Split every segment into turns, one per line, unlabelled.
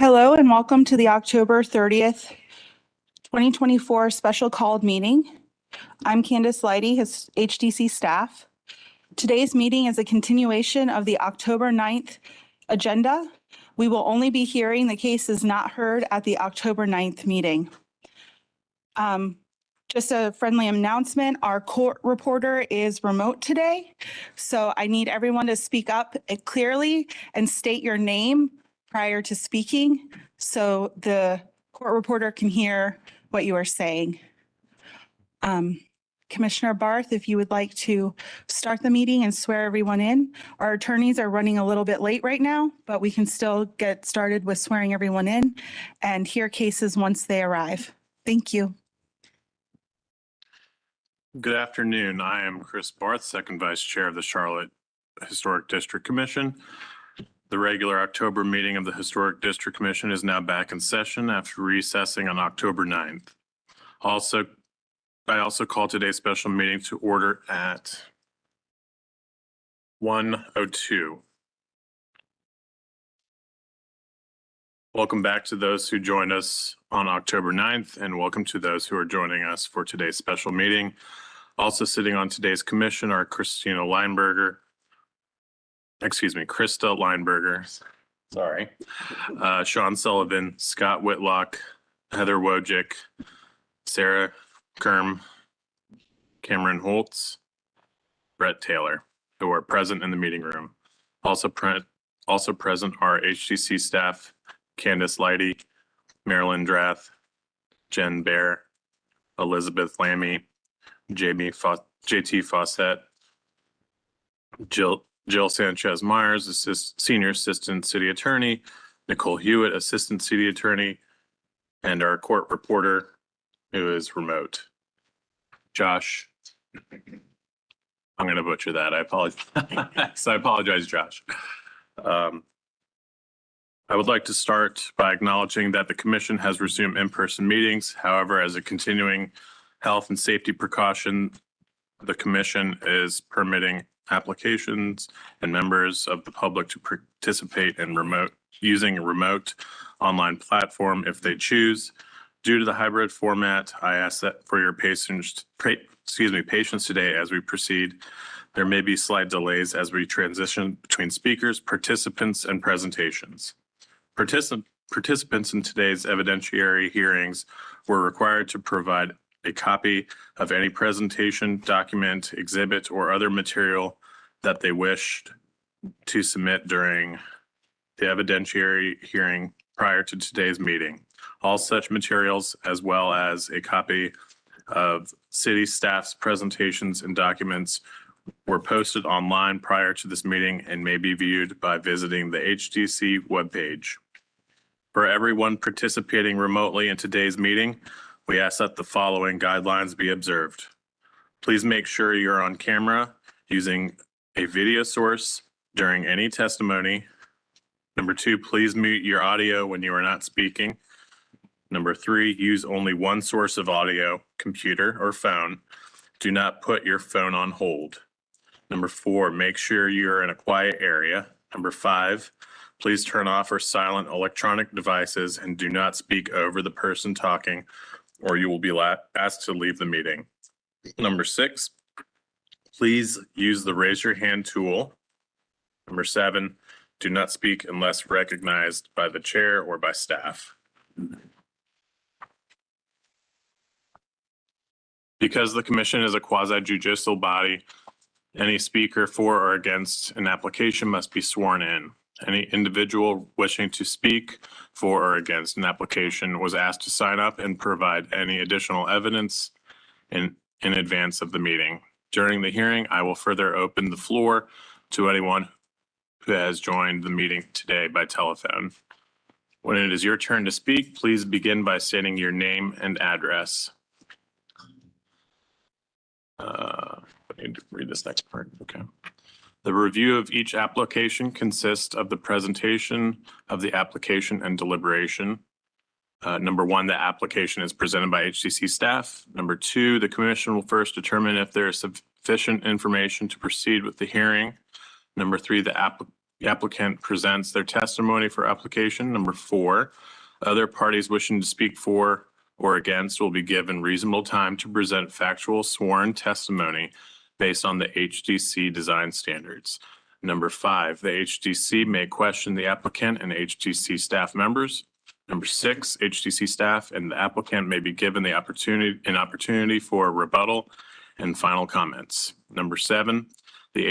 Hello and welcome to the October 30th, 2024 special called meeting. I'm Candace Leidy, his HDC staff. Today's meeting is a continuation of the October 9th agenda. We will only be hearing the cases not heard at the October 9th meeting. Just a friendly announcement, our court reporter is remote today, so I need everyone to speak up clearly and state your name prior to speaking so the court reporter can hear what you are saying. Commissioner Barth, if you would like to start the meeting and swear everyone in. Our attorneys are running a little bit late right now, but we can still get started with swearing everyone in and hear cases once they arrive. Thank you.
Good afternoon. I am Chris Barth, Second Vice Chair of the Charlotte Historic District Commission. The regular October meeting of the Historic District Commission is now back in session after recessing on October 9th. I also call today's special meeting to order at 1:02. Welcome back to those who joined us on October 9th, and welcome to those who are joining us for today's special meeting. Also sitting on today's commission are Krista Lineberger, Sean Sullivan, Scott Whitlock, Heather Wojcik, Sarah Kerm, Cameron Holtz, Brett Taylor, who are present in the meeting room. Also present are HDC staff, Candace Leidy, Marilyn Drath, Jen Bear, Elizabeth Lammy, JT Fawcett, Jill Sanchez Myers, Senior Assistant City Attorney, Nicole Hewitt, Assistant City Attorney, and our court reporter, who is remote. Josh, I'm going to butcher that. I apologize, Josh. I would like to start by acknowledging that the commission has resumed in-person meetings. However, as a continuing health and safety precaution, the commission is permitting applications and members of the public to participate in using a remote online platform if they choose. Due to the hybrid format, I ask that for your patience today as we proceed. There may be slight delays as we transition between speakers, participants, and presentations. Participants in today's evidentiary hearings were required to provide a copy of any presentation, document, exhibit, or other material that they wished to submit during the evidentiary hearing prior to today's meeting. All such materials, as well as a copy of city staff's presentations and documents, were posted online prior to this meeting and may be viewed by visiting the HDC webpage. For everyone participating remotely in today's meeting, we ask that the following guidelines be observed. Please make sure you're on camera using a video source during any testimony. Number 2, please mute your audio when you are not speaking. Number 3, use only one source of audio, computer or phone. Do not put your phone on hold. Number 4, make sure you're in a quiet area. Number 5, please turn off or silent electronic devices and do not speak over the person talking, or you will be asked to leave the meeting. Number 6, please use the raise your hand tool. Number 7, do not speak unless recognized by the chair or by staff. Because the commission is a quasi-judicial body, any speaker for or against an application must be sworn in. Any individual wishing to speak for or against an application was asked to sign up and provide any additional evidence in advance of the meeting. During the hearing, I will further open the floor to anyone who has joined the meeting today by telephone. When it is your turn to speak, please begin by stating your name and address. I need to read this next part. Okay. The review of each application consists of the presentation of the application and deliberation. Number 1, the application is presented by HDC staff. Number 2, the commission will first determine if there is sufficient information to proceed with the hearing. Number 3, the the applicant presents their testimony for application. Number 4, other parties wishing to speak for or against will be given reasonable time to present factual sworn testimony based on the HDC design standards. Number 5, the HDC may question the applicant and HDC staff members. Number 6, HDC staff and the applicant may be given an opportunity for rebuttal and final comments. Number 7, the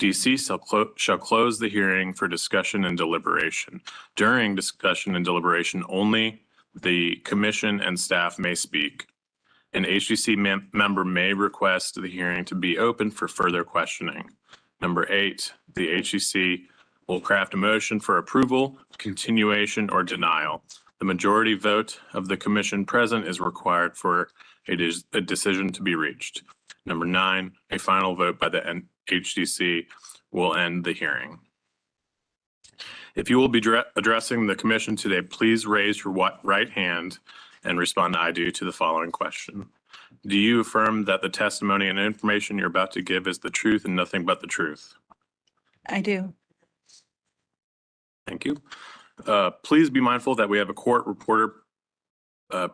HDC shall close the hearing for discussion and deliberation. During discussion and deliberation, only the commission and staff may speak. An HDC member may request the hearing to be open for further questioning. Number 8, the HDC will craft a motion for approval, continuation, or denial. The majority vote of the commission present is required for a decision to be reached. Number 9, a final vote by the HDC will end the hearing. If you will be addressing the commission today, please raise your right hand and respond "I do" to the following question. Do you affirm that the testimony and information you're about to give is the truth and nothing but the truth?
I do.
Thank you. Please be mindful that we have a court reporter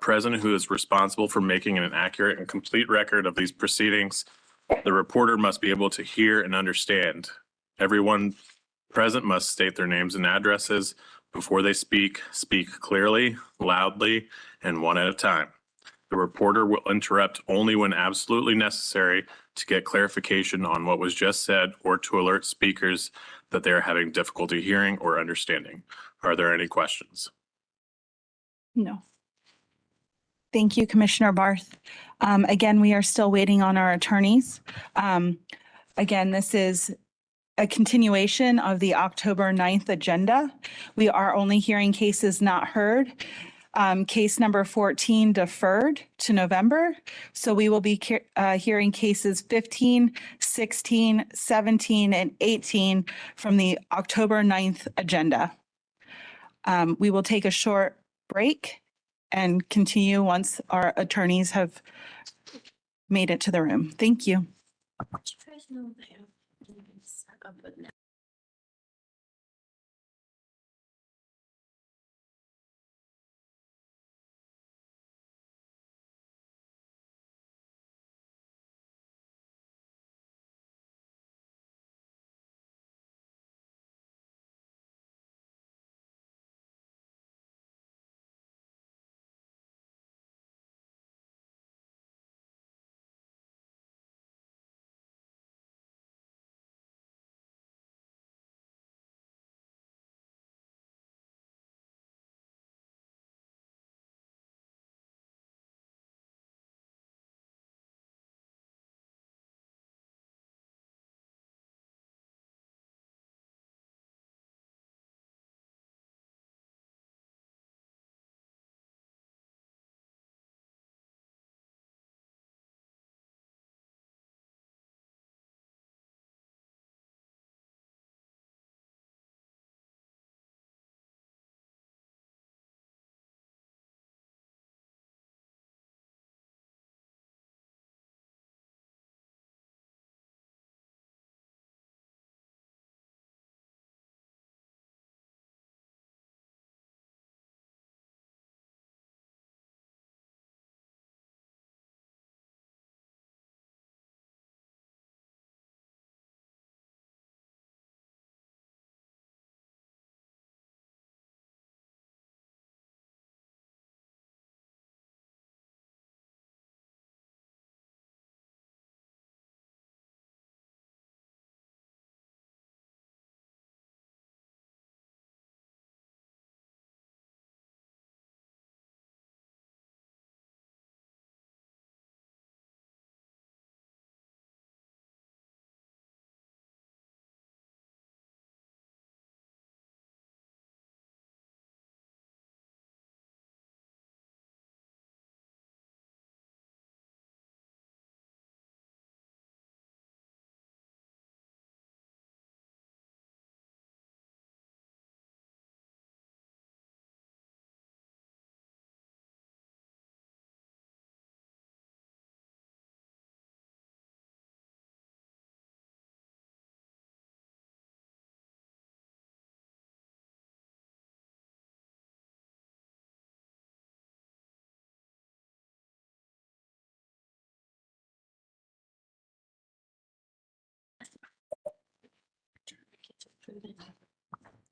present who is responsible for making an accurate and complete record of these proceedings. The reporter must be able to hear and understand. Everyone present must state their names and addresses before they speak clearly, loudly, and one at a time. The reporter will interrupt only when absolutely necessary to get clarification on what was just said or to alert speakers that they are having difficulty hearing or understanding. Are there any questions?
No. Thank you, Commissioner Barth. Again, we are still waiting on our attorneys. Again, this is a continuation of the October 9th agenda. We are only hearing cases not heard. Case number 14 deferred to November. So we will be hearing cases 15, 16, 17, and 18 from the October 9th agenda. We will take a short break and continue once our attorneys have made it to the room. Thank you.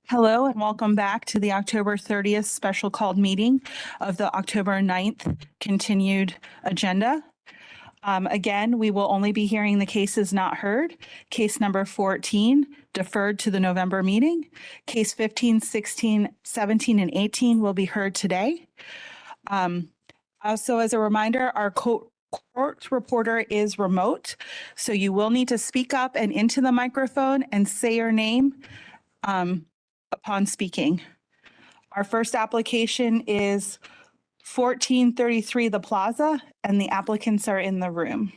Hello and welcome back to the October 30th special called meeting of the October 9th continued agenda. Again, we will only be hearing the cases not heard. Case number 14 deferred to the November meeting. Case 15, 16, 17, and 18 will be heard today. Also, as a reminder, our court reporter is remote, so you will need to speak up and into the microphone and say your name upon speaking. Our first application is 1433 The Plaza, and the applicants are in the room.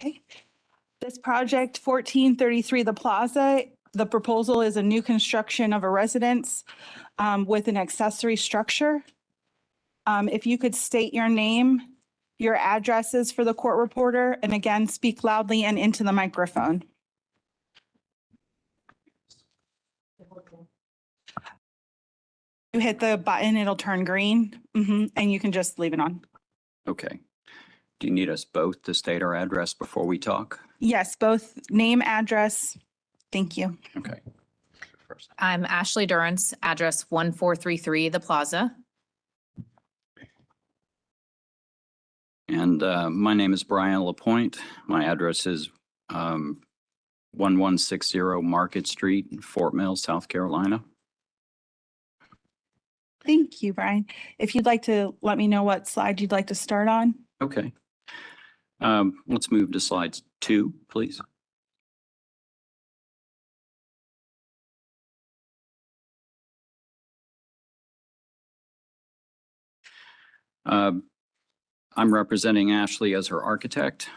Okay. This project, 1433 The Plaza, the proposal is a new construction of a residence with an accessory structure. If you could state your name, your addresses for the court reporter, and again, speak loudly and into the microphone. You hit the button, it'll turn green, and you can just leave it on.
Okay. Do you need us both to state our address before we talk?
Yes, both name, address. Thank you.
Okay. First.
I'm Ashley Durrance, address 1433 The Plaza.
And my name is Brian Lapointe. My address is 1160 Market Street, Fort Mill, South Carolina.
Thank you, Brian. If you'd like to let me know what slide you'd like to start on.
Okay. Let's move to slide 2, please. I'm representing Ashley as her architect.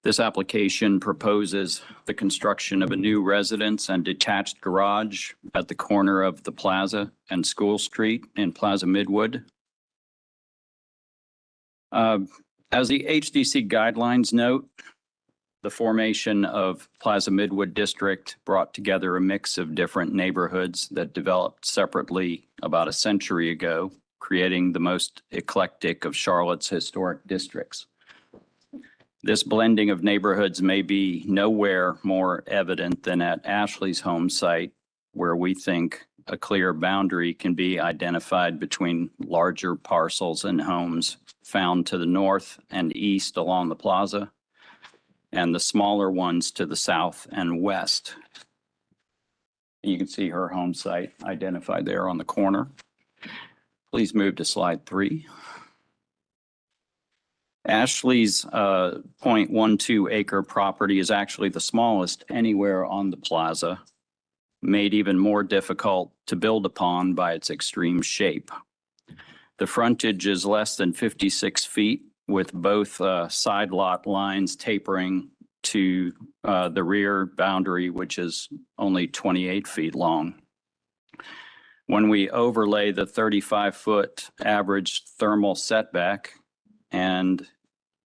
This application proposes the construction of a new residence and detached garage at the corner of the Plaza and School Street in Plaza Midwood. As the HDC guidelines note, the formation of Plaza Midwood District brought together a mix of different neighborhoods that developed separately about a century ago, creating the most eclectic of Charlotte's historic districts. This blending of neighborhoods may be nowhere more evident than at Ashley's home site, where we think a clear boundary can be identified between larger parcels and homes found to the north and east along the plaza, and the smaller ones to the south and west. You can see her home site identified there on the corner. Please move to slide 3. Ashley's 0.12 acre property is actually the smallest anywhere on the plaza, made even more difficult to build upon by its extreme shape. The frontage is less than 56 feet, with both side lot lines tapering to the rear boundary, which is only 28 feet long. When we overlay the 35-foot average thermal setback and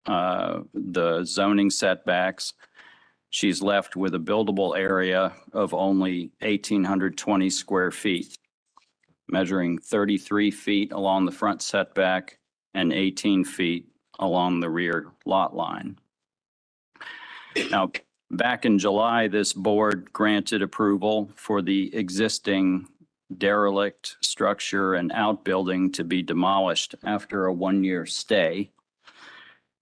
the zoning setbacks, she's left with a buildable area of only 1,820 square feet, measuring 33 feet along the front setback and 18 feet along the rear lot line. Now, back in July, this board granted approval for the existing derelict structure and outbuilding to be demolished after a 1-year stay.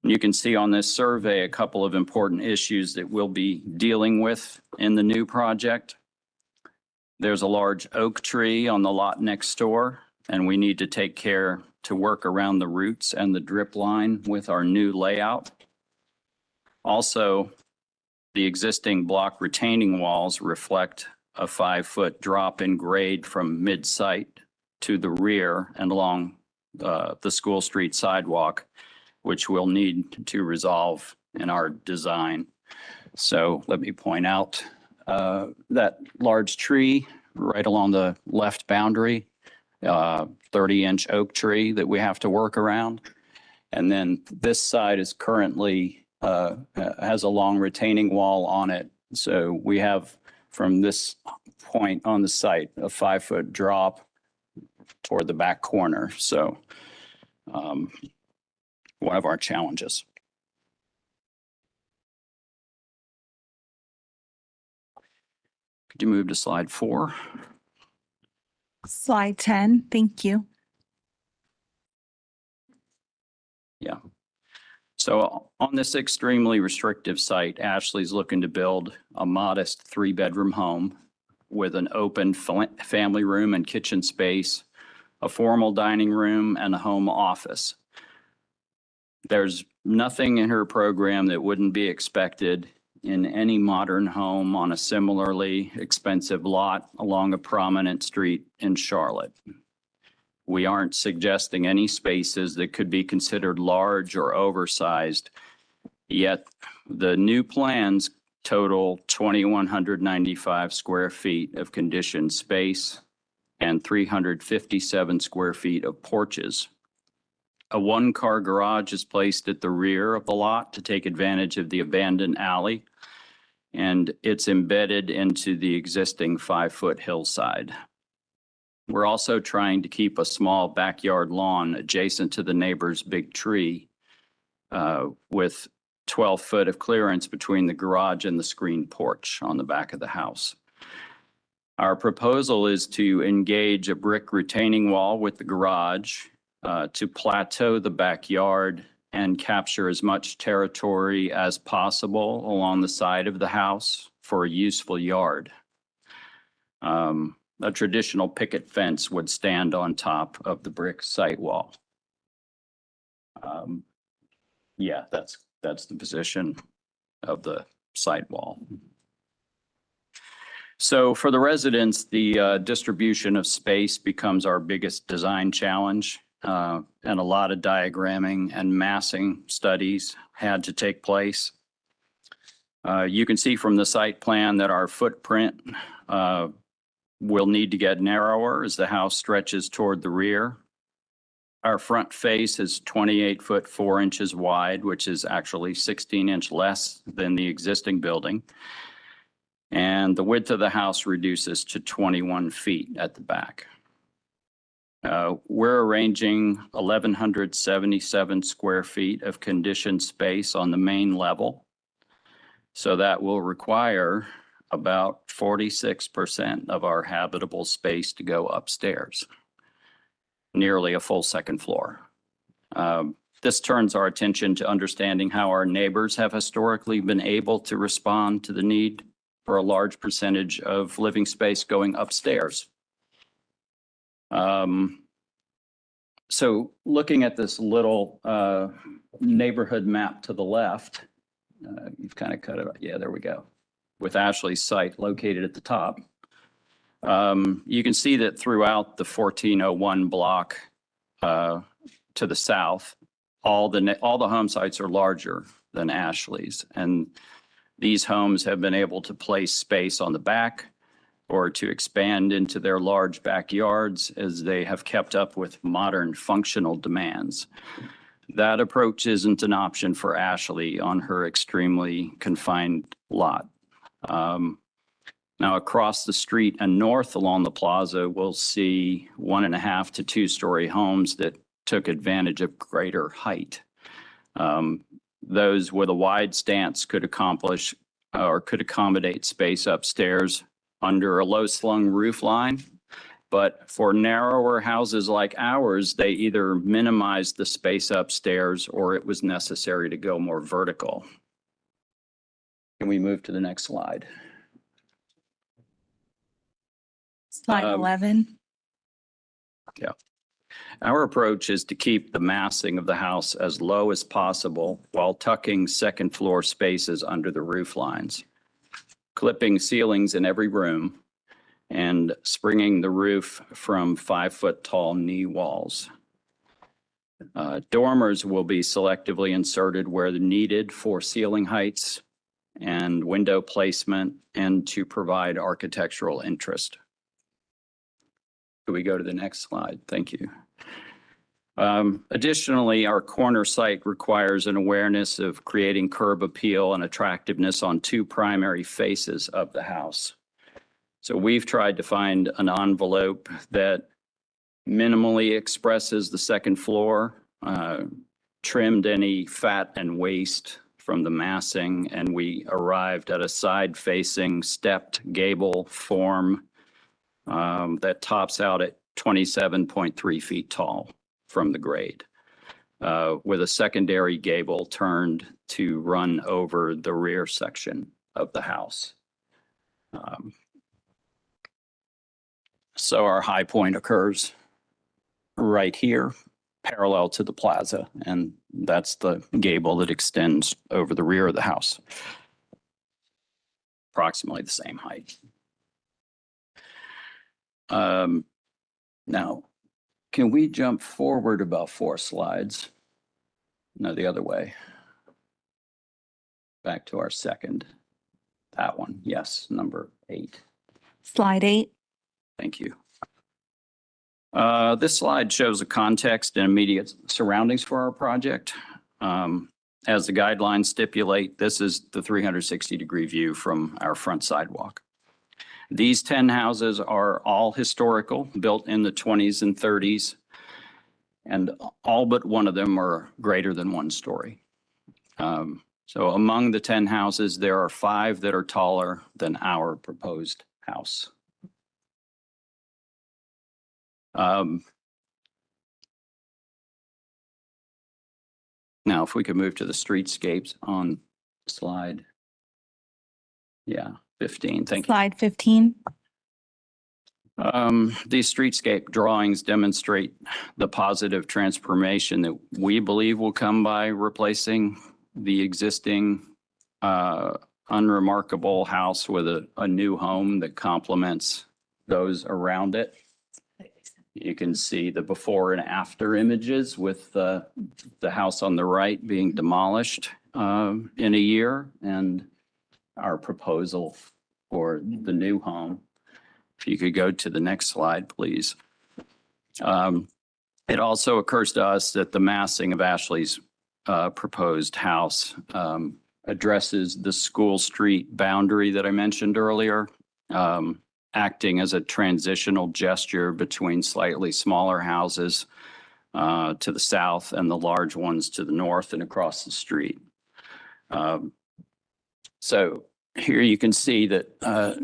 You can see on this survey a couple of important issues that we'll be dealing with in the new project. There's a large oak tree on the lot next door, and we need to take care to work around the roots and the drip line with our new layout. Also, the existing block retaining walls reflect a 5-foot drop in grade from mid-site to the rear and along the School Street sidewalk, which we'll need to resolve in our design. So let me point out that large tree right along the left boundary, 30-inch oak tree that we have to work around. And then this side is currently has a long retaining wall on it So we have from this point on the site, a 5-foot drop toward the back corner. So one of our challenges. Could you move to slide 4?
Slide 10, thank you.
Yeah. So on this extremely restrictive site, Ashley's looking to build a modest 3-bedroom home with an open family room and kitchen space, a formal dining room, and a home office. There's nothing in her program that wouldn't be expected in any modern home on a similarly expensive lot along a prominent street in Charlotte. We aren't suggesting any spaces that could be considered large or oversized, yet the new plans total 2,195 square feet of conditioned space and 357 square feet of porches. A 1-car garage is placed at the rear of the lot to take advantage of the abandoned alley, and it's embedded into the existing 5-foot hillside. We're also trying to keep a small backyard lawn adjacent to the neighbor's big tree with 12 foot of clearance between the garage and the screen porch on the back of the house. Our proposal is to engage a brick retaining wall with the garage to plateau the backyard and capture as much territory as possible along the side of the house for a useful yard. A traditional picket fence would stand on top of the brick site wall. Yeah, that's the position of the site wall. So for the residents, the distribution of space becomes our biggest design challenge, and a lot of diagramming and massing studies had to take place. You can see from the site plan that our footprint will need to get narrower as the house stretches toward the rear. Our front face is 28 foot 4 inches wide, which is actually 16-inch less than the existing building. And the width of the house reduces to 21 feet at the back. We're arranging 1,177 square feet of conditioned space on the main level. So that will require about 46% of our habitable space to go upstairs, nearly a full second floor. This turns our attention to understanding how our neighbors have historically been able to respond to the need for a large percentage of living space going upstairs. So looking at this little neighborhood map to the left, you've kind of cut it. Yeah, there we go. With Ashley's site located at the top. You can see that throughout the 1401 block to the south, all the home sites are larger than Ashley's. And these homes have been able to place space on the back or to expand into their large backyards as they have kept up with modern functional demands. That approach isn't an option for Ashley on her extremely confined lot. Now across the street and north along the plaza, we'll see 1.5 to 2-story homes that took advantage of greater height. Those with a wide stance could accomplish or could accommodate space upstairs under a low slung roof line. But for narrower houses like ours, they either minimized the space upstairs or it was necessary to go more vertical. Can we move to the next slide?
Slide 11.
Yeah. Our approach is to keep the massing of the house as low as possible while tucking second floor spaces under the roof lines, clipping ceilings in every room, and springing the roof from 5-foot tall knee walls. Dormers will be selectively inserted where needed for ceiling heights and window placement and to provide architectural interest. Could we go to the next slide? Thank you. Additionally, our corner site requires an awareness of creating curb appeal and attractiveness on two primary faces of the house. So we've tried to find an envelope that minimally expresses the second floor, trimmed any fat and waste from the massing, and we arrived at a side-facing stepped gable form that tops out at 27.3 feet tall from the grade, with a secondary gable turned to run over the rear section of the house. So our high point occurs right here, parallel to the plaza, and that's the gable that extends over the rear of the house. Approximately the same height. Now, can we jump forward about 4 slides? No, the other way. Back to our second. That one, yes, number 8.
Slide 8.
Thank you. This slide shows the context and immediate surroundings for our project. As the guidelines stipulate, this is the 360-degree view from our front sidewalk. These 10 houses are all historical, built in the 20s and 30s, and all but one of them are greater than 1 story. So among the 10 houses, there are 5 that are taller than our proposed house. Now, if we could move to the streetscapes on slide. Yeah, 15, thank you.
Slide 15.
These streetscape drawings demonstrate the positive transformation that we believe will come by replacing the existing unremarkable house with a new home that complements those around it. You can see the before and after images with the house on the right being demolished in a year, and our proposal for the new home. If you could go to the next slide, please. It also occurs to us that the massing of Ashley's proposed house addresses the School Street boundary that I mentioned earlier, acting as a transitional gesture between slightly smaller houses to the south and the large ones to the north and across the street. So here you can see that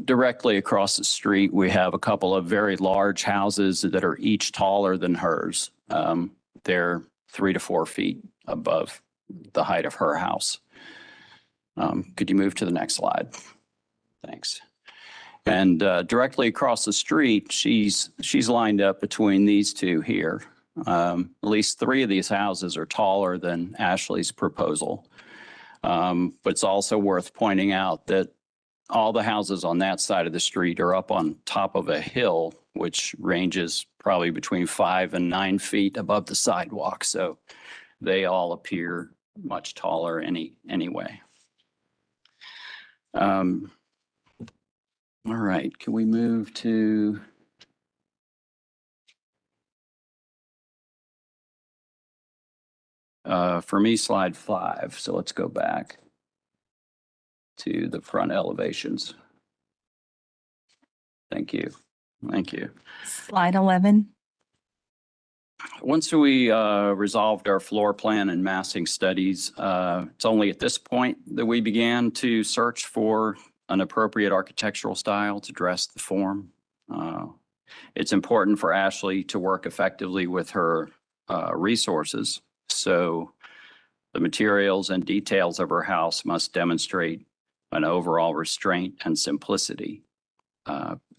directly across the street, we have a couple of very large houses that are each taller than hers. They're 3 to 4 feet above the height of her house. Could you move to the next slide? Thanks. And directly across the street, she's lined up between these two here. At least 3 of these houses are taller than Ashley's proposal. But it's also worth pointing out that all the houses on that side of the street are up on top of a hill, which ranges probably between 5 and 9 feet above the sidewalk. So they all appear much taller anyway. All right, can we move to for me, slide 5. So let's go back to the front elevations. Thank you. Thank you.
Slide 11.
Once we resolved our floor plan and massing studies, it's only at this point that we began to search for an appropriate architectural style to dress the form. It's important for Ashley to work effectively with her resources. So the materials and details of her house must demonstrate an overall restraint and simplicity,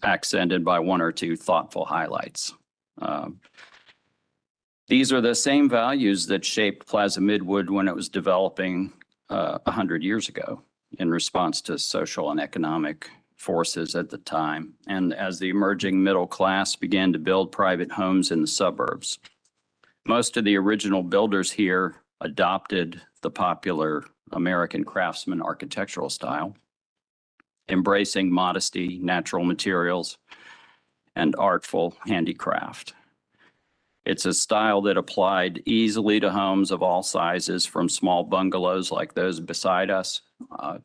accented by 1 or 2 thoughtful highlights. These are the same values that shaped Plaza Midwood when it was developing 100 years ago in response to social and economic forces at the time, and as the emerging middle class began to build private homes in the suburbs. Most of the original builders here adopted the popular American craftsman architectural style, embracing modesty, natural materials, and artful handicraft. It's a style that applied easily to homes of all sizes, from small bungalows like those beside us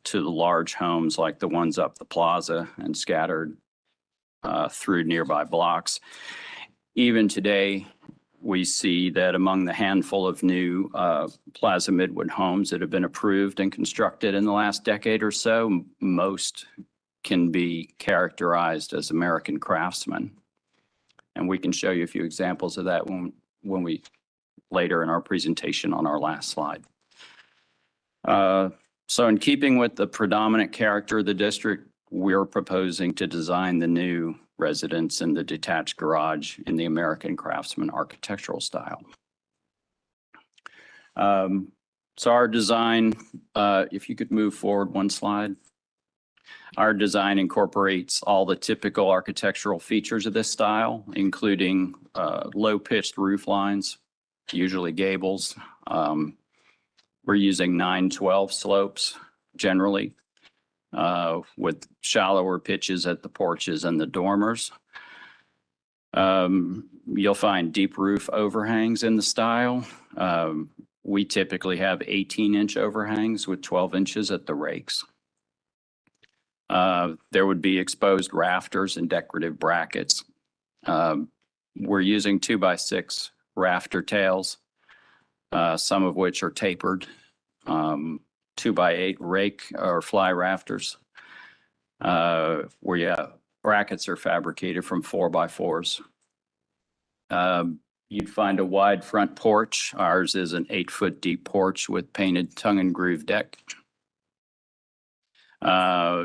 to the large homes like the ones up the plaza and scattered through nearby blocks. Even today, we see that among the handful of new Plaza Midwood homes that have been approved and constructed in the last decade or so, most can be characterized as American craftsmen. And we can show you a few examples of that when we later in our presentation on our last slide. So in keeping with the predominant character of the district, we're proposing to design the new residence in the detached garage in the American Craftsman architectural style. So our design, if you could move forward one slide. Our design incorporates all the typical architectural features of this style, including low-pitched roof lines, usually gables. We're using 9/12 slopes generally, with shallower pitches at the porches and the dormers. You'll find deep roof overhangs in the style. We typically have 18-inch overhangs with 12 inches at the rakes. There would be exposed rafters and decorative brackets. We're using 2x6 rafter tails, some of which are tapered, 2x8 rake or fly rafters, where brackets are fabricated from 4x4s. You'd find a wide front porch. Ours is an 8-foot deep porch with painted tongue and groove deck.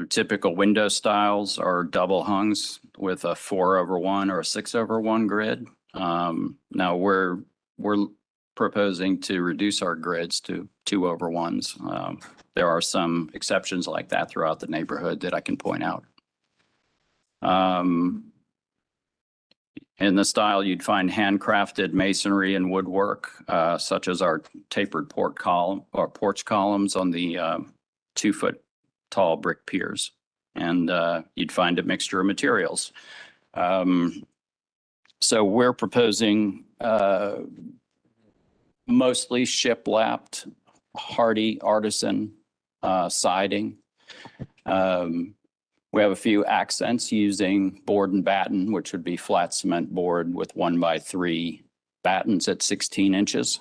Typical window styles are double hungs with a 4/1 or a 6/1 grid. Now we're proposing to reduce our grids to 2/1s. There are some exceptions like that throughout the neighborhood that I can point out. In the style, you'd find handcrafted masonry and woodwork, such as our tapered porch columns on the 2-foot tall brick piers, and you'd find a mixture of materials. So we're proposing mostly shiplapped, hardy artisan siding. We have a few accents using board and batten, which would be flat cement board with 1x3 battens at 16 inches.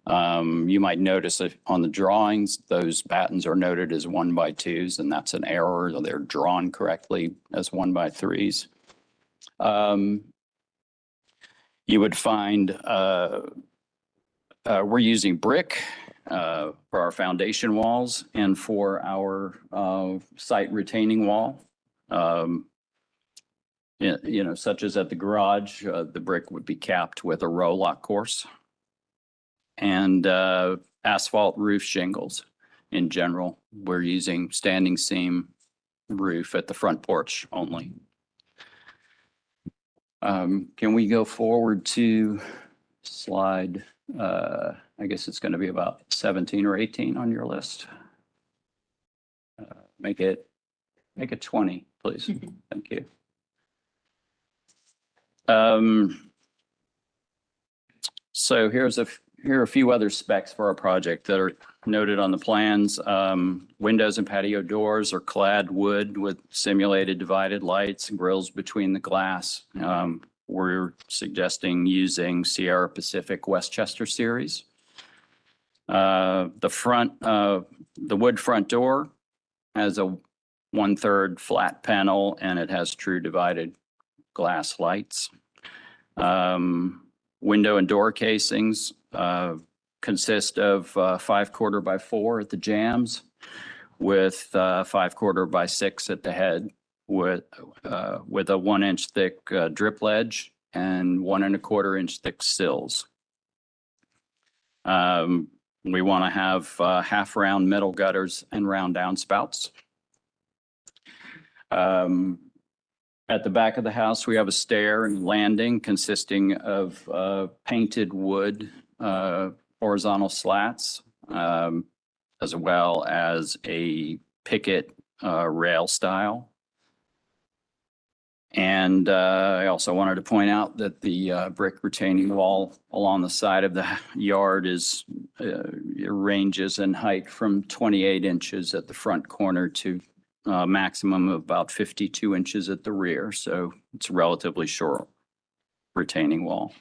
You might notice that on the drawings, those battens are noted as 1x2s, and that's an error. They're drawn correctly as 1x3s. You would find we're using brick for our foundation walls and for our site retaining wall. Such as at the garage, the brick would be capped with a row lock course. And asphalt roof shingles in general. We're using standing seam roof at the front porch only. Can we go forward to slide, I guess it's going to be about 17 or 18 on your list. Make it 20, please. Thank you. So here are a few other specs for our project that are noted on the plans. Windows and patio doors are clad wood with simulated divided lights and grills between the glass. We're suggesting using Sierra Pacific Westchester series. The wood front door has a 1/3 flat panel, and it has true divided glass lights. Window and door casings consist of 5/4 by 4 at the jambs, with 5/4 by 6 at the head, with a 1-inch thick drip ledge and 1 1/4 inch thick sills. We want to have half round middle gutters and round downspouts. At the back of the house, we have a stair and landing consisting of painted wood horizontal slats, as well as a picket rail style. And I also wanted to point out that the brick retaining wall along the side of the yard is it ranges in height from 28 inches at the front corner to maximum of about 52 inches at the rear. So it's a relatively short retaining wall.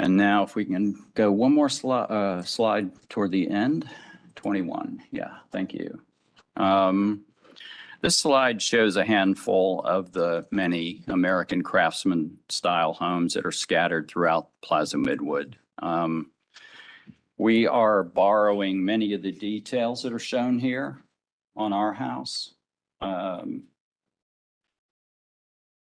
And now if we can go one more slide toward the end, 21. Yeah, thank you. This slide shows a handful of the many American Craftsman style homes that are scattered throughout Plaza Midwood. We are borrowing many of the details that are shown here on our house.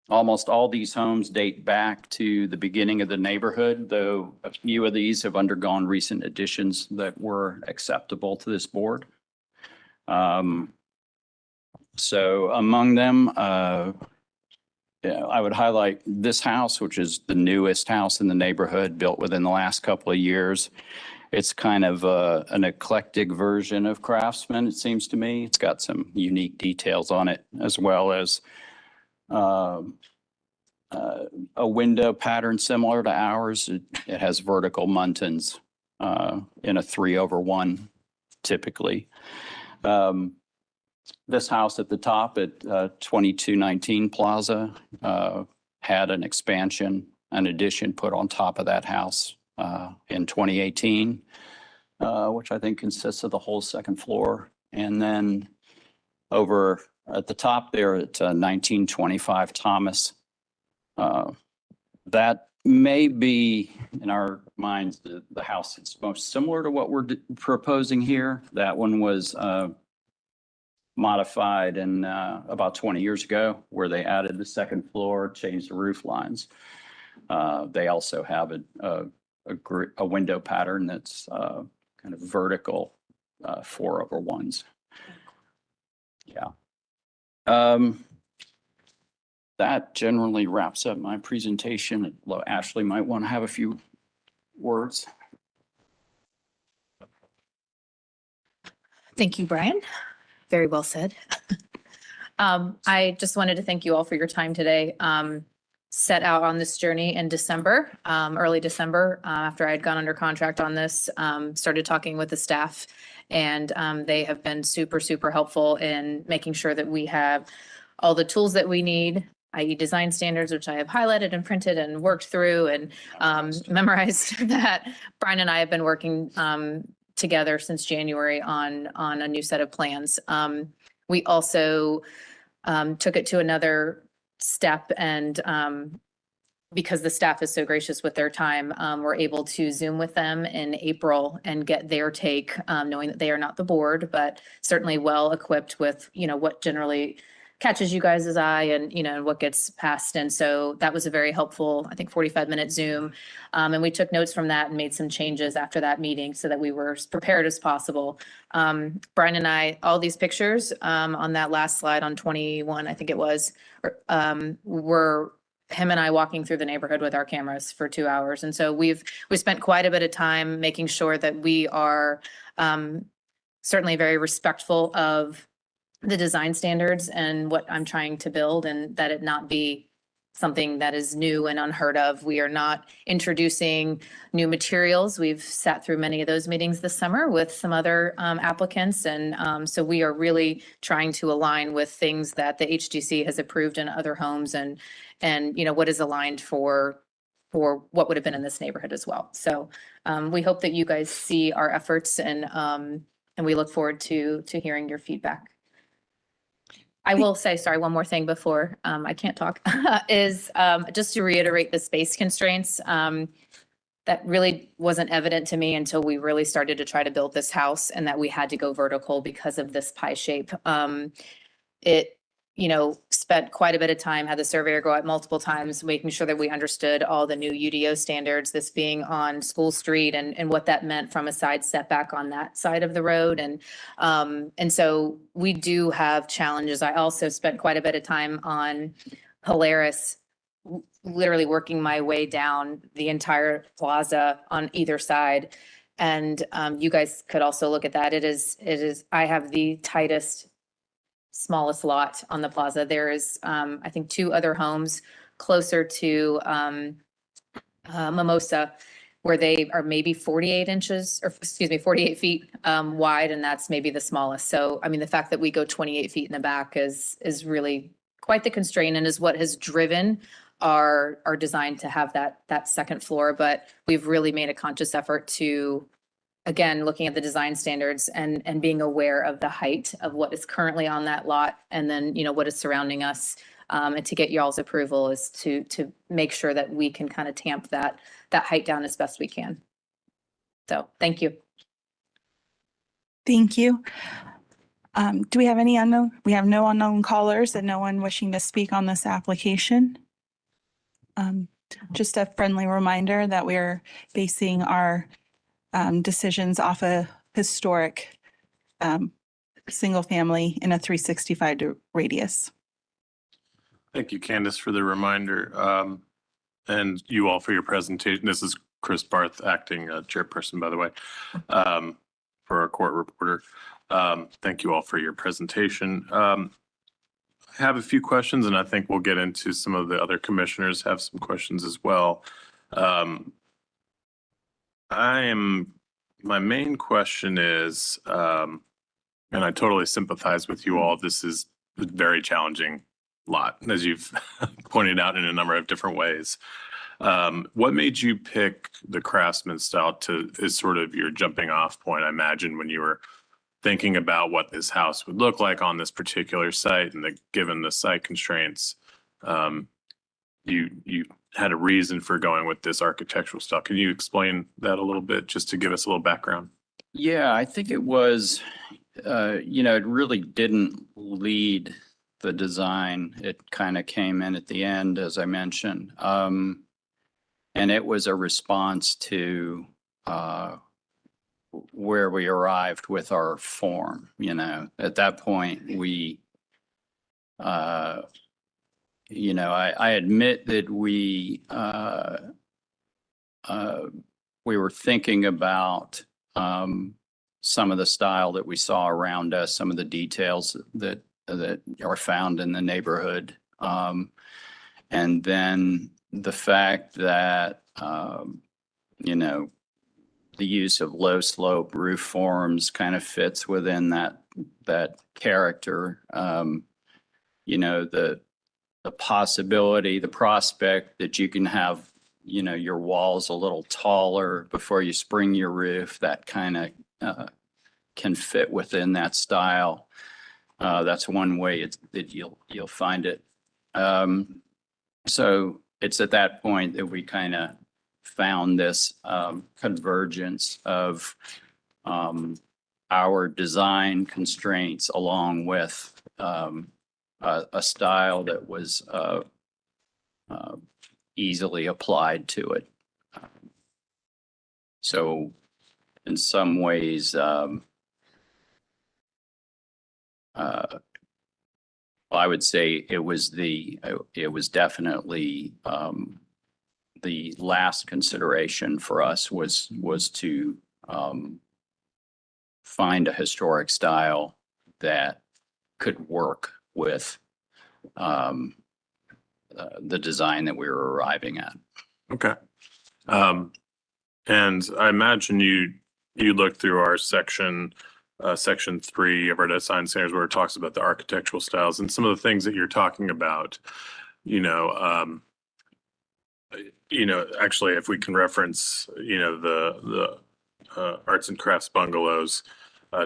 Almost all these homes date back to the beginning of the neighborhood, though a few of these have undergone recent additions that were acceptable to this board. So among them, I would highlight this house, which is the newest house in the neighborhood, built within the last couple of years. It's kind of an eclectic version of Craftsman, it seems to me. It's got some unique details on it, as well as a window pattern similar to ours. It has vertical muntins in a 3/1 typically. This house at the top at 2219 Plaza had an expansion, an addition put on top of that house in 2018, which I think consists of the whole second floor. And then over at the top there at 1925 Thomas, that may be in our minds the house that's most similar to what we're proposing here. That one was modified in about 20 years ago, where they added the second floor, changed the roof lines. They also have a window pattern that's kind of vertical 4/1s. Yeah. That generally wraps up my presentation. Ashley might want to have a few words.
Thank you, Brian. Very well said. I just wanted to thank you all for your time today. Set out on this journey in December, early December, after I had gone under contract on this, started talking with the staff, and they have been super, super helpful in making sure that we have all the tools that we need, i.e. design standards, which I have highlighted and printed and worked through and memorized that. Brian and I have been working together since January on a new set of plans. We also took it to another step, and because the staff is so gracious with their time, we're able to Zoom with them in April and get their take, knowing that they are not the board, but certainly well equipped with, what generally catches you guys' eye and, what gets passed. And so that was a very helpful, I think, 45-minute Zoom. And we took notes from that and made some changes after that meeting so that we were as prepared as possible. Brian and I, all these pictures on that last slide on 21, I think it was, were him and I walking through the neighborhood with our cameras for 2 hours. And so we spent quite a bit of time making sure that we are certainly very respectful of the design standards and what I'm trying to build, and that it not be something that is new and unheard of. We are not introducing new materials. We've sat through many of those meetings this summer with some other applicants. And so we are really trying to align with things that the HDC has approved in other homes and what is aligned for what would have been in this neighborhood as well. So we hope that you guys see our efforts, and we look forward to hearing your feedback. I will say, sorry, one more thing before I can't talk, is just to reiterate the space constraints. That really wasn't evident to me until we really started to try to build this house, and that we had to go vertical because of this pie shape. It spent quite a bit of time, had the surveyor go out multiple times, making sure that we understood all the new UDO standards, this being on School Street, and what that meant from a side setback on that side of the road. And so we do have challenges. I also spent quite a bit of time on Polaris, literally working my way down the entire plaza on either side. And you guys could also look at that. It is, I have the tightest smallest lot on the plaza. There is, I think, two other homes closer to Mimosa, where they are maybe 48 inches, or excuse me, 48 feet wide, and that's maybe the smallest. So, I mean, the fact that we go 28 feet in the back is really quite the constraint, and is what has driven our design to have that second floor. But we've really made a conscious effort to, again, looking at the design standards and being aware of the height of what is currently on that lot, and then, you know, what is surrounding us. And to get y'all's approval is to make sure that we can kind of tamp that height down as best we can. So, thank you.
Thank you. Do we have any unknown? We have no unknown callers and no one wishing to speak on this application. Just a friendly reminder that we're basing our decisions off a historic single family in a 365 radius.
Thank you, Candace, for the reminder. And you all for your presentation. This is Chris Barth, acting chairperson, by the way, for our court reporter. Thank you all for your presentation. I have a few questions, and I think we'll get into some of the other commissioners have some questions as well. My main question is, and I totally sympathize with you all, this is a very challenging lot, as you've pointed out in a number of different ways. What made you pick the Craftsman style as sort of your jumping off point? I imagine when you were thinking about what this house would look like on this particular site, and given the site constraints, you had a reason for going with this architectural style. Can you explain that a little bit, just to give us a little background?
Yeah, I think it was, it really didn't lead the design. It kind of came in at the end, as I mentioned. And it was a response to where we arrived with our form. At that point, I admit that we were thinking about some of the style that we saw around us, some of the details that are found in the neighborhood. And then the fact that, the use of low slope roof forms kind of fits within that character. The possibility, the prospect that you can have, your walls a little taller before you spring your roof, that kind of can fit within that style. That's one way that you'll find it. So it's at that point that we kind of found this convergence of our design constraints along with a style that was easily applied to it. So in some ways, I would say it was definitely the last consideration for us was to find a historic style that could work with the design that we were arriving at.
Okay. And I imagine you looked through our section 3 of our design standards, where it talks about the architectural styles, and some of the things that you're talking about, actually, if we can reference, the arts and crafts bungalows,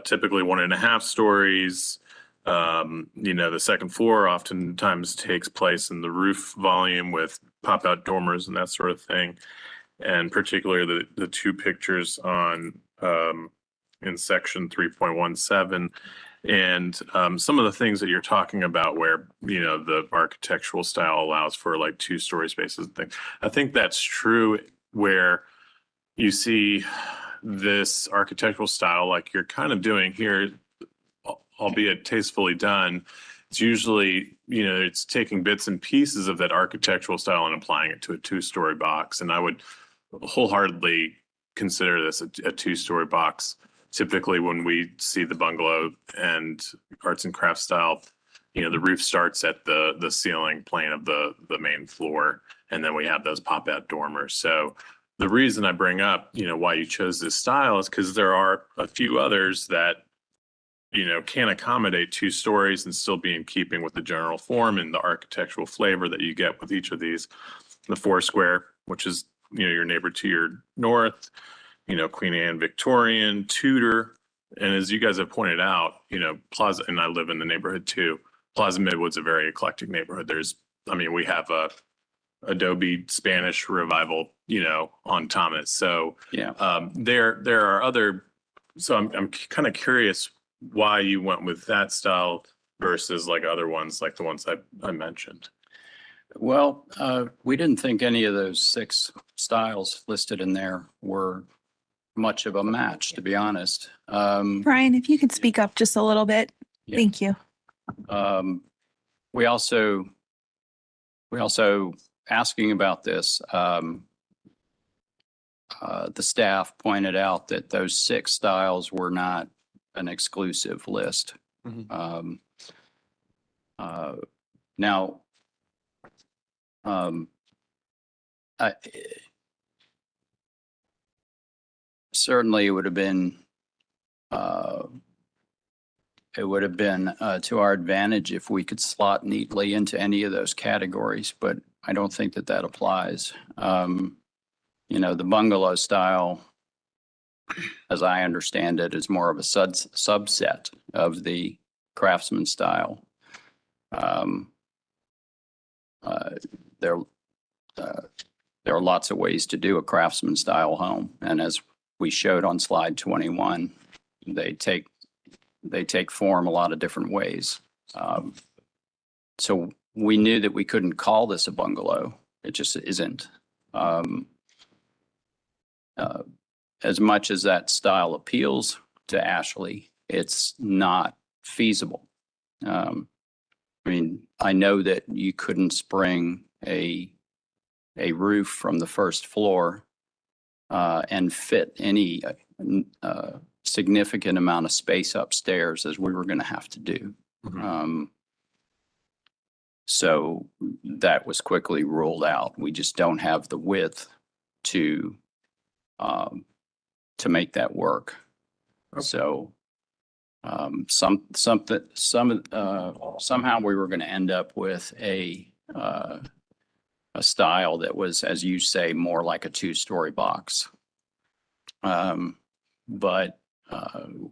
typically 1.5 stories. The second floor oftentimes takes place in the roof volume with pop-out dormers and that sort of thing. And particularly the two pictures on in section 3.17, and some of the things that you're talking about where, the architectural style allows for like 2-story spaces and things. I think that's true where you see this architectural style like you're kind of doing here, albeit tastefully done. It's usually, it's taking bits and pieces of that architectural style and applying it to a 2-story box. And I would wholeheartedly consider this a 2-story box. Typically when we see the bungalow and arts and crafts style the roof starts at the ceiling plane of the main floor, and then we have those pop-out dormers. So the reason I bring up, why you chose this style is because there are a few others that, can accommodate 2 stories and still be in keeping with the general form and the architectural flavor that you get with each of these. The 4 square, which is, your neighbor to your north, Queen Anne Victorian, Tudor. And as you guys have pointed out, Plaza, and I live in the neighborhood too. Plaza Midwood's a very eclectic neighborhood. We have a Adobe Spanish revival, on Thomas. So
Yeah.
there are other, so I'm kind of curious why you went with that style versus like other ones, like the ones I mentioned.
Well, we didn't think any of those 6 styles listed in there were much of a match, to be honest.
Brian, if you could speak up just a little bit.
Yeah.
Thank you.
We also asking about this, the staff pointed out that those 6 styles were not an exclusive list. Now, certainly it would have been to our advantage if we could slot neatly into any of those categories, but I don't think that applies. The bungalow style, as I understand it, is more of a subset of the craftsman style. There are lots of ways to do a craftsman style home, and as we showed on slide 21, they take form a lot of different ways. So we knew that we couldn't call this a bungalow. It just isn't. As much as that style appeals to Ashley, it's not feasible. I know that you couldn't spring a roof from the first floor and fit any significant amount of space upstairs as we were going to have to do. So that was quickly ruled out. We just don't have the width to make that work.
Okay.
So somehow we were going to end up with a style that was, as you say, more like a 2-story box. But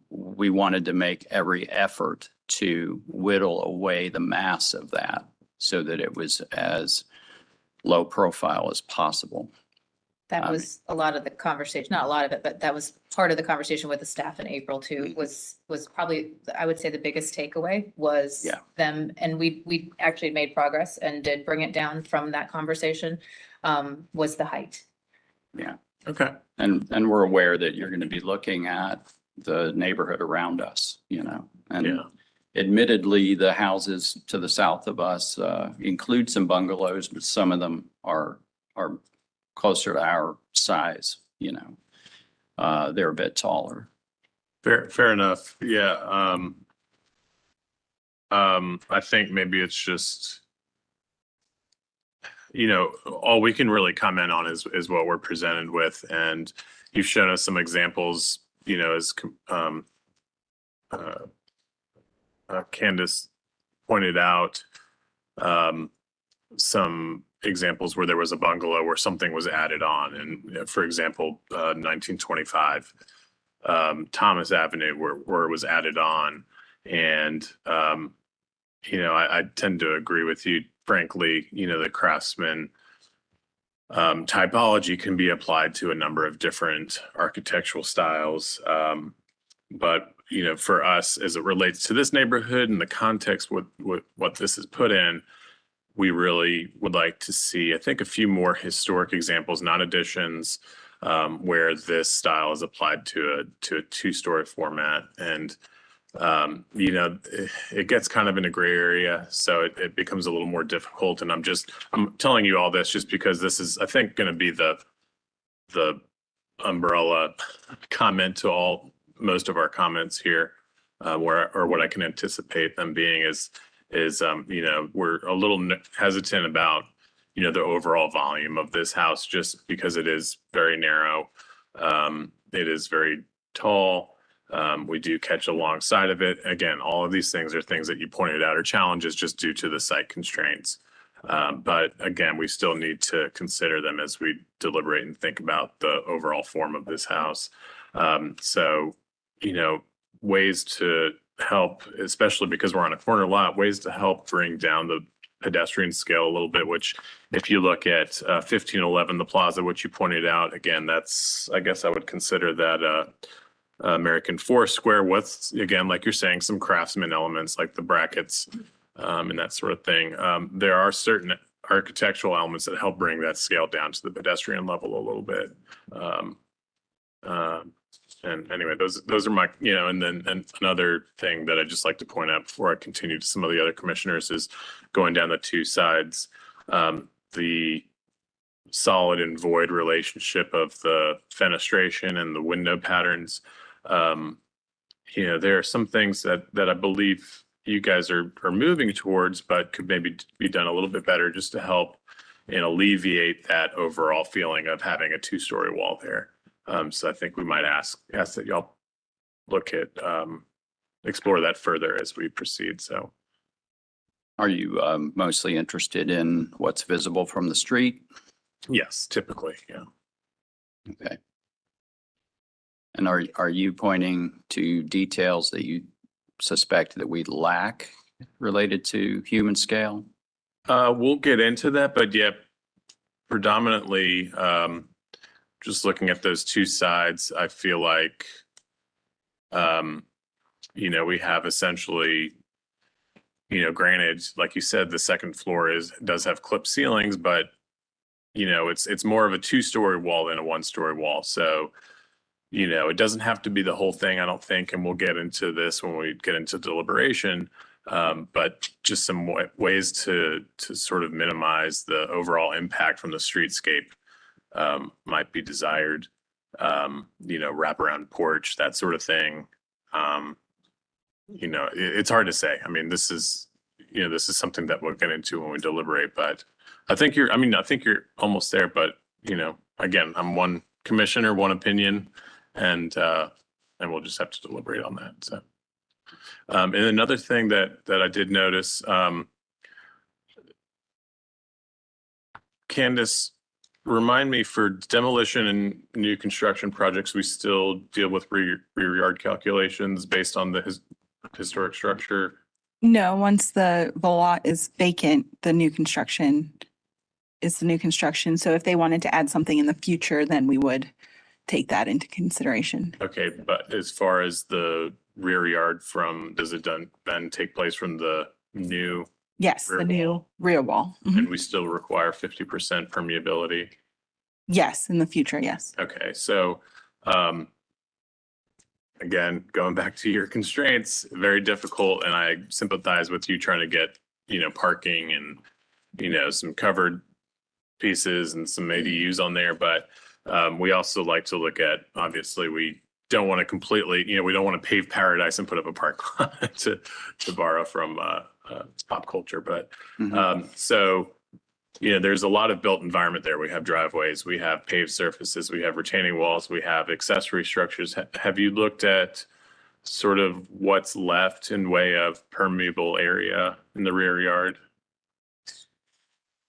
we wanted to make every effort to whittle away the mass of that so that it was as low profile as possible.
That was a lot of the conversation, not a lot of it, but that was part of the conversation with the staff in April too, was probably, I would say the biggest takeaway was them. And we actually made progress and did bring it down from that conversation, was the height.
Yeah.
Okay.
And we're aware that you're going to be looking at the neighborhood around us, and admittedly, the houses to the south of us include some bungalows, but some of them are closer to our size, they're a bit taller.
Fair enough. Yeah. I think maybe it's just, all we can really comment on is what we're presented with. And you've shown us some examples, as Candace pointed out, some examples where there was a bungalow where something was added on. And for example, 1925, Thomas Avenue where it was added on. And, I tend to agree with you, frankly, the craftsman typology can be applied to a number of different architectural styles. But, for us, as it relates to this neighborhood and the context with what this is put in, we really would like to see, I think, a few more historic examples, not additions, where this style is applied to a 2-story format. And, it gets kind of in a gray area, so it becomes a little more difficult. And I'm telling you all this just because this is, I think, going to be the umbrella comment to most of our comments here, what I can anticipate them being is, is, we're a little hesitant about, the overall volume of this house just because it is very narrow. It is very tall. We do catch alongside of it. Again, all of these things are things that you pointed out are challenges just due to the site constraints. But again, we still need to consider them as we deliberate and think about the overall form of this house. So, ways to help, especially because we're on a corner lot, ways to help bring down the pedestrian scale a little bit, which if you look at 1511, the plaza, which you pointed out, again, I guess I would consider that American Forest Square with, again, like you're saying, some craftsman elements like the brackets and that sort of thing. There are certain architectural elements that help bring that scale down to the pedestrian level a little bit. And anyway, those are my, and then another thing that I'd just like to point out before I continue to some of the other commissioners is going down the two sides, the solid and void relationship of the fenestration and the window patterns. There are some things that I believe you guys are moving towards, but could maybe be done a little bit better just to help and alleviate that overall feeling of having a two-story wall there. So I think we might ask that y'all look at, explore that further as we proceed. So.
Are you mostly interested in what's visible from the street?
Yes, typically, yeah.
Okay. And are you pointing to details that you suspect that we lack related to human scale?
We'll get into that, but yeah, predominantly, just looking at those two sides, I feel like, we have essentially, granted, like you said, the second floor does have clipped ceilings, but it's more of a two-story wall than a one-story wall. So, it doesn't have to be the whole thing, I don't think, and we'll get into this when we get into deliberation. But just some ways to sort of minimize the overall impact from the streetscape might be desired. Wraparound porch, that sort of thing. It's hard to say. I mean, this is something that we'll get into when we deliberate, but I think you're almost there, but again, I'm one commissioner, one opinion, and we'll just have to deliberate on that. So, and another thing that I did notice, Candace, remind me, for demolition and new construction projects, we still deal with rear yard calculations based on the historic structure?
No, once the lot is vacant, the new construction is the new construction. So if they wanted to add something in the future, then we would take that into consideration.
Okay, but as far as the rear yard does it then take place from the new?
Yes,
Rear
the new rear wall. Mhm.
And we still require 50% permeability?
Yes, in the future, yes.
Okay, so again, going back to your constraints, very difficult, and I sympathize with you trying to get, parking and, some covered pieces and some ADUs on there, but we also like to look at, obviously, we don't want to completely, we don't want to pave paradise and put up a park lot to borrow from pop culture, but so there's a lot of built environment there. We have driveways, we have paved surfaces, we have retaining walls, we have accessory structures. Have you looked at sort of what's left in way of permeable area in the rear yard?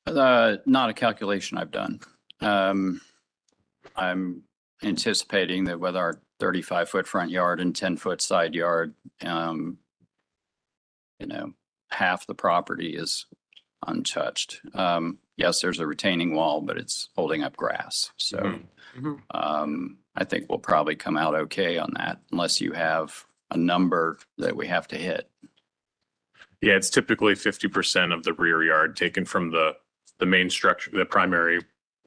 Not a calculation I've done. I'm anticipating that with our 35-foot front yard and 10-foot side yard, half the property is untouched. Yes, there's a retaining wall, but it's holding up grass. So I think we'll probably come out okay on that unless you have a number that we have to hit.
Yeah, it's typically 50% of the rear yard taken from the main structure, the primary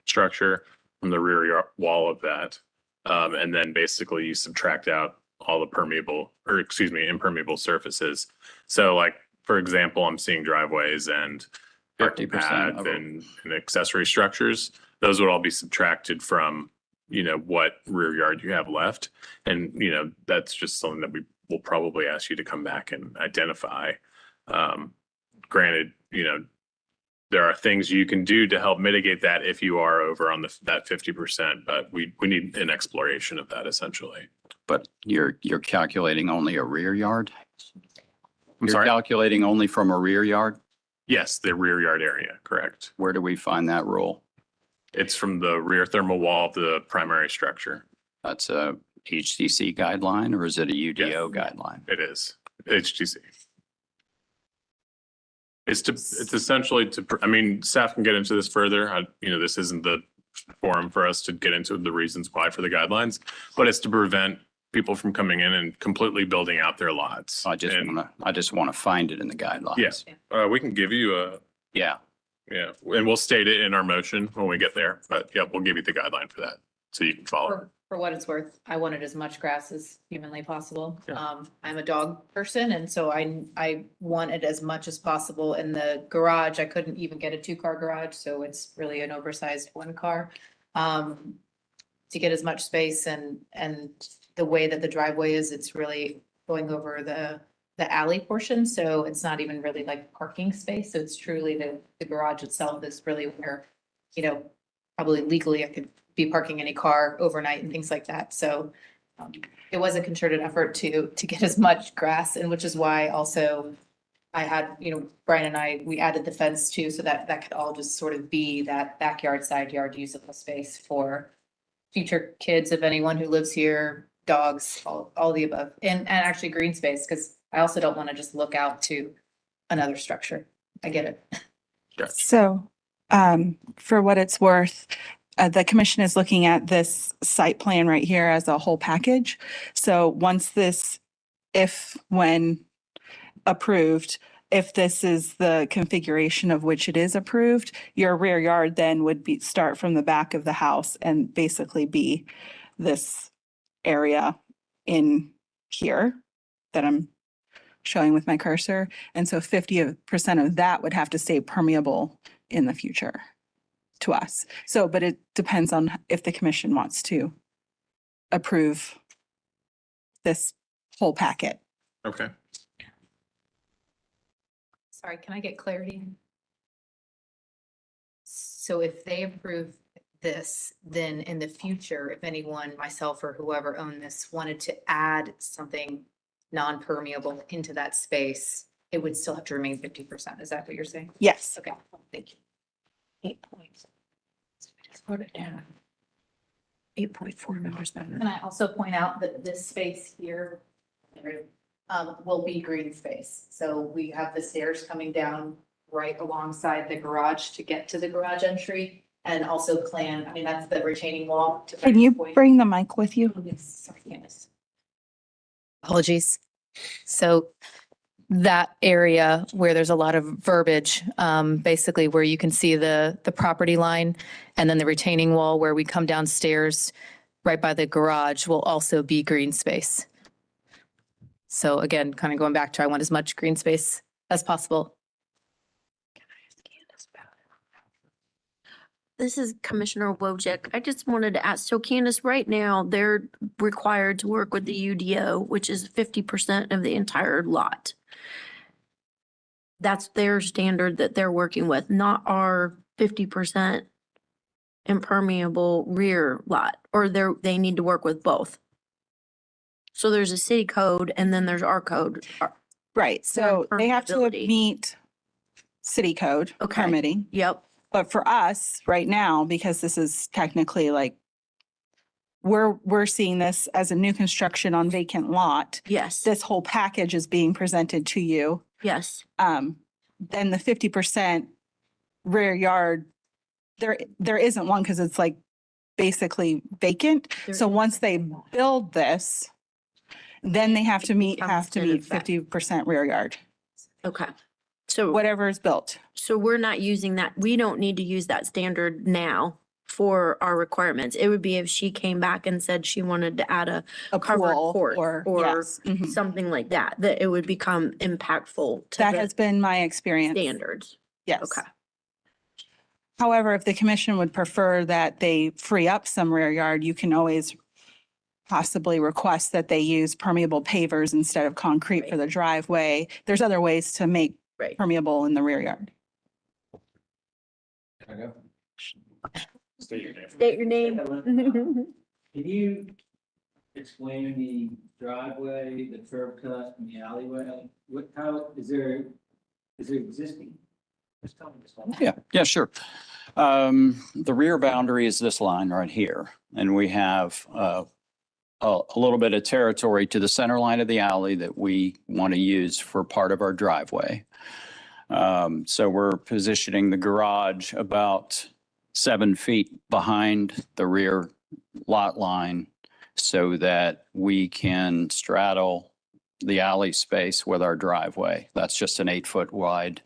structure, from the rear yard wall of that. And then basically you subtract out all the impermeable surfaces. So like, for example, I'm seeing driveways and
50% of
and accessory structures. Those would all be subtracted from, what rear yard you have left. And, that's just something that we will probably ask you to come back and identify. granted, there are things you can do to help mitigate that if you are over on that 50%, but we need an exploration of that essentially.
But you're calculating only a rear yard?
I'm
You're
sorry?
calculating only from a rear yard?
Yes, the rear yard area, correct.
Where do we find that rule?
It's from the rear thermal wall of the primary structure.
That's a HDC guideline or is it a UDO
Yes.
guideline?
It is HTC. It's essentially staff can get into this further. This isn't the forum for us to get into the reasons why for the guidelines, but it's to prevent people from coming in and completely building out their lots.
I just want to find it in the guidelines.
Yes, we can give you
Yeah.
and we'll state it in our motion when we get there, but yeah, we'll give you the guideline for that. So you can follow.
For what it's worth, I wanted as much grass as humanly possible.
Yeah.
I'm a dog person, and so I wanted as much as possible in the garage. I couldn't even get a 2-car garage, so it's really an oversized 1-car. To get as much space and the way that the driveway is, it's really going over the alley portion, so it's not even really like parking space. So it's truly the garage itself is really where, probably legally I could be parking any car overnight and things like that. So it was a concerted effort to get as much grass, and which is why also I had, Brian and we added the fence too, so that could all just sort of be that backyard, side yard usable space for future kids of anyone who lives here, dogs, all the above, and actually green space, because I also don't want to just look out to another structure. I get it.
So, for what it's worth, the commission is looking at this site plan right here as a whole package. So once when approved, if this is the configuration of which it is approved, your rear yard then would start from the back of the house and basically be this area in here that I'm showing with my cursor. And so 50% of that would have to stay permeable in the future to us. So, but it depends on if the commission wants to approve this whole packet.
Okay.
Sorry, can I get clarity? So if they approve this, then in the future, if anyone, myself or whoever owned this, wanted to add something non-permeable into that space, it would still have to remain 50%. Is that what you're saying?
Yes.
Okay, thank you.
8 points. Just put it down. 8.4 members.
Can I also point out that this space here will be green space. So we have the stairs coming down right alongside the garage to get to the garage entry, and also that's the retaining wall.
Can you bring the mic with you?
Oh, yes, sorry, Candace. Apologies. So that area where there's a lot of verbiage, basically where you can see the property line, and then the retaining wall where we come downstairs right by the garage will also be green space. So again, kind of going back to, I want as much green space as possible.
This is Commissioner Wojcik. I just wanted to ask, so Candace, right now, they're required to work with the UDO, which is 50% of the entire lot. That's their standard that they're working with, not our 50% impermeable rear lot, or they need to work with both. So there's a city code and then there's our code.
Right. So they have to
permeability.
meet city code
Okay.
permitting.
Yep,
But for us right now, because this is technically like, we're seeing this as a new construction on vacant lot.
yes,
This whole package is being presented to you.
yes.
Then the 50% rear yard, there isn't one because it's like basically vacant.
There
So
is.
once they build this, then they have to meet
becomes standard back.
50% rear yard,
Okay. So.
whatever is built.
So we're not using that, we don't need to use that standard now for our requirements. It would be if she came back and said she wanted to add a
A
covered
pool
court
or,
or
yes. Mhm.
something like that, that it would become impactful to
That
the
has been my experience.
standards.
Yes.
Okay.
However, if the commission would prefer that they free up some rear yard, you can always possibly request that they use permeable pavers instead of concrete for the driveway. There's other ways to make
Right.
permeable in the rear yard.
State your name.
Can you explain the driveway, the curb cut and the alleyway? What, how, is there existing? Just tell me this one.
Yeah, sure. The rear boundary is this line right here, and we have a little bit of territory to the center line of the alley that we want to use for part of our driveway. So we're positioning the garage about 7 feet behind the rear lot line so that we can straddle the alley space with our driveway. That's just an 8-foot wide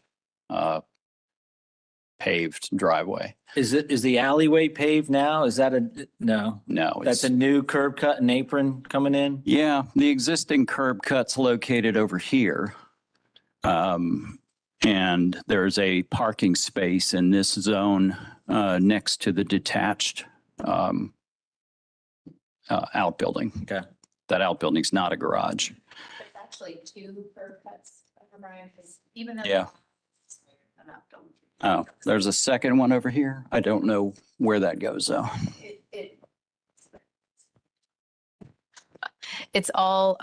paved driveway.
Is the alleyway paved now? Is that no?
No,
That's
it's,
a new curb cut and apron coming in?
yeah, the existing curb cut's located over here. And there's a parking space in this zone next to the detached outbuilding.
Okay.
That outbuilding's not a garage.
There's actually 2 curb cuts, Brian, because even though.
Yeah. Oh, there's a second one over here. I don't know where that goes though.
It's all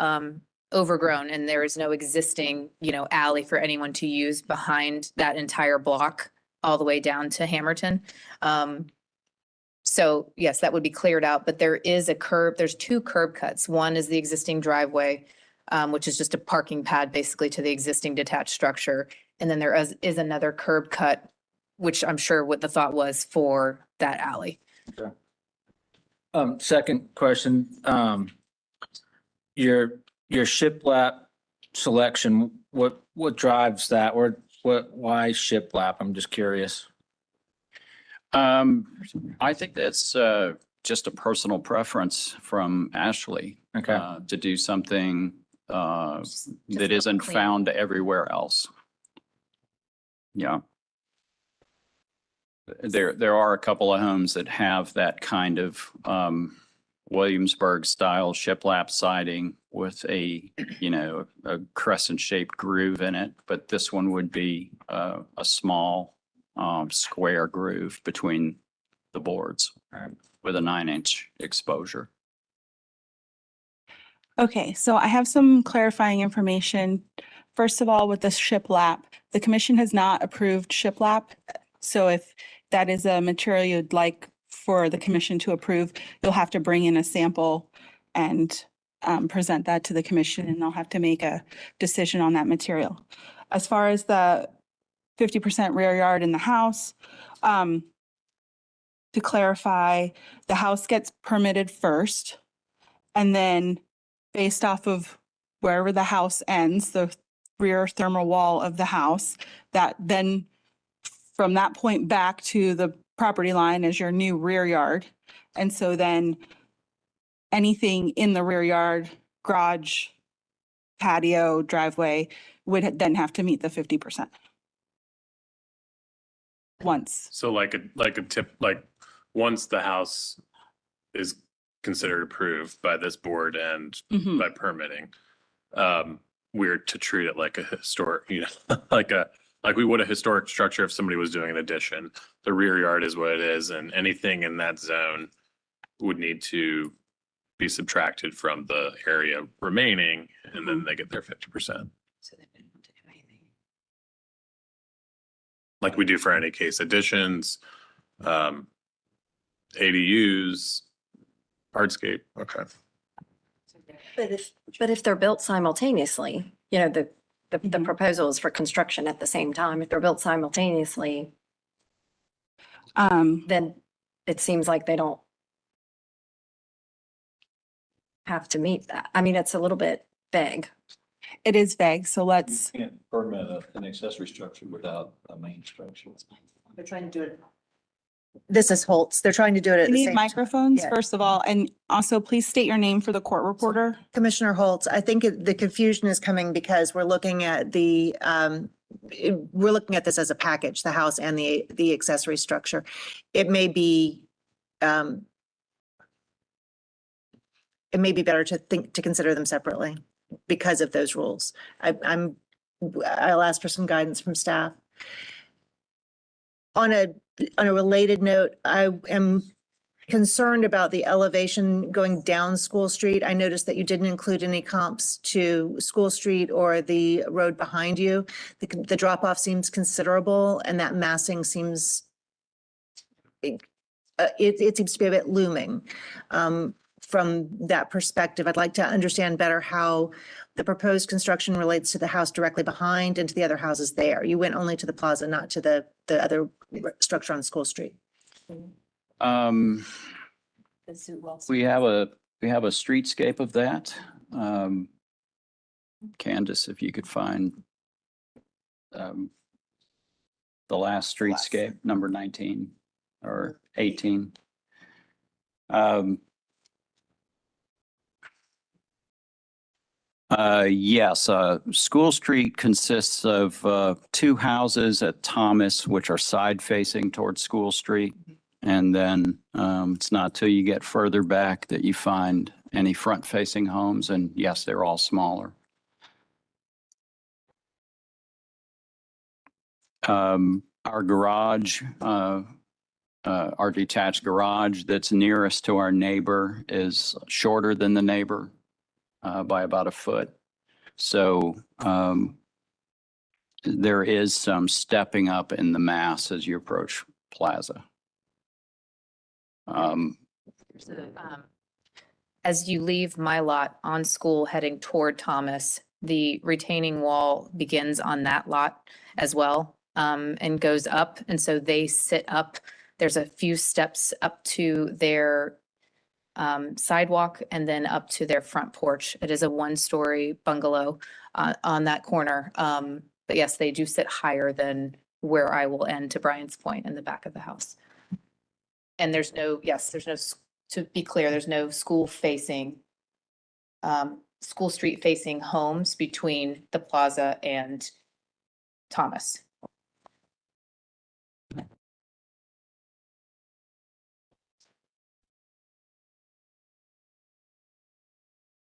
overgrown and there is no existing, alley for anyone to use behind that entire block all the way down to Hammerton. So yes, that would be cleared out, but there is there's 2 curb cuts. One is the existing driveway, which is just a parking pad basically to the existing detached structure. And then there is another curb cut, which I'm sure what the thought was for that alley.
Second question, your shiplap selection, what drives that? Or why shiplap? I'm just curious.
I think that's just a personal preference from Ashley.
Okay.
To do something that
look
isn't
clean.
found everywhere else. Yeah. There are a couple of homes that have that kind of Williamsburg style shiplap siding with a crescent shaped groove in it, but this one would be a small square groove between the boards with a 9-inch exposure.
Okay, so I have some clarifying information. First of all, with the shiplap, the commission has not approved shiplap. So if that is a material you'd like for the commission to approve, you'll have to bring in a sample and present that to the commission, and they'll have to make a decision on that material. As far as the 50% rear yard in the house, to clarify, the house gets permitted first, and then based off of wherever the house ends, the rear thermal wall of the house, that then from that point back to the property line is your new rear yard. And so then anything in the rear yard, garage, patio, driveway would then have to meet the 50%. Once.
So like a tip, like once the house is considered approved by this board and
Mhm.
by permitting, we're to treat it like a historic, like we would a historic structure if somebody was doing an addition. The rear yard is what it is, and anything in that zone would need to be subtracted from the area remaining, and then they get their 50%.
So they didn't want to do anything.
Like we do for any case additions, ADUs, hardscape. Okay.
But if they're built simultaneously, the proposal is for construction at the same time. If they're built simultaneously, then it seems like they don't have to meet that. I mean, it's a little bit vague.
It is vague, so let's,
Can't permit an accessory structure without a main structure.
They're trying to do it. This is Holtz. They're trying to do it at
we
the
need
same time.
microphones
Yeah.
first of all, and also please state your name for the court reporter.
Commissioner Holtz, I think the confusion is coming because we're looking at this as a package, the house and the accessory structure. It may be better to consider them separately because of those rules. I'm I'll ask for some guidance from staff. On a related note, I am concerned about the elevation going down School Street. I noticed that you didn't include any comps to School Street or the road behind you. The drop off seems considerable and that massing seems, it seems to be a bit looming. From that perspective, I'd like to understand better how the proposed construction relates to the house directly behind and to the other houses there. You went only to the plaza, not to the other structure on School Street.
We have a streetscape of that. Candace, if you could find the last streetscape, number 19 or 18. Yes, School Street consists of 2 houses at Thomas, which are side facing towards School Street. And then it's not till you get further back that you find any front facing homes. And yes, they're all smaller. Our garage, our detached garage that's nearest to our neighbor is shorter than the neighbor by about a foot. So there is some stepping up in the mass as you approach Plaza.
As you leave my lot on School heading toward Thomas, the retaining wall begins on that lot as well, and goes up. And so they sit up. There's a few steps up to their sidewalk and then up to their front porch. It is a 1-story bungalow on that corner. But yes, they do sit higher than where I will end, to Brian's point, in the back of the house. And there's no, to be clear, there's no school facing, School Street facing homes between the plaza and Thomas.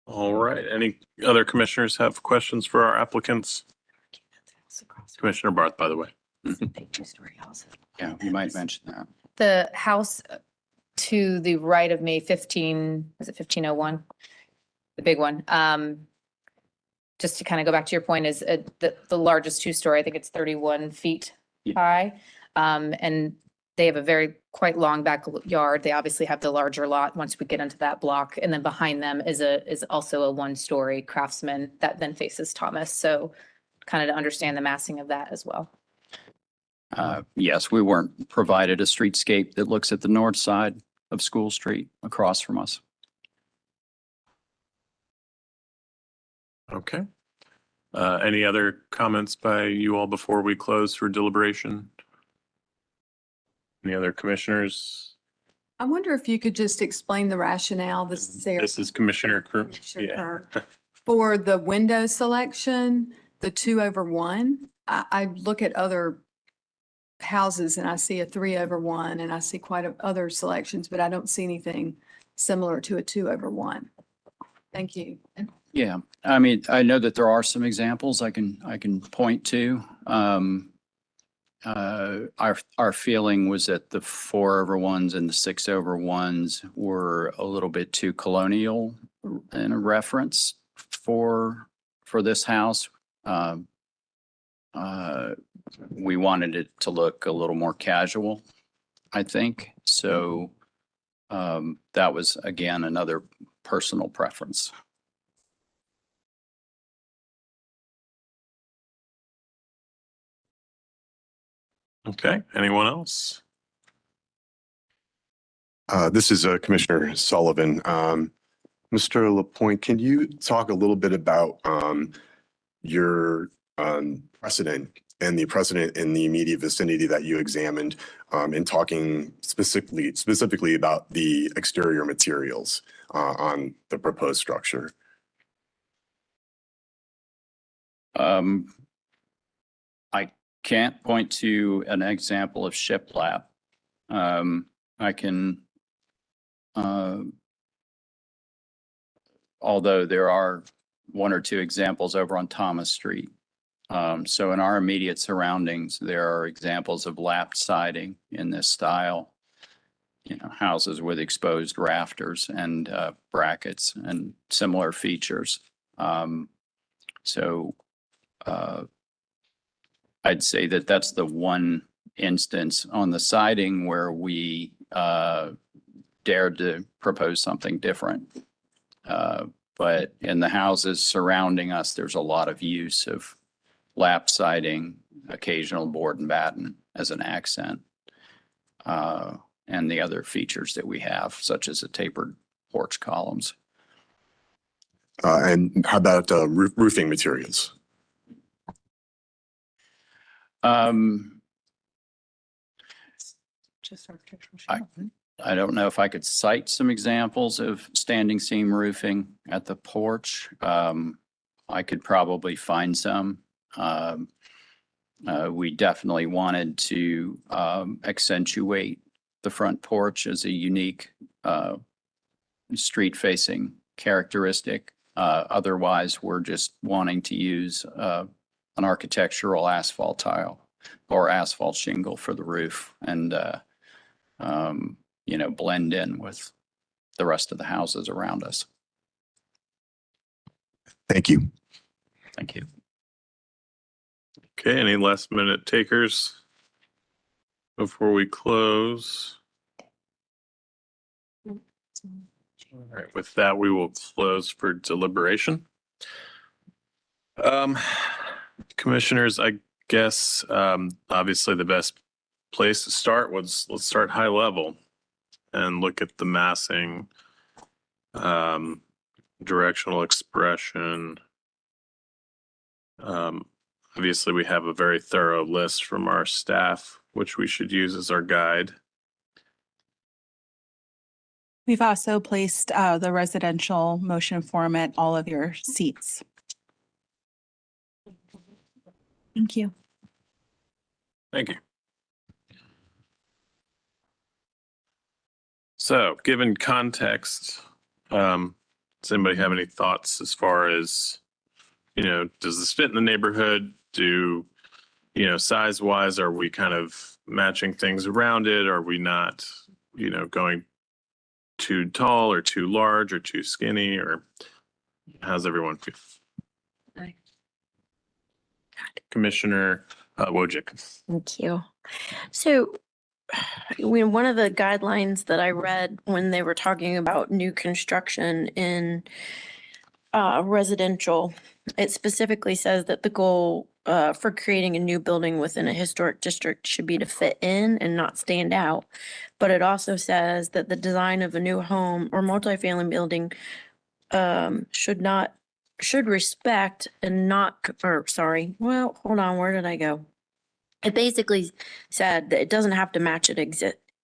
All right. Any other commissioners have questions for our applicants? Commissioner Barth, by the way.
Yeah, you might mention that.
The house to the right of me, 1501? The big one. Just to kind of go back to your point, is the largest 2-story. I think it's 31 feet
Yeah.
high. And they have a quite long backyard. They obviously have the larger lot once we get into that block. And then behind them is also a 1-story Craftsman that then faces Thomas. So kind of to understand the massing of that as well.
Yes, we weren't provided a streetscape that looks at the north side of School Street across from us.
Okay. Any other comments by you all before we close for deliberation? Any other commissioners?
I wonder if you could just explain the rationale,
This is Commissioner Crew. Yeah.
For the window selection, the 2/1. I look at other houses and I see a 3/1 and I see other selections, but I don't see anything similar to a 2/1. Thank you.
Yeah, I mean, I know that there are some examples I can point to. Our feeling was that the 4/1s and the 6/1s were a little bit too colonial in a reference for this house. We wanted it to look a little more casual, I think. So that was, again, another personal preference.
Okay, anyone else?
This is Commissioner Sullivan. Mr. LaPointe, can you talk a little bit about your precedent and the precedent in the immediate vicinity that you examined in talking specifically about the exterior materials on the proposed structure?
I can't point to an example of shiplap. I can, although there are 1 or 2 examples over on Thomas Street So in our immediate surroundings, there are examples of lap siding in this style. You know, houses with exposed rafters and brackets and similar features. So I'd say that that's the one instance on the siding where we dared to propose something different. But in the houses surrounding us, there's a lot of use of lap siding, occasional board and batten as an accent. And the other features that we have, such as the tapered porch columns.
And how about roofing materials?
Just architectural.
I don't know if I could cite some examples of standing seam roofing at the porch. I could probably find some. We definitely wanted to accentuate the front porch as a unique street-facing characteristic. Otherwise, we're just wanting to use an architectural asphalt tile or asphalt shingle for the roof and, you know, blend in with the rest of the houses around us.
Thank you.
Thank you.
Okay, any last minute takers before we close? All right, with that, we will close for deliberation. Commissioners, I guess obviously the best place to start was, let's start high level and look at the massing, directional expression. Obviously, we have a very thorough list from our staff, which we should use as our guide.
We've also placed the residential motion form at all of your seats. Thank you.
Thank you. So, given context, does anybody have any thoughts as far as, you know, does this fit in the neighborhood? Do, you know, size wise, are we kind of matching things around it? Are we not, you know, going too tall or too large or too skinny, or how's everyone feel?
Aye.
Commissioner Wojcik.
Thank you. So when one of the guidelines that I read when they were talking about new construction in residential, it specifically says that the goal for creating a new building within a historic district should be to fit in and not stand out. But it also says that the design of a new home or multifamily building should respect and not, or sorry, well, hold on, where did I go? It basically said that it doesn't have to match it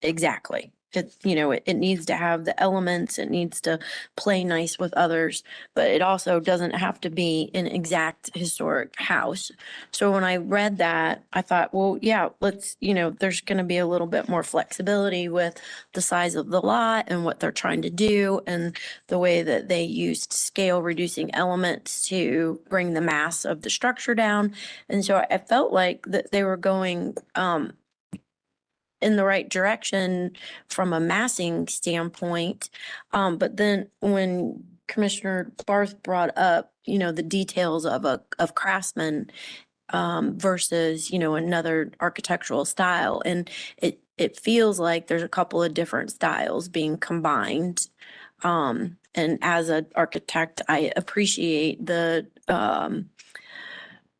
exactly. It, you know, it needs to have the elements, it needs to play nice with others, but it also doesn't have to be an exact historic house. So when I read that, I thought, well, yeah, let's, you know, there's going to be a little bit more flexibility with the size of the lot and what they're trying to do and the way that they used scale reducing elements to bring the mass of the structure down. And so I felt like that they were going, in the right direction from a massing standpoint. But then when Commissioner Barth brought up, you know, the details of craftsman versus, you know, another architectural style, and it feels like there's a couple of different styles being combined. And as an architect, I appreciate the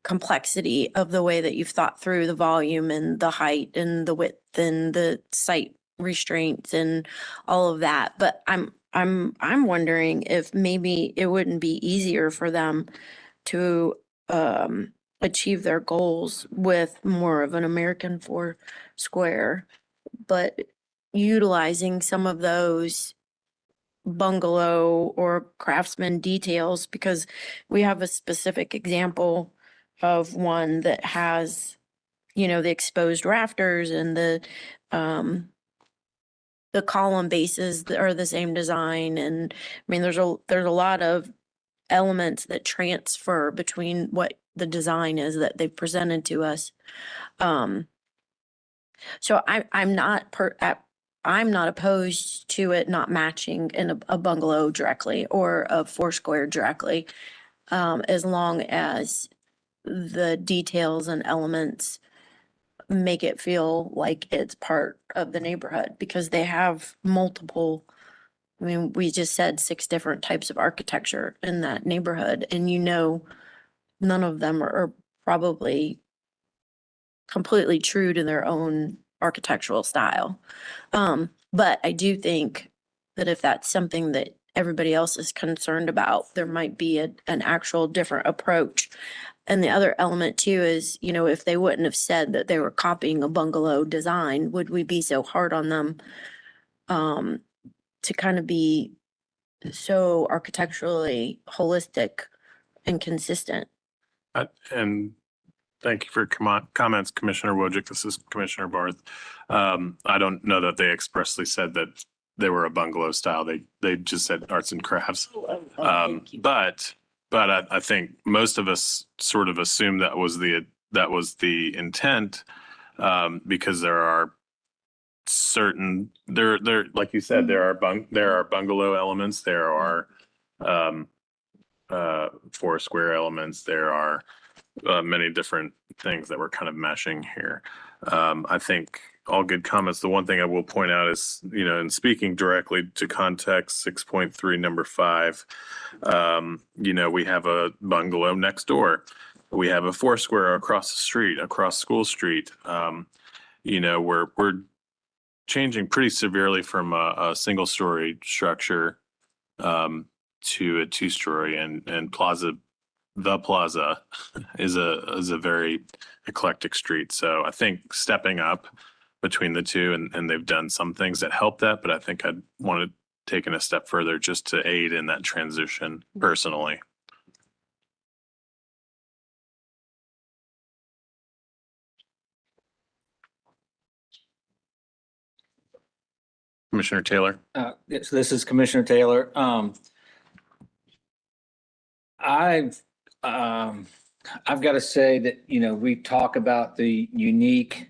complexity of the way that you've thought through the volume and the height and the width and the site restraints and all of that. But I'm wondering if maybe it wouldn't be easier for them to achieve their goals with more of an American four square, but utilizing some of those bungalow or craftsman details, because we have a specific example of one that has, you know, the exposed rafters and the column bases that are the same design. And I mean, there's a lot of elements that transfer between what the design is that they've presented to us. So I'm not opposed to it not matching in a bungalow directly or a Foursquare directly, as long as the details and elements make it feel like it's part of the neighborhood, because they have multiple. I mean, we just said 6 different types of architecture in that neighborhood, and none of them are probably completely true to their own architectural style. But I do think that if that's something that everybody else is concerned about, there might be an actual different approach. And the other element too is, if they wouldn't have said that they were copying a bungalow design, would we be so hard on them to kind of be so architecturally holistic and consistent?
And thank you for your comments, Commissioner Wojcik. This is Commissioner Barth. I don't know that they expressly said that they were a bungalow style. They just said arts and crafts. But I think most of us sort of assumed that was the intent, because there are certain like you said, there are bungalow elements, there are Foursquare elements, there are many different things that we're kind of meshing here. I think all good comments. The one thing I will point out is, in speaking directly to context 6.3, number 5, we have a bungalow next door. We have a Foursquare across the street, across School Street. We're changing pretty severely from a single story structure to a 2-story, and the plaza is a very eclectic street. So I think stepping up between the two, and they've done some things that help that, but I think I'd want to take it a step further just to aid in that transition personally. Commissioner Taylor.
So this is Commissioner Taylor. I've got to say that, we talk about the uniqueness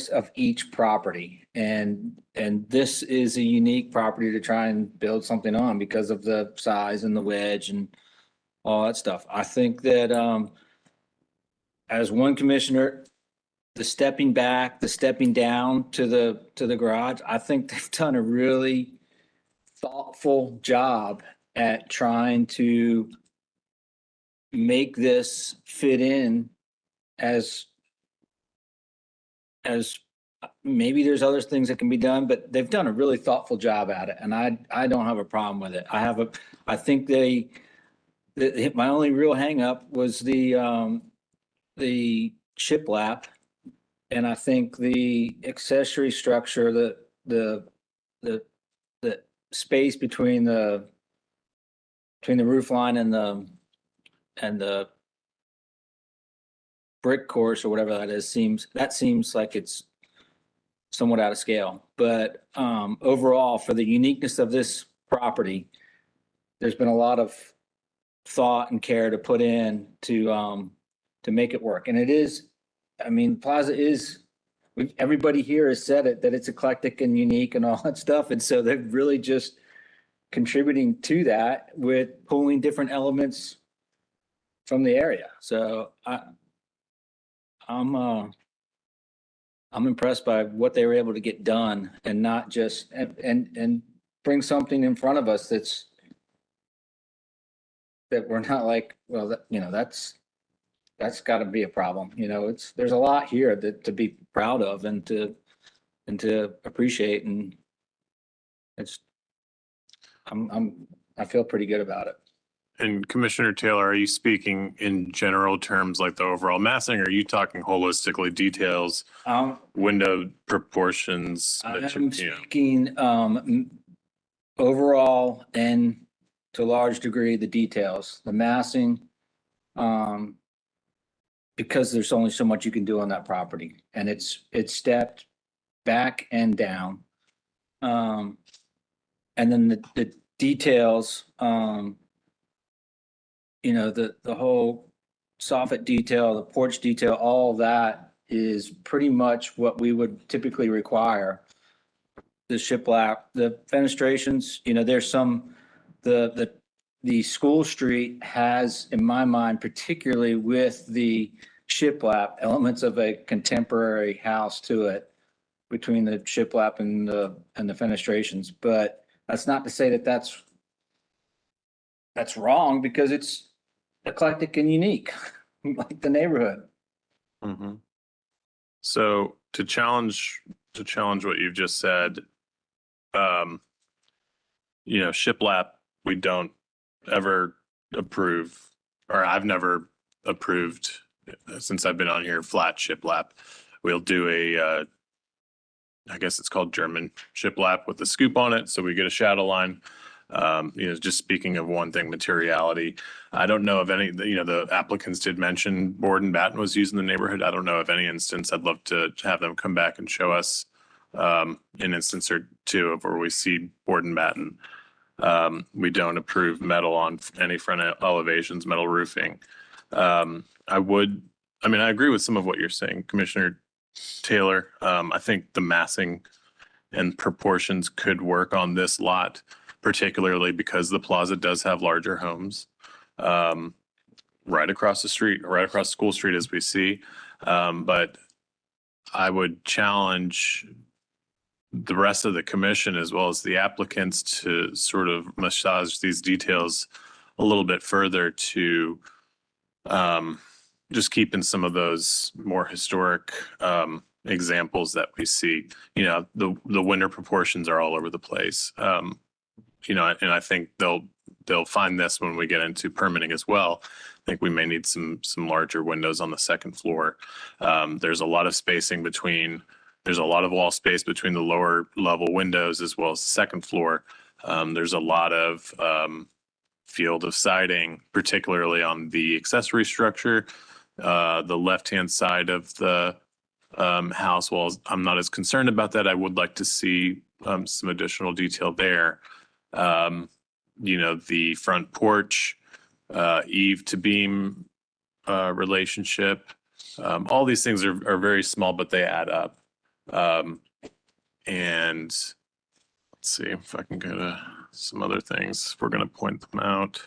of each property, and this is a unique property to try and build something on because of the size and the wedge and all that stuff. I think that as one commissioner, the stepping back, the stepping down to the garage, I think they've done a really thoughtful job at trying to make this fit in as maybe there's other things that can be done, but they've done a really thoughtful job at it, and I don't have a problem with it. I think my only real hang up was the shiplap, and I think the accessory structure, the space between the roof line and the brick course or whatever that is seems like it's somewhat out of scale. But overall, for the uniqueness of this property, there's been a lot of thought and care to put in to make it work. And it is, Plaza is, everybody here has said it, that it's eclectic and unique and all that stuff. And so they're really just contributing to that with pulling different elements from the area. So I'm impressed by what they were able to get done, and not just and bring something in front of us that we're not like, well, that's got to be a problem. There's a lot here to be proud of and to appreciate, and I feel pretty good about it.
And Commissioner Taylor, are you speaking in general terms, like the overall massing, or are you talking holistically, details, window proportions?
I'm speaking overall, and to a large degree, the details, the massing, because there's only so much you can do on that property, and it's stepped back and down. And then details, you know, the whole soffit detail, the porch detail, all that is pretty much what we would typically require. The shiplap, the fenestrations, you know, there's some, the school street has, in my mind, particularly with the shiplap, elements of a contemporary house to it between the shiplap and the fenestrations. But that's not to say that that's wrong, because it's eclectic and unique, like the neighborhood.
Mhm. So to challenge what you've just said, you know, shiplap, we don't ever approve, or I've never approved since I've been on here, flat shiplap. We'll do a, I guess it's called German shiplap with a scoop on it, so we get a shadow line. You know, just speaking of one thing, materiality. I don't know of any, you know, the applicants did mention board and batten was used in the neighborhood. I don't know of any instance. I'd love to have them come back and show us an instance or two of where we see board and batten. We don't approve metal on any front elevations, metal roofing. I agree with some of what you're saying, Commissioner Taylor. I think the massing and proportions could work on this lot, particularly because the plaza does have larger homes right across the street, right across School Street as we see. But I would challenge the rest of the commission as well as the applicants to sort of massage these details a little bit further to just keep in some of those more historic examples that we see. You know, the window proportions are all over the place. You know, and I think they'll find this when we get into permitting as well. I think we may need some larger windows on the second floor. There's a lot of spacing between. There's a lot of wall space between the lower level windows as well as the second floor. There's a lot of field of siding, particularly on the accessory structure. The left-hand side of the house walls, I'm not as concerned about that. I would like to see some additional detail there. You know, the front porch, eave to beam relationship. All these things are very small, but they add up. And let's see if I can go to some other things. If we're going to point them out.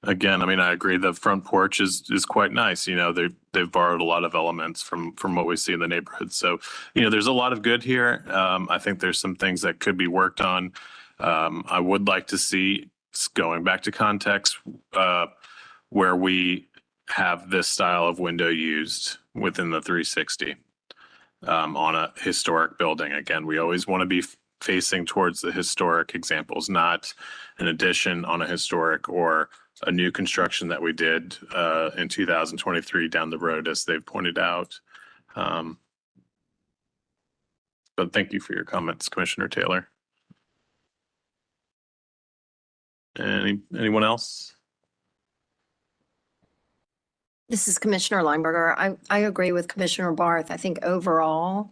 Again, I mean, I agree. The front porch is quite nice. You know, they've borrowed a lot of elements from what we see in the neighborhood. So, you know, there's a lot of good here. I think there's some things that could be worked on. I would like to see, going back to context, where we have this style of window used within the 360 on a historic building. Again, we always want to be facing towards the historic examples, not an addition on a historic or a new construction that we did in 2023 down the road, as they've pointed out. But thank you for your comments, Commissioner Taylor. Anyone else?
This is Commissioner Lineberger. I agree with Commissioner Barth. I think overall,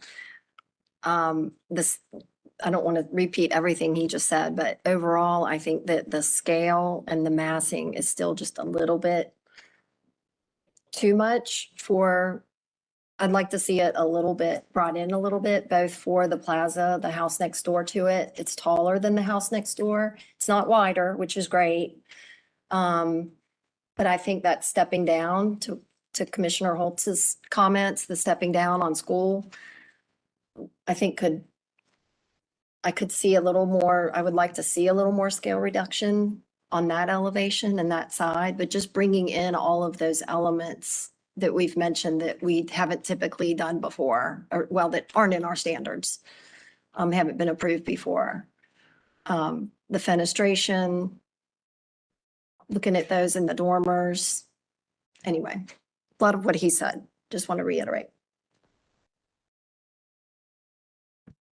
this, I don't want to repeat everything he just said, but overall, I think that the scale and the massing is still just a little bit too much for, I'd like to see it a little bit brought in a little bit, both for the plaza, the house next door to it. It's taller than the house next door. It's not wider, which is great. But I think that stepping down to Commissioner Holtz's comments, the stepping down on school, I think I could see a little more, I would like to see a little more scale reduction on that elevation and that side, but just bringing in all of those elements that we've mentioned that we haven't typically done before, or well, that aren't in our standards, haven't been approved before. The fenestration, looking at those in the dormers. Anyway, a lot of what he said, just want to reiterate.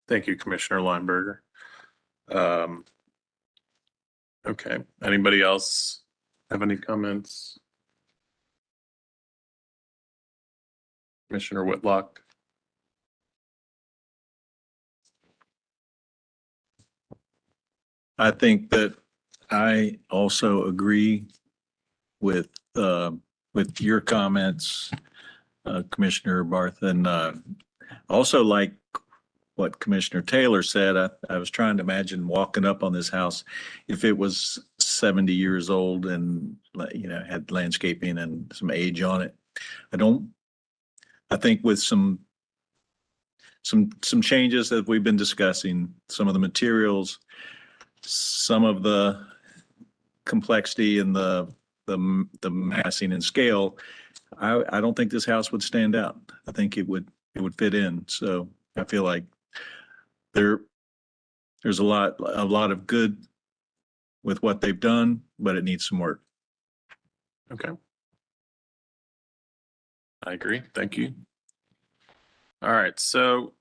Thank you, Commissioner Lineberger. Okay, anybody else have any comments? Commissioner Whitlock?
I think that I also agree with your comments, Commissioner Barth, and also like what Commissioner Taylor said. I was trying to imagine walking up on this house if it was 70 years old and, had landscaping and some age on it. I think with some changes that we've been discussing, some of the materials, some of the complexity and the massing and scale, I don't think this house would stand out. I think it would fit in. So I feel like there's a lot of good with what they've done, but it needs some work.
Okay. I agree. Thank you. All right, so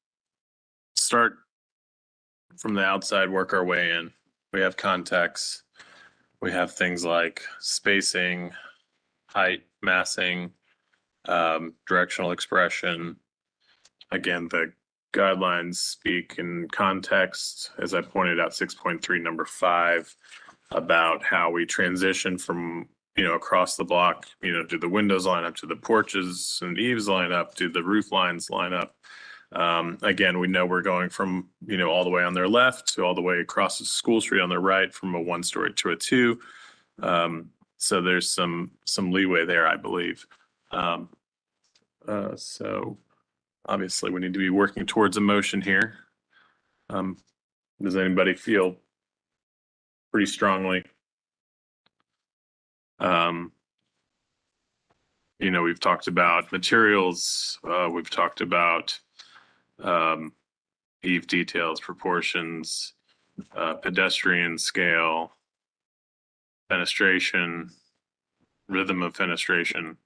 start from the outside, work our way in. We have context. We have things like spacing, height, massing, directional expression. Again, the guidelines speak in context, as I pointed out, 6.3, number 5, about how we transition from, across the block, do the windows line up, to the porches and eaves line up, do the roof lines line up. Again, we know we're going from, all the way on their left to all the way across the school street on their right, from a 1-story to a 2. So there's some leeway there, I believe. So obviously we need to be working towards a motion here. Does anybody feel pretty strongly? We've talked about materials, we've talked about eave details, proportions, pedestrian scale, fenestration, rhythm of fenestration.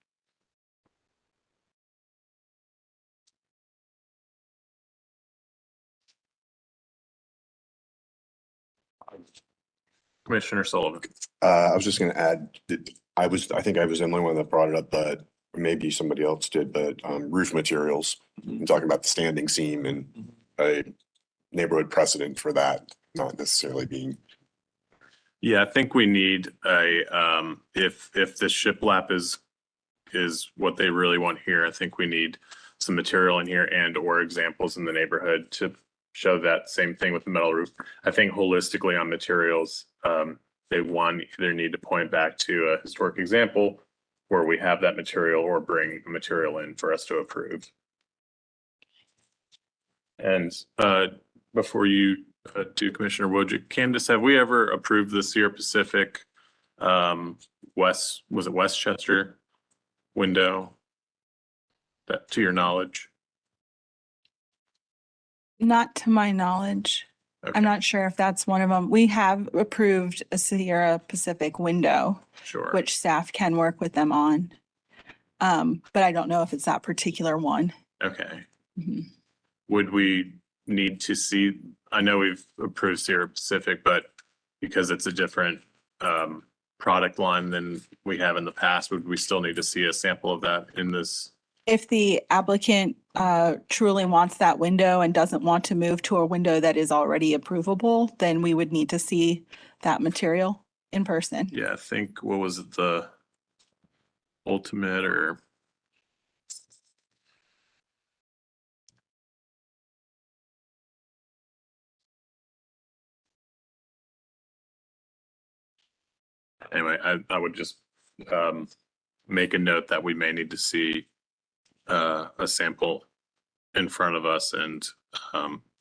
Commissioner Sullivan.
I was just gonna add, that I think I was the only one that brought it up, but maybe somebody else did, but roof materials. I'm talking about the standing seam and a neighborhood precedent for that, not necessarily being.
Yeah, I think we need if the shiplap is what they really want here, I think we need some material in here and or examples in the neighborhood to show that same thing with the metal roof. I think holistically on materials, they either need to point back to a historic example where we have that material, or bring material in for us to approve. And before you do, Commissioner Wojcik, Candace, have we ever approved the Sierra Pacific Westchester window, that to your knowledge?
Not to my knowledge.
Okay,
I'm not sure if that's one of them. We have approved a Sierra Pacific window,
sure.
which staff can work with them on. But I don't know if it's that particular one.
Okay.
Mhm.
Would we need to see, I know we've approved Sierra Pacific, but because it's a different product line than we have in the past, would we still need to see a sample of that in this?
If the applicant truly wants that window and doesn't want to move to a window that is already approvable, then we would need to see that material in person.
Yeah, I think, what was it, the ultimate or? Anyway, I would just make a note that we may need to see a sample in front of us, and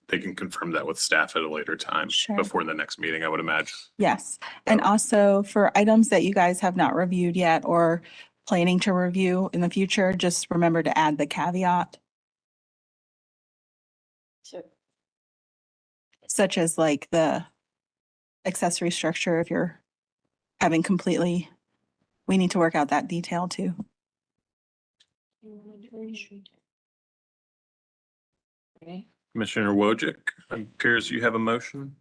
they can confirm that with staff at a later time.
Sure.
Before the next meeting, I would imagine.
Yes. And also for items that you guys have not reviewed yet or planning to review in the future, just remember to add the caveat,
Sure.
such as like the accessory structure. If you're having completely, we need to work out that detail too.
Commissioner Wojcik, it appears you have a motion.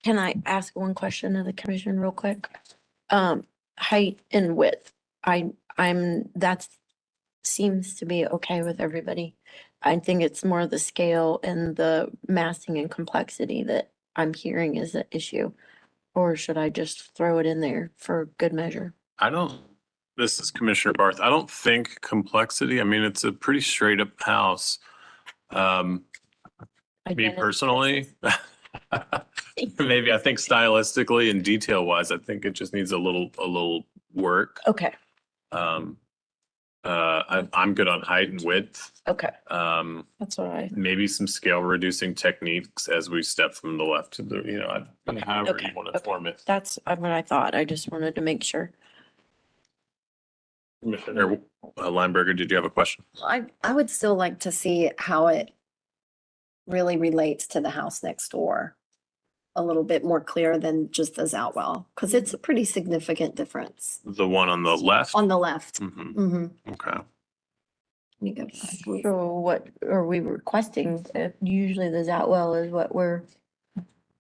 Can I ask one question of the commission real quick? Height and width, that's seems to be okay with everybody. I think it's more the scale and the massing and complexity that I'm hearing is the issue? Or should I just throw it in there for good measure?
This is Commissioner Barth. I don't think complexity. I mean, it's a pretty straight up house. Me
Identity
personally, maybe I think stylistically and detail wise, I think it just needs a little work.
Okay,
I'm good on height and width.
okay.
Um,
That's what I,
maybe some scale reducing techniques as we step from the left to the, however
Okay,
you want to
okay.
form it.
that's what I thought. I just wanted to make sure.
Commissioner Lineberger, did you have a question?
I would still like to see how it really relates to the house next door. A little bit more clear than just the Zoutwell, because it's a pretty significant difference
The one on the left?
on the left.
Mhm.
Mm-hmm.
Okay.
You go back.
So what are we requesting? Usually the Zoutwell is what we're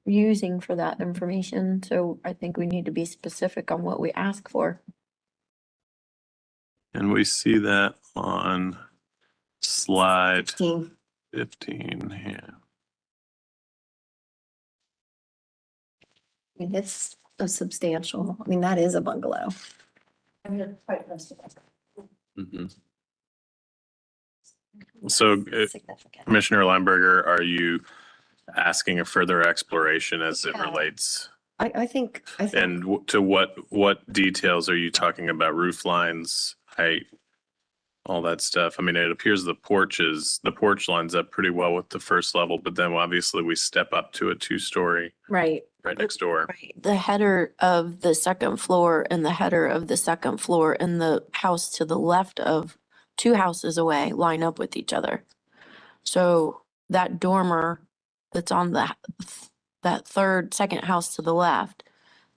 using for that information. So I think we need to be specific on what we ask for.
And we see that on slide
16.
15 here.
I mean, it's a substantial, I mean, that is a bungalow.
Mhm. So,
Significant.
Commissioner Lineberger, are you asking a further exploration as it
Yeah.
relates?
I think,
And to what details are you talking about? Roof lines, height, all that stuff? I mean, it appears the porch lines up pretty well with the first level, but then obviously we step up to a 2-story
Right.
right next door.
Right. The header of the second floor and the header of the second floor and the house to the left of 2 houses away line up with each other. So that dormer that's on that second house to the left,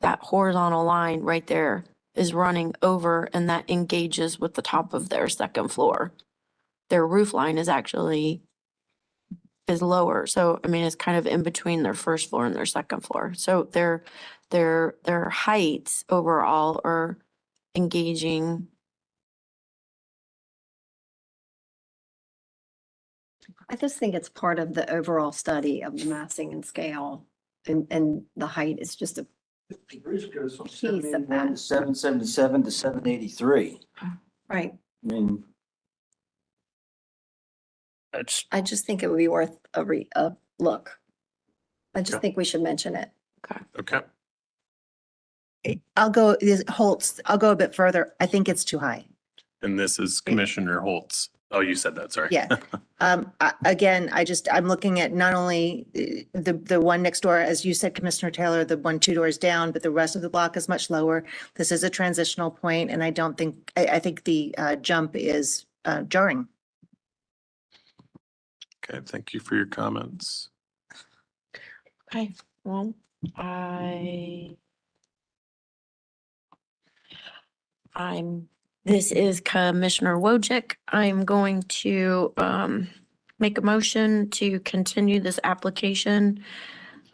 that horizontal line right there is running over and that engages with the top of their second floor. Their roof line is lower. So, I mean, it's kind of in between their first floor and their second floor. So their heights overall are engaging.
I just think it's part of the overall study of the massing and scale. And the height is just a,
The bridge goes from
Piece of
781
that.
to 777 to 783.
right.
I mean,
That's,
I just think it would be worth a look. I just
Okay.
think we should mention it.
Okay.
I'll go, Holtz, I'll go a bit further. I think it's too high.
And this is Commissioner Holtz. Oh, you said that, sorry.
Yeah. Again, I'm looking at not only the one next door, as you said, Commissioner Taylor, the one 2 doors down, but the rest of the block is much lower. This is a transitional point, and I think the jump is jarring.
Okay, thank you for your comments.
Okay, well, this is Commissioner Wojcik. I'm going to make a motion to continue this application.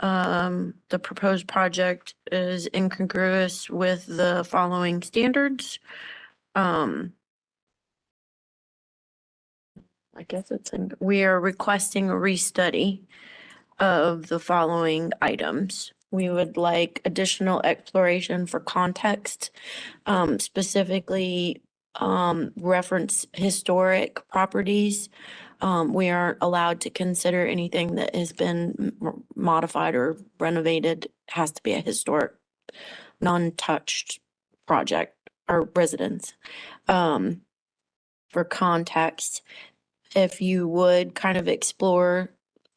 The proposed project is incongruous with the following standards. I guess we are requesting a restudy of the following items. We would like additional exploration for context, specifically reference historic properties. We aren't allowed to consider anything that has been modified or renovated. It has to be a historic, non-touched project or residence. For context, if you would kind of explore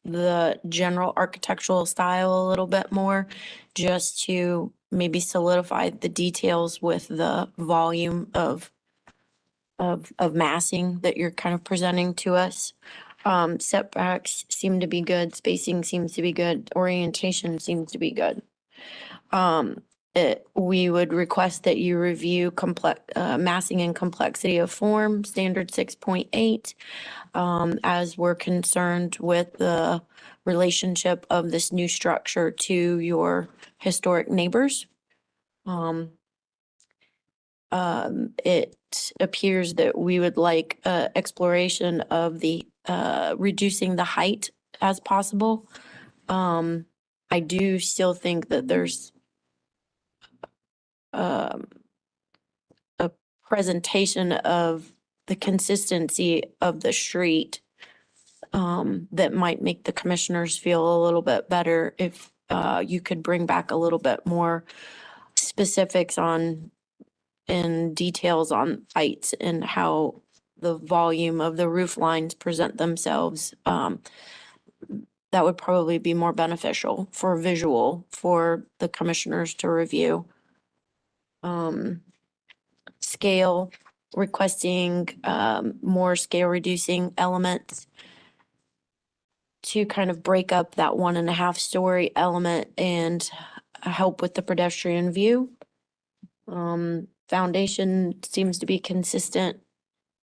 the general architectural style a little bit more, just to maybe solidify the details with the volume of massing that you're kind of presenting to us. Setbacks seem to be good, spacing seems to be good, orientation seems to be good. We would request that you review massing and complexity of form, standard 6.8, as we're concerned with the relationship of this new structure to your historic neighbors. It appears that we would like exploration of the reducing the height as possible. I do still think that there's um, a presentation of the consistency of the street that might make the commissioners feel a little bit better if you could bring back a little bit more specifics on and details on heights and how the volume of the roof lines present themselves. That would probably be more beneficial for visual for the commissioners to review. Scale, requesting more scale reducing elements to kind of break up that 1.5 story element and help with the pedestrian view. Foundation seems to be consistent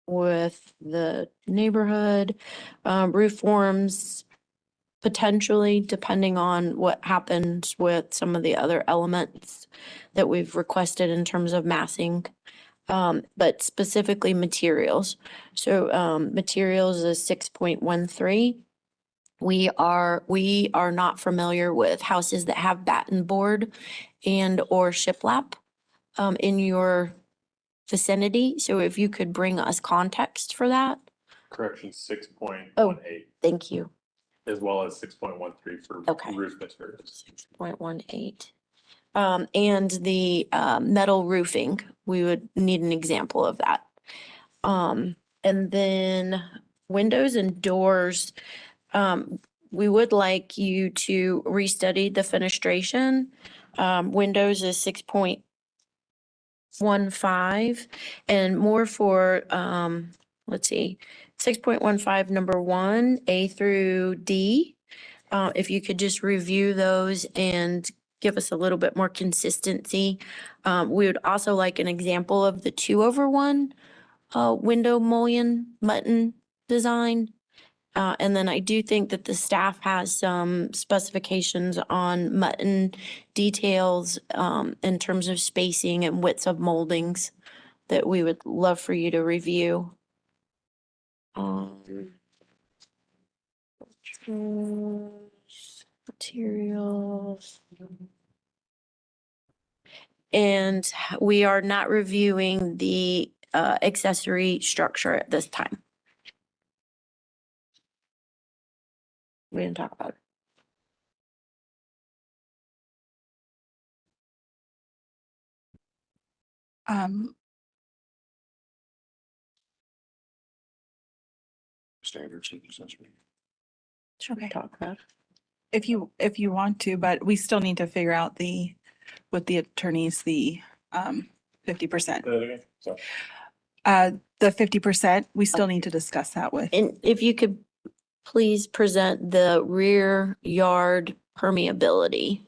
with the neighborhood. Roof forms potentially, depending on what happens with some of the other elements that we've requested in terms of massing. But specifically materials. So materials is 6.13. We are not familiar with houses that have batten board and or shiplap in your vicinity. So if you could bring us context for that.
Correction, 6.18,
Thank you.
as well as 6.13 for
Okay.
roof materials.
6.18. And the metal roofing, we would need an example of that. And then windows and doors, we would like you to restudy the fenestration. Windows is 6.15 and more for, let's see, 6.15, number 1, A through D. If you could just review those and give us a little bit more consistency. We would also like an example of the 2/1 window mullion button design. And then I do think that the staff has some specifications on mutton details in terms of spacing and widths of moldings that we would love for you to review. Materials. And we are not reviewing the accessory structure at this time. We didn't talk about it.
Standards and accessory.
Should we talk about it?
If you want to, but we still need to figure out with the attorneys, the 50%. The 50%, we still need to discuss that with.
And if you could please present the rear yard permeability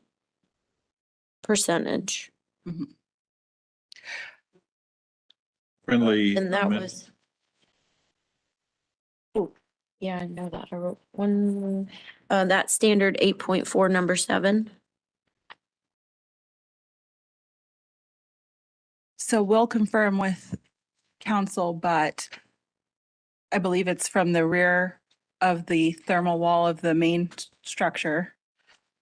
percentage.
Friendly.
And that
amendment.
was. Oh, yeah, I know that. I wrote one, that standard 8.4, number 7.
So we'll confirm with council, but I believe it's from the rear of the thermal wall of the main structure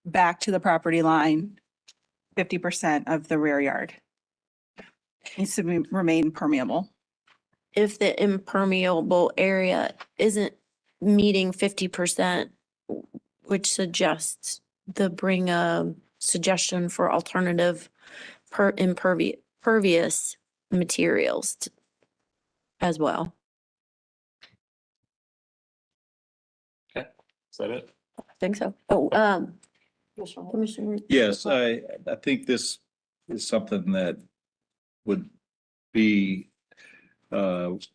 back to the property line, 50% of the rear yard needs to remain permeable.
If the impermeable area isn't meeting 50%, which suggests bring a suggestion for alternative impervious materials as well.
Is that it?
I think so. Oh, Commissioner.
Yes, I think this is something that would be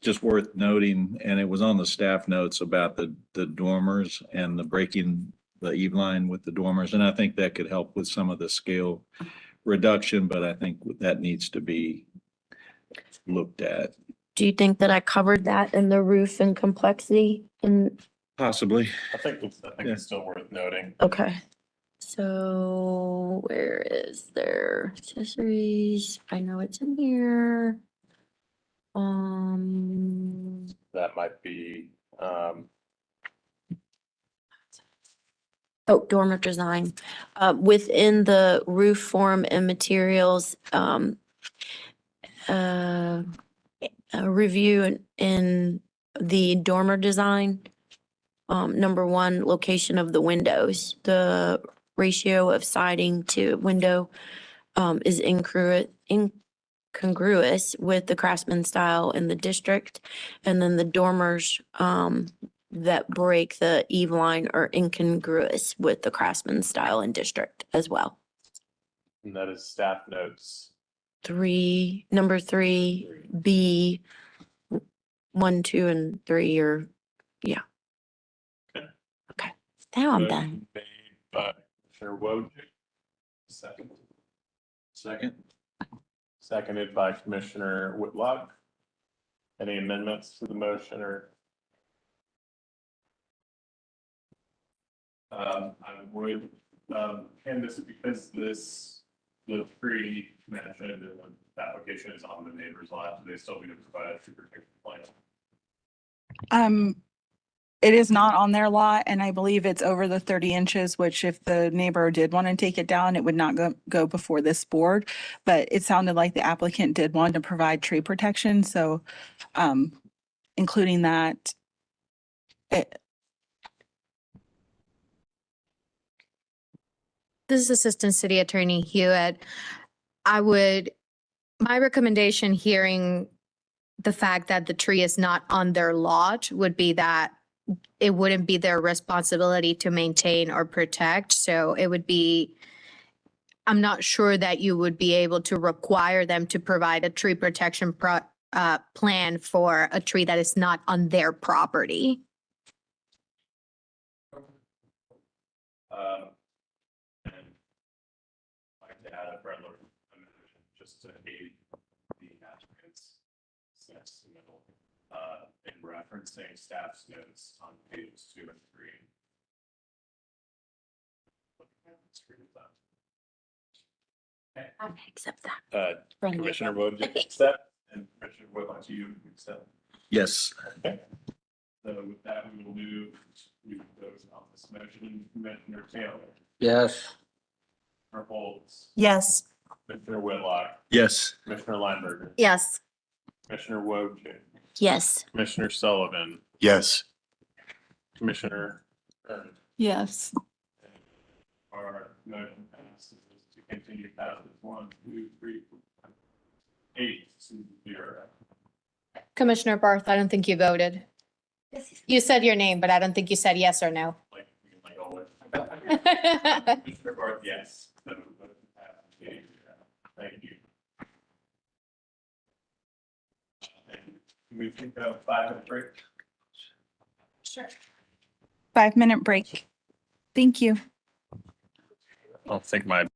just worth noting, and it was on the staff notes about the dormers and the breaking the eve line with the dormers, and I think that could help with some of the scale reduction, but I think that needs to be looked at.
Do you think that I covered that in the roof and complexity? And
Possibly.
I think it's still worth noting.
okay. So where is their accessories? I know it's in here.
That might be,
Oh, dormer design. Within the roof form and materials, a review in the dormer design. Number one, location of the windows. The ratio of siding to window is incongruous with the craftsman style in the district. And then the dormers that break the eave line are incongruous with the craftsman style in district as well.
And that is staff notes.
Number 3B, 1, 2, and 3 are, yeah. Okay, now I'm done.
Motion made by Commissioner Wojcik. Second.
Second.
Seconded by Commissioner Whitlock. Any amendments to the motion or? I would, Candace, because the tree mentioned and the application is on the neighbor's lot, do they still need to provide a tree protection plan?
It is not on their lot, and I believe it's over the 30 inches, which if the neighbor did want to take it down, it would not go before this board. But it sounded like the applicant did want to provide tree protection, so including that.
This is Assistant City Attorney Hewitt. My recommendation, hearing the fact that the tree is not on their lot, would be that it wouldn't be their responsibility to maintain or protect. So it would be, I'm not sure that you would be able to require them to provide a tree protection plan for a tree that is not on their property.
And I'd like to add a friendly amendment just to aid the applicant's steps in the middle, in referencing staff's notes on pages 2 and 3.
I accept that. Friendly.
Commissioner Wojcik, accept, and Commissioner Whitlock, you accept.
Yes.
Okay. So with that, we will move to those on this motion. Commissioner Taylor,
Yes.
Commissioner Holtz,
Yes.
Commissioner Whitlock,
Yes.
Commissioner Lineberger,
Yes.
Commissioner Wojcik,
Yes.
Commissioner Sullivan,
Yes.
Commissioner Kern.
Yes.
Our motion passes to continue passes 1, 2, 3, 4, 8 to 0.
Commissioner Barth, I don't think you voted. You said your name, but I don't think you said yes or no.
Like always. Commissioner Barth, yes. So, motion passes 8 to 0. Thank you. And we can go 5-minute break.
Sure.
5-minute break. Thank you.
I don't think my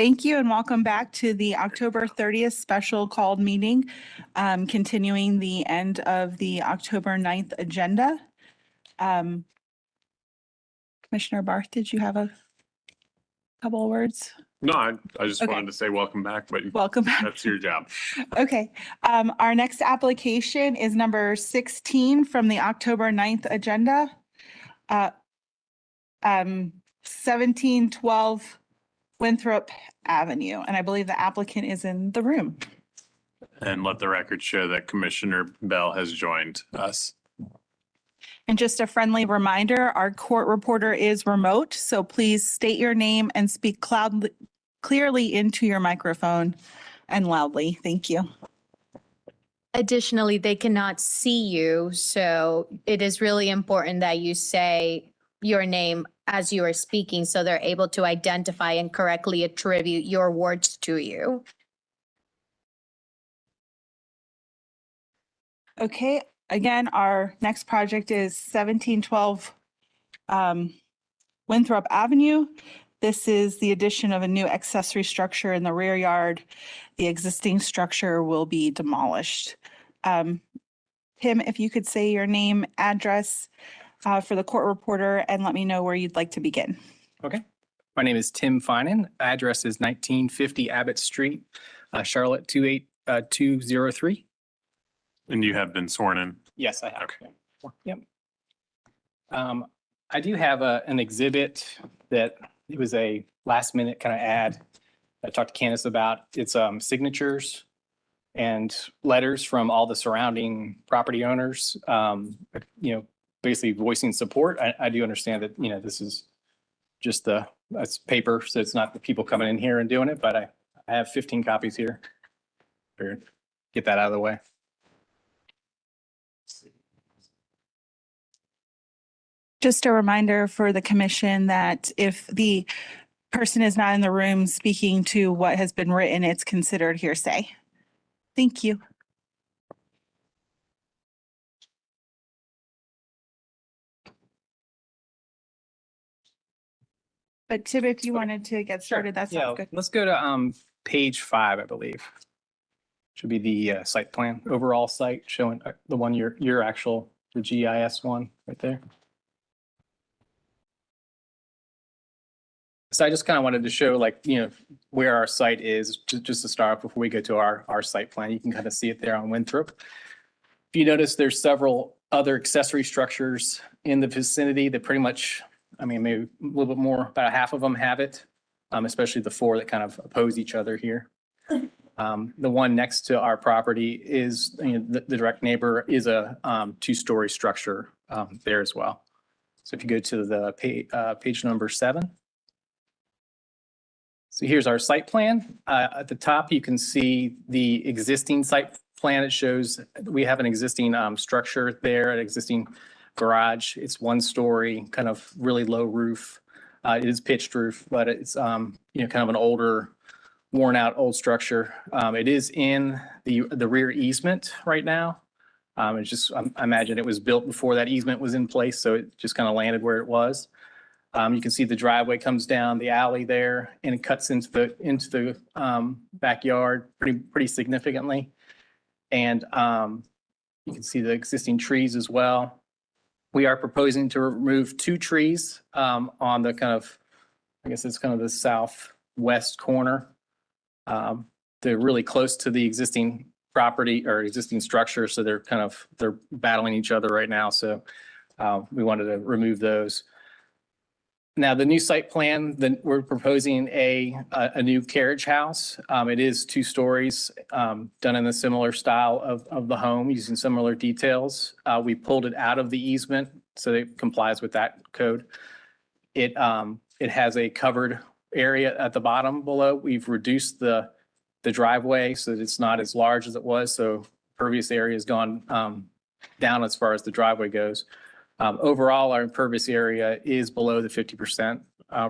Thank you and welcome back to the October 30th special called meeting, continuing the end of the October 9th agenda. Commissioner Barth, did you have a couple of words?
No, I just
Okay.
wanted to say welcome back, but
Welcome back.
that's your job.
Okay, our next application is number 16 from the October 9th agenda. 1712 Winthrop Avenue, and I believe the applicant is in the room.
And let the record show that Commissioner Bell has joined us.
And just a friendly reminder, our court reporter is remote, so please state your name and speak clearly into your microphone and loudly. Thank you.
Additionally, they cannot see you, so it is really important that you say your name as you are speaking so they're able to identify and correctly attribute your words to you.
Okay, again, our next project is 1712 Winthrop Avenue. This is the addition of a new accessory structure in the rear yard. The existing structure will be demolished. Tim, if you could say your name, address for the court reporter and let me know where you'd like to begin.
Okay. My name is Tim Finan. Address is 1950 Abbott Street, Charlotte 28203.
And you have been sworn in.
Yes, I have.
Okay.
Yep. I do have an exhibit that it was a last minute kind of ad I talked to Candace about. It's signatures and letters from all the surrounding property owners, basically voicing support. I do understand that, this is just it's paper, so it's not the people coming in here and doing it, but I have 15 copies here. Get that out of the way.
Just a reminder for the commission that if the person is not in the room speaking to what has been written, it's considered hearsay. Thank you. But Tim, if you wanted to get started, that sounds good.
Let's go to page 5, I believe. Should be the site plan, overall site showing the one the GIS one right there. So I just kind of wanted to show where our site is, just to start off before we go to our site plan. You can kind of see it there on Winthrop. If you notice, there's several other accessory structures in the vicinity that pretty much, maybe a little bit more, about half of them have it, especially the 4 that kind of oppose each other here. The one next to our property is, the direct neighbor is a 2-story structure there as well. So if you go to the page number 7. So here's our site plan. At the top, you can see the existing site plan. It shows we have an existing structure there, an existing garage. It's 1-story, kind of really low roof. It is pitched roof, but it's kind of an older, worn out old structure. It is in the rear easement right now. It's just, I imagine it was built before that easement was in place, so it just kind of landed where it was. You can see the driveway comes down the alley there and it cuts into the backyard pretty significantly. And you can see the existing trees as well. We are proposing to remove 2 trees on the kind of, I guess it's kind of the southwest corner. They're really close to the existing property or existing structure, so they're battling each other right now. So we wanted to remove those. Now, the new site plan, we're proposing a new carriage house. It is 2 stories, done in a similar style of the home, using similar details. We pulled it out of the easement, so it complies with that code. It has a covered area at the bottom below. We've reduced the driveway so that it's not as large as it was. So impervious area has gone down as far as the driveway goes. Overall, our impervious area is below the 50%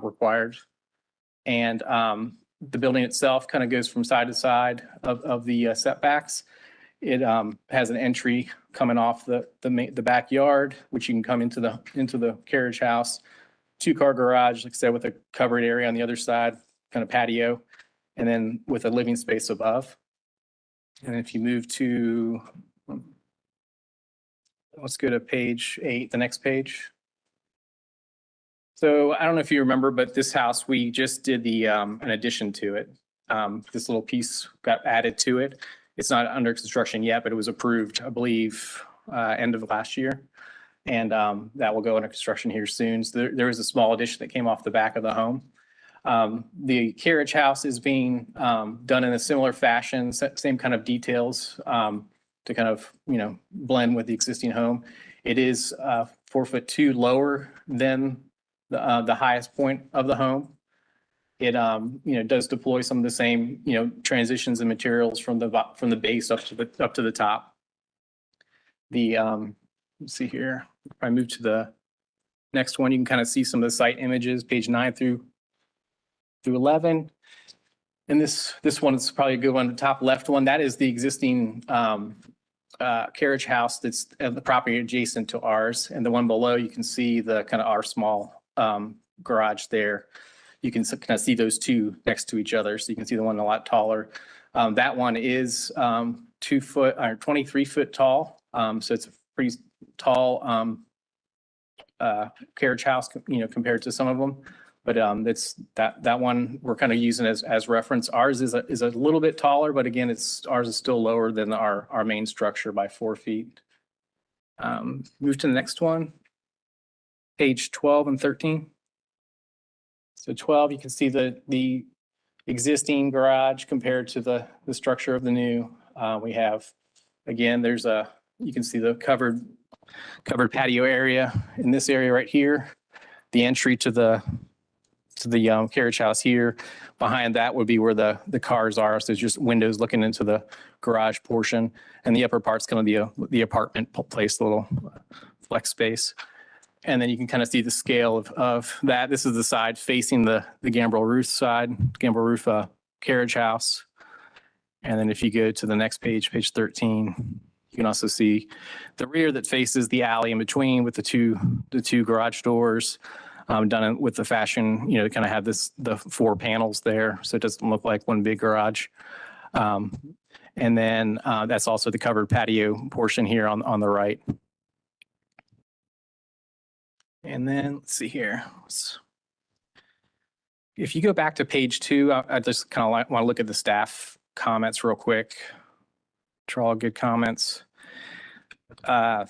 required. And the building itself kind of goes from side to side of the setbacks. It has an entry coming off the backyard, which you can come into the carriage house. 2-car garage, like I said, with a covered area on the other side, kind of patio. and then with a living space above. And if you move to, let's go to page 8, the next page. So I don't know if you remember, but this house, we just did the, an addition to it. This little piece got added to it. It's not under construction yet, but it was approved, I believe, end of last year. And that will go under construction here soon. So there was a small addition that came off the back of the home. The carriage house is being done in a similar fashion, same kind of details to kind of, blend with the existing home. It is 4'2" lower than the highest point of the home. It, does deploy some of the same, transitions and materials from the base up to the top. The, let's see here, if I move to the next one, you can kind of see some of the site images, page 9 through 11. And this one is probably a good one, the top left one, that is the existing carriage house that's the property adjacent to ours. And the one below, you can see the kind of our small garage there. You can kind of see those two next to each other. So you can see the one a lot taller. That one is 2 foot or 23 foot tall. So it's a pretty tall carriage house, compared to some of them. But it's that one we're kind of using as reference. Ours is a little bit taller, but again, ours is still lower than our main structure by 4 feet. Move to the next one, page 12 and 13. So 12, you can see the existing garage compared to the structure of the new. We have, again, you can see the covered patio area in this area right here. The entry to the carriage house here. Behind that would be where the cars are. So it's just windows looking into the garage portion. And the upper part's going to be the apartment place, a little flex space. And then you can kind of see the scale of that. This is the side facing the Gambrel Roof side, Gambrel Roof carriage house. And then if you go to the next page, page 13, you can also see the rear that faces the alley in between with the two garage doors. Done with the fashion, to kind of have the 4 panels there, so it doesn't look like one big garage. And then that's also the covered patio portion here on the right. And then let's see here. If you go back to page 2, I just kind of want to look at the staff comments real quick. They're all good comments.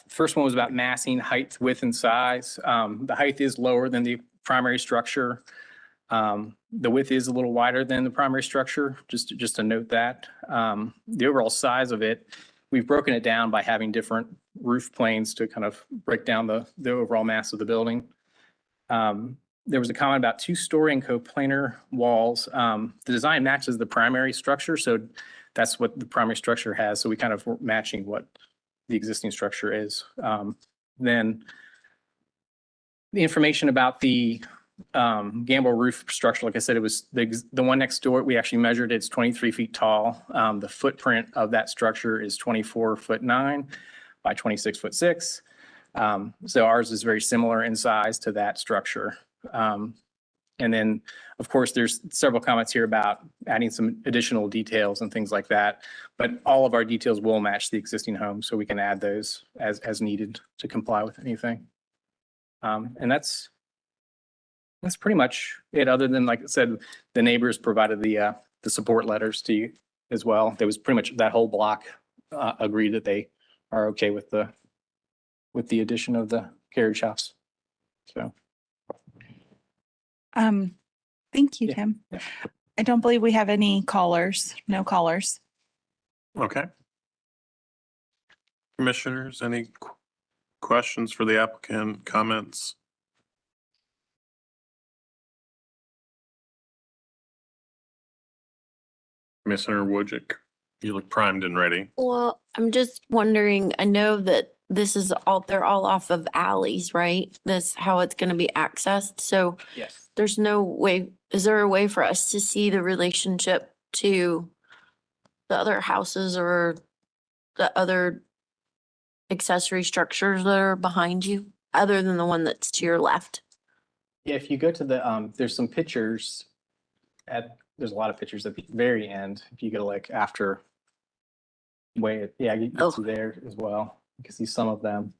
First one was about massing height, width, and size. The height is lower than the primary structure. The width is a little wider than the primary structure, just to note that. The overall size of it, we've broken it down by having different roof planes to kind of break down the overall mass of the building. There was a comment about 2-story and coplanar walls. The design matches the primary structure, so that's what the primary structure has. So we kind of were matching what the existing structure is. Then the information about the Gambrel roof structure, like I said, it was the one next door. We actually measured it's 23 feet tall. The footprint of that structure is 24'9" by 26'6". So ours is very similar in size to that structure. And then, of course, there's several comments here about adding some additional details and things like that. But all of our details will match the existing home, so we can add those as needed to comply with anything. And that's pretty much it. Other than, like I said, the neighbors provided the support letters to you as well. There was pretty much that whole block agreed that they are okay with the addition of the carriage house. So.
Thank you,
Yeah.
Tim.
Yeah.
I don't believe we have any callers, no callers.
Okay. Commissioners, any questions for the applicant, comments? Commissioner Wojcik, you look primed and ready.
Well, I'm just wondering, I know that they're all off of alleys, right? That's how it's gonna be accessed. So
Yes.
there's no way, is there a way for us to see the relationship to the other houses or the other accessory structures that are behind you, other than the one that's to your left?
Yeah, if you go to the, there's some pictures there's a lot of pictures at the very end. If you go like after yeah, you can see there as well. You can see some of them.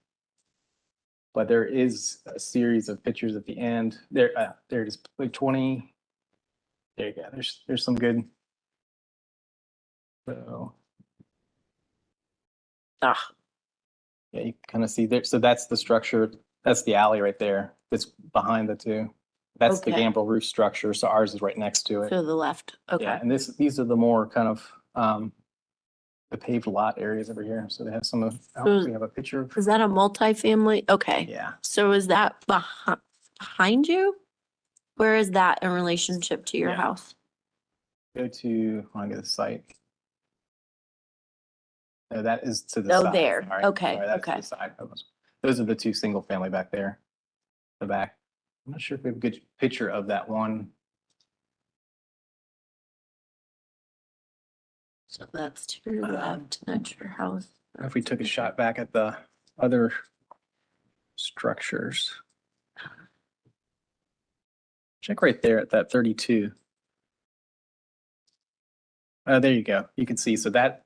But there is a series of pictures at the end. There it is, like 20. There you go. There's some good. So yeah, you kind of see there. So that's the structure. That's the alley right there. That's behind the two. That's the
Okay.
gambrel roof structure. So ours is right next to it.
To the left. Okay.
Yeah, and these are the more kind of the paved lot areas over here. So they have some of, we have a picture of,
Is that a multifamily? Okay.
yeah.
So is that behind you? Where is that in relationship to your
Yeah.
house?
Go to, I want to get the site. No, that is to the
Oh,
side.
there.
Sorry,
Okay,
sorry, that's to
okay.
the side. Those are the two single family back there, the back. I'm not sure if we have a good picture of that one.
So that's to your left, that's your house.
If we took a shot back at the other structures. Check right there at that 32. There you go. You can see. So that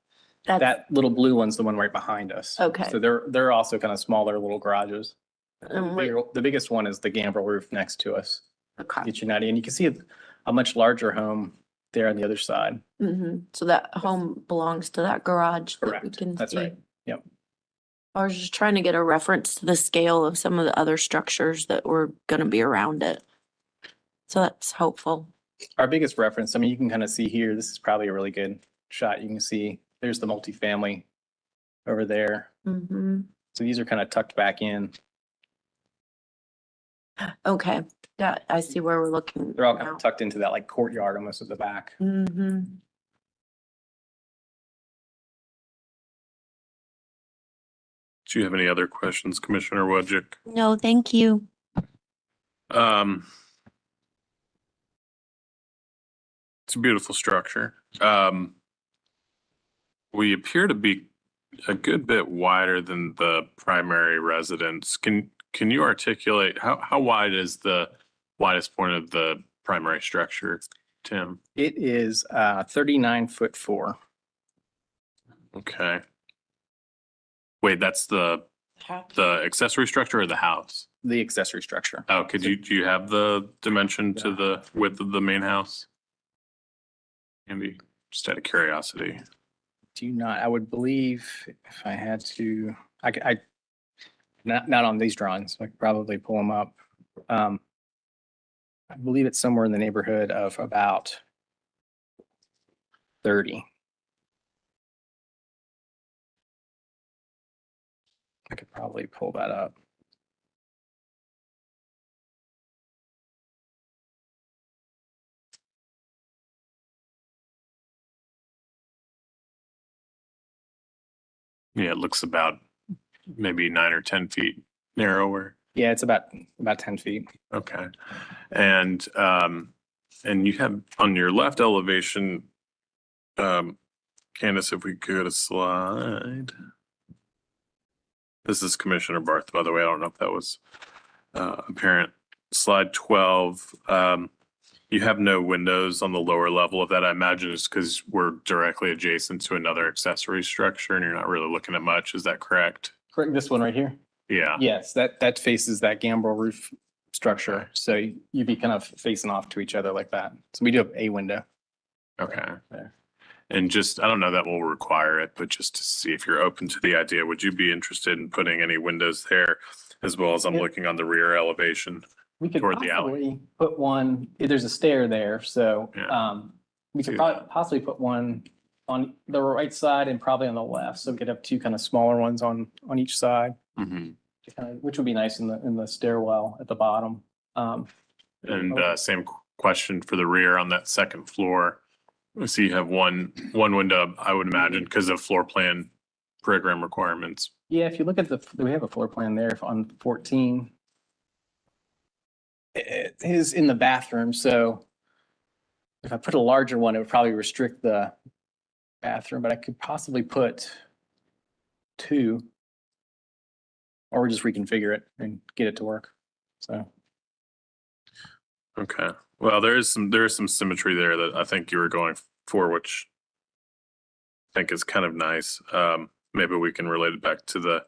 little blue one's the one right behind us.
Okay.
So they're also kind of smaller little garages.
And what-
The biggest one is the gambrel roof next to us.
Okay.
Get you 90, and you can see a much larger home there on the other side.
So that home belongs to that garage that we
Correct.
can
That's
see.
right. Yep.
I was just trying to get a reference to the scale of some of the other structures that were gonna be around it. So that's helpful.
Our biggest reference, I mean, you can kind of see here, this is probably a really good shot. You can see there's the multifamily over there. So these are kind of tucked back in.
Okay, yeah, I see where we're looking.
They're all kind
now.
of tucked into that like courtyard almost at the back.
Mhm.
Do you have any other questions, Commissioner Wojcik?
No, thank you.
It's a beautiful structure. We appear to be a good bit wider than the primary residence. Can you articulate how wide is the widest point of the primary structure, Tim?
It is 39'4".
Okay. Wait, that's the accessory structure or the house?
The accessory structure.
Oh, do you have the dimension to the width of the main house? Andy, just out of curiosity.
Do you not, I would believe if I had to, I not on these drawings, I could probably pull them up. I believe it's somewhere in the neighborhood of about 30. I could probably pull that up.
Yeah, it looks about maybe 9 or 10 feet narrower.
Yeah, it's about 10 feet.
Okay. And you have on your left elevation, Candace, if we could a slide. This is Commissioner Barth, by the way. I don't know if that was apparent. Slide 12. You have no windows on the lower level of that. I imagine it's because we're directly adjacent to another accessory structure and you're not really looking at much. Is that correct?
Correct. This one right here?
Yeah.
Yes, that faces that gambrel roof structure. So you'd be kind of facing off to each other like that. So we do have a window.
Okay.
There.
And just, I don't know that will require it, but just to see if you're open to the idea, would you be interested in putting any windows there as well as I'm looking on the rear elevation?
We could
Toward the alley.
possibly put one, there's a stair there, so
Yeah.
we could possibly put one on the right side and probably on the left. So we could have two kind of smaller ones on each side,
Mhm.
which would be nice in the stairwell at the bottom.
And same question for the rear on that second floor. So you have one window, I would imagine, because of floor plan program requirements.
Yeah, if you look at we have a floor plan there on 14. It is in the bathroom, so if I put a larger one, it would probably restrict the bathroom, but I could possibly put 2. Or just reconfigure it and get it to work, so.
Okay. Well, there is some symmetry there that I think you were going for, which I think is kind of nice. Maybe we can relate it back to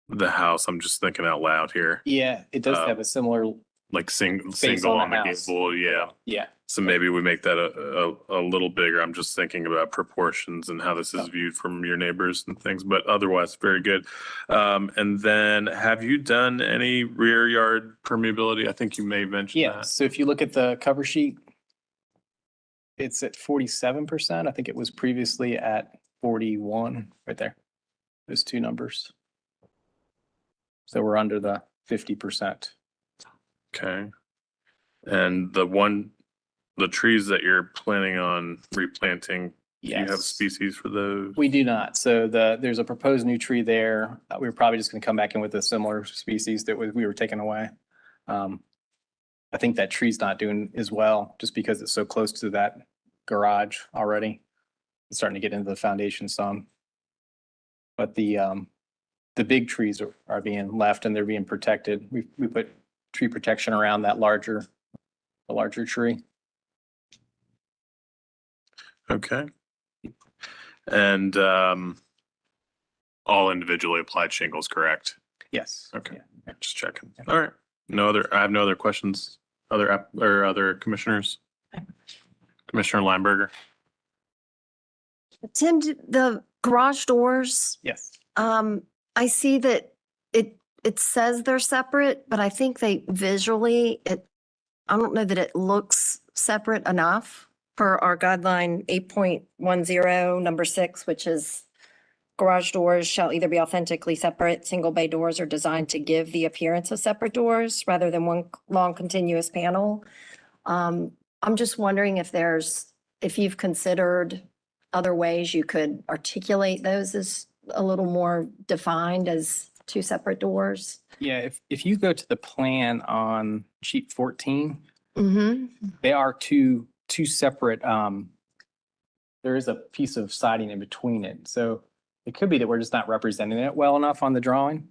the house. I'm just thinking out loud here.
Yeah, it does have a similar,
Like single
on
on
the
the
house.
gable, yeah.
yeah.
So maybe we make that a little bigger. I'm just thinking about proportions and how this is viewed from your neighbors and things, but otherwise very good. And then have you done any rear yard permeability? I think you may mention
Yeah,
that.
so if you look at the cover sheet, it's at 47%. I think it was previously at 41, right there. Those two numbers. So we're under the 50%.
Okay. And the trees that you're planning on replanting, do you have
Yes.
species for those?
We do not. So there's a proposed new tree there. We were probably just going to come back in with a similar species that we were taking away. I think that tree's not doing as well just because it's so close to that garage already. It's starting to get into the foundation some. But the big trees are being left and they're being protected. We put tree protection around that the larger tree.
Okay. And all individually applied shingles, correct?
Yes.
Okay.
Yeah.
Just checking. All right. I have no other questions. Other commissioners? Commissioner Lineberger?
Tim, the garage doors,
Yes.
I see that it says they're separate, but I think they visually, I don't know that it looks separate enough for our guideline 8.10, number 6, which is garage doors shall either be authentically separate. Single bay doors are designed to give the appearance of separate doors rather than one long continuous panel. I'm just wondering if you've considered other ways you could articulate those as a little more defined as two separate doors.
Yeah, if you go to the plan on sheet 14,
Mm-hmm.
they are two separate, there is a piece of siding in between it. So it could be that we're just not representing it well enough on the drawing.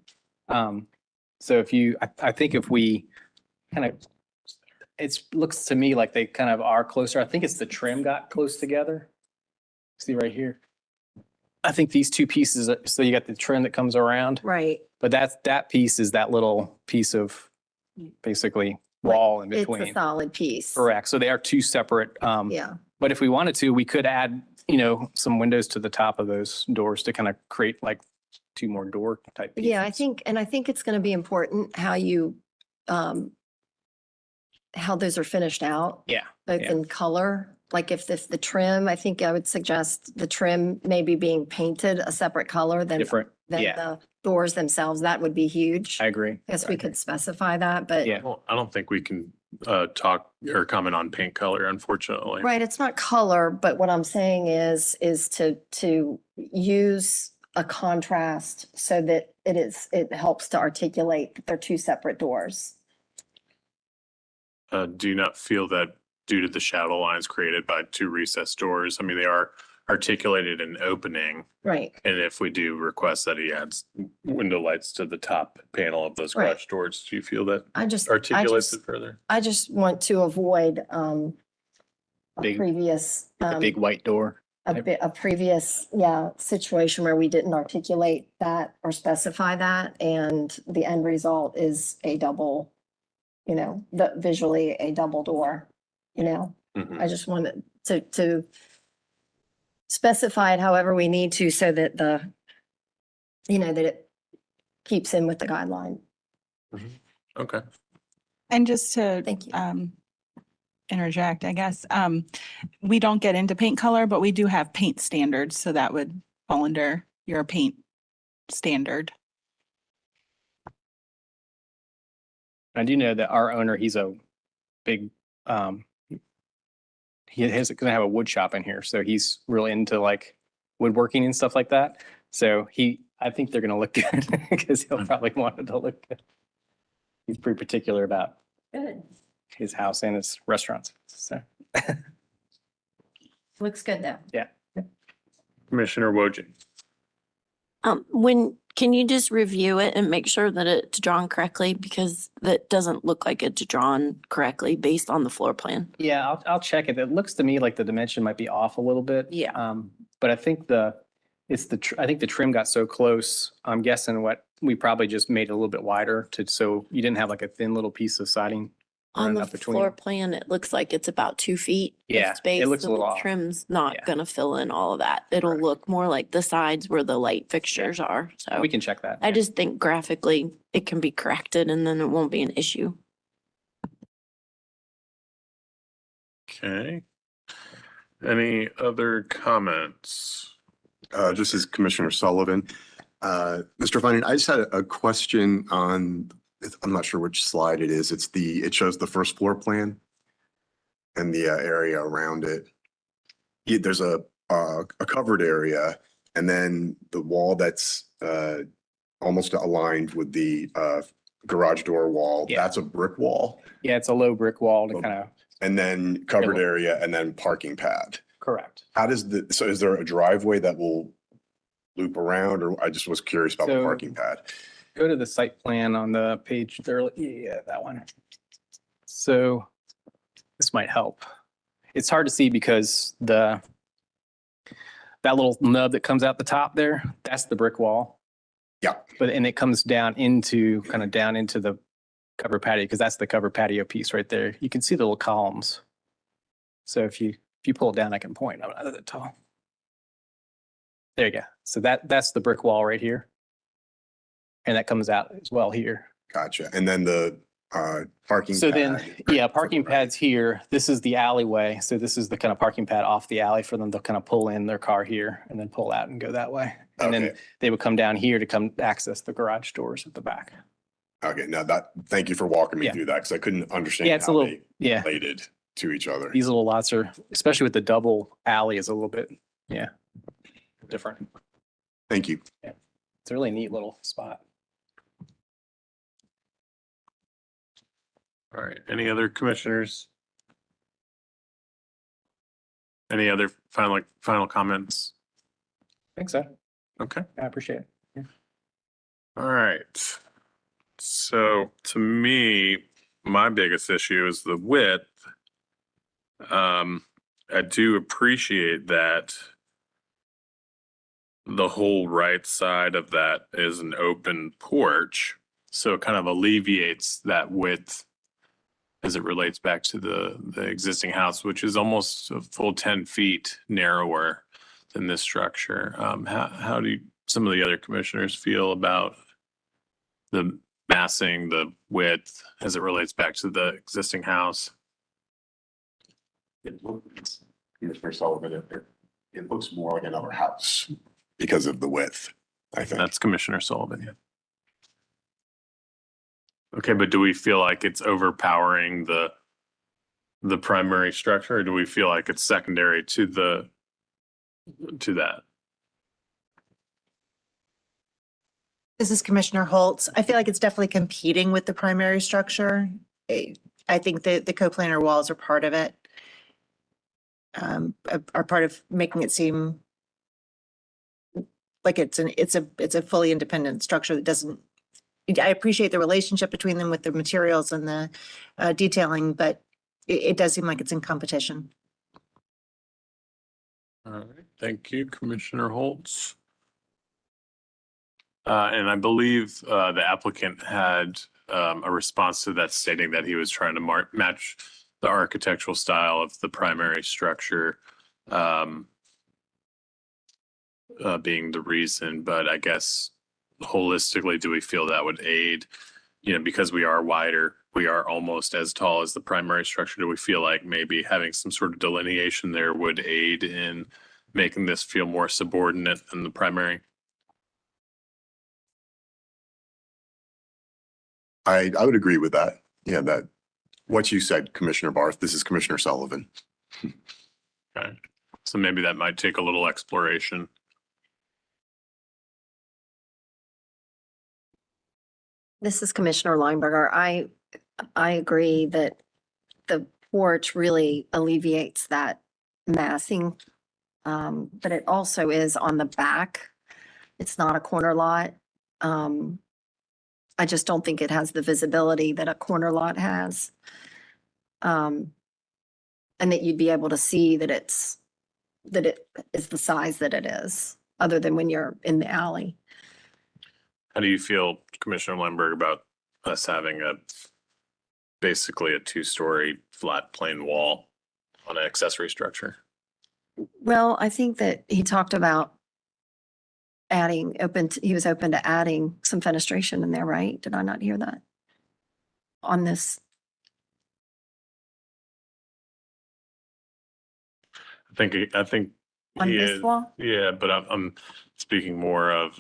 So I think if we kind of, it looks to me like they kind of are closer. I think it's the trim got close together. See right here. I think these two pieces, so you got the trim that comes around,
Right.
but that piece is that little piece of basically wall in
It's
between.
a solid piece.
Correct. So they are two separate.
Yeah.
But if we wanted to, we could add, some windows to the top of those doors to kind of create like two more door type pieces.
Yeah, I think it's going to be important how how those are finished out,
Yeah.
both
Yeah.
in color. Like if the trim, I think I would suggest the trim maybe being painted a separate color than
Different. Yeah,
the doors themselves. That would be huge.
I agree.
Guess we could specify that, but
Yeah.
Well, I don't think we can talk or comment on paint color, unfortunately.
right, it's not color, but what I'm saying is to use a contrast so that it helps to articulate that they're two separate doors.
Do you not feel that due to the shadow lines created by two recessed doors, I mean, they are articulated and opening.
Right.
And if we do request that he adds window lights to the top panel of those
Right.
garage doors, do you feel that
I just
articulates it further?
I just want to avoid a
Big-
previous
A big white door.
a previous situation where we didn't articulate that or specify that, and the end result is a double, visually a double door.
Mhm.
I just wanted to specify it however we need to so that that it keeps in with the guideline.
Okay.
And just to
Thank you.
interject, I guess, we don't get into paint color, but we do have paint standards, so that would fall under your paint standard.
I do know that our owner, he's a big, he's gonna have a wood shop in here, so he's really into like woodworking and stuff like that. So I think they're gonna look good because he'll probably want it to look good. He's pretty particular about
Good.
his house and his restaurants, so.
Looks good though.
Commissioner Wojcik.
When Can you just review it and make sure that it's drawn correctly? Because that doesn't look like it's drawn correctly based on the floor plan.
Yeah, I'll check it. It looks to me like the dimension might be off a little bit.
Yeah.
But I think I think the trim got so close. I'm guessing we probably just made it a little bit wider so you didn't have like a thin little piece of siding
On
running
the
up between.
floor plan, it looks like it's about 2 feet. of
Yeah, it
space,
looks a
so
little
the
off.
Trim's not
Yeah.
gonna fill in all of that. It'll
Correct.
look more like the sides where the light fixtures are, so.
We can check that.
I just think graphically it can be corrected and then it won't be an issue.
Okay. Any other comments?
This is Commissioner Sullivan. Mr. Finan, I just had a question on, I'm not sure which slide it is. It shows the first floor plan and the area around it. There's a covered area and then the wall that's almost aligned with the garage door wall.
Yeah.
That's a brick wall.
Yeah, it's a low brick wall to
Low-
kind of,
And then covered area and then parking pad.
correct.
So is there a driveway that will loop around, or I just was curious about the
So-
parking pad?
Go to the site plan on the page there. Yeah, that one. So this might help. It's hard to see because that little nub that comes out the top there, that's the brick wall.
Yeah.
And it comes down into the covered patio, because that's the covered patio piece right there. You can see the little columns. So if you pull it down, I can point. I'm not that tall. There you go. So that's the brick wall right here. And that comes out as well here.
Gotcha. And then the parking.
So then,
pad.
yeah, parking pads here. This is the alleyway. So this is the kind of parking pad off the alley for them to kind of pull in their car here and then pull out and go that way. And then
Okay.
they would come down here to come access the garage doors at the back.
Okay, now thank you for walking me
Yeah.
through that, because I couldn't understand
Yeah, it's a
how
little,
they
yeah.
related to each other.
These little lots are, especially with the double alley, is a little bit, yeah, different.
Thank you.
It's a really neat little spot.
All right, any other commissioners? Any other final comments?
I think so.
Okay.
I appreciate it.
All right. So to me, my biggest issue is the width. I do appreciate that the whole right side of that is an open porch. So it kind of alleviates that width as it relates back to the existing house, which is almost a full 10 feet narrower than this structure. How do some of the other commissioners feel about the massing, the width as it relates back to the existing house?
Mr. Sullivan, it looks more like another house because of the width, I think.
That's Commissioner Sullivan. Yeah. Okay, but do we feel like it's overpowering the primary structure, or do we feel like it's secondary to that?
This is Commissioner Holtz. I feel like it's definitely competing with the primary structure. I think the co-planner walls are part of it. Are part of making it seem like it's a fully independent structure that doesn't, I appreciate the relationship between them with the materials and the detailing, but it does seem like it's in competition.
All right, thank you, Commissioner Holtz. And I believe the applicant had a response to that stating that he was trying to match the architectural style of the primary structure being the reason, but I guess holistically, do we feel that would aid, because we are wider, we are almost as tall as the primary structure. Do we feel like maybe having some sort of delineation there would aid in making this feel more subordinate than the primary?
I would agree with that. Yeah, that what you said, Commissioner Barth. This is Commissioner Sullivan.
Okay, so maybe that might take a little exploration.
This is Commissioner Lineberger. I agree that the porch really alleviates that massing. But it also is on the back. It's not a corner lot. I just don't think it has the visibility that a corner lot has. And that you'd be able to see that it is the size that it is, other than when you're in the alley.
How do you feel, Commissioner Lemberg, about us having basically a two-story flat plain wall on an accessory structure?
Well, I think that he talked about he was open to adding some fenestration in there, right? Did I not hear that? On this,
I think
on
he
this
is,
wall?
yeah, but I'm speaking more of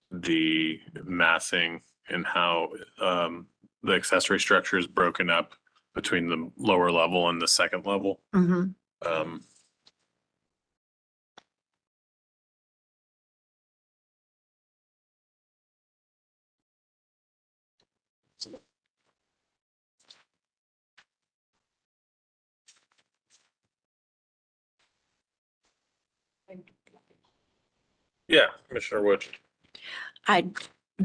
the massing and how the accessory structure is broken up between the lower level and the second level.
Mm-hmm.
Um, yeah, Commissioner Wood.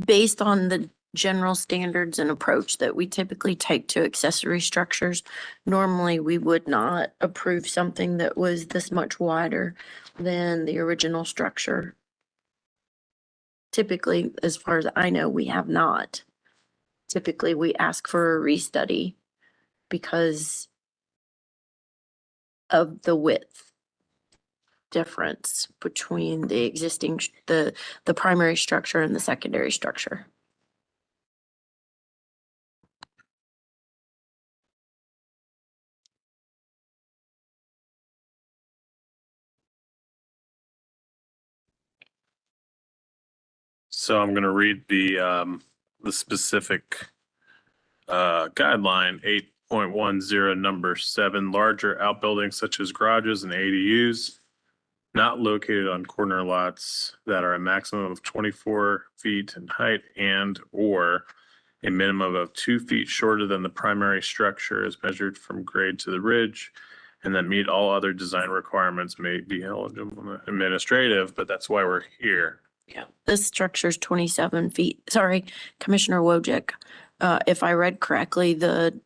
Based on the general standards and approach that we typically take to accessory structures, normally we would not approve something that was this much wider than the original structure. Typically, as far as I know, we have not. Typically, we ask for a restudy because of the width difference between the existing, the primary structure and the secondary structure.
So I'm going to read the specific guideline 8.10, number 7, larger outbuildings such as garages and ADUs not located on corner lots that are a maximum of 24 feet in height and or a minimum of 2 feet shorter than the primary structure as measured from grade to the ridge, and that meet all other design requirements may be eligible administrative, but that's why we're here.
Yeah, this structure's 27 feet. Sorry, Commissioner Wojcik. If I read correctly, the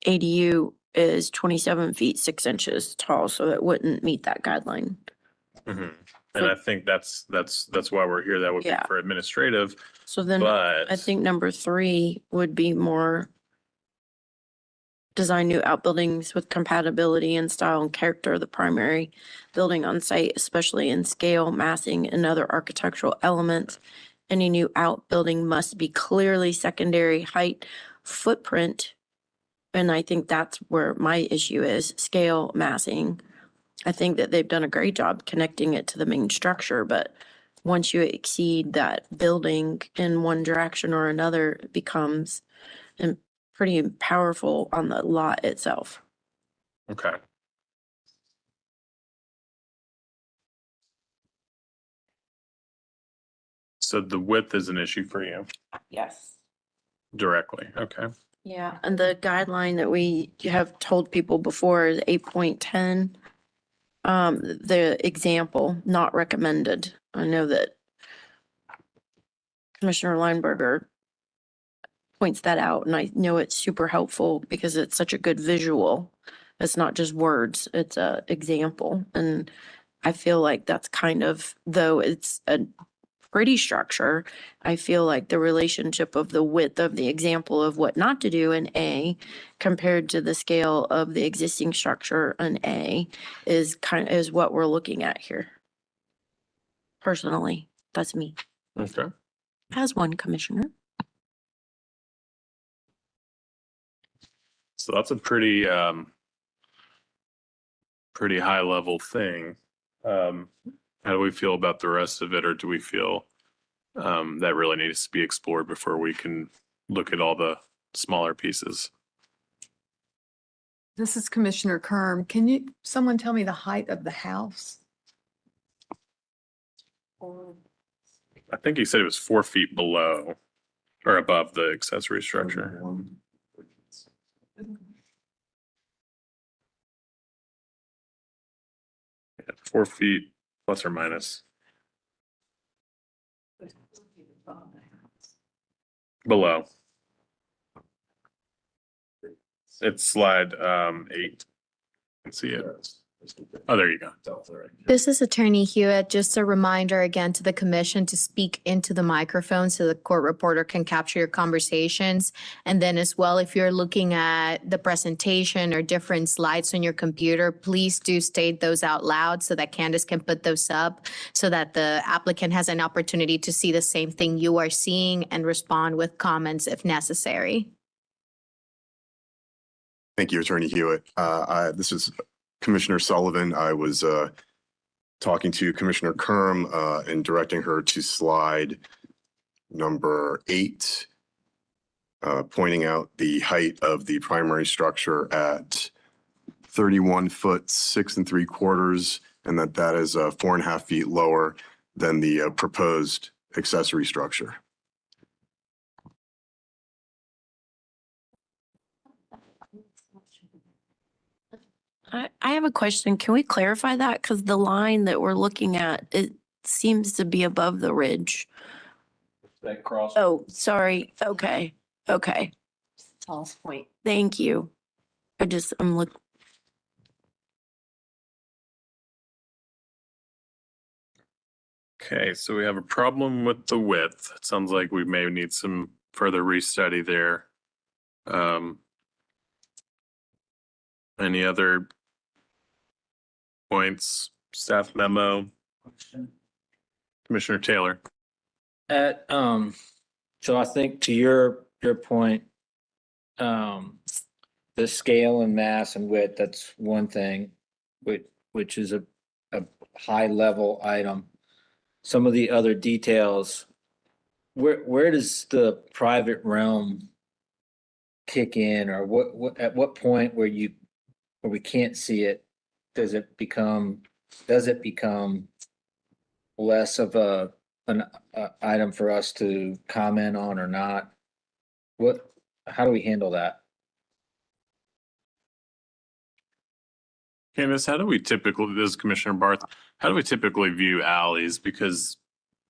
ADU is 27 feet, 6 inches tall, so it wouldn't meet that guideline.
And I think that's why we're here. That would be
Yeah.
for administrative,
So then
but
I think number 3 would be more design new outbuildings with compatibility and style and character of the primary building on site, especially in scale, massing, and other architectural elements. Any new outbuilding must be clearly secondary height, footprint. And I think that's where my issue is, scale, massing. I think that they've done a great job connecting it to the main structure, but once you exceed that building in one direction or another, it becomes pretty powerful on the lot itself.
okay. So the width is an issue for you
Yes.
directly. Okay.
Yeah, and the guideline that we have told people before is 8.10. The example, not recommended. I know that Commissioner Lineberger points that out, and I know it's super helpful because it's such a good visual. It's not just words, it's a example. And I feel like that's kind of, though it's a pretty structure, I feel like the relationship of the width of the example of what not to do in A compared to the scale of the existing structure in A is what we're looking at here. Personally, that's me.
Okay.
As one commissioner.
So that's a pretty high level thing. How do we feel about the rest of it, or do we feel that really needs to be explored before we can look at all the smaller pieces?
This is Commissioner Kerm. Can someone tell me the height of the house?
I think he said it was 4 feet below or above the accessory structure. Yeah, 4 feet plus or minus. below. It's slide 8. You can see it. Oh, there you go.
This is Attorney Hewitt. Just a reminder again to the commission to speak into the microphone so the court reporter can capture your conversations. And then as well, if you're looking at the presentation or different slides on your computer, please do state those out loud so that Candace can put those up so that the applicant has an opportunity to see the same thing you are seeing and respond with comments if necessary.
Thank you, Attorney Hewitt. This is Commissioner Sullivan. I was talking to Commissioner Kerm and directing her to slide number 8, pointing out the height of the primary structure at 31 foot 6 3/4, and that is 4.5 feet lower than the proposed accessory structure.
I have a question. Can we clarify that? Because the line that we're looking at, it seems to be above the ridge.
That cross.
Oh, sorry. Okay. Okay.
Tallest point.
Thank you. I'm looking.
Okay, so we have a problem with the width. It sounds like we may need some further restudy there. Any other points, staff memo? Commissioner Taylor?
So I think to your point, the scale and mass and width, that's one thing, which is a high level item. Some of the other details, where does the private realm kick in, or at what point where we can't see it, does it become less of an item for us to comment on or not? How do we handle that?
Candace, how do we typically, this is Commissioner Barth, how do we typically view alleys? Because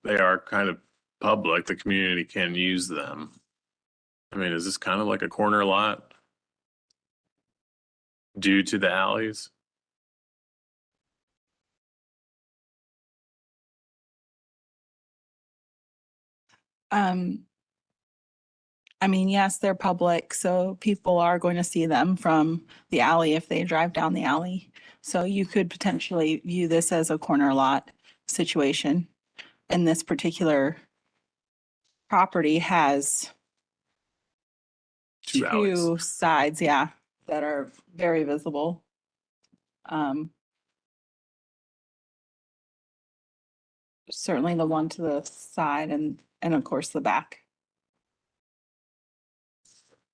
they are kind of public, the community can use them. I mean, is this kind of like a corner lot due to the alleys?
I mean, yes, they're public, so people are going to see them from the alley if they drive down the alley. So you could potentially view this as a corner lot situation. And this particular property has
Two alleys.
two sides, yeah, that are very visible. Certainly the one to the side and of course the back.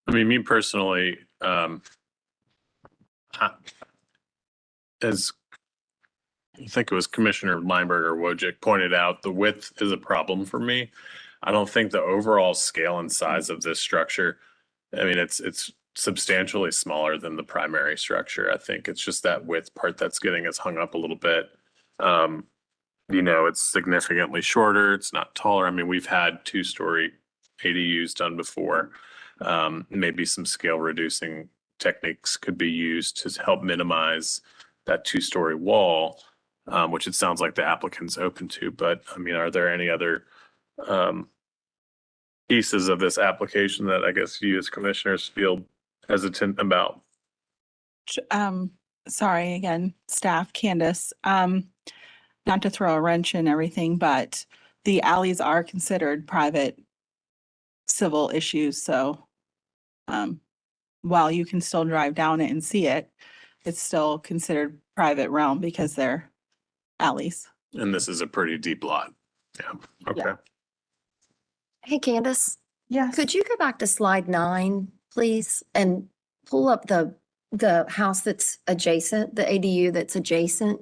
I mean, me personally, as I think it was Commissioner Lineberg or Wojcik pointed out, the width is a problem for me. I don't think the overall scale and size of this structure, I mean, it's substantially smaller than the primary structure. I think it's just that width part that's getting us hung up a little bit. You know, it's significantly shorter. It's not taller. I mean, we've had 2-story ADUs done before. Maybe some scale reducing techniques could be used to help minimize that 2-story wall, which it sounds like the applicant's open to. But I mean, are there any other pieces of this application that I guess you as commissioners feel hesitant about?
Sorry again, staff, Candace. Not to throw a wrench in everything, but the alleys are considered private civil issues. So while you can still drive down it and see it, it's still considered private realm because they're alleys.
And this is a pretty deep lot. Yeah. Okay.
Yeah.
Hey, Candace,
Yes.
could you go back to slide 9, please, and pull up the house that's adjacent, the ADU that's adjacent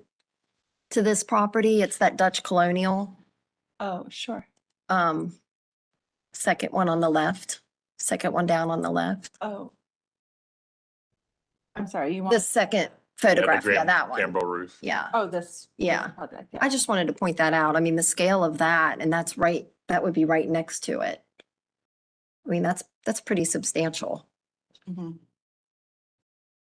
to this property? It's that Dutch colonial.
Oh, sure.
Second one on the left, second one down on the left.
Oh. I'm sorry, you want?
The second photograph, yeah, that one.
Gambrel roof.
Yeah,
Oh, this.
Yeah.
Project, yeah.
I just wanted to point that out. I mean, the scale of that, and that's right, that would be right next to it. I mean, that's pretty substantial.
Mhm.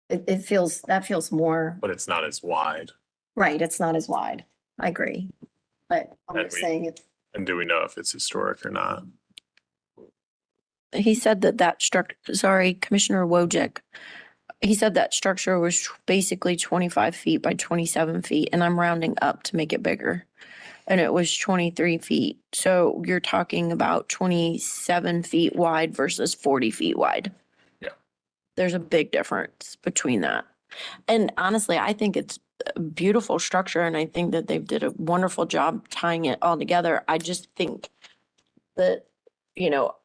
It feels, that feels more,
But it's not as wide.
right, it's not as wide. I agree. But I'm
And
just
we-
saying it,
And do we know if it's historic or not?
He said that sorry, Commissioner Wojcik. He said that structure was basically 25 feet by 27 feet, and I'm rounding up to make it bigger. And it was 23 feet. So you're talking about 27 feet wide versus 40 feet wide.
Yeah.
There's a big difference between that. And honestly, I think it's a beautiful structure, and I think that they've did a wonderful job tying it all together. I just think that, you know,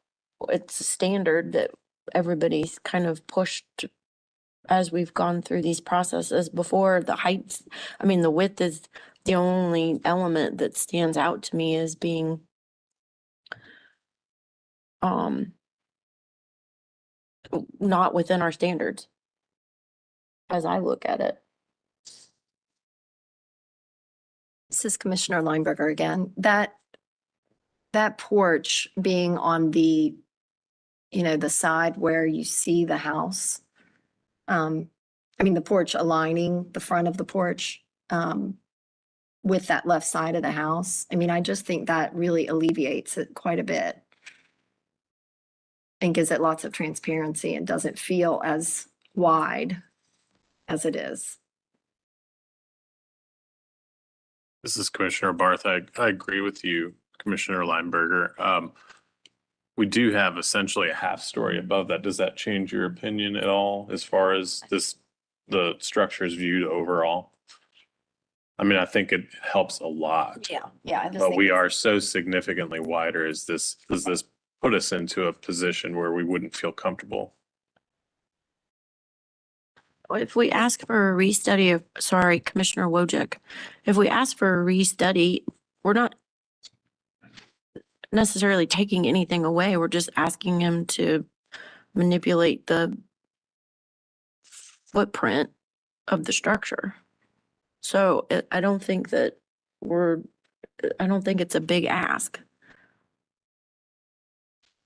it's a standard that everybody's kind of pushed as we've gone through these processes before. The heights, I mean, the width is the only element that stands out to me as being not within our standards as I look at it.
this is Commissioner Lineberger again, that porch being on the, the side where you see the house. I mean, the porch aligning the front of the porch, with that left side of the house. I mean, I just think that really alleviates it quite a bit. And gives it lots of transparency and doesn't feel as wide as it is.
This is Commissioner Barth. I agree with you, Commissioner Lineberger. We do have essentially a half story above that. Does that change your opinion at all as far as the structure is viewed overall? I mean, I think it helps a lot.
Yeah. I just
But
think
we
it's-
are so significantly wider. Does this put us into a position where we wouldn't feel comfortable?
If we ask for a restudy of, sorry, Commissioner Wojcik, if we ask for a restudy, we're not necessarily taking anything away. We're just asking him to manipulate the footprint of the structure. So I don't think that I don't think it's a big ask.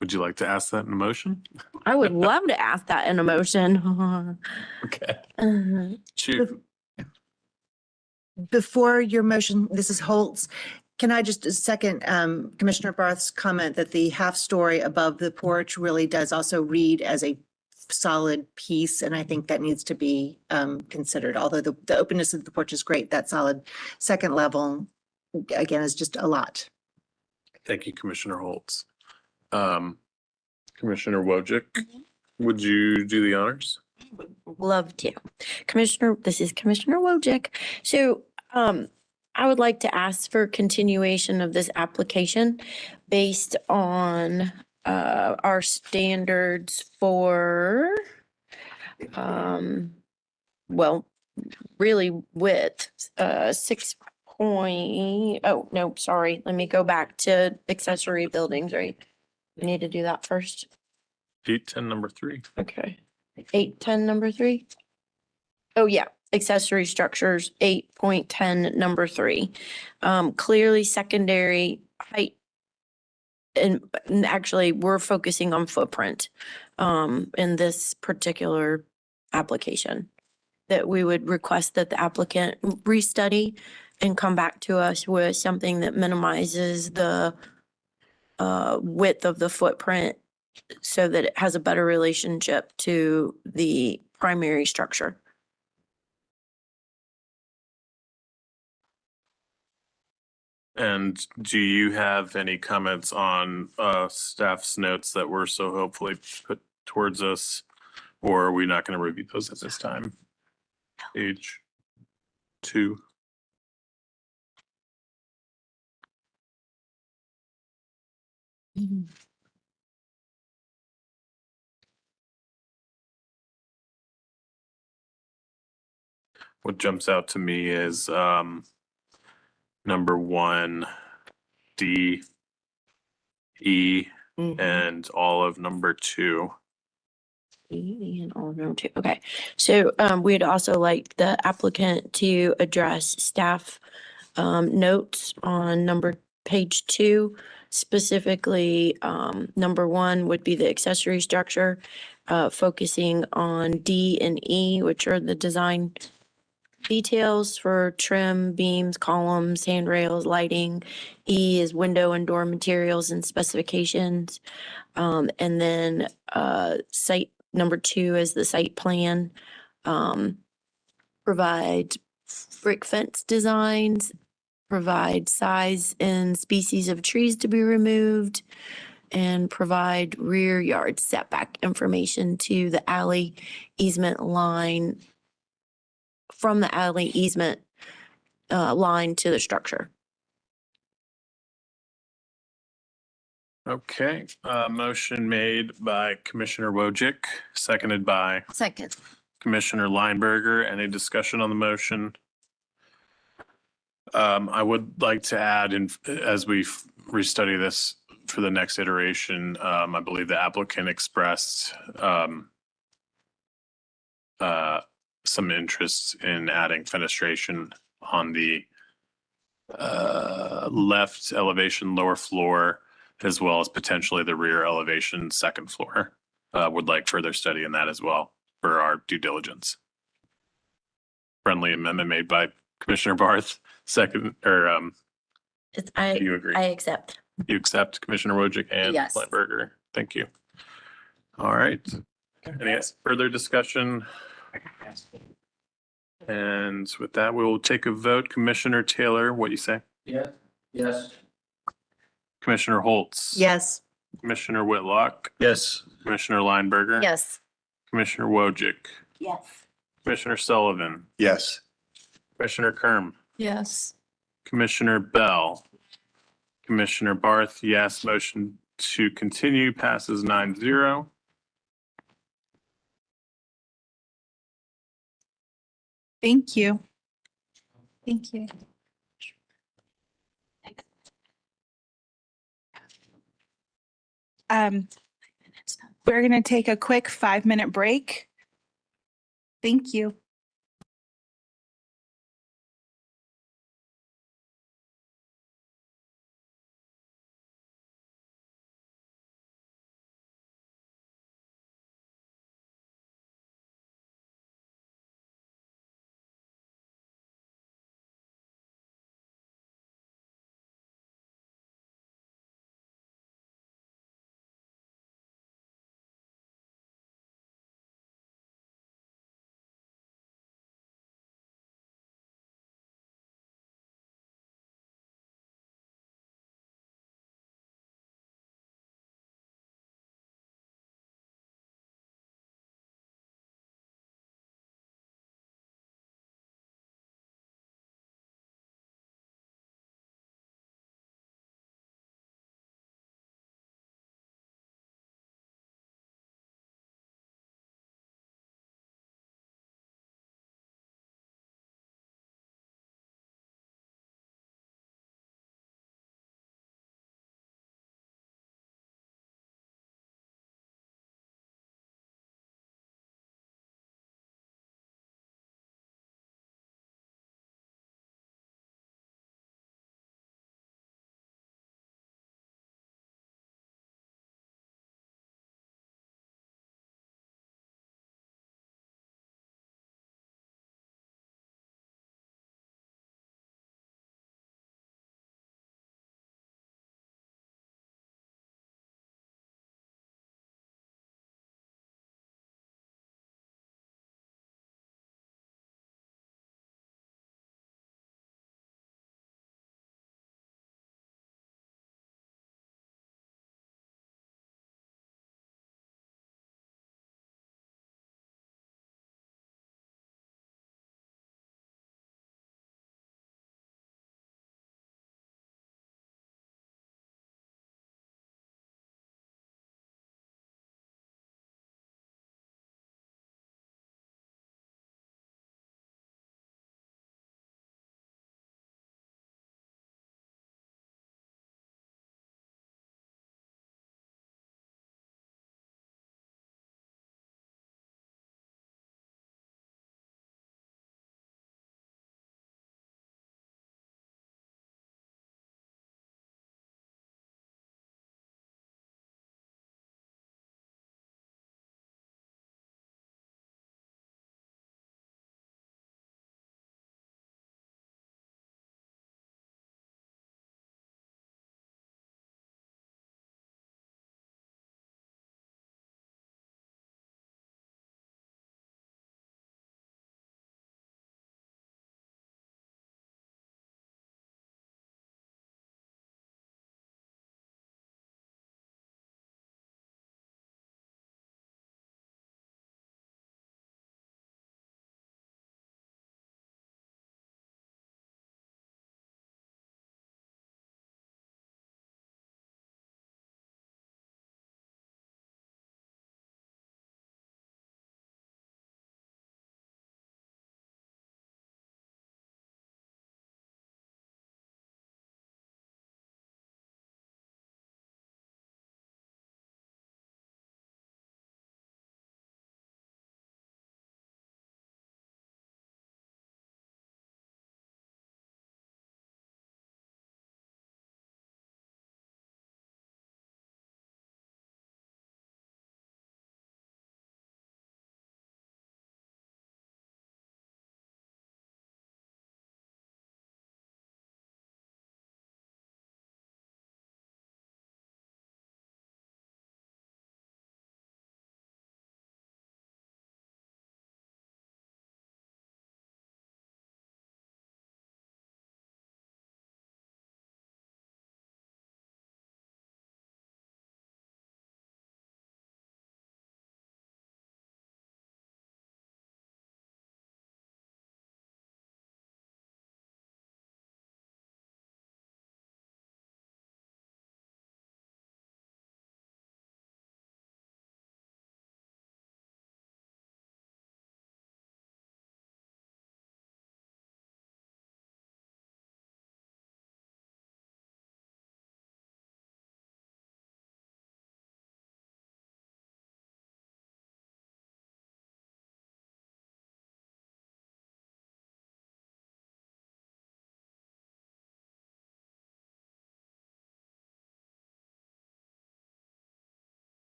Would you like to ask that in a motion?
I would love to ask that in a motion.
Okay.
Uh,
Shoot.
Before your motion, this is Holtz. Can I just second Commissioner Barth's comment that the half story above the porch really does also read as a solid piece, and I think that needs to be considered. Although the openness of the porch is great, that solid second level, again, is just a lot.
Thank you, Commissioner Holtz. Commissioner Wojcik, would you do the honors?
Love to. This is Commissioner Wojcik. So, I would like to ask for continuation of this application based on, our standards for, well, really width, 6 point, oh, no, sorry. Let me go back to accessory buildings, right? We need to do that first.
810 number 3.
Okay. 810 number 3. Oh, yeah, accessory structures, 8.10 number 3. Clearly secondary height. And actually, we're focusing on footprint in this particular application. That we would request that the applicant restudy and come back to us with something that minimizes the width of the footprint so that it has a better relationship to the primary structure.
And do you have any comments on staff's notes that were so hopefully put towards us? Or are we not going to review those at this time? Page 2. What jumps out to me is number 1, D, E, and all of number 2.
And all of them too. Okay, so we'd also like the applicant to address staff notes on page 2, Specifically, number one would be the accessory structure, focusing on D and E, which are the design details for trim, beams, columns, handrails, lighting. E is window and door materials and specifications. And then, site number two is the site plan. Provide brick fence designs, provide size and species of trees to be removed, and provide rear yard setback information to the alley easement line, from the alley easement line to the structure.
Okay, motion made by Commissioner Wojcik, seconded by
Second.
Commissioner Lineberger. Any discussion on the motion? I would like to add in, as we restudy this for the next iteration, I believe the applicant expressed some interest in adding fenestration on the left elevation, lower floor, as well as potentially the rear elevation, second floor. Would like further study in that as well for our due diligence. Friendly amendment made by Commissioner Barth, second, or do you agree?
I accept.
You accept Commissioner Wojcik and
Yes.
Lightberger? Thank you. All right. Any further discussion? And with that, we will take a vote. Commissioner Taylor, what do you say?
Yes. Yes.
Commissioner Holtz?
Yes.
Commissioner Whitlock?
Yes.
Commissioner Lineberger?
Yes.
Commissioner Wojcik?
Yes.
Commissioner Sullivan?
Yes.
Commissioner Kerm?
Yes.
Commissioner Bell? Commissioner Barth, yes. Motion to continue passes 9-0.
Thank you. Thank you. We're going to take a quick 5-minute break. Thank you.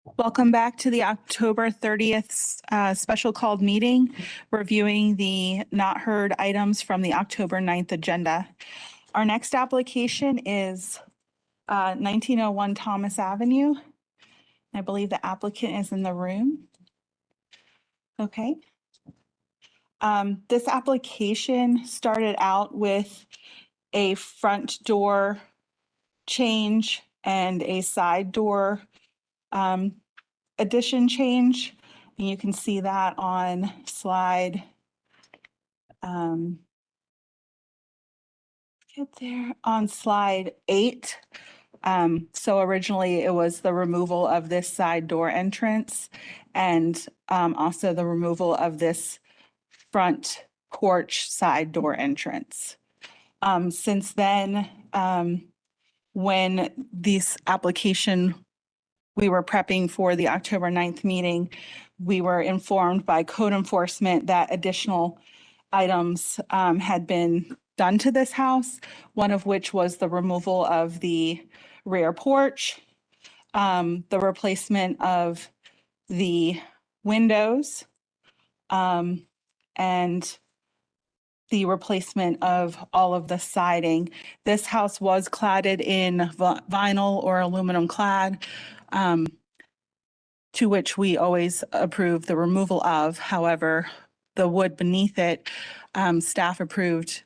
Welcome back to the October 30th special called meeting, reviewing the not heard items from the October 9th agenda. Our next application is 1901 Thomas Avenue. I believe the applicant is in the room. Okay. This application started out with a front door change and a side door addition change. And you can see that on slide get there on slide 8. So originally it was the removal of this side door entrance and also the removal of this front porch side door entrance. Since then, when this application we were prepping for the October 9th meeting, we were informed by code enforcement that additional items had been done to this house, one of which was the removal of the rear porch, the replacement of the windows, and the replacement of all of the siding. This house was cladded in vinyl or aluminum clad, to which we always approve the removal of. However, the wood beneath it, staff approved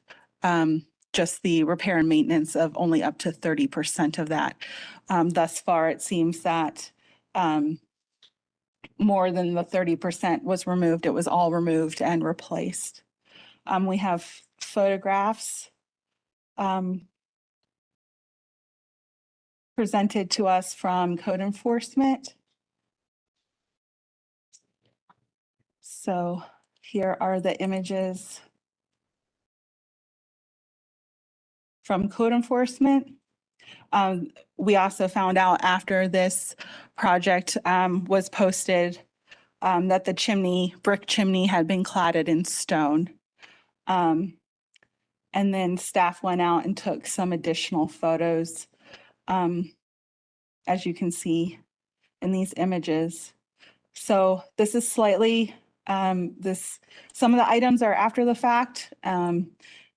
just the repair and maintenance of only up to 30% of that. Thus far, it seems that more than the 30% was removed. It was all removed and replaced. We have photographs presented to us from code enforcement. So here are the images from code enforcement. We also found out after this project was posted that the brick chimney had been cladded in stone. And then staff went out and took some additional photos, as you can see in these images. So this is slightly, some of the items are after the fact.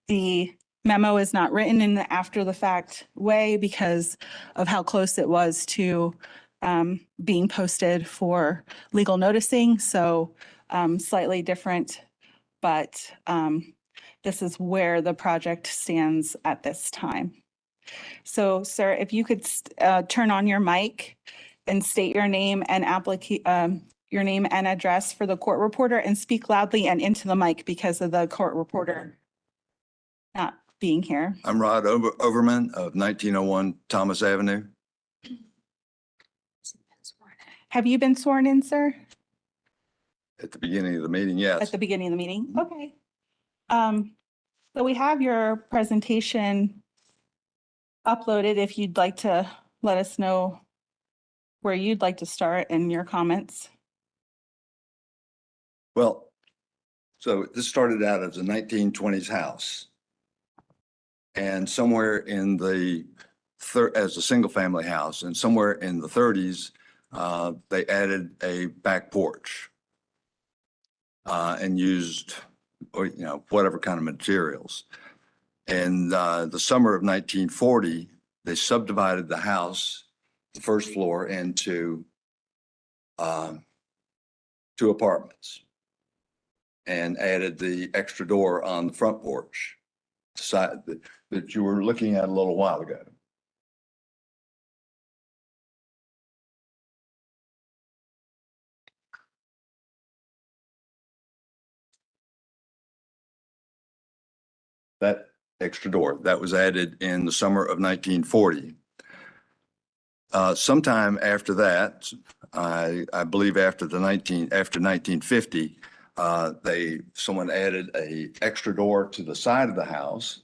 The memo is not written in the after the fact way because of how close it was to being posted for legal noticing. So slightly different, but this is where the project stands at this time. So, sir, if you could turn on your mic and state your name and your name and address for the court reporter, and speak loudly and into the mic because of the court reporter not being here.
I'm Rod Overman of 1901 Thomas Avenue.
Have you been sworn in, sir?
At the beginning of the meeting, yes.
At the beginning of the meeting? Okay. So we have your presentation uploaded if you'd like to let us know where you'd like to start in your comments.
Well, so this started out as a 1920s house. And somewhere in the, as a single family house, and somewhere in the 30s, they added a back porch and used, or, you know, whatever kind of materials. And the summer of 1940, they subdivided the house, the first floor, into 2 apartments and added the extra door on the front porch side that you were looking at a little while ago. That extra door that was added in the summer of 1940. Sometime after that, I believe after 1950, someone added a extra door to the side of the house.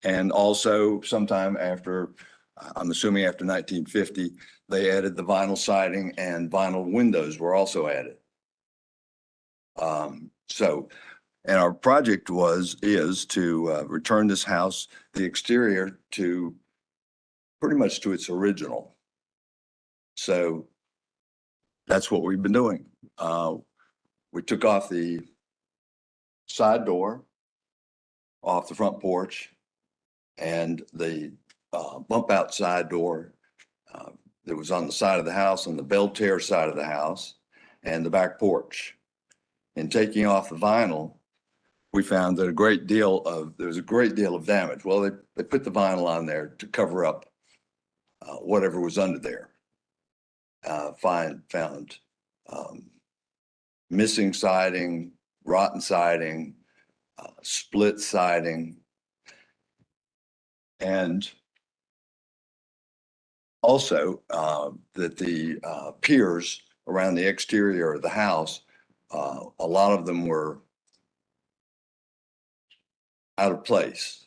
And also sometime after, I'm assuming after 1950, they added the vinyl siding and vinyl windows were also added. So And our project is to return this house, the exterior to pretty much to its original. So that's what we've been doing. We took off the side door off the front porch and the bump out side door that was on the side of the house, on the bell tear side of the house, and the back porch. In taking off the vinyl, we found that there was a great deal of damage. Well, they put the vinyl on there to cover up whatever was under there. Found missing siding, rotten siding, split siding, and also that the piers around the exterior of the house, a lot of them were out of place.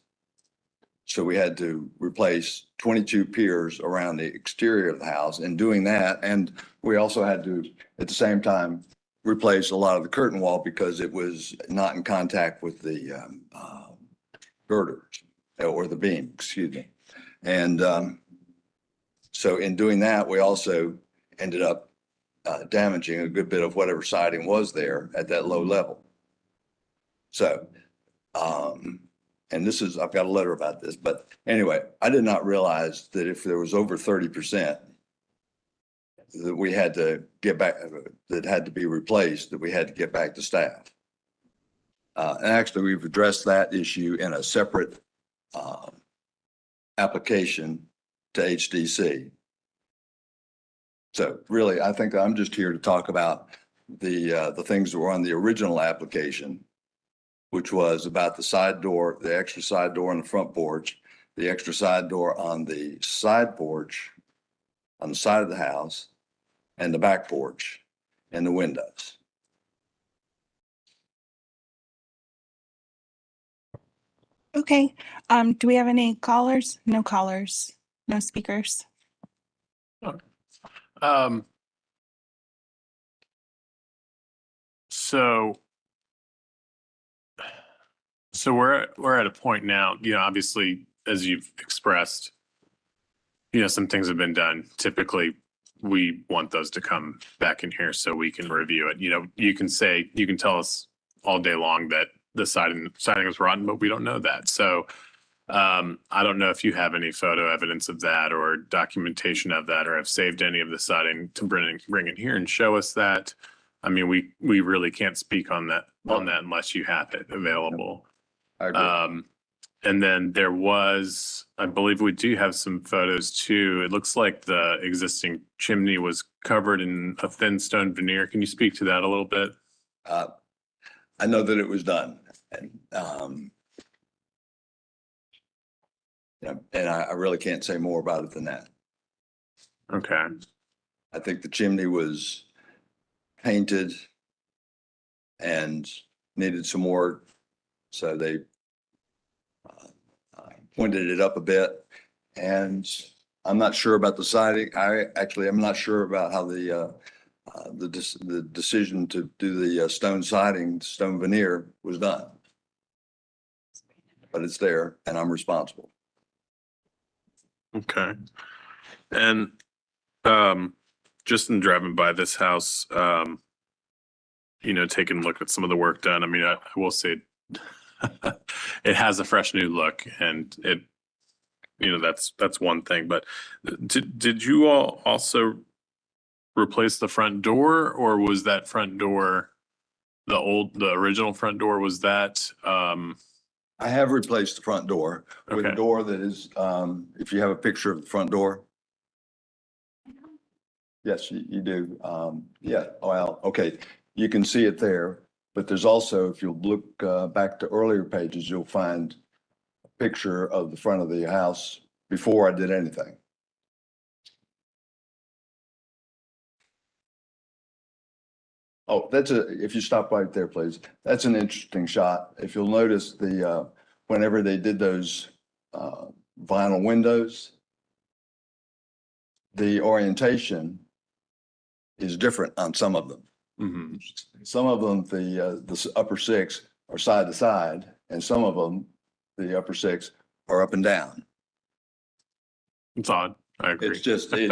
So we had to replace 22 piers around the exterior of the house. And doing that, and we also had to, at the same time, replace a lot of the curtain wall because it was not in contact with the girders or the beam, excuse me. And so in doing that, we also ended up damaging a good bit of whatever siding was there at that low level. So, and this is, I've got a letter about this, but anyway, I did not realize that if there was over 30% that we had to get back, that had to be replaced, that we had to get back to staff. And actually, we've addressed that issue in a separate application to HDC. So really, I think I'm just here to talk about the things that were on the original application, which was about the side door, the extra side door on the front porch, the extra side door on the side porch, on the side of the house, and the back porch, and the windows.
Okay, do we have any callers? No callers, no speakers.
So we're at a point now, obviously, as you've expressed, some things have been done. Typically, we want those to come back in here so we can review it. You can tell us all day long that the siding was rotten, but we don't know that. So I don't know if you have any photo evidence of that or documentation of that, or have saved any of the siding to bring in here and show us that. I mean, we really can't speak on that unless you have it available.
I agree.
And then there was, I believe we do have some photos too. It looks like the existing chimney was covered in a thin stone veneer. Can you speak to that a little bit?
I know that it was done, and I really can't say more about it than that.
Okay.
I think the chimney was painted and needed some work, so they pointed it up a bit. And I'm not sure about the siding. I'm not sure about how the decision to do the stone siding, stone veneer was done. But it's there, and I'm responsible.
Okay. And just in driving by this house, taking a look at some of the work done, I mean, I will say it has a fresh new look, and it, that's one thing. But did you all also replace the front door, or was that front door the original front door? Was that
I have replaced the front door with a
Okay.
door that is, if you have a picture of the front door. Yes, you do. Yeah, well, okay, you can see it there, but there's also, if you'll look back to earlier pages, you'll find a picture of the front of the house before I did anything. Oh, if you stop right there, please. That's an interesting shot. If you'll notice whenever they did those vinyl windows, the orientation is different on some of them.
mhm.
Some of them, the upper six are side to side, and some of them, the upper 6, are up and down.
It's odd. I agree.
It's just a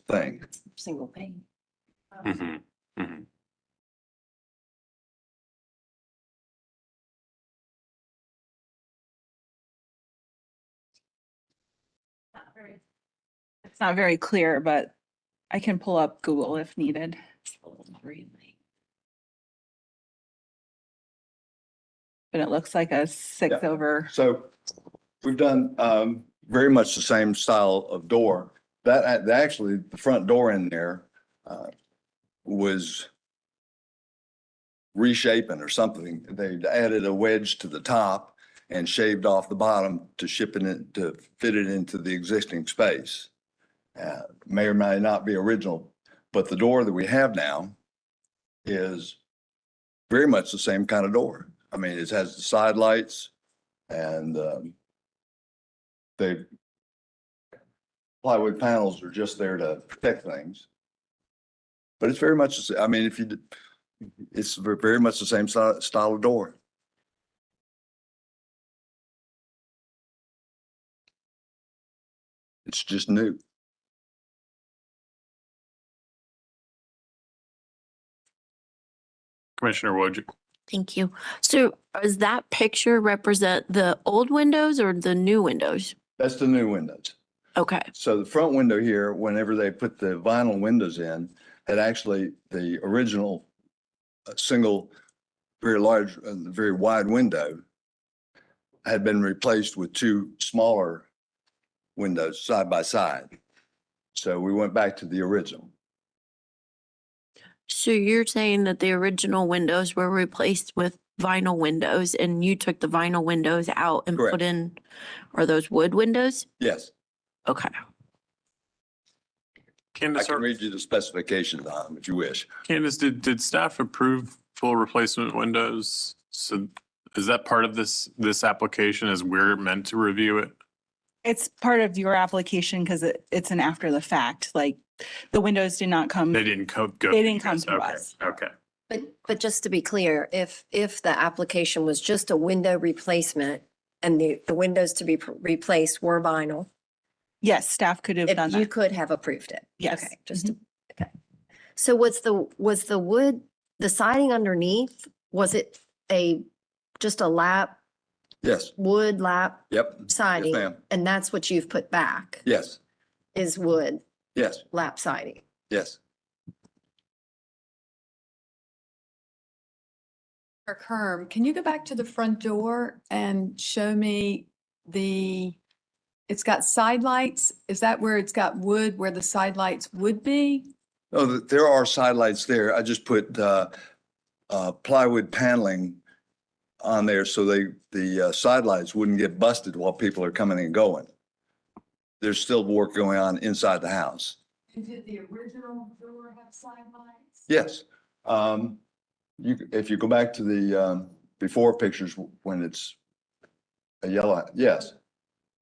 thing.
Single pane.
Mhm, mhm.
It's not very clear, but I can pull up Google if needed. But it looks like a 6
Yeah.
over.
So we've done very much the same style of door. That actually, the front door in there was reshaping or something. They added a wedge to the top and shaved off the bottom to fit it into the existing space. May or may not be original, but the door that we have now is very much the same kind of door. I mean, it has the side lights and the plywood panels are just there to protect things. But it's very much, I mean, it's very much the same style of door. It's just new.
Commissioner Wojcik.
Thank you. So does that picture represent the old windows or the new windows?
That's the new windows.
Okay.
So the front window here, whenever they put the vinyl windows in, had actually the original single, very large, very wide window had been replaced with 2 smaller windows side by side. So we went back to the original.
So you're saying that the original windows were replaced with vinyl windows and you took the vinyl windows out and
Correct.
put in, are those wood windows?
Yes,
Okay.
I
Candace,
can read you the specifications on them if you wish.
Candace, did staff approve full replacement windows? So is that part of this application as we're meant to review it?
It's part of your application because it's an after the fact, like the windows did not come.
They didn't go.
They didn't come through
Okay,
us.
okay.
But just to be clear, if the application was just a window replacement and the windows to be replaced were vinyl,
Yes, staff could have done
you
that.
could have approved it.
Yes.
Okay, okay. So was the wood, the siding underneath, was it just a lap,
Yes,
wood lap
yep, yes,
siding?
ma'am.
And that's what you've put back
Yes,
is wood
yes,
lap siding?
yes.
Or Kerm, can you go back to the front door and show me it's got side lights? Is that where it's got wood, where the side lights would be?
Oh, there are side lights there. I just put plywood paneling on there so the side lights wouldn't get busted while people are coming and going. There's still work going on inside the house.
And did the original door have side lights?
Yes. If you go back to the before pictures when it's a yellow, yes.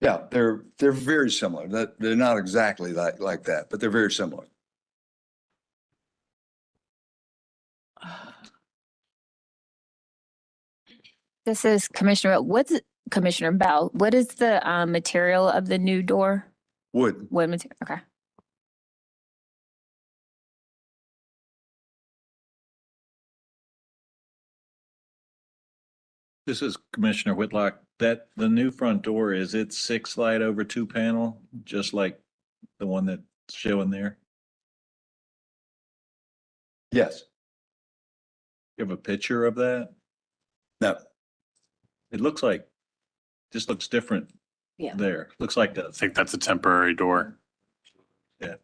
Yeah, they're very similar. They're not exactly like that, but they're very similar.
This is Commissioner Bell? What is the material of the new door?
Wood.
Wood material, okay.
This is Commissioner Whitlock. The new front door, is it 6 slide over 2 panel, just like the one that's showing there?
Yes.
You have a picture of that?
No.
It looks like, just looks different.
Yeah.
There, looks like
I
that.
think that's a temporary door.
Yeah.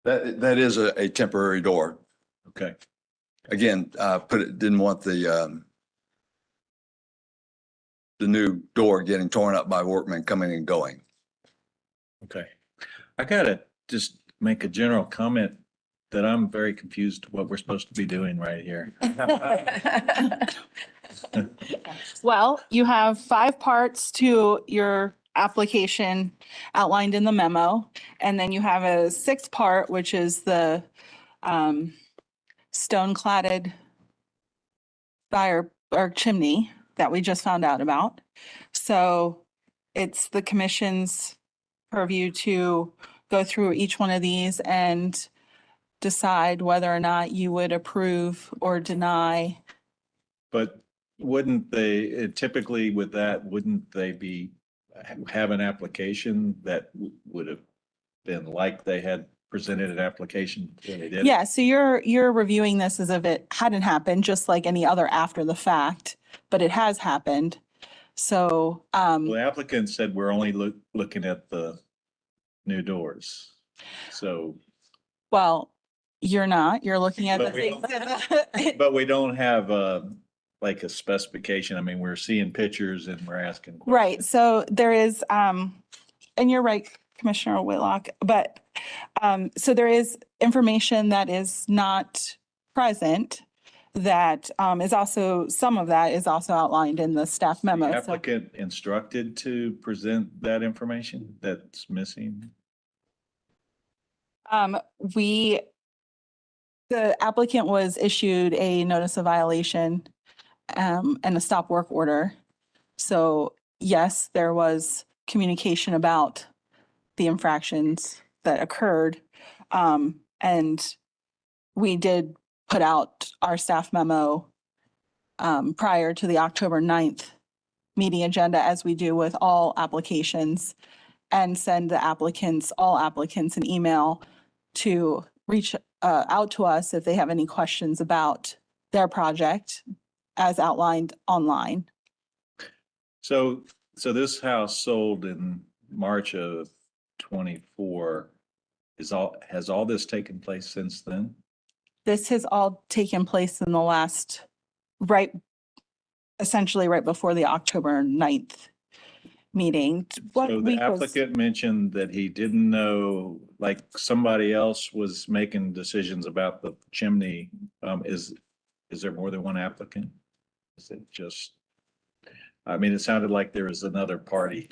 That is a temporary door.
Okay.
Again, didn't want the new door getting torn up by workmen coming and going.
Okay. I gotta just make a general comment that I'm very confused what we're supposed to be doing right here.
Well, you have 5 parts to your application outlined in the memo. And then you have a 6th part, which is the stone cladded by our chimney that we just found out about. So it's the commission's purview to go through each one of these and decide whether or not you would approve or deny.
But wouldn't they, typically with that, wouldn't they have an application that would have been like they had presented an application when they did it?
Yeah, so you're reviewing this as if it hadn't happened, just like any other after the fact, but it has happened. So,
Well, the applicant said we're only looking at the new doors. So,
well, you're not, you're looking at the
But we
things. in the-
but we don't have like a specification. I mean, we're seeing pictures and we're asking.
Right,
questions.
so there is, and you're right, Commissioner Whitlock, but, so there is information that is not present that, is also, some of that is also outlined in the staff
The
memo. So,
applicant instructed to present that information that's missing.
we, the applicant was issued a notice of violation, and a stop work order. So yes, there was communication about the infractions that occurred. And we did put out our staff memo prior to the October 9th meeting agenda, as we do with all applications, and send the applicants, all applicants, an email to reach out to us if they have any questions about their project as outlined online.
So this house sold in March of 24. Has all this taken place since then?
This has all taken place in the last, essentially right before the October 9th meeting. What
So the
week was?
applicant mentioned that he didn't know, like somebody else was making decisions about the chimney. Is there more than one applicant? Is it just? I mean, it sounded like there was another party.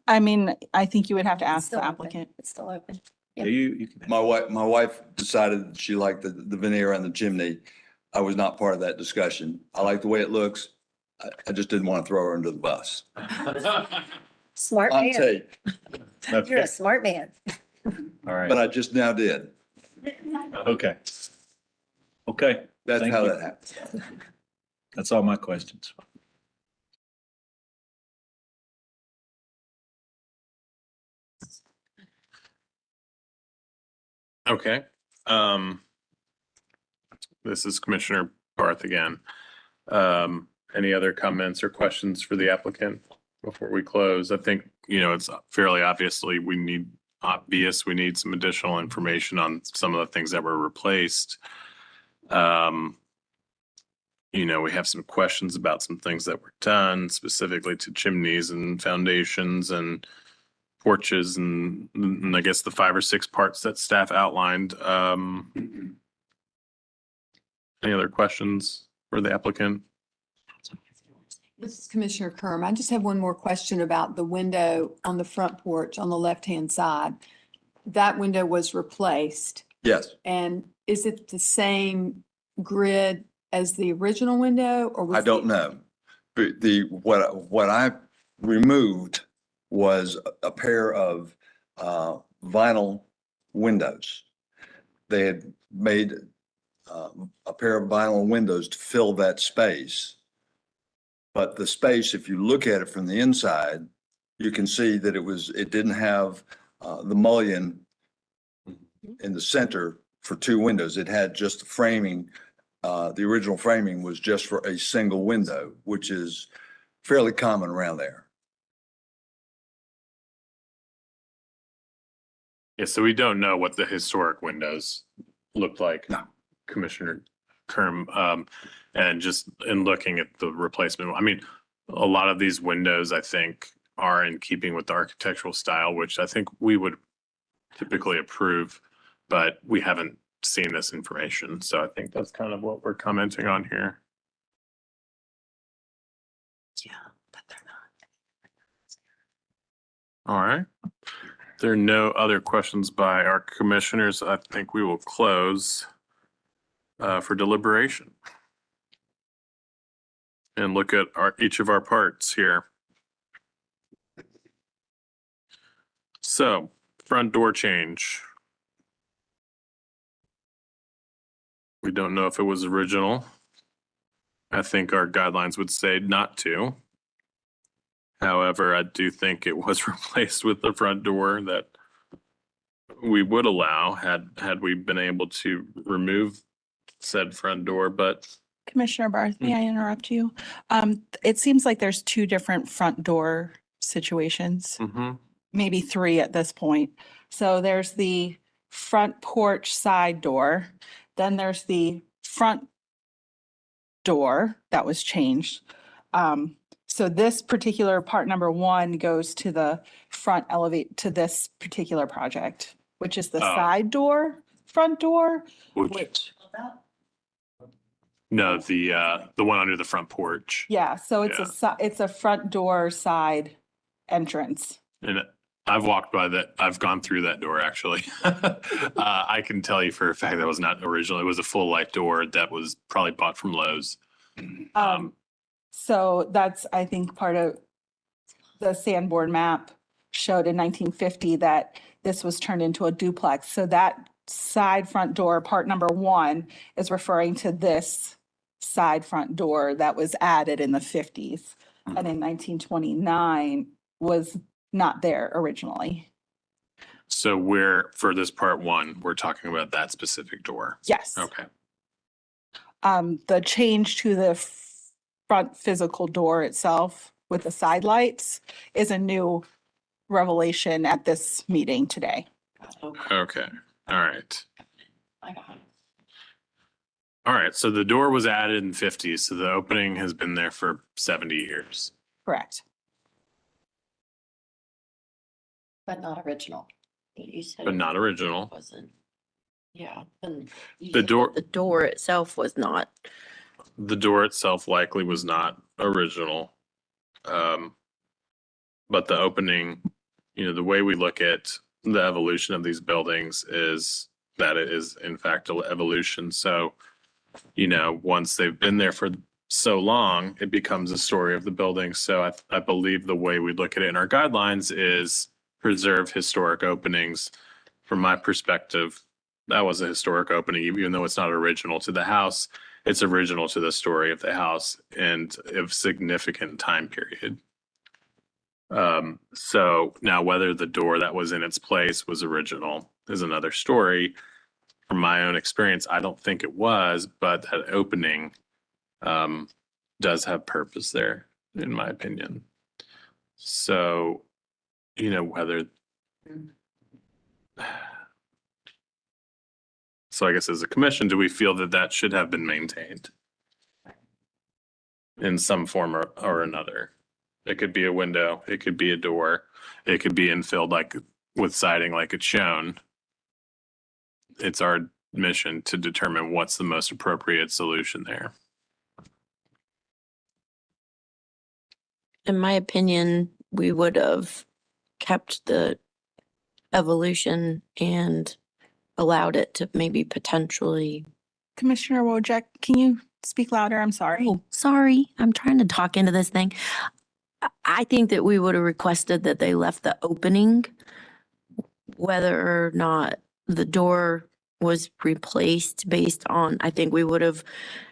I mean, I think you would have to
It's
ask
still
the
open.
applicant.
It's still open.
Yeah, you can.
My wife decided that she liked the veneer on the chimney. I was not part of that discussion. I like the way it looks. I just didn't want to throw her under the bus.
Smart
On
man.
tape,
You're
Okay,
a smart man.
all
but
right,
I just now did.
okay. Okay,
That's
Thank
how
you.
that happened.
that's all my questions.
Okay. This is Commissioner Barth again. Any other comments or questions for the applicant before we close? I think, it's fairly obviously we need some additional information on some of the things that were replaced. We have some questions about some things that were done specifically to chimneys and foundations and porches and I guess the 5 or 6 parts that staff outlined. Any other questions for the applicant?
This is Commissioner Kerm. I just have one more question about the window on the front porch on the left-hand side. That window was replaced.
Yes,
And is it the same grid as the original window or? was
I don't
the-
know. But what I removed was a pair of vinyl windows. They had made a pair of vinyl windows to fill that space. But the space, if you look at it from the inside, you can see that it didn't have the mullion in the center for 2 windows. It had just the framing. The original framing was just for a single window, which is fairly common around there.
Yeah, so we don't know what the historic windows looked like.
No.
Commissioner Kerm, and just in looking at the replacement, I mean, a lot of these windows, I think, are in keeping with the architectural style, which I think we would typically approve, but we haven't seen this information. So I think that's kind of what we're commenting on here.
Yeah, but they're not.
All right. If there are no other questions by our commissioners, I think we will close for deliberation. and look at each of our parts here. So, front door change. We don't know if it was original. I think our guidelines would say not to. However, I do think it was replaced with the front door that we would allow had we been able to remove said front door, but
Commissioner Barth, may I interrupt you? It seems like there's two different front door situations, maybe three at this point. So there's the front porch side door, then there's the front door that was changed. So this particular part number one goes to the front to this particular project, which is the side door, front door, which.
no, the one under the front porch.
Yeah, so it's a front door side entrance.
And I've walked by that. I've gone through that door actually. I can tell you for a fact that was not original. It was a full light door that was probably bought from Lowe's.
So that's, I think, part of the Sanborn map showed in 1950 that this was turned into a duplex. So that side front door, part number one, is referring to this side front door that was added in the 50s. And in 1929 was not there originally.
So for this part one, we're talking about that specific door.
Yes.
Okay.
The change to the front physical door itself with the side lights is a new revelation at this meeting today.
Okay. All right. All right. So the door was added in the 50s. So the opening has been there for 70 years.
Correct.
But not original.
But not original.
Wasn't. Yeah. And
The door,
the door itself was not.
the door itself likely was not original. But the opening, the way we look at the evolution of these buildings is that it is in fact an evolution. So, once they've been there for so long, it becomes a story of the building. So I believe the way we look at it in our guidelines is preserve historic openings. From my perspective, that was a historic opening, even though it's not original to the house. It's original to the story of the house and of significant time period. So now whether the door that was in its place was original is another story. From my own experience, I don't think it was, but that opening does have purpose there, in my opinion. So, whether. So I guess as a commission, do we feel that that should have been maintained in some form or another? It could be a window, it could be a door, it could be infilled like with siding like it's shown. It's our mission to determine what's the most appropriate solution there.
In my opinion, we would have kept the evolution and allowed it to maybe potentially.
Commissioner Wojcik, can you speak louder? I'm sorry.
Oh, sorry. I'm trying to talk into this thing. I think that we would have requested that they left the opening, whether or not the door was replaced based on, I think we would have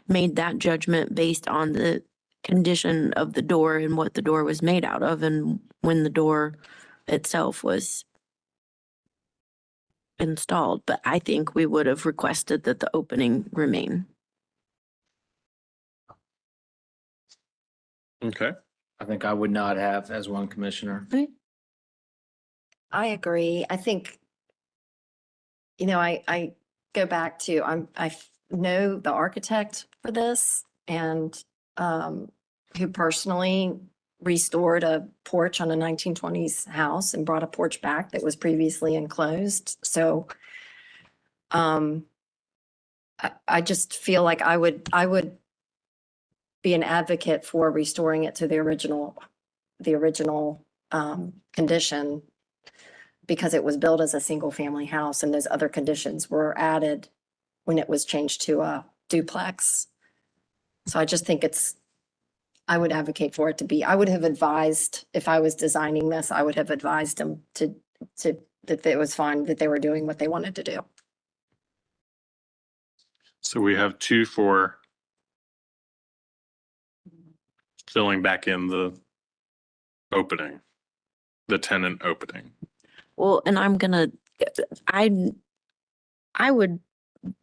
made that judgment based on the condition of the door and what the door was made out of and when the door itself was installed. But I think we would have requested that the opening remain.
Okay.
I think I would not have as one commissioner.
I agree. I think, I go back to, I know the architect for this and who personally restored a porch on a 1920s house and brought a porch back that was previously enclosed. So I just feel like I would be an advocate for restoring it to the original condition, because it was built as a single family house and those other conditions were added when it was changed to a duplex. So I just think it's I would advocate for it to be, I would have advised, if I was designing this, I would have advised them that it was fine, that they were doing what they wanted to do.
So we have 2 for filling back in the opening, the tenant opening.
Well, and I would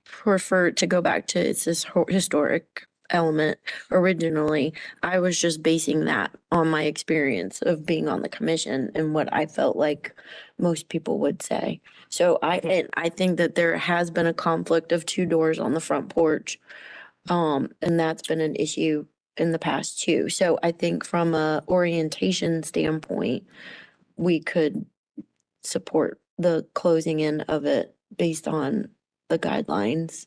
prefer to go back to it's this historic element. Originally, I was just basing that on my experience of being on the commission and what I felt like most people would say. So I think that there has been a conflict of 2 doors on the front porch. And that's been an issue in the past too. So I think from a orientation standpoint, we could support the closing in of it based on the guidelines.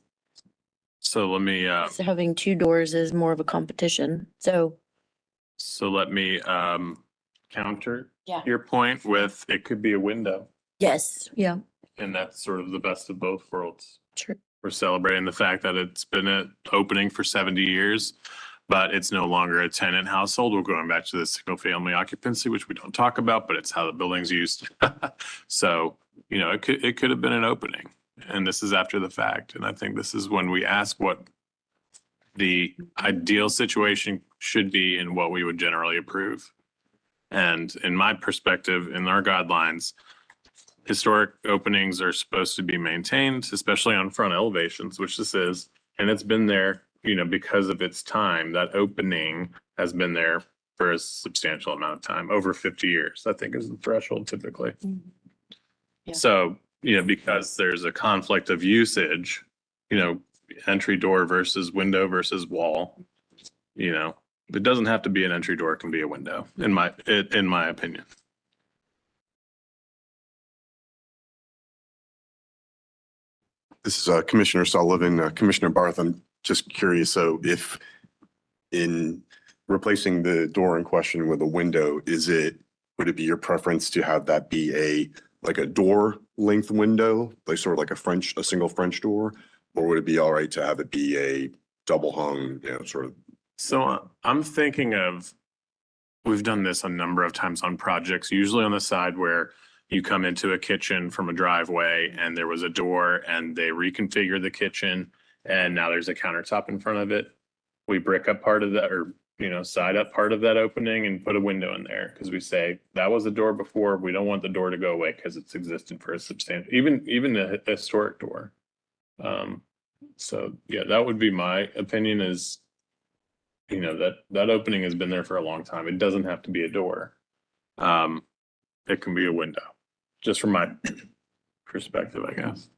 So let me,
So having 2 doors is more of a competition. So
let me counter
Yeah.
your point with, it could be a window.
yes, yeah,
And that's sort of the best of both worlds.
true.
We're celebrating the fact that it's been an opening for 70 years, but it's no longer a tenant household. We're going back to the single family occupancy, which we don't talk about, but it's how the building's used. So, you know, it could have been an opening, and this is after the fact. And I think this is when we ask what the ideal situation should be and what we would generally approve. And in my perspective, in our guidelines, historic openings are supposed to be maintained, especially on front elevations, which this is. And it's been there, you know, because of its time. That opening has been there for a substantial amount of time, over 50 years, I think is the threshold typically.
Yeah.
So, you know, because there's a conflict of usage, you know, entry door versus window versus wall, you know, it doesn't have to be an entry door, it can be a window, in my opinion.
This is Commissioner Sullivan. Commissioner Barth, I'm just curious, so if in replacing the door in question with a window, would it be your preference to have that be like a door length window, like sort of like a single French door? Or would it be all right to have it be a double hung, you know, sort of?
So I'm thinking of, we've done this a number of times on projects, usually on the side where you come into a kitchen from a driveway and there was a door and they reconfigured the kitchen and now there's a countertop in front of it. We brick up part of that, or, you know, side up part of that opening and put a window in there, because we say that was a door before. We don't want the door to go away because it's existed for a substantial, even a historic door. So yeah, that would be my opinion, is, you know, that opening has been there for a long time. It doesn't have to be a door. It can be a window, just from my perspective, I guess.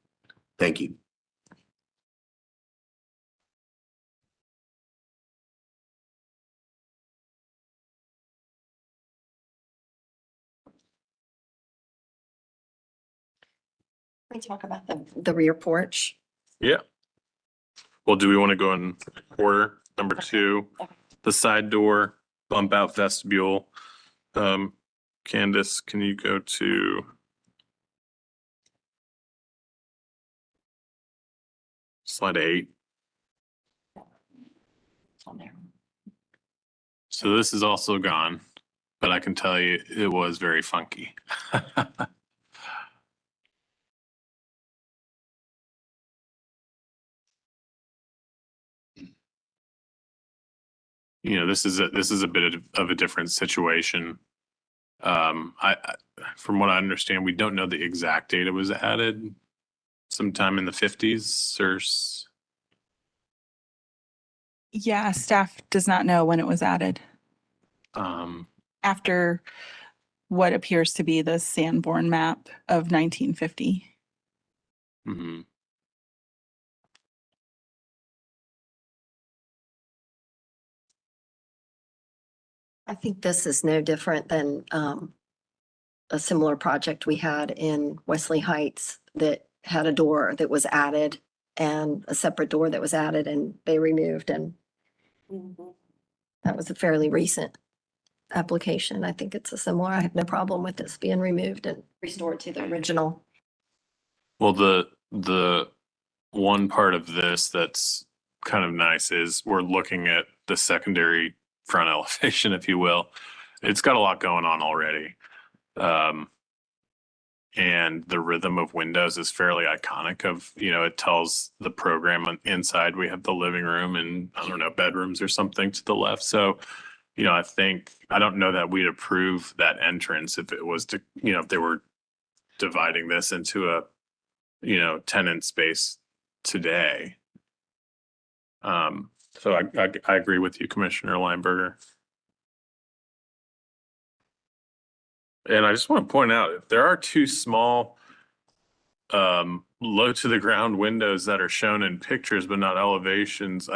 Thank you.
Can we talk about the rear porch?
Yeah. Well, do we want to go in order? Number 2, the side door, bump out vestibule. Candace, can you go to slide 8? So this is also gone, but I can tell you it was very funky. You know, this is a bit of a different situation. From what I understand, we don't know the exact date it was added, sometime in the 50s or
Yeah, staff does not know when it was added. After what appears to be the Sanborn map of 1950.
mhm.
I think this is no different than a similar project we had in Wesley Heights that had a door that was added and a separate door that was added and they removed, and that was a fairly recent application. I think it's a similar, I have no problem with this being removed and restored to the original.
Well, the one part of this that's kind of nice is we're looking at the secondary front elevation, if you will. It's got a lot going on already. And the rhythm of windows is fairly iconic of, it tells the program on inside. We have the living room and I don't know, bedrooms or something to the left. So, I don't know that we'd approve that entrance if it was to, if they were dividing this into a, tenant space today. So I agree with you, Commissioner Lineberger. And I just want to point out, if there are two small, low to the ground windows that are shown in pictures but not elevations,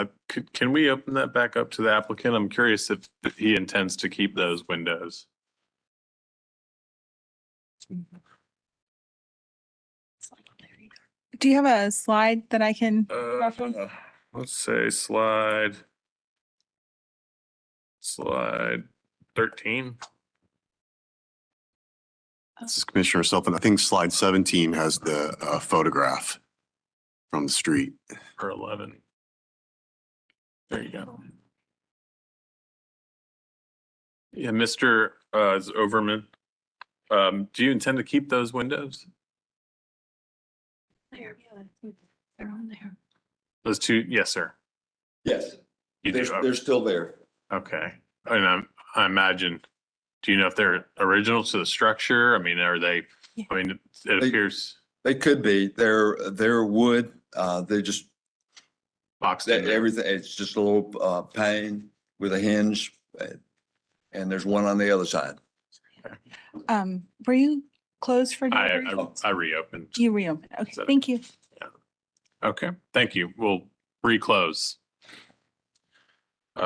can we open that back up to the applicant? I'm curious if he intends to keep those windows.
Do you have a slide that I can reference?
Let's say slide 13.
This is Commissioner Sullivan. I think slide 17 has the photograph from the street.
Or 11. There you go. Yeah, Mr. Overman, do you intend to keep those windows?
They're on there.
Those two, yes, sir.
Yes,
You do.
they're still there.
Okay. And I imagine, do you know if they're original to the structure? I mean, are they,
Yeah.
it
They-
appears
They could be. They're wood. They just,
boxed in there.
everything, it's just a little pane with a hinge. And there's one on the other side.
Were you closed for delivery?
I reopened.
You reopened. Okay,
So-
thank you.
Okay, thank you. We'll reclose.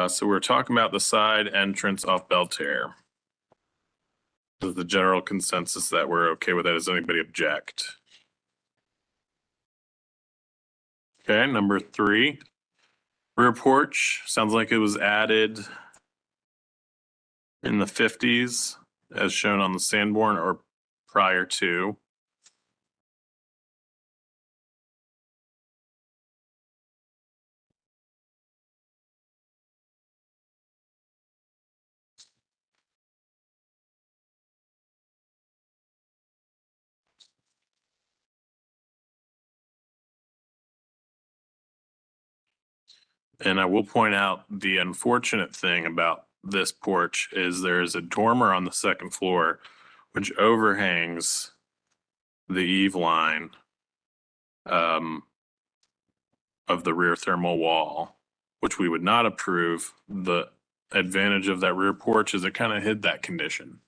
So we're talking about the side entrance off Belterre. Is the general consensus that we're okay with that? Does anybody object? Okay, number 3. Rear porch, sounds like it was added in the 50s as shown on the Sanborn or prior to. And I will point out the unfortunate thing about this porch is there is a dormer on the second floor which overhangs the eave line of the rear thermal wall, which we would not approve. The advantage of that rear porch is it kind of hid that condition.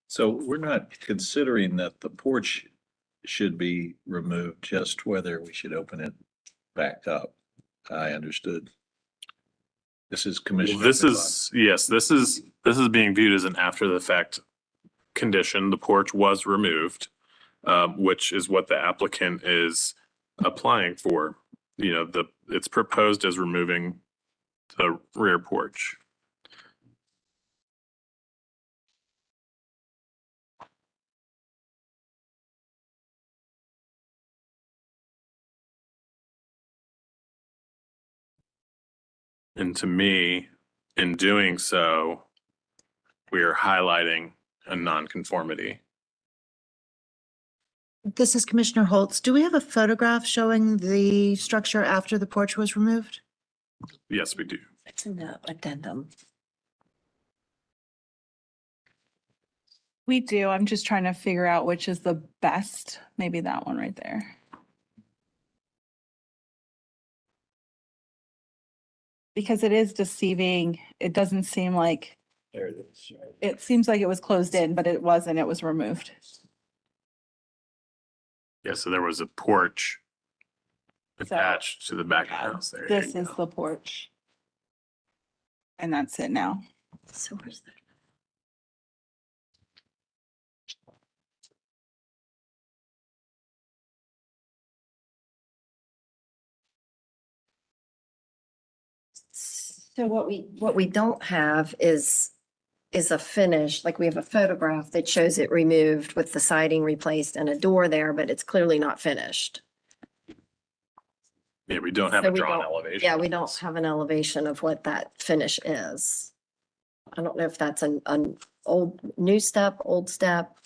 So we're not considering that the porch should be removed, just whether we should open it back up. I understood. This is Commissioner.
This is, yes, this is being viewed as an after the fact condition. The porch was removed, which is what the applicant is applying for. It's proposed as removing the rear porch. And to me, in doing so, we are highlighting a nonconformity.
This is Commissioner Holtz. Do we have a photograph showing the structure after the porch was removed?
Yes, we do.
It's in the addendum.
We do. I'm just trying to figure out which is the best. Maybe that one right there. Because it is deceiving. It doesn't seem like,
There it is.
it seems like it was closed in, but it wasn't. It was removed.
Yeah, so there was a porch
So-
attached to the back of the house there.
This is the porch. And that's it now.
So where's that? So what we don't have is a finish, like we have a photograph that shows it removed with the siding replaced and a door there, but it's clearly not finished.
Yeah, we don't have
So
a
we
drawn
don't-
elevation.
Yeah, we don't have an elevation of what that finish is. I don't know if that's an old, new step, old step.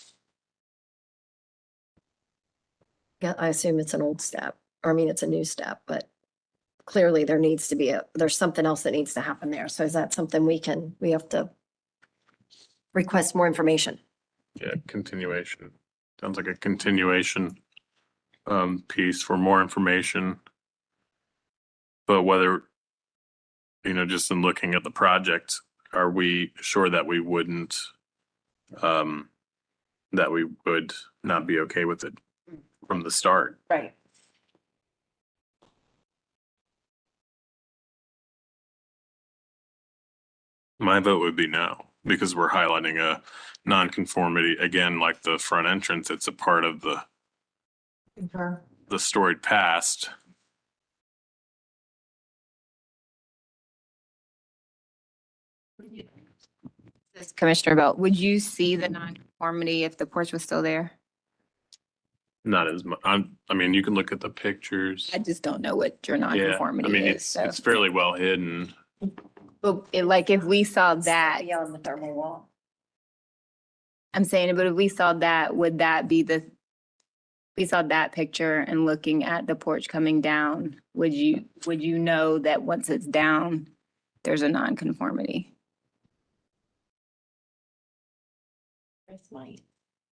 Yeah, I assume it's an old step, or I mean, it's a new step, but clearly there needs to be there's something else that needs to happen there. So is that something we have to request more information?
Yeah, continuation. Sounds like a continuation piece for more information. But whether, just in looking at the project, are we sure that we wouldn't, that we would not be okay with it from the start?
Right.
My vote would be no, because we're highlighting a nonconformity. Again, like the front entrance, it's a part of the storied past.
This Commissioner Belt, would you see the nonconformity if the porch was still there?
Not as much. I mean, you can look at the pictures.
I just don't know what your
Yeah, I
nonconformity
mean,
is,
it's,
so.
it's fairly well hidden.
But like if we saw that,
Yeah, on the thermal wall.
I'm saying, but if we saw that, would that be we saw that picture and looking at the porch coming down, would you know that once it's down, there's a nonconformity?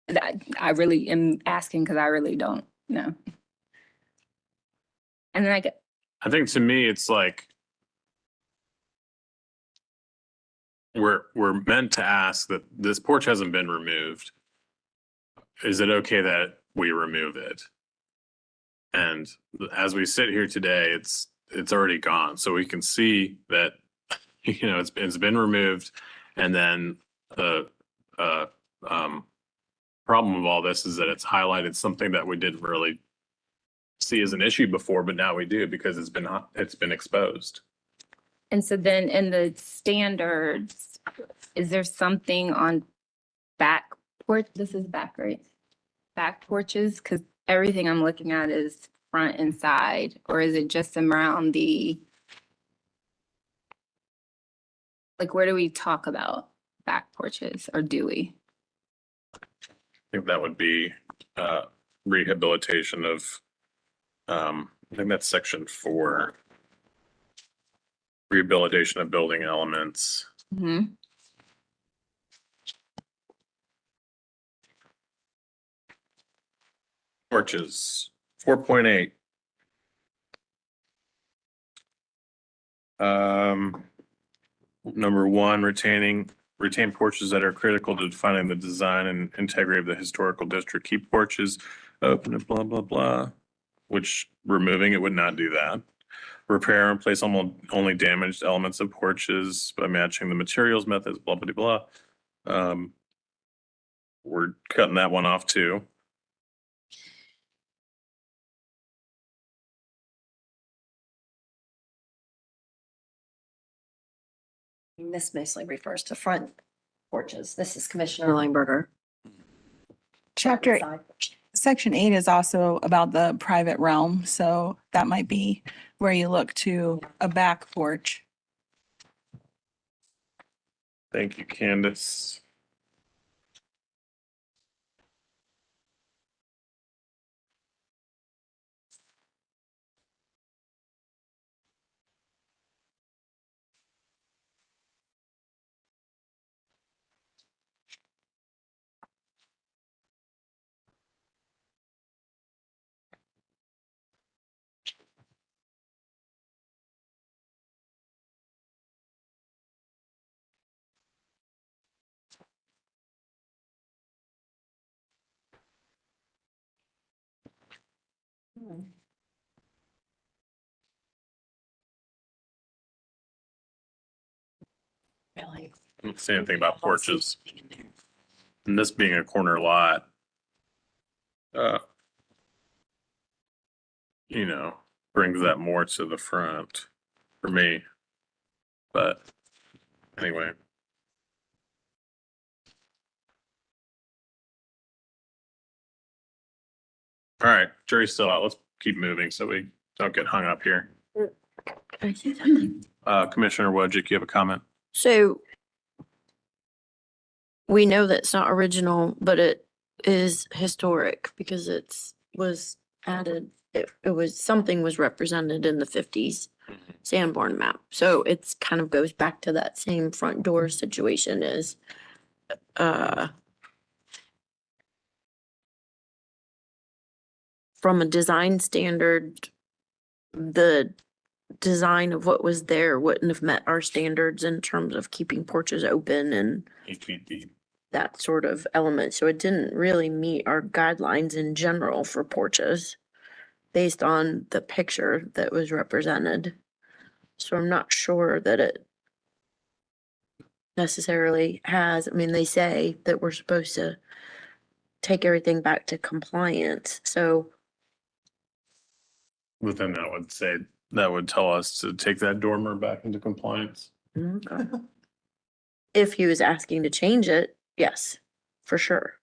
That I really am asking because I really don't know. And then
I think to me, it's like we're meant to ask that this porch hasn't been removed. Is it okay that we remove it? And as we sit here today, it's already gone. So we can see that, it's been removed. And then the problem of all this is that it's highlighted something that we didn't really see as an issue before, but now we do because it's been exposed.
and so then in the standards, is there something on back porch? This is back, right? Back porches, because everything I'm looking at is front and side, or is it just around like, where do we talk about back porches, or do we?
I think that would be rehabilitation of, I think that's section 4. Rehabilitation of building elements.
Mm-hmm.
Porches, 4.8. Number 1, retain porches that are critical to defining the design and integrity of the historical district. Keep porches open and blah, blah, blah, which removing it would not do that. Repair and replace only damaged elements of porches by matching the materials methods, blah, blah, blah. We're cutting that one off too.
This mostly refers to front porches. This is Commissioner Lineberger.
Chapter,
Side.
Section 8 is also about the private realm, so that might be where you look to a back porch.
Thank you, Candace.
Really?
I don't see anything about porches. And this being a corner lot, brings that more to the front for me. But anyway. All right, jury's still out. Let's keep moving so we Don't get hung up here.
I say something?
Commissioner Wojcik, you have a comment?
So we know that it's not original, but it is historic because was added, it was, something was represented in the 50s Sanborn map. So it's kind of goes back to that same front door situation as from a design standard, the design of what was there wouldn't have met our standards in terms of keeping porches open and
8 feet deep.
that sort of element. So it didn't really meet our guidelines in general for porches based on the picture that was represented. So I'm not sure that it necessarily has, I mean, they say that we're supposed to take everything back to compliance. So
But then that would tell us to take that dormer back into compliance.
okay. If he was asking to change it, yes, for sure.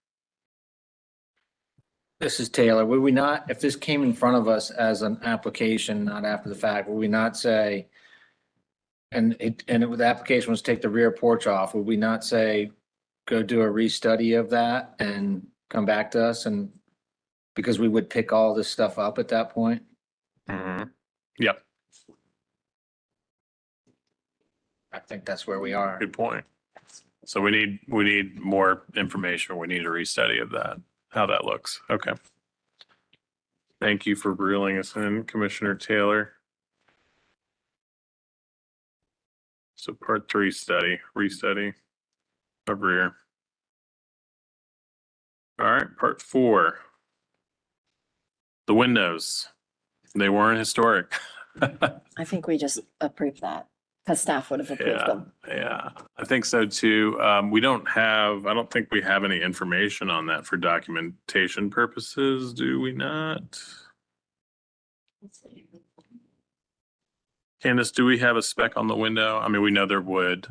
This is Taylor. Would we not, if this came in front of us as an application, not after the fact, would we not say, the application was take the rear porch off, would we not say, go do a restudy of that and come back to us and, because we would pick all this stuff up at that point?
Yep,
I think that's where we are.
good point. So we need more information. We need a restudy of that, how that looks. Okay. Thank you for reeling us in, Commissioner Taylor. So part 3 restudy of rear. All right, part 4. The windows, they weren't historic.
I think we just approved that because staff would have approved
Yeah,
them.
yeah, I think so too. I don't think we have any information on that for documentation purposes, do we not? Candace, do we have a spec on the window? I mean, we know they're wood.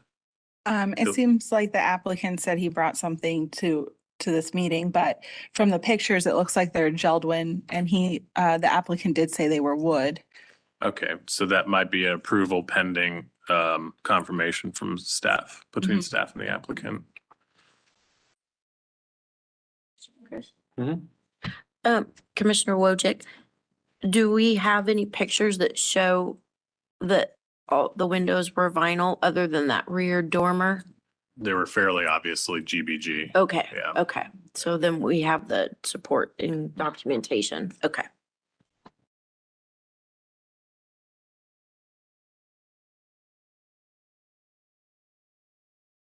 It seems like the applicant said he brought something to this meeting, but from the pictures, it looks like they're Geldwin, and the applicant did say they were wood.
Okay, so that might be an approval pending confirmation from staff, between staff and the applicant.
Commissioner Wojcik, do we have any pictures that show that all the windows were vinyl other than that rear dormer?
They were fairly obviously GBG.
Okay,
Yeah.
okay. So then we have the support in documentation. Okay.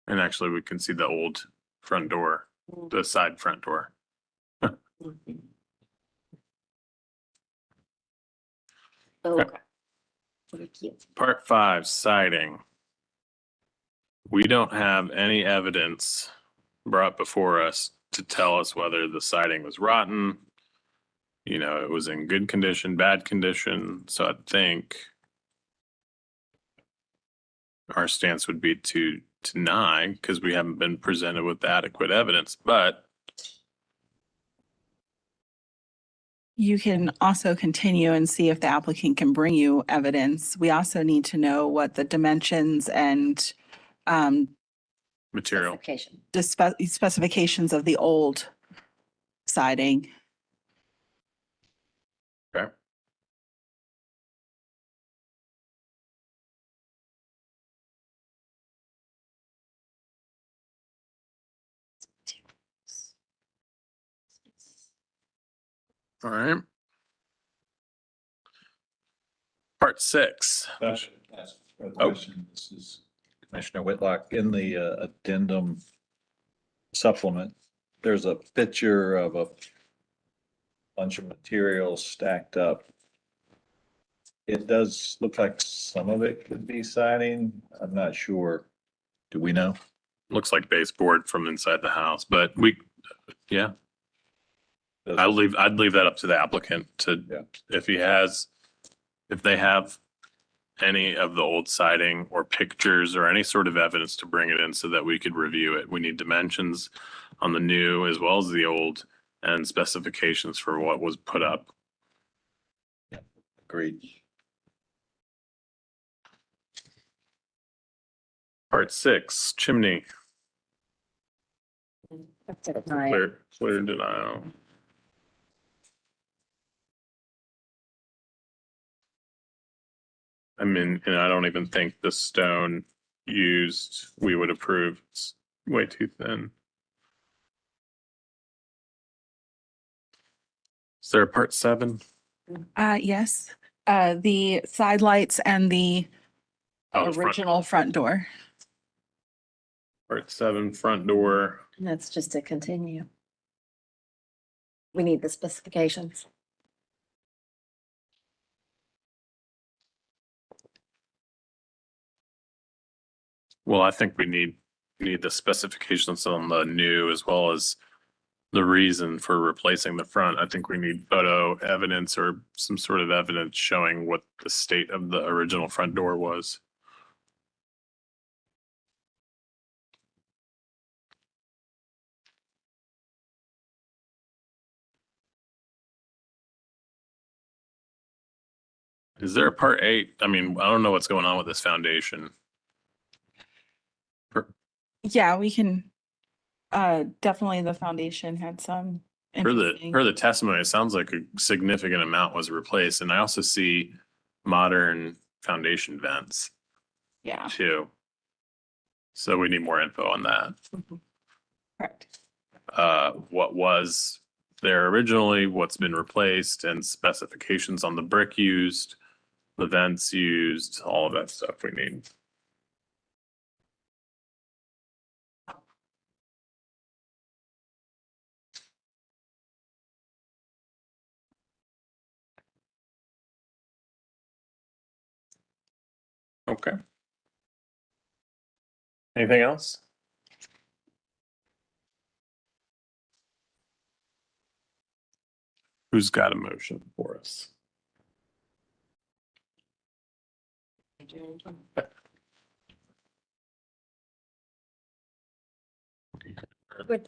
And actually, we can see the old front door, the side front door.
Okay.
Part 5, siding. We don't have any evidence brought before us to tell us whether the siding was rotten, it was in good condition, bad condition. So I think our stance would be to deny because we haven't been presented with adequate evidence, but
You can also continue and see if the applicant can bring you evidence. We also need to know what the dimensions and
material.
Specification.
the specifications of the old siding.
Okay. All right. Part 6.
That's a question. This is Commissioner Whitlock. In the addendum supplement, there's a picture of a bunch of materials stacked up. It does look like some of it could be siding. I'm not sure. Do we know?
Looks like baseboard from inside the house, but yeah.
Does-
I'd leave that up to the applicant
Yeah.
if they have any of the old siding or pictures or any sort of evidence to bring it in so that we could review it. We need dimensions on the new as well as the old and specifications for what was put up.
Great.
Part 6, chimney, clear denial. I mean, and I don't even think the stone used, we would approve. It's way too thin. Is there a part 7?
Yes, the side lights and the
Oh, front-
original front door.
Part 7, front door.
And that's just to continue. We need the specifications.
Well, I think we need the specifications on the new as well as the reason for replacing the front. I think we need photo evidence or some sort of evidence showing what the state of the original front door was. Is there a part 8? I mean, I don't know what's going on with this foundation.
Yeah, we can, definitely the foundation had some interesting.
Per the testimony, it sounds like a significant amount was replaced, and I also see modern foundation vents
Yeah,
too. So we need more info on that.
correct.
What was there originally, what's been replaced, and specifications on the brick used, the vents used, all of that stuff we need. Okay. Anything else? Who's got a motion for us?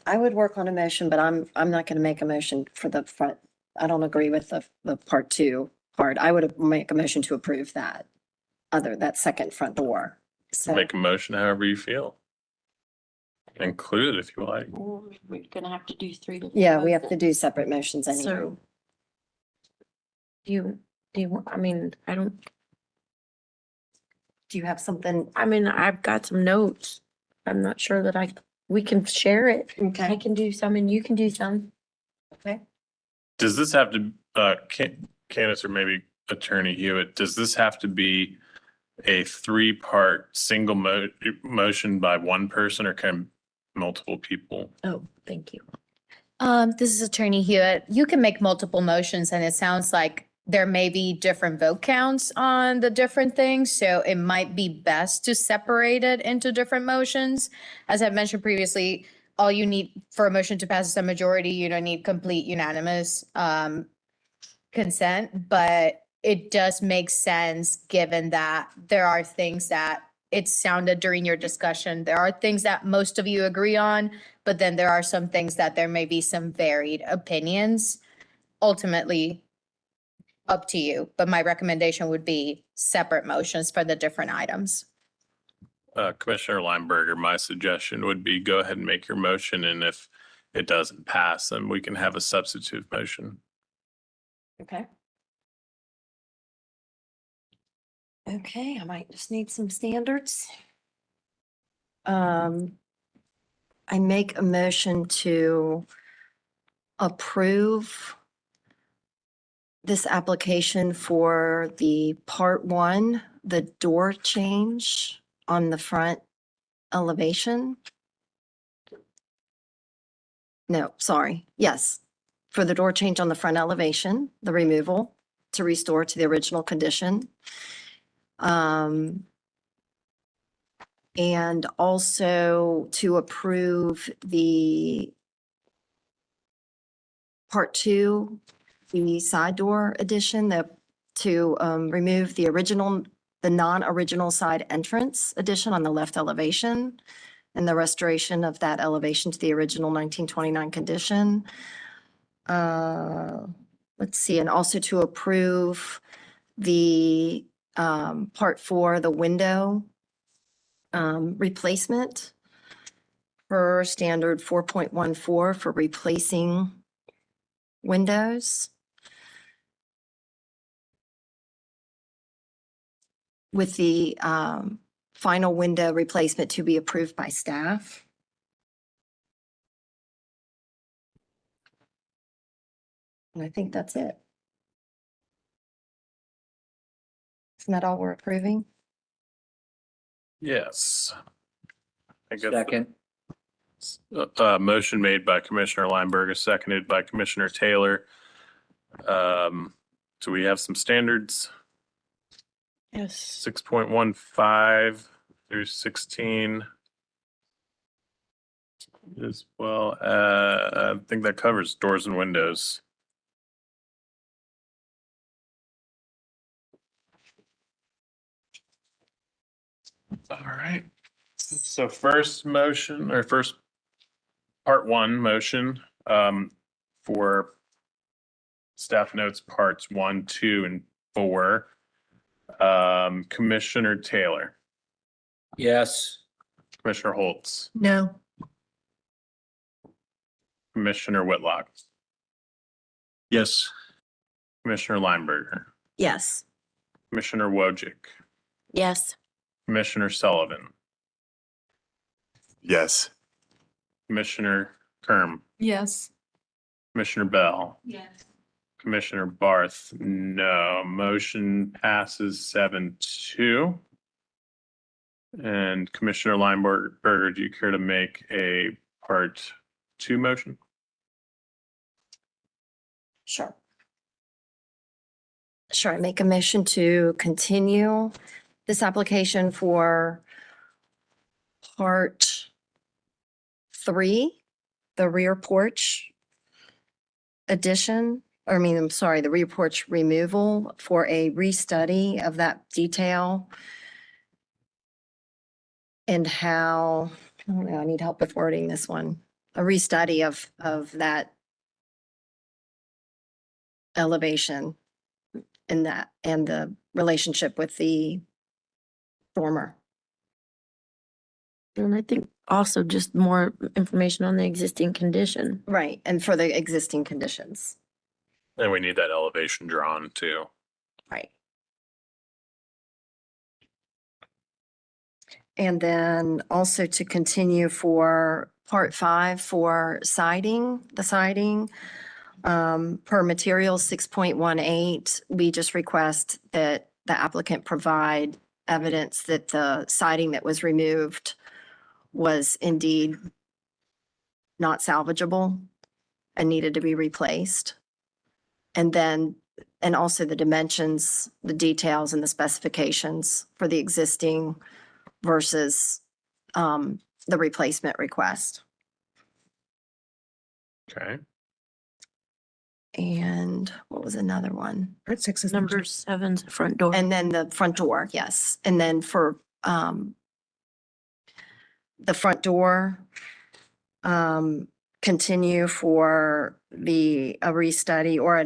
I would work on a motion, but I'm not gonna make a motion for the front. I don't agree with the part 2 part. I would make a motion to approve that. That second front door. So,
Make a motion however you feel. Include it if you like.
We're gonna have to do 3 different.
yeah, we have to do separate motions anyway.
So. Do you, I mean, I don't,
Do you have something?
I mean, I've got some notes. I'm not sure that we can share it. I
Okay.
can do some and you can do some.
Okay.
Does this have to, Candace or maybe Attorney Hewitt, does this have to be a 3-part single motion by one person or can multiple people?
Oh, thank you.
This is Attorney Hewitt. You can make multiple motions and it sounds like there may be different vote counts on the different things. So it might be best to separate it into different motions. As I've mentioned previously, all you need for a motion to pass is a majority. You don't need complete unanimous consent, but it does make sense given that there are things that it sounded during your discussion. There are things that most of you agree on, but then there are some things that there may be some varied opinions. Ultimately, up to you, but my recommendation would be separate motions for the different items.
Commissioner Lineberger, my suggestion would be go ahead and make your motion, and if it doesn't pass, then we can have a substitute motion.
Okay. Okay, I might just need some standards. I make a motion to approve this application for the part 1, the door change on the front elevation. No, sorry. Yes, for the door change on the front elevation, the removal to restore to the original condition. And also to approve the part 2, the side door addition, to remove the non-original side entrance addition on the left elevation and the restoration of that elevation to the original 1929 condition. Let's see, and also to approve the part 4, the window replacement per standard 4.14 for replacing windows with the final window replacement to be approved by staff. And I think that's it. Isn't that all we're approving?
Yes. I guess,
Second.
motion made by Commissioner Lineberger, seconded by Commissioner Taylor. So we have some standards,
Yes.
6.15 through 16. As well, I think that covers doors and windows. All right. So first motion or first part 1 motion for staff notes parts 1, 2, and 4. Commissioner Taylor,
Yes.
Commissioner Holtz,
No.
Commissioner Whitlock,
Yes.
Commissioner Lineberger,
Yes.
Commissioner Wojcik,
Yes.
Commissioner Sullivan,
Yes.
Commissioner Kerm,
Yes.
Commissioner Bell,
Yes.
Commissioner Barth, no. Motion passes 7-2. And Commissioner Lineberger, do you care to make a part 2 motion?
Sure. Sure, I make a motion to continue this application for part 3, the rear porch addition, or I mean, I'm sorry, the rear porch removal for a restudy of that detail. And how, I don't know, I need help with wording this one, a restudy of that elevation and that, and the relationship with the dormer.
And I think also just more information on the existing condition.
Right, and for the existing conditions.
And we need that elevation drawn too.
Right. And then also to continue for part 5 for siding, the siding. Per material 6.18, we just request that the applicant provide evidence that the siding that was removed was indeed not salvageable and needed to be replaced. And then, and also the dimensions, the details and the specifications for the existing versus the replacement request.
Okay.
And what was another one?
Part 6 is
Number 7's the front door.
And then the front door, yes. And then for the front door, continue for a restudy or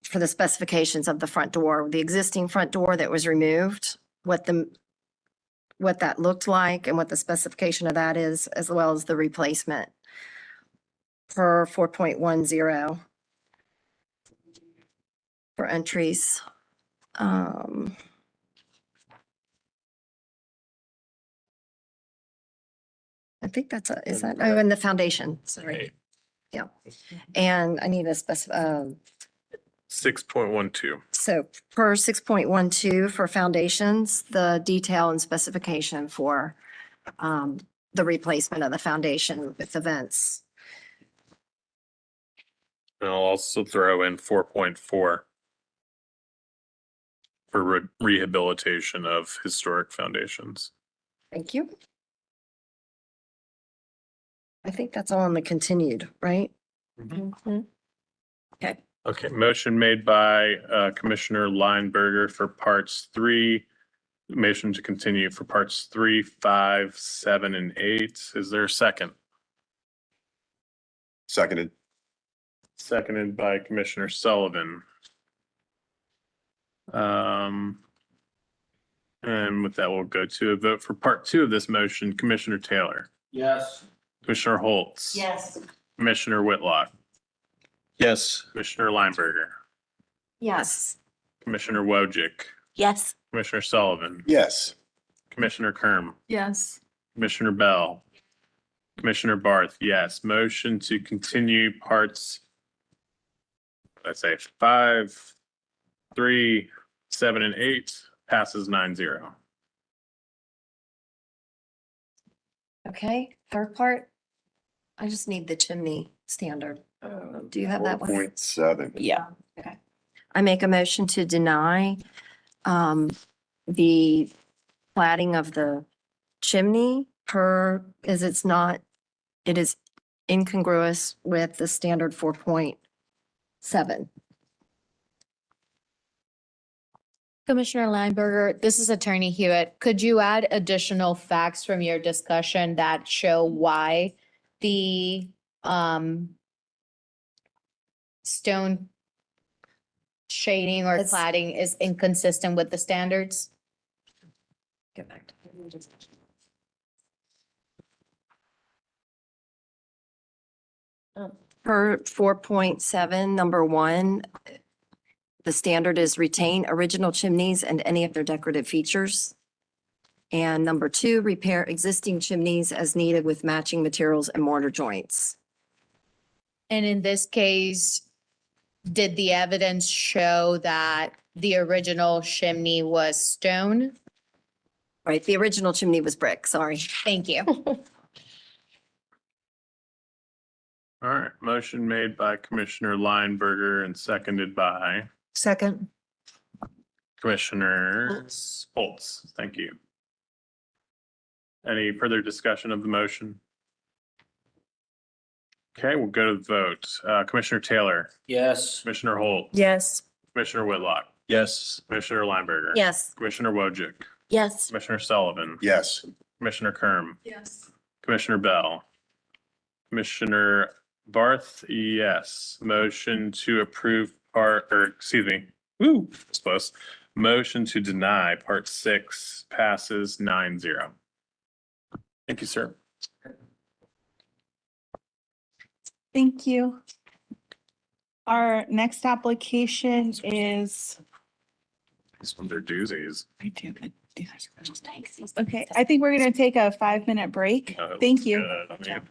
for the specifications of the front door, the existing front door that was removed, what that looked like and what the specification of that is, as well as the replacement per 4.10 for entries. I think that's is that, oh, and the foundation, sorry. Yeah. And I need a
6.12.
So per 6.12 for foundations, the detail and specification for the replacement of the foundation with the vents.
And I'll also throw in 4.4 for rehabilitation of historic foundations.
Thank you. I think that's all on the continued, right?
Mhm.
Okay.
Okay, motion made by Commissioner Lineberger for parts 3. Motion to continue for parts 3, 5, 7, and 8. Is there a second?
Seconded.
Seconded by Commissioner Sullivan. And with that, we'll go to a vote for part two of this motion. Commissioner Taylor,
Yes.
Commissioner Holtz.
Yes.
Commissioner Whitlock,
Yes.
Commissioner Lineberger,
Yes.
Commissioner Wojcik,
Yes.
Commissioner Sullivan,
Yes.
Commissioner Kerm,
Yes.
Commissioner Bell, Commissioner Barth, yes. Motion to continue parts, let's say 5, 3, 7, and 8 passes 9-0.
Okay, third part. I just need the chimney standard. Do you have that one?
4.7.
Yeah, okay. I make a motion to deny the platting of the chimney it is incongruous with the standard 4.7.
Commissioner Lineberger, this is Attorney Hewitt. Could you add additional facts from your discussion that show why the stone shading or
It's-
cladding is inconsistent with the standards?
Get back to. Per 4.7, number 1, the standard is retain original chimneys and any of their decorative features. And number 2, repair existing chimneys as needed with matching materials and mortar joints.
And in this case, did the evidence show that the original chimney was stone?
Right, the original chimney was brick, sorry.
Thank you.
All right, motion made by Commissioner Lineberger and seconded by
Second.
Commissioner Holtz. Thank you. Any further discussion of the motion? Okay, we'll go to the vote. Commissioner Taylor,
Yes.
Commissioner Holtz.
Yes.
Commissioner Whitlock,
Yes.
Commissioner Lineberger.
Yes.
Commissioner Wojcik,
Yes.
Commissioner Sullivan,
Yes.
Commissioner Kerm,
Yes.
Commissioner Bell, Commissioner Barth, yes. Motion to approve it's close. Motion to deny part 6 passes 9-0. Thank you, sir.
Thank you. Our next application is,
These ones are doozies.
okay, I think we're going to take a 5-minute break. Thank you.
Good. I mean,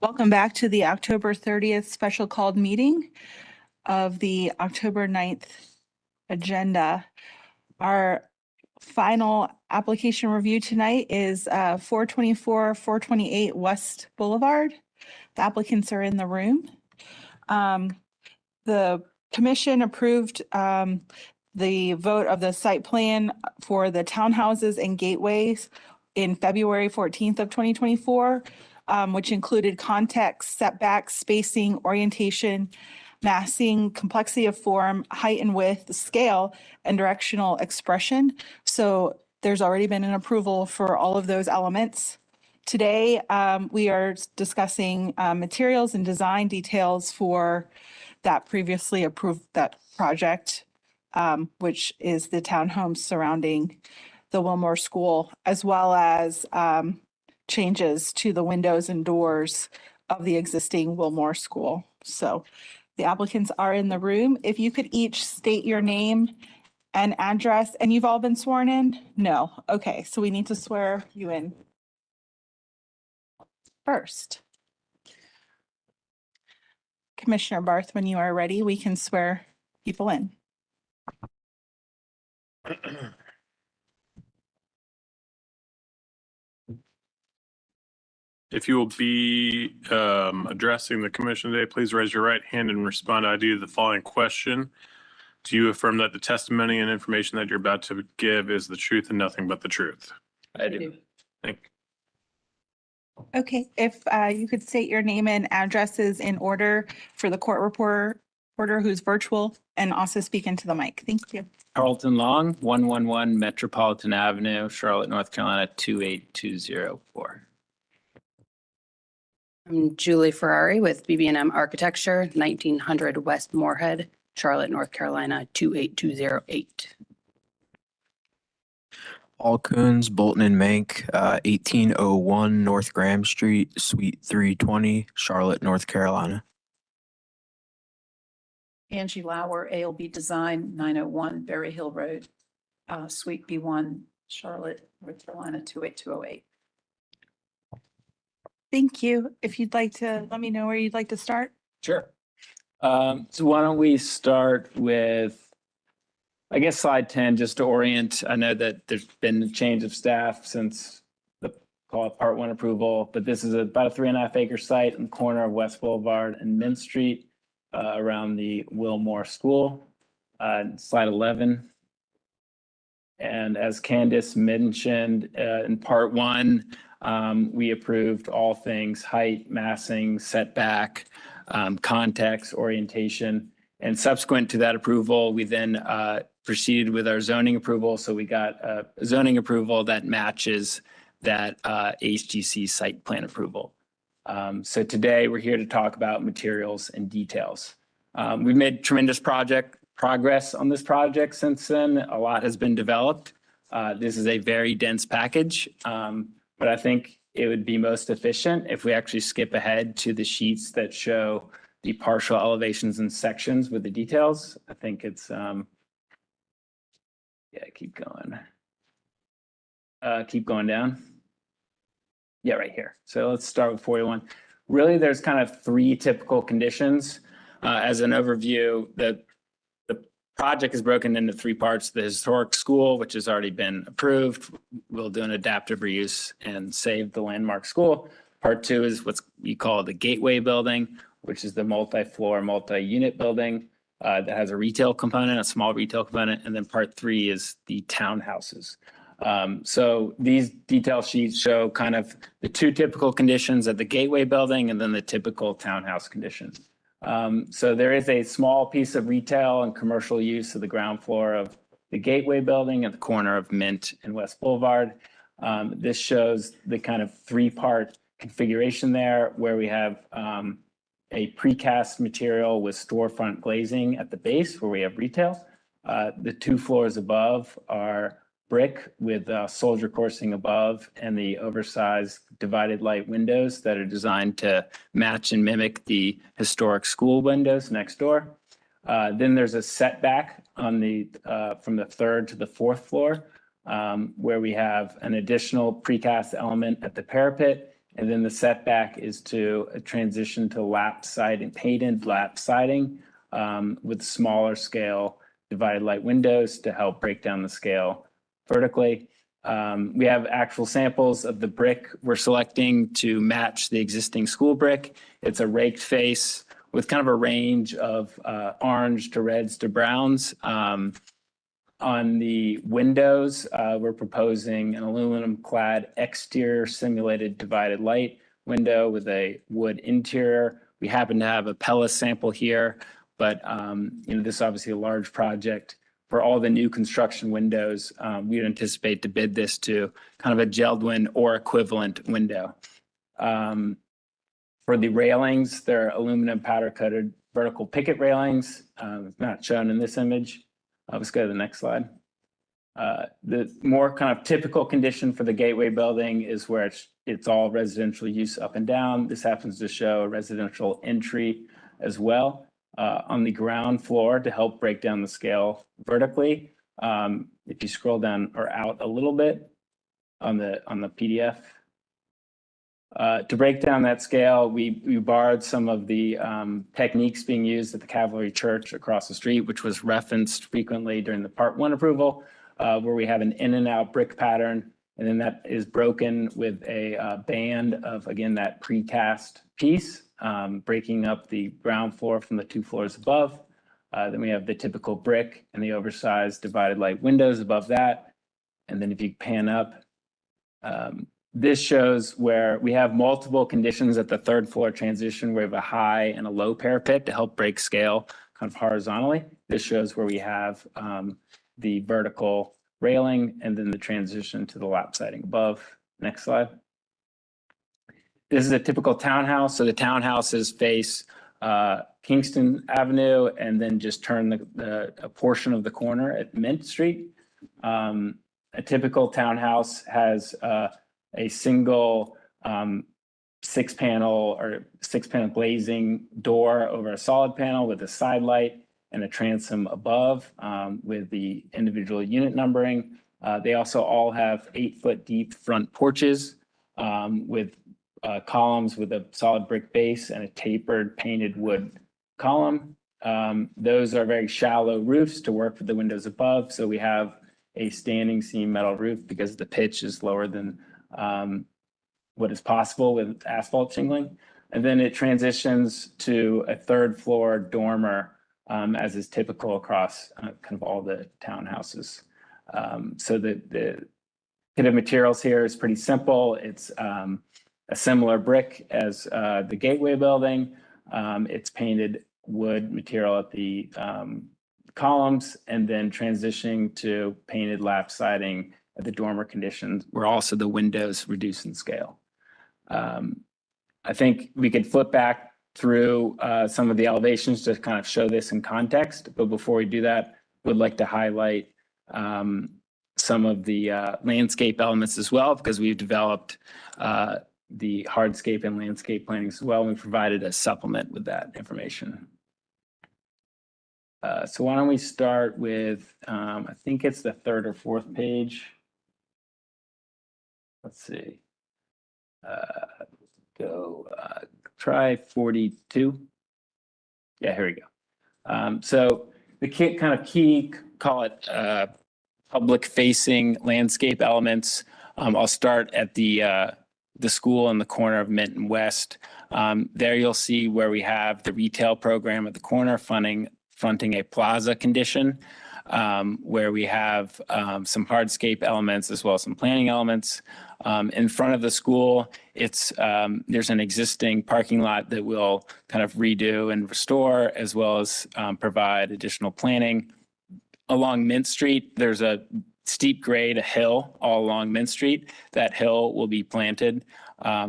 Welcome back to the October 30th special called meeting of the October 9th agenda. Our final application review tonight is 424, 428 West Boulevard. The applicants are in the room. The commission approved the vote of the site plan for the townhouses and gateways in February 14th of 2024, which included context, setbacks, spacing, orientation, massing, complexity of form, height and width, scale, and directional expression. So there's already been an approval for all of those elements. Today, we are discussing materials and design details for that previously approved that project, which is the townhomes surrounding the Wilmore School, as well as changes to the windows and doors of the existing Wilmore School. So the applicants are in the room. If you could each state your name and address, and you've all been sworn in? No. Okay, so we need to swear you in first. Commissioner Barth, when you are ready, we can swear people in.
If you will be addressing the commission today, please raise your right hand and respond I do to the following question. Do you affirm that the testimony and information that you're about to give is the truth and nothing but the truth?
I do.
Thank you.
Okay, if you could state your name and addresses in order for the court reporter who's virtual, and also speak into the mic. Thank you.
Carlton Long, 111 Metropolitan Avenue, Charlotte, North Carolina, 28204.
I'm Julie Ferrari with BB&M Architecture, 1900 West Moorhead, Charlotte, North Carolina, 28208.
Paul Coons, Bolton and Mank, 1801 North Graham Street, Suite 320, Charlotte, North Carolina.
Angie Lauer, ALB Design, 901 Berry Hill Road, Suite B1, Charlotte, North Carolina, 28208.
Thank you. If you'd like to, let me know where you'd like to start.
Sure. So why don't we start with, I guess, slide 10, just to orient. I know that there's been a change of staff since the call it part one approval, but this is about a 3.5 acre site in the corner of West Boulevard and Mint Street around the Wilmore School. Slide 11. And as Candace mentioned in part one, we approved all things height, massing, setback, context, orientation. And subsequent to that approval, we then proceeded with our zoning approval. So we got a zoning approval that matches that HDC site plan approval. So today we're here to talk about materials and details. We've made tremendous progress on this project since then. A lot has been developed. This is a very dense package, but I think it would be most efficient if we actually skip ahead to the sheets that show the partial elevations and sections with the details. I think it's, yeah, keep going. Keep going down. Yeah, right here. So let's start with 41. Really, there's kind of three typical conditions. As an overview, the project is broken into three parts. The historic school, which has already been approved. We'll do an adaptive reuse and save the landmark school. Part two is what we call the gateway building, which is the multi-floor, multi-unit building that has a retail component, a small retail component. And then part three is the townhouses. So these detail sheets show kind of the two typical conditions at the gateway building and then the typical townhouse conditions. So there is a small piece of retail and commercial use of the ground floor of the gateway building at the corner of Mint and West Boulevard. This shows the kind of three-part configuration there where we have a precast material with storefront glazing at the base where we have retail. The two floors above are brick with soldier coursing above and the oversized divided light windows that are designed to match and mimic the historic school windows next door. Then there's a setback on the from the third to the fourth floor where we have an additional precast element at the parapet And then the setback is to transition to lap siding, painted lap siding with smaller scale divided light windows to help break down the scale vertically. We have actual samples of the brick we're selecting to match the existing school brick. It's a raked face with kind of a range of orange to reds to browns. On the windows, we're proposing an aluminum clad exterior simulated divided light window with a wood interior. We happen to have a Pella sample here, but this is obviously a large project. For all the new construction windows, we would anticipate to bid this to kind of a Geldwin or equivalent window. For the railings, they're aluminum powder coated vertical picket railings, not shown in this image. Let's go to the next slide. The more kind of typical condition for the gateway building is where it's all residential use up and down. This happens to show a residential entry as well. On the ground floor to help break down the scale vertically. If you scroll down or out a little bit on the PDF. To break down that scale, we borrowed some of the techniques being used at the Cavalry Church across the street, which was referenced frequently during the Part 1 approval, where we have an in and out brick pattern, and then that is broken with a band of, again, that precast piece, breaking up the ground floor from the 2 floors above. Then we have the typical brick and the oversized divided light windows above that. And then if you pan up, this shows where we have multiple conditions at the 3rd floor transition. We have a high and a low parapet to help break scale kind of horizontally. This shows where we have the vertical railing and then the transition to the lap siding above. Next slide. This is a typical townhouse. So the townhouses face Kingston Avenue and then just turn a portion of the corner at Mint Street. A typical townhouse has a single 6-panel glazing door over a solid panel with a side light and a transom above with the individual unit numbering. They also all have 8-foot deep front porches with columns with a solid brick base and a tapered painted wood column. Those are very shallow roofs to work with the windows above. So we have a standing seam metal roof because the pitch is lower than what is possible with asphalt shingling. And then it transitions to a 3rd floor dormer, as is typical across kind of all the townhouses. So the kit of materials here is pretty simple. It's a similar brick as the gateway building. It's painted wood material at the columns and then transitioning to painted lap siding at the dormer conditions where also the windows reduce in scale. I think we could flip back through some of the elevations to kind of show this in context. But before we do that, would like to highlight some of the landscape elements as well, because we've developed the hardscape and landscape planning as well. We provided a supplement with that information. So why don't we start with, I think it's the 3rd or 4th page. Let's see. Try 42. Yeah, here we go. So the key, call it public facing landscape elements. I'll start at the school in the corner of Mint and West. There you'll see where we have the retail program at the corner fronting a plaza condition, where we have some hardscape elements as well as some planning elements. In front of the school, there's an existing parking lot that we'll kind of redo and restore, as well as provide additional planning. Along Mint Street, there's a steep grade, a hill all along Mint Street. That hill will be planted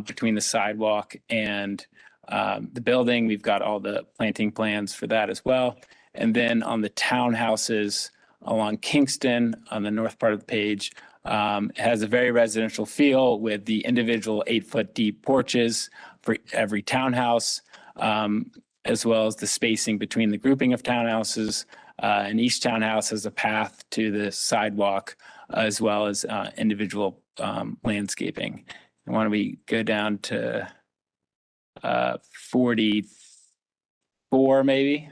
between the sidewalk and the building. We've got all the planting plans for that as well. And then on the townhouses along Kingston on the north part of the page, it has a very residential feel with the individual 8-foot deep porches for every townhouse, as well as the spacing between the grouping of townhouses. And each townhouse has a path to the sidewalk, as well as individual landscaping. why don't we go down to 44 maybe?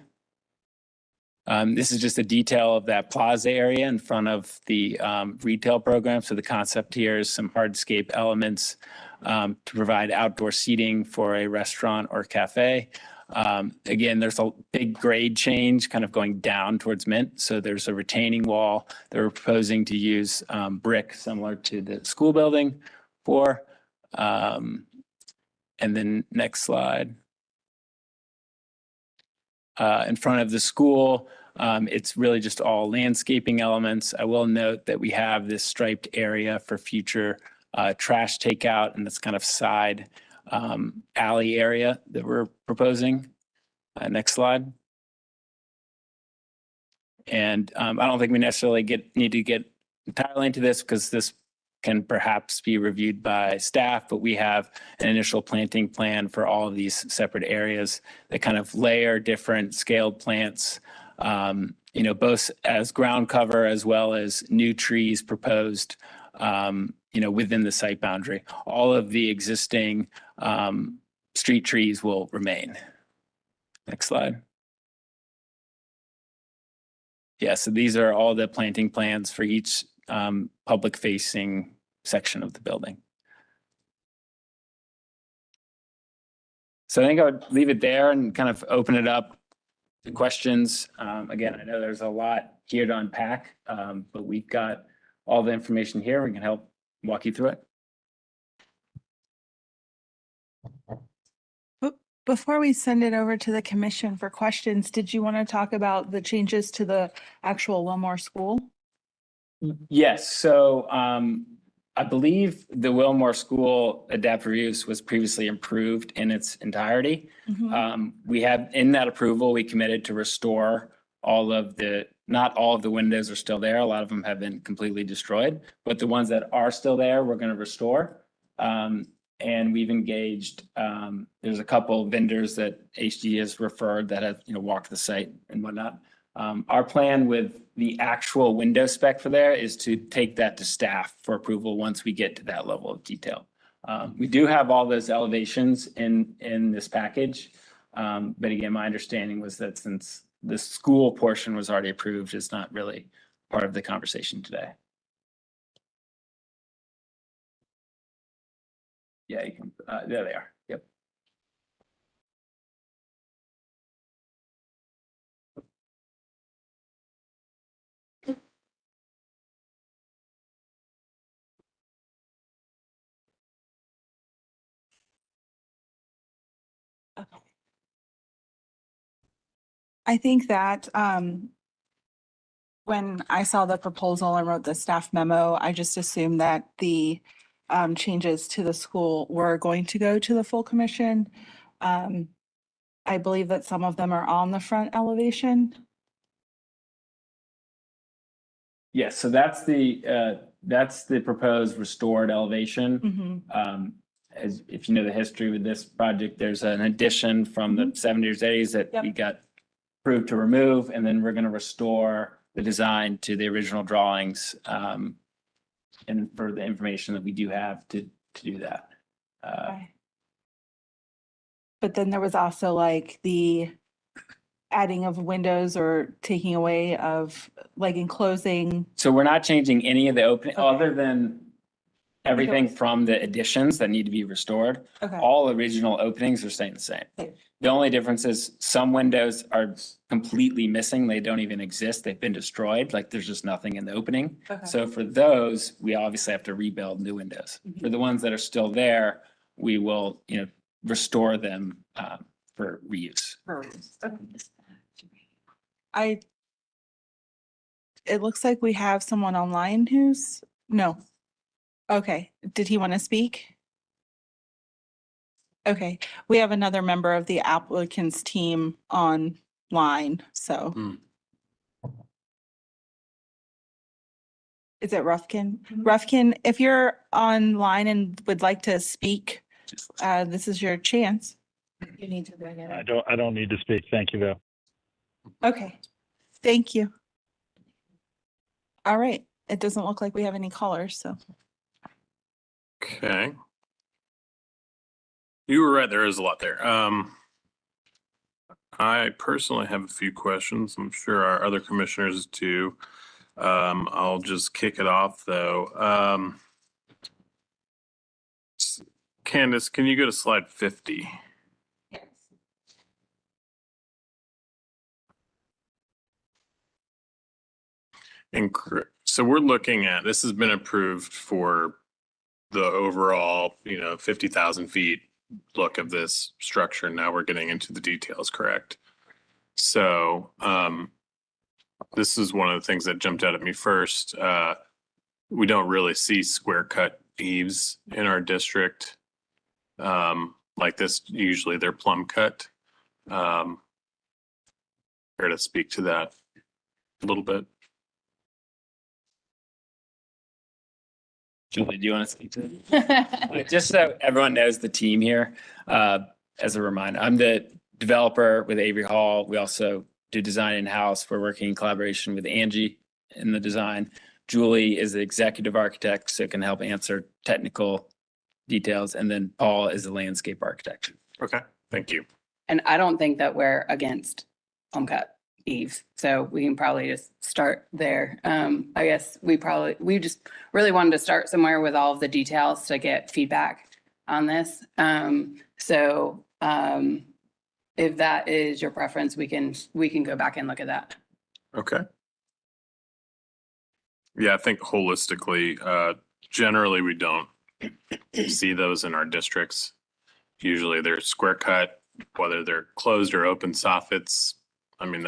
This is just a detail of that plaza area in front of the retail program. So the concept here is some hardscape elements to provide outdoor seating for a restaurant or cafe. Again, there's a big grade change kind of going down towards Mint. So there's a retaining wall that we're proposing to use brick similar to the school building for. And then next slide. In front of the school, it's really just all landscaping elements. I will note that we have this striped area for future trash takeout and this kind of side alley area that we're proposing. Next slide. And I don't think we necessarily need to get entirely into this because this can perhaps be reviewed by staff, but we have an initial planting plan for all of these separate areas that kind of layer different scaled plants, both as ground cover as well as new trees proposed, within the site boundary. All of the existing street trees will remain. Next slide. Yeah, so these are all the planting plans for each public facing section of the building. So I think I would leave it there and kind of open it up to questions. Again, I know there's a lot here to unpack, but we've got all the information here. We can help walk you through it.
Before we send it over to the commission for questions, did you want to talk about the changes to the actual Wilmore School?
Yes, so I believe the Wilmore School adaptive reuse was previously improved in its entirety. We have, in that approval, we committed to restore not all of the windows are still there. A lot of them have been completely destroyed, but the ones that are still there, we're going to restore. And we've engaged, there's a couple of vendors that HD has referred that have, walked the site and whatnot. Our plan with the actual window spec for there is to take that to staff for approval once we get to that level of detail. We do have all those elevations in this package. But again, my understanding was that since the school portion was already approved, it's not really part of the conversation today. Yeah, you can, there they are. Yep.
I think that when I saw the proposal and wrote the staff memo, I just assumed that the changes to the school were going to go to the full commission. I believe that some of them are on the front elevation.
Yes, so that's the proposed restored elevation. As if you know the history with this project, there's an addition from the 70s, 80s that we got approved to remove, and then we're going to restore the design to the original drawings, and for the information that we do have to do that.
Okay. But then there was also like the adding of windows or taking away of like enclosing.
So we're not changing any of the opening other than everything from the additions that need to be restored.
Okay.
All original openings are staying the same. The only difference is some windows are completely missing. They don't even exist. They've been destroyed. Like there's just nothing in the opening.
Okay.
So for those, we obviously have to rebuild new windows. For the ones that are still there, we will, restore them for reuse.
It looks like we have someone online no. Okay, did he want to speak? Okay, we have another member of the applicant's team online, so. Is it Rufkin? Rufkin, if you're online and would like to speak, this is your chance.
You need to bring it.
I don't need to speak. Thank you, though.
Okay, thank you. All right, it doesn't look like we have any callers, so.
Okay. You were right. There is a lot there. I personally have a few questions. I'm sure our other commissioners do. I'll just kick it off though. Candace, can you go to slide 50? So we're looking at, this has been approved for the overall, 50,000 feet look of this structure. Now we're getting into the details, correct? So this is one of the things that jumped out at me first. We don't really see square cut eaves in our district like this. Usually they're plumb cut. Care to speak to that a little bit?
Julie, do you want to speak to it? Just so everyone knows the team here, as a reminder, I'm the developer with Avery Hall. We also do design in-house. We're working in collaboration with Angie in the design. Julie is the executive architect, so can help answer technical details. And then Paul is the landscape architect.
Okay, thank you.
And I don't think that we're against plumb cut eaves, so we can probably just start there. I guess we just really wanted to start somewhere with all of the details to get feedback on this. If that is your preference, we can go back and look at that.
Okay. Yeah, I think holistically, generally we don't see those in our districts. Usually they're square cut, whether they're closed or open soffits. I mean,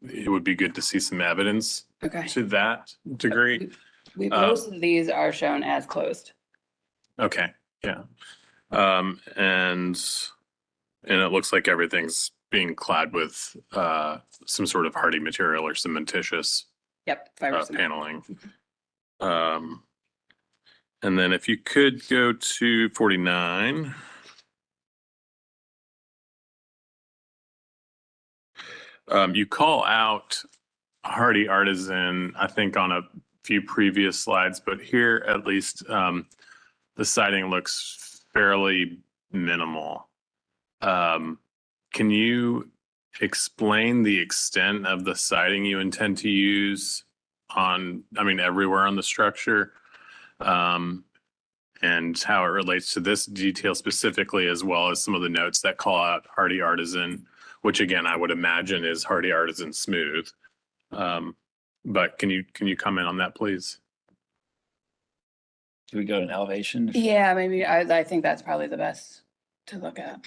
it would be good to see some evidence to that degree.
Most of these are shown as closed.
Okay, yeah. And it looks like everything's being clad with some sort of hardy material or cementitious
Fiber cement.
paneling. And then if you could go to 49. You call out hardy artisan, I think on a few previous slides, but here at least the siding looks fairly minimal. Can you explain the extent of the siding you intend to use everywhere on the structure? And how it relates to this detail specifically, as well as some of the notes that call out hardy artisan, which again, I would imagine is hardy artisan smooth. But can you comment on that, please?
Do we go to an elevation?
Yeah, maybe. I think that's probably the best to look at.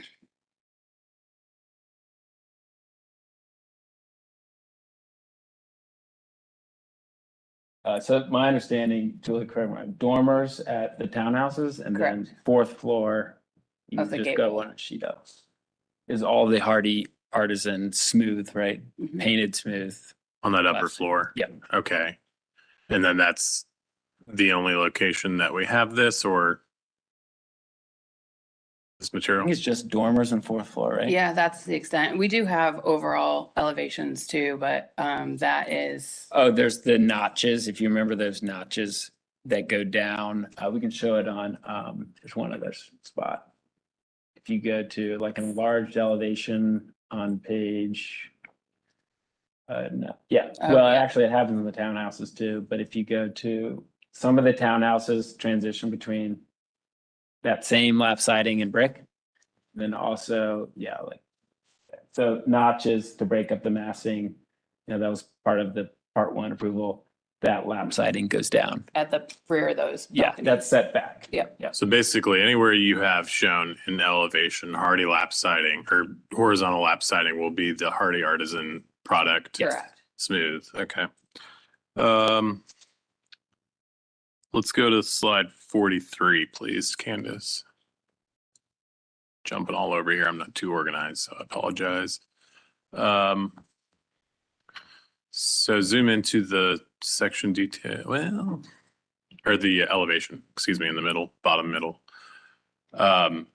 So my understanding, Julie, correct me, dormers at the townhouses and then fourth floor, you
Of the
just
gable.
go one sheet up. Is all the hardy artisan smooth, right?
Mhm.
Painted smooth.
On that upper
Plastic.
floor?
Yep.
Okay. And then that's the only location that we have this, or this
I
material?
think it's just dormers and fourth floor, right?
Yeah, that's the extent. We do have overall elevations too, but that is,
Oh, there's the notches. If you remember those notches that go down, we can show it on, there's one other spot. If you go to like an enlarged elevation on page, no, yeah,
Oh,
well,
yeah.
actually it happens in the townhouses too, but if you go to some of the townhouses transition between that same lap siding and brick, then also, yeah, like, so notches to break up the massing, that was part of the part one approval, that lap siding goes down.
at the rear of those.
Yeah,
balconies.
that's set back.
Yep.
Yeah.
So basically, anywhere you have shown in elevation, hardy lap siding or horizontal lap siding will be the hardy artisan product.
Correct.
Smooth, okay. Let's go to slide 43, please, Candace. Jumping all over here. I'm not too organized, so I apologize. So zoom into the section detail, or the elevation, excuse me, in the middle, bottom middle. And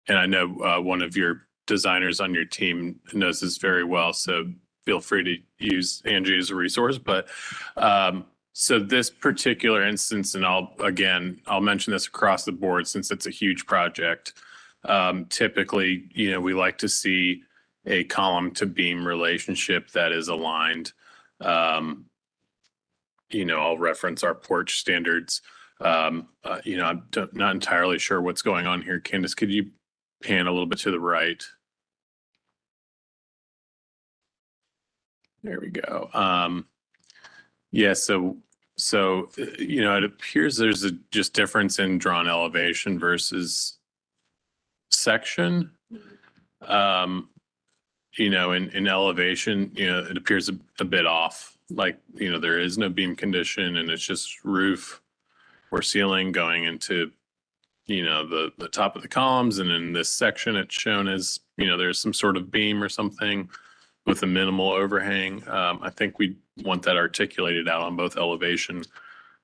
I know one of your designers on your team knows this very well, so feel free to use Angie as a resource. But so this particular instance, and I'll mention this across the board since it's a huge project. Typically, we like to see a column to beam relationship that is aligned. I'll reference our porch standards. I'm not entirely sure what's going on here. Candace, could you pan a little bit to the right? There we go. Yeah, so it appears there's a just difference in drawn elevation versus section. In elevation, it appears a bit off. Like, there is no beam condition and it's just roof or ceiling going into, the top of the columns. And in this section, it's shown as, there's some sort of beam or something with a minimal overhang. I think we want that articulated out on both elevation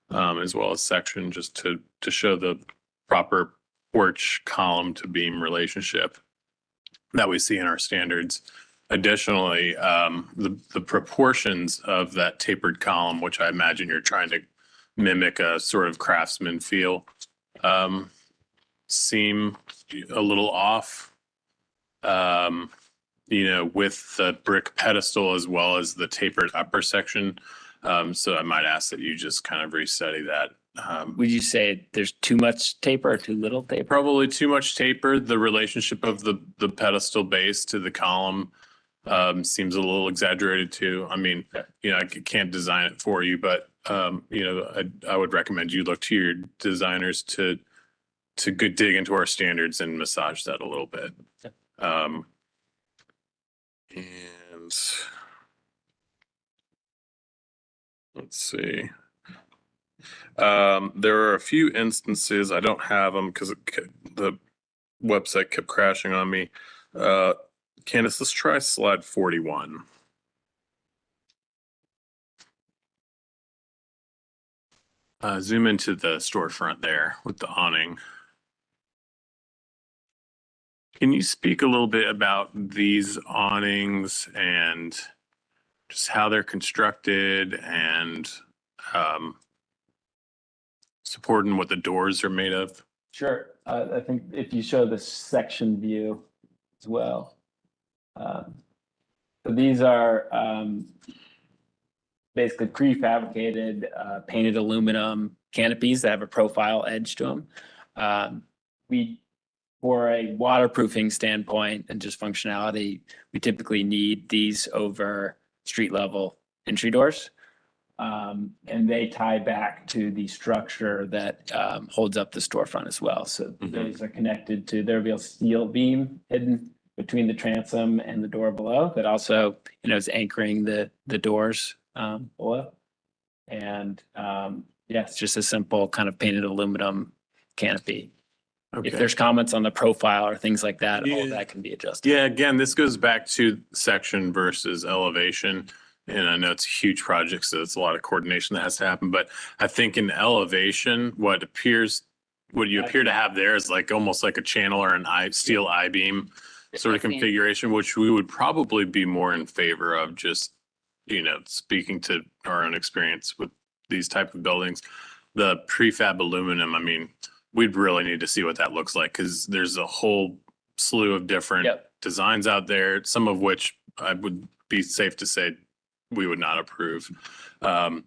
as well as section, just to show the proper porch column to beam relationship that we see in our standards. Additionally, the proportions of that tapered column, which I imagine you're trying to mimic a sort of craftsman feel, seem a little off. With the brick pedestal as well as the tapered upper section. So I might ask that you just kind of restudy that.
Would you say there's too much taper or too little taper?
Probably too much taper. The relationship of the pedestal base to the column seems a little exaggerated too. I mean, I can't design it for you, but I would recommend you look to your designers to dig into our standards and massage that a little bit. And let's see. There are a few instances, I don't have them because the website kept crashing on me. Candace, let's try slide 41. Zoom into the storefront there with the awning. Can you speak a little bit about these awnings and just how they're constructed and supporting what the doors are made of?
Sure. I think if you show the section view as well. So these are basically prefabricated painted aluminum canopies that have a profile edge to them. For a waterproofing standpoint and just functionality, we typically need these over street level entry doors. And they tie back to the structure that holds up the storefront as well. So those are connected to, there'll be a steel beam hidden between the transom and the door below that also, is anchoring the doors below. And it's just a simple kind of painted aluminum canopy.
Okay.
If there's comments on the profile or things like that, all of that can be adjusted.
Yeah, again, this goes back to section versus elevation. And I know it's a huge project, so it's a lot of coordination that has to happen. But I think in elevation, what you appear to have there is like almost like a channel or steel I-beam sort of configuration, which we would probably be more in favor of, just, speaking to our own experience with these type of buildings. The prefab aluminum, I mean, we'd really need to see what that looks like, because there's a whole slew of different designs out there, some of which I would be safe to say we would not approve. And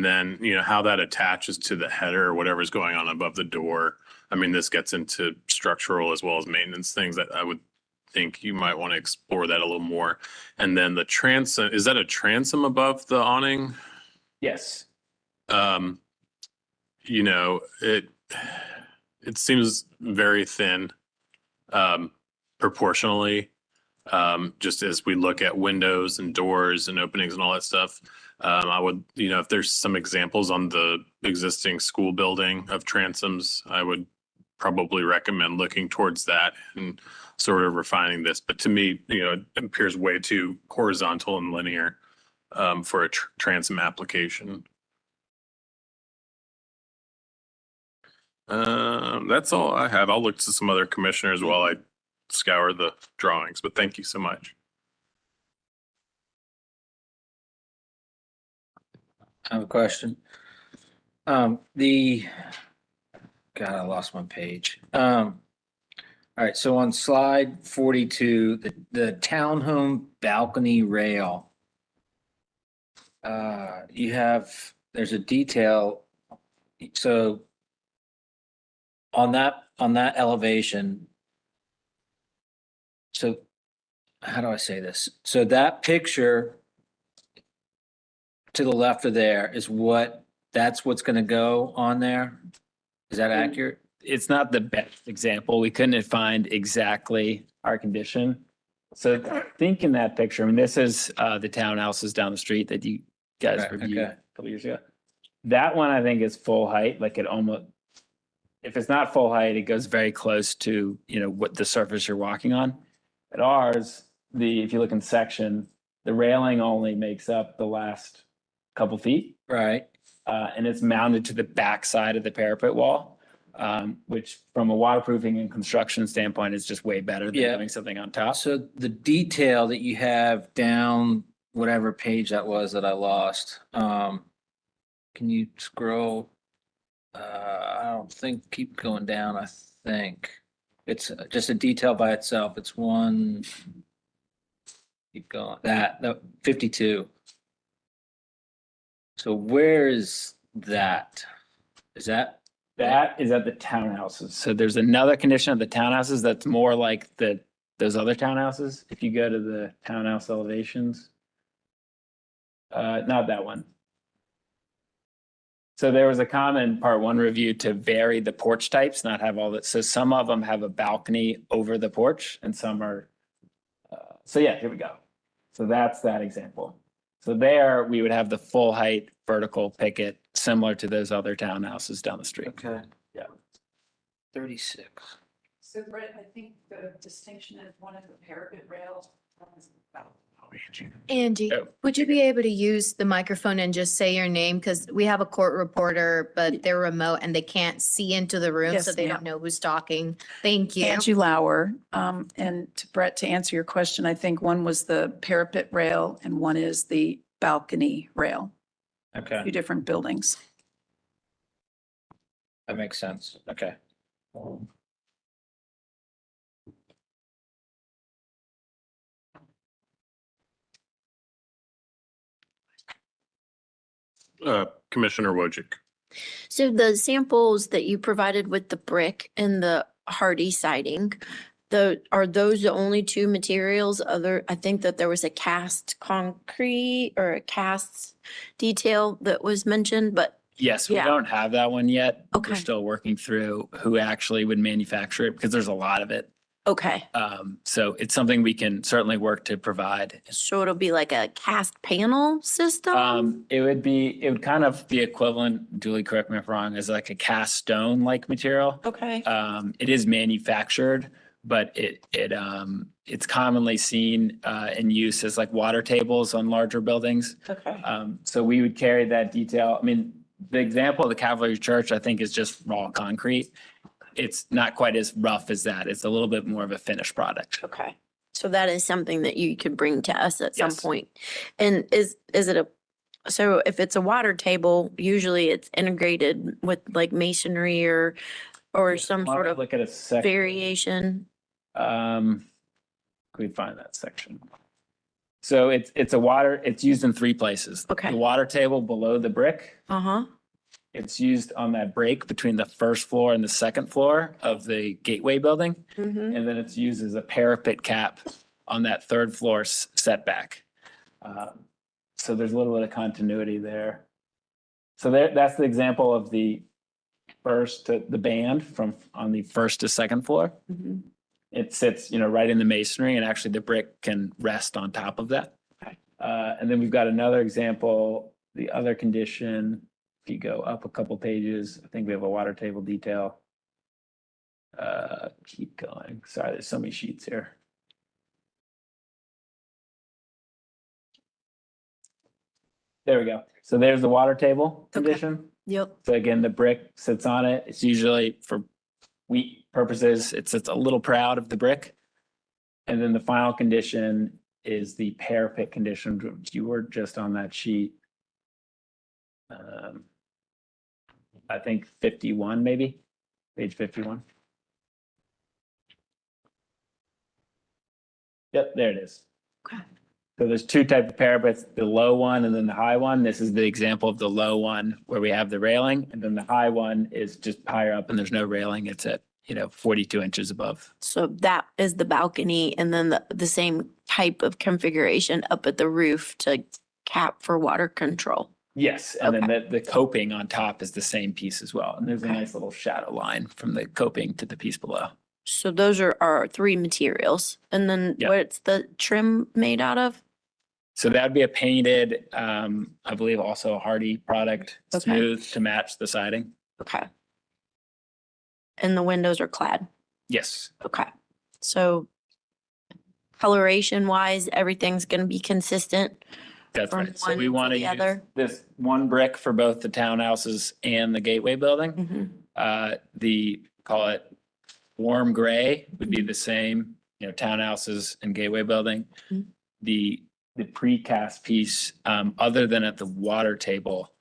then, how that attaches to the header or whatever's going on above the door. I mean, this gets into structural as well as maintenance things that I would think you might want to explore that a little more. And then the transom, is that a transom above the awning?
Yes.
It seems very thin, proportionally, just as we look at windows and doors and openings and all that stuff. I would, if there's some examples on the existing school building of transoms, I would probably recommend looking towards that and sort of refining this. But to me, it appears way too horizontal and linear for a transom application. That's all I have. I'll look to some other commissioners while I scour the drawings, but thank you so much.
I have a question. The God, I lost my page. All right, so on slide 42, the townhome balcony rail. There's a detail. So on that elevation. So how do I say this? So that picture to the left of there is that's what's gonna go on there? Is that accurate?
It's not the best example. We couldn't find exactly our condition. So think in that picture, I mean, this is the townhouses down the street that you guys
Right,
reviewed
okay.
a couple years ago. That one, I think, is full height, like it almost, if it's not full height, it goes very close to, what the surface you're walking on. At ours, if you look in section, the railing only makes up the last couple feet.
Right.
And it's mounted to the back side of the parapet wall, which from a waterproofing and construction standpoint is just way better than
Yeah.
having something on top.
So the detail that you have down whatever page that was that I lost, can you scroll? I don't think, keep going down, I think. It's just a detail by itself. It's one. Keep going, the 52. So where is that? Is that?
That is at the townhouses. So there's another condition of the townhouses that's more like those other townhouses. If you go to the townhouse elevations. Not that one. So there was a comment in part one review to vary the porch types, not have all that. So some of them have a balcony over the porch and some are. So yeah, here we go. So that's that example. So there we would have the full height vertical picket similar to those other townhouses down the street.
Okay.
Yeah.
36.
So Brett, I think the distinction is one of the parapet rails.
Angie,
Oh.
would you be able to use the microphone and just say your name? Because we have a court reporter, but they're remote and they can't see into the room, so
Yes,
they
ma'am.
don't know who's talking. Thank you.
Angie Lauer, and to Brett, to answer your question, I think one was the parapet rail and one is the balcony rail.
Okay,
Two different buildings.
that makes sense. Okay.
Commissioner Wojcik.
So the samples that you provided with the brick and the hardy siding, are those the only two materials? I think that there was a cast concrete or a cast detail that was mentioned, but
Yes, we
Yeah.
don't have that one yet.
Okay.
We're still working through who actually would manufacture it because there's a lot of it.
okay.
So it's something we can certainly work to provide.
So it'll be like a cast panel system?
It would kind of be equivalent, Julie, correct me if I'm wrong, as like a cast stone like material.
Okay.
It is manufactured, but it's commonly seen in use as like water tables on larger buildings.
Okay.
So we would carry that detail. I mean, the example of the Cavalry Church, I think, is just raw concrete. It's not quite as rough as that. It's a little bit more of a finished product.
Okay. So that is something that you could bring to us at some
Yes.
point. And is it so if it's a water table, usually it's integrated with like masonry or some
Why don't
sort
we
of
look at a section.
variation?
Can we find that section? So it's used in three places.
Okay.
The water table below the brick.
Uh-huh.
It's used on that break between the first floor and the second floor of the gateway building.
Mm-hmm.
And then it's used as a parapet cap on that third floor setback. So there's a little bit of continuity there. So that's the example of the the band from on the first to second floor.
Mm-hmm.
It sits, right in the masonry, and actually the brick can rest on top of that.
Okay.
And then we've got another example, the other condition. If you go up a couple pages, I think we have a water table detail. Keep going. Sorry, there's so many sheets here. There we go. So there's the water table condition.
Yep.
So again, the brick sits on it. It's usually for wheat purposes. It's a little proud of the brick. And then the final condition is the parapet condition, which you were just on that sheet. I think 51 maybe. Page 51. Yep, there it is.
Okay.
So there's two type of parapets, the low one and then the high one. This is the example of the low one where we have the railing, and then the high one is just higher up and there's no railing. It's at, 42 inches above.
So that is the balcony and then the same type of configuration up at the roof to cap for water control.
Yes, and then the coping on top is the same piece as well. And there's a nice little shadow line from the coping to the piece below.
So those are our three materials. And then
Yep.
what's the trim made out of?
So that would be a painted, I believe also a hardy product,
Okay.
smooth to match the siding.
Okay. And the windows are clad.
Yes.
Okay. So coloration wise, everything's gonna be consistent
That's
from
right. So
one
we
to
want to
the
use
other.
this one brick for both the townhouses and the Gateway building.
Mhm.
The, call it warm gray would be the same, townhouses and Gateway building.
Mhm.
The precast piece, other than at the water table,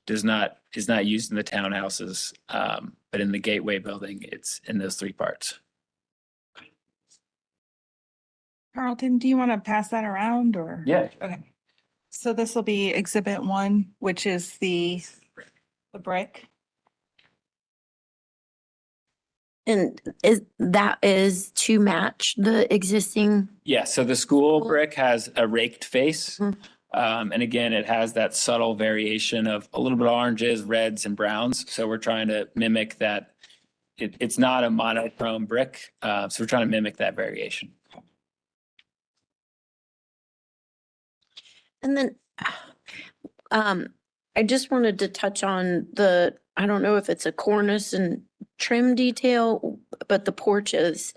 is not used in the townhouses. But in the Gateway building, it's in those three parts.
Carlton, do you want to pass that around or?
Yeah.
Okay. So this will be exhibit 1, which is the brick.
And is to match the existing,
Yeah, so the school brick has a raked face. And again, it has that subtle variation of a little bit of oranges, reds, and browns. So we're trying to mimic that. It's not a monochrome brick, so we're trying to mimic that variation.
and then I just wanted to touch on I don't know if it's a cornice and trim detail, but the porches,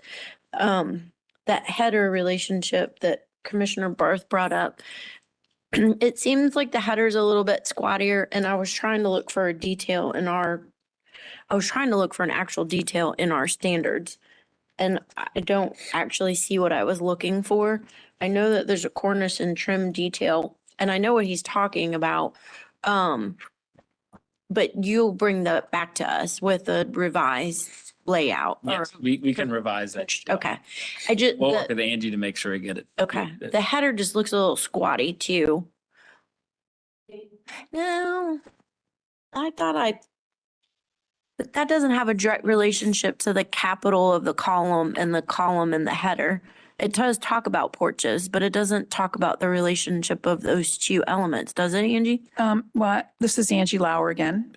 that header relationship that Commissioner Barth brought up. It seems like the header's a little bit squattier, and I was trying to look for an actual detail in our standards. And I don't actually see what I was looking for. I know that there's a cornice and trim detail, and I know what he's talking about. But you'll bring that back to us with a revised layout. or-
Yes, we can revise that.
Okay. I just,
We'll work with Angie to make sure we get it.
okay, the header just looks a little squatty too. No, but that doesn't have a direct relationship to the capital of the column and the header. It does talk about porches, but it doesn't talk about the relationship of those two elements, does it, Angie?
Well, this is Angie Lauer again.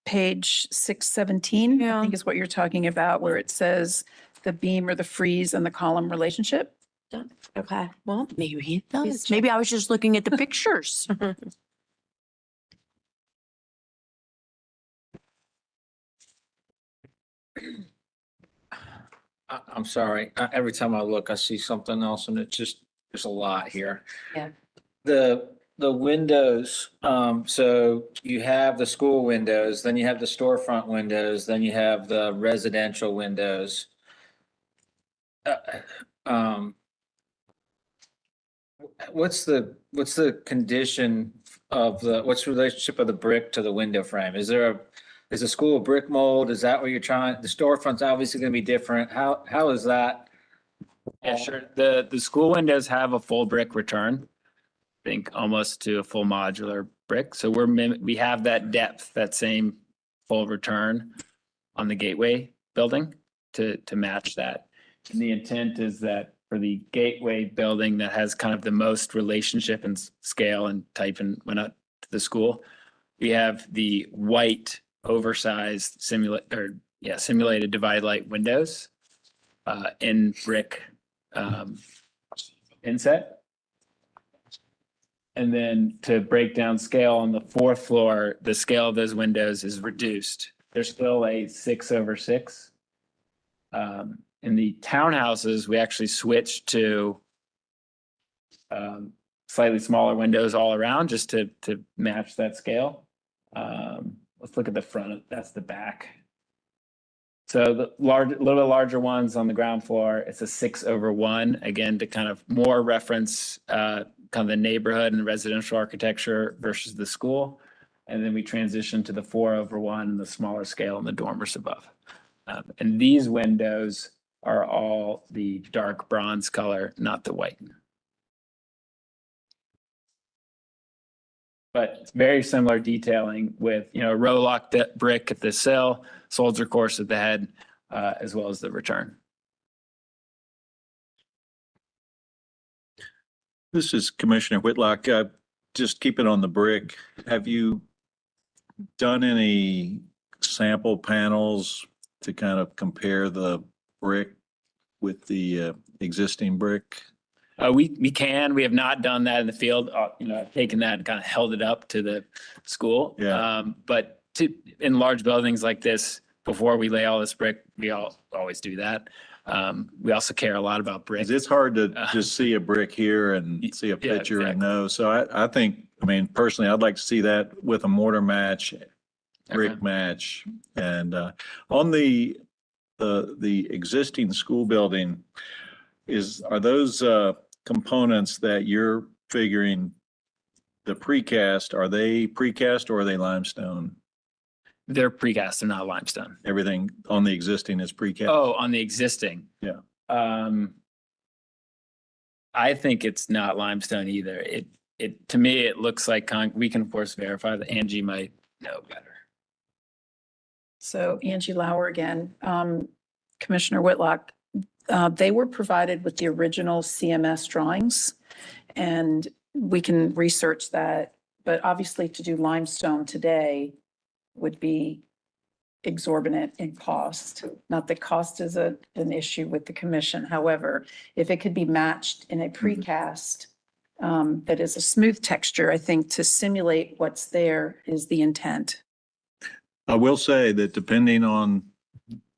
Page 617, I think is what you're talking about, where it says the beam or the frieze and the column relationship.
Okay, well, maybe it does. Maybe I was just looking at the pictures.
I'm sorry. Every time I look, I see something else and there's a lot here.
Yeah.
The windows, so you have the school windows, then you have the storefront windows, then you have the residential windows. What's the condition of what's the relationship of the brick to the window frame? Is a school brick mold? Is that what you're trying? The storefront's obviously gonna be different. How is that?
Yeah, sure. The school windows have a full brick return. I think almost to a full modular brick. So we have that depth, that same full return on the Gateway building to match that. And the intent is that for the Gateway building that has kind of the most relationship and scale and type and went up to the school, we have the white oversized simulated divide light windows in brick inset. And then to break down scale on the fourth floor, the scale of those windows is reduced. There's still a 6/6. In the townhouses, we actually switched to slightly smaller windows all around just to match that scale. Let's look at the front. That's the back. So the little bit larger ones on the ground floor, it's a 6/1, again, to kind of more reference kind of the neighborhood and the residential architecture versus the school. And then we transition to the 4/1 and the smaller scale and the dormers above. And these windows are all the dark bronze color, not the white. But it's very similar detailing with, row lock brick at the sill, soldier course at the head, as well as the return.
This is Commissioner Whitlock. Just keep it on the brick. Have you done any sample panels to kind of compare the brick with the existing brick?
We can. We have not done that in the field. I've taken that and kind of held it up to the school.
Yeah.
But in large buildings like this, before we lay all this brick, we always do that. We also care a lot about brick.
It's hard to just see a brick here and see a
Yeah,
picture and
exactly.
know. So I think, personally, I'd like to see that with a mortar match, brick
Okay.
match. And on the existing school building, are those components that you're figuring the precast, are they precast or are they limestone?
They're precast and not limestone.
Everything on the existing is precast?
Oh, on the existing.
Yeah.
I think it's not limestone either. To me, it looks like we can of course verify that. Angie might know better.
So Angie Lauer again, Commissioner Whitlock, they were provided with the original CMS drawings and we can research that. But obviously to do limestone today would be exorbitant in cost. Not that cost is an issue with the commission. However, if it could be matched in a precast that is a smooth texture, I think to simulate what's there is the intent.
I will say that depending on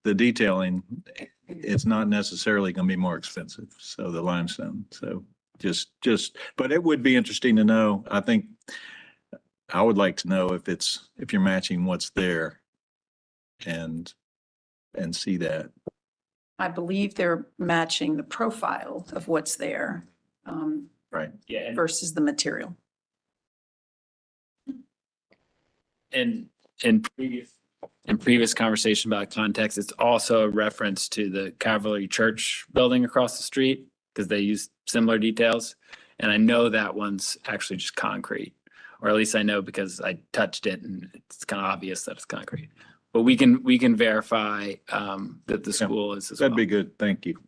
the detailing, it's not necessarily going to be more expensive. So the limestone, so but it would be interesting to know. I think I would like to know if you're matching what's there and see that.
I believe they're matching the profile of what's there
Right.
Yeah.
versus the material.
In previous conversation about context, it's also a reference to the Calvary Church building across the street because they use similar details. And I know that one's actually just concrete, or at least I know because I touched it and it's kind of obvious that it's concrete. But we can verify that the school is as well.
That'd be good. Thank you.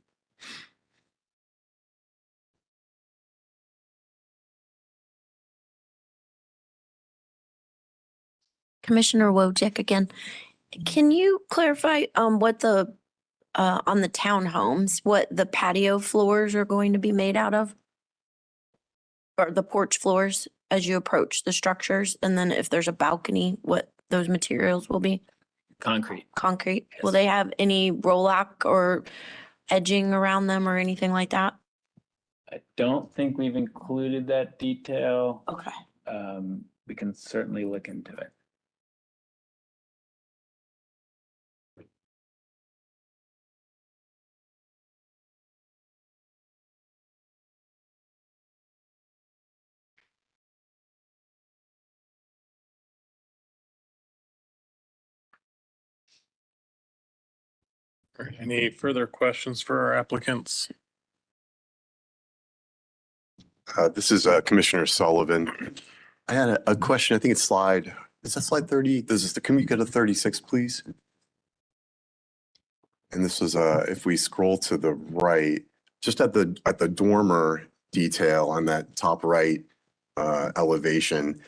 Commissioner Wojcik again. Can you clarify what the on the townhomes, what the patio floors are going to be made out of? Or the porch floors as you approach the structures? And then if there's a balcony, what those materials will be?
Concrete.
Concrete.
Yes.
Will they have any roll-lock or edging around them or anything like that?
I don't think we've included that detail.
Okay.
We can certainly look into it.
All right, any further questions for our applicants?
This is Commissioner Sullivan. I had a question. I think it's is that slide 30? Can we go to 36, please? And this is, if we scroll to the right, just at the dormer detail on that top right elevation.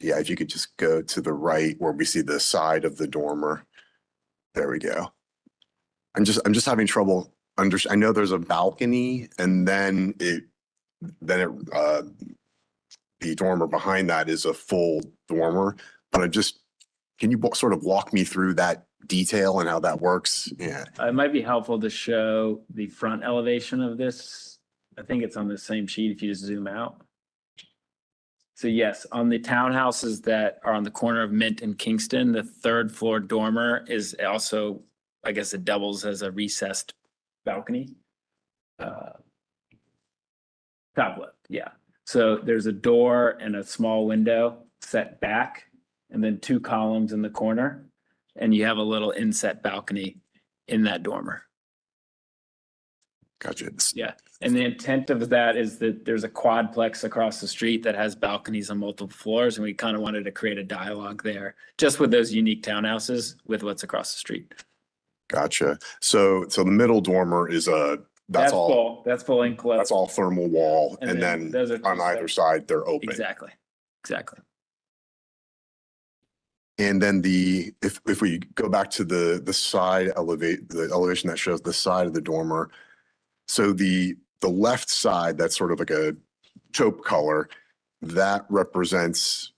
Yeah, if you could just go to the right where we see the side of the dormer. There we go. I'm just having trouble I know there's a balcony and then the dormer behind that is a full dormer, but can you sort of walk me through that detail and how that works? Yeah.
It might be helpful to show the front elevation of this. I think it's on the same sheet if you just zoom out. So yes, on the townhouses that are on the corner of Mint and Kingston, the third floor dormer is also, I guess it doubles as a recessed balcony. Top left, yeah. So there's a door and a small window set back, and then 2 columns in the corner. And you have a little inset balcony in that dormer.
Gotcha.
Yeah. And the intent of that is that there's a quadplex across the street that has balconies on multiple floors. And we kind of wanted to create a dialogue there just with those unique townhouses with what's across the street.
Gotcha. So the middle dormer is that's all,
That's full enclosed.
that's all thermal wall.
And
And
then
then
those are
on
two
either
separate-
side, they're open.
Exactly.
And then if we go back to the side the elevation that shows the side of the dormer. So the left side, that's sort of like a taupe color, that represents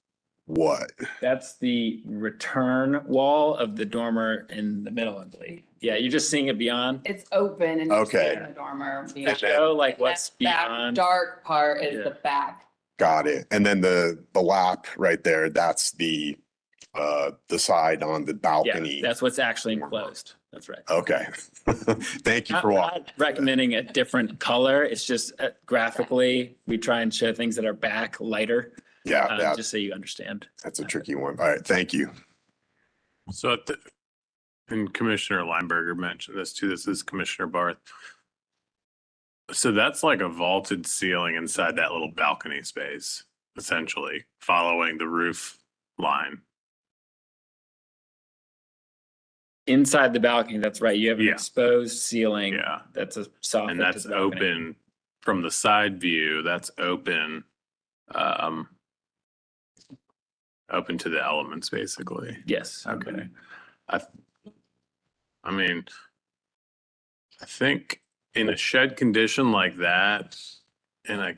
what?
That's the return wall of the dormer in the middle, I believe. Yeah, you're just seeing it beyond.
It's open and.
Okay.
The dormer.
To show like what's
That
beyond.
dark part is
Yeah.
the back.
Got it. And then the lap right there, that's the side on the
Yeah,
balcony.
that's what's actually enclosed. That's right.
Okay. Thank you for walking.
Not recommending a different color. It's just graphically, we try and show things that are back lighter.
Yeah,
Just so you understand.
that's a tricky one. All right, thank you.
So, and Commissioner Lineberger mentioned this too. This is Commissioner Barth. So that's like a vaulted ceiling inside that little balcony space, essentially following the roof line.
Inside the balcony, that's right. You have an
Yeah.
exposed ceiling.
Yeah.
That's a soffit.
And that's
to the balcony.
open from the side view. That's open, open to the elements, basically.
Yes.
Okay. I mean, I think in a shed condition like that, and I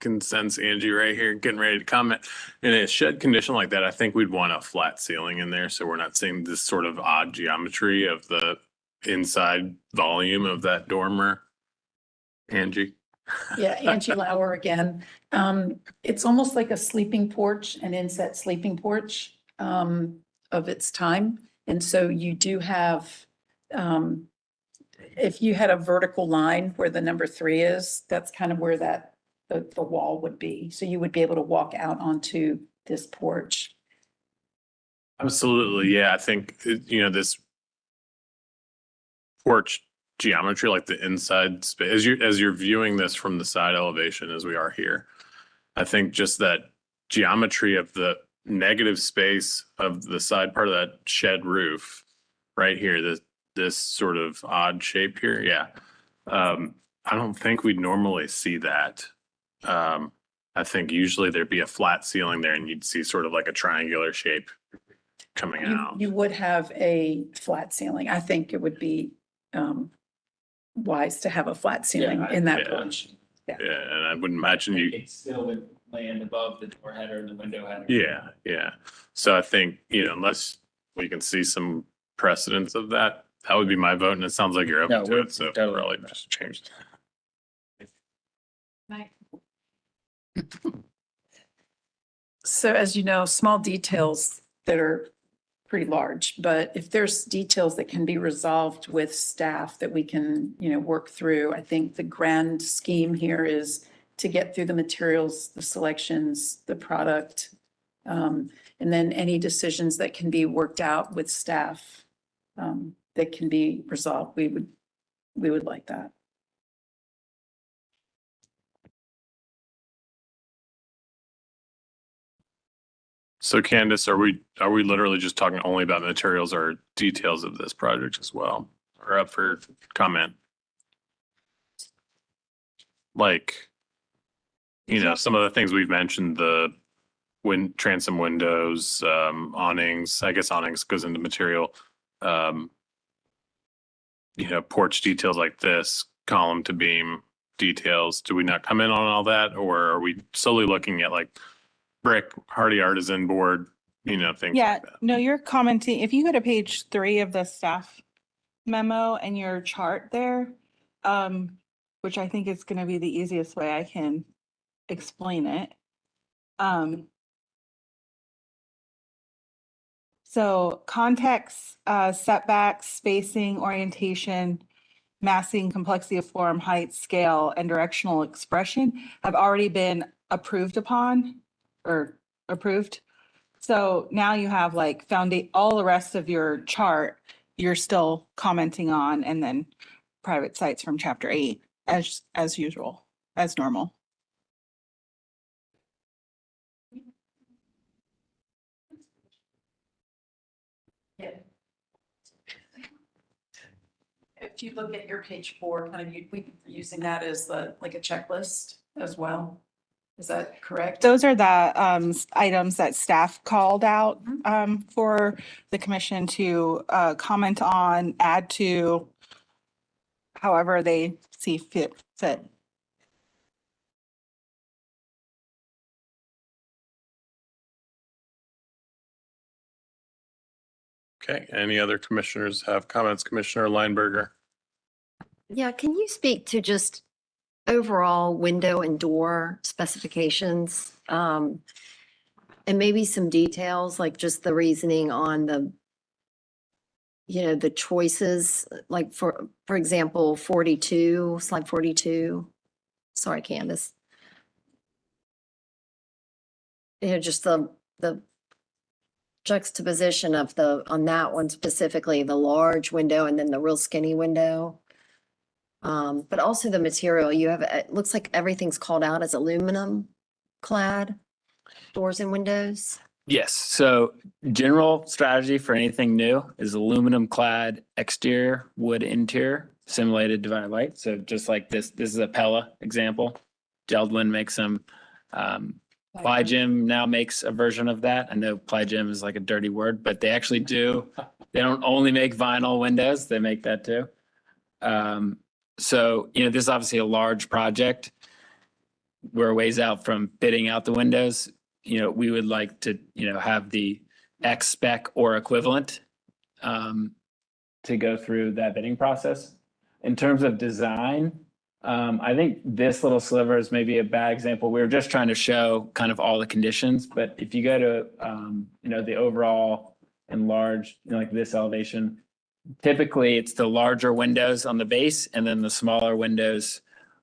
can sense Angie right here getting ready to comment. In a shed condition like that, I think we'd want a flat ceiling in there, so we're not seeing this sort of odd geometry of the inside volume of that dormer. Angie?
Yeah, Angie Lauer again. It's almost like a sleeping porch, an inset sleeping porch of its time. And so you do have, if you had a vertical line where the number 3 is, that's kind of where the wall would be. So you would be able to walk out onto this porch.
Absolutely, yeah. I think, this porch geometry, like the inside space, as you're viewing this from the side elevation as we are here, I think just that geometry of the negative space of the side part of that shed roof right here, this sort of odd shape here, yeah. I don't think we'd normally see that. I think usually there'd be a flat ceiling there and you'd see sort of like a triangular shape coming out.
You would have a flat ceiling. I think it would be wise to have a flat ceiling in that
Yeah.
porch.
Yeah, and I wouldn't imagine you.
It still would land above the door header and the window header.
Yeah, yeah. So I think, unless we can see some precedence of that, that would be my vote. And it sounds like you're open
No,
to
we're
it. So
totally
probably
open to
just change.
So as you know, small details that are pretty large, but if there's details that can be resolved with staff that we can, work through, I think the grand scheme here is to get through the materials, the selections, the product, and then any decisions that can be worked out with staff that can be resolved, we would like that.
So Candace, are we literally just talking only about materials or details of this project as well? Or up for comment? Like, some of the things we've mentioned, the transom windows, awnings, I guess awnings goes into material. Porch details like this, column to beam details. Do we not come in on all that? Or are we solely looking at like brick, hardy artisan board, things?
Yeah,
like that?
no, you're commenting, if you go to page 3 of the staff memo and your chart there, which I think is going to be the easiest way I can explain it. So context, setbacks, spacing, orientation, massing, complexity of form, height, scale, and directional expression have already been approved upon or approved. So now you have like all the rest of your chart, you're still commenting on, and then private sites from chapter 8 as usual, as normal.
If you look at your page 4, kind of we using that as like a checklist as well. Is that correct?
Those are the items that staff called out for the commission to comment on, add to, however they see fit.
Okay, any other commissioners have comments? Commissioner Lineberger?
Yeah, can you speak to just overall window and door specifications? And maybe some details, like just the reasoning on the, the choices, like for example, 42, slide 42. Sorry, Candace. Just the juxtaposition of on that one specifically, the large window and then the real skinny window. But also the material it looks like everything's called out as aluminum clad doors and windows.
Yes, so general strategy for anything new is aluminum clad exterior, wood interior, simulated divided light. So just like this is a Pella example. Geldwin makes some, Plygym now makes a version of that. I know Plygym is like a dirty word, but they actually do. They don't only make vinyl windows, they make that too. So, this is obviously a large project. We're a ways out from bidding out the windows. We would like to, have the X spec or equivalent to go through that bidding process. In terms of design, I think this little sliver is maybe a bad example. We were just trying to show kind of all the conditions, but if you go to, the overall and large, like this elevation, typically it's the larger windows on the base and then the smaller windows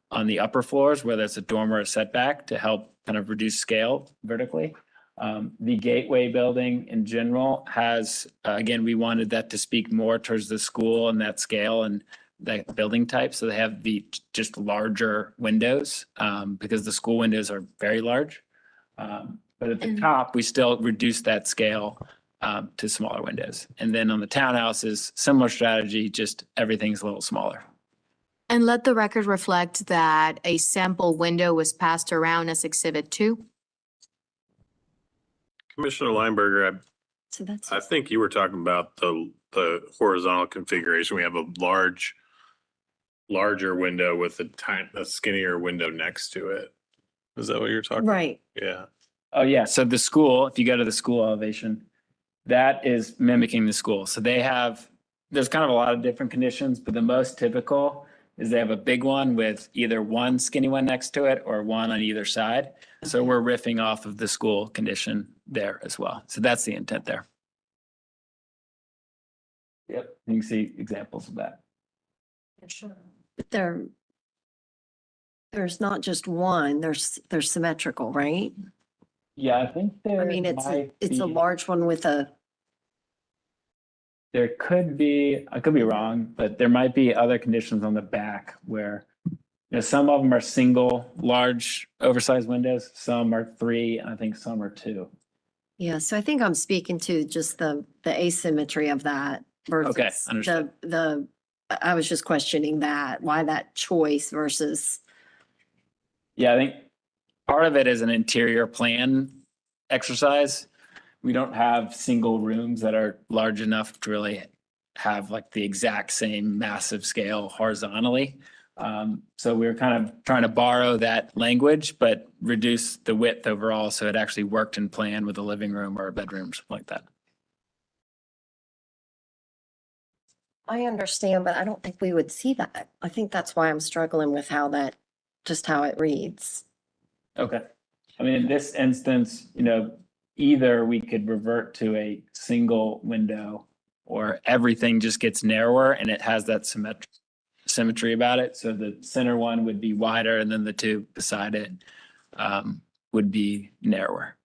on the upper floors, whether it's a dormer or a setback, to help kind of reduce scale vertically. The gateway building in general has, again, we wanted that to speak more towards the school and that scale and that building type. So they have the just larger windows because the school windows are very large. But at the top, we still reduce that scale to smaller windows. And then on the townhouses, similar strategy, just everything's a little smaller.
And let the record reflect that a sample window was passed around as Exhibit 2.
Commissioner Lineberger,
So that's
I think you were talking about the horizontal configuration. We have a larger window with a skinnier window next to it. Is that what you're talking about?
right.
Yeah.
Oh, yeah. So the school, if you go to the school elevation, that is mimicking the school. So there's kind of a lot of different conditions, but the most typical is they have a big one with either one skinny one next to it or one on either side. So we're riffing off of the school condition there as well. So that's the intent there. Yep, you can see examples of that.
But there's not just one, there's symmetrical, right?
Yeah, I think
I mean, it's a large one with
there could be, I could be wrong, but there might be other conditions on the back where, some of them are single, large, oversized windows. Some are 3, and I think some are 2.
yeah, so I think I'm speaking to just the asymmetry of that versus
Okay, understood.
I was just questioning that, why that choice versus.
Yeah, I think part of it is an interior plan exercise. We don't have single rooms that are large enough to really have like the exact same massive scale horizontally. So we're kind of trying to borrow that language, but reduce the width overall so it actually worked in plan with a living room or a bedroom, something like that.
I understand, but I don't think we would see that. I think that's why I'm struggling with how it reads.
Okay. I mean, in this instance, either we could revert to a single window or everything just gets narrower and it has that symmetry about it. So the center one would be wider and then the two beside it would be narrower.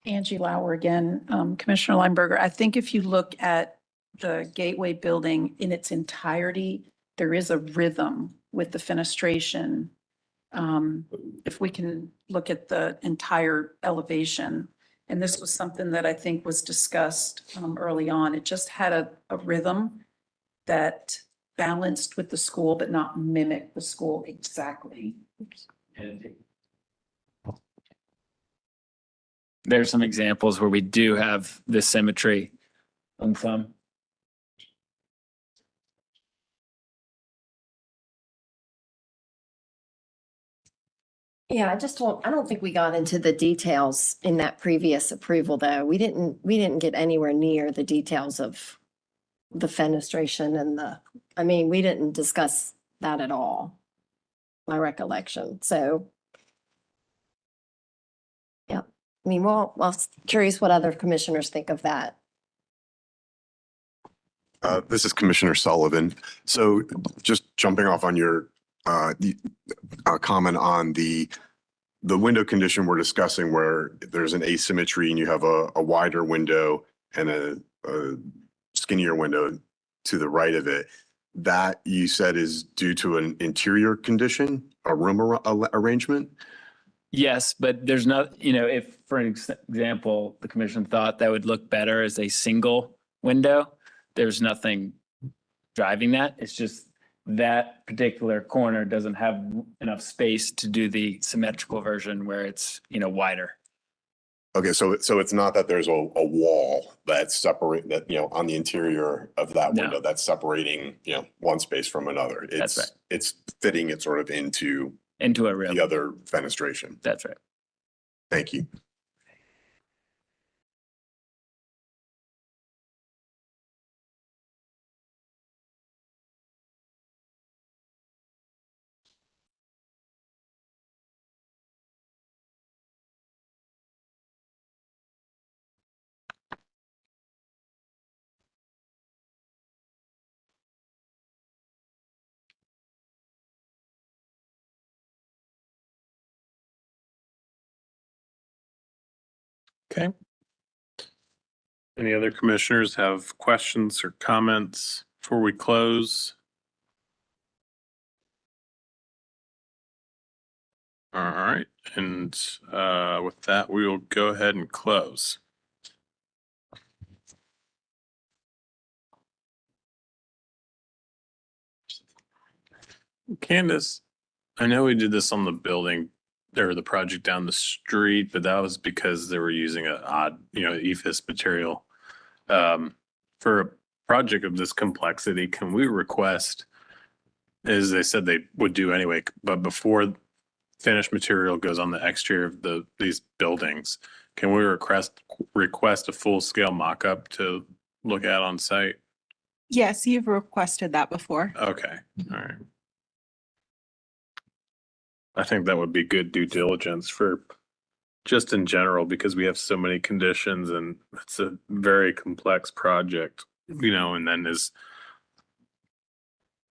Angie Lauer again, Commissioner Lineberger. I think if you look at the Gateway building in its entirety, there is a rhythm with the fenestration. If we can look at the entire elevation, and this was something that I think was discussed early on. It just had a rhythm that balanced with the school, but not mimic the school exactly.
There's some examples where we do have this symmetry on some.
Yeah, I don't think we got into the details in that previous approval, though. We didn't get anywhere near the details of the fenestration and we didn't discuss that at all, my recollection. So, yeah, well, I was curious what other commissioners think of that.
This is Commissioner Sullivan. So just jumping off on your comment on the window condition we're discussing where there's an asymmetry and you have a wider window and a skinnier window to the right of it, that you said is due to an interior condition, a room arrangement?
Yes, but there's not, if, for example, the commission thought that would look better as a single window, there's nothing driving that. It's just that particular corner doesn't have enough space to do the symmetrical version where it's, wider.
Okay, so it's not that there's a wall that's on the interior of that
No.
window that's separating, one space from another.
That's right.
It's fitting it sort of into
Into a room.
the other fenestration.
That's right.
Thank you.
Okay. Any other commissioners have questions or comments before we close? All right, and with that, we will go ahead and close. Candace, I know we did this on the building or the project down the street, but that was because they were using an odd, EFIS material. For a project of this complexity, can we request, as they said they would do anyway, but before finished material goes on the exterior of these buildings, can we request a full-scale mock-up to look at on site?
Yes, you've requested that before.
Okay, all right. I think that would be good due diligence for just in general, because we have so many conditions and it's a very complex project, and then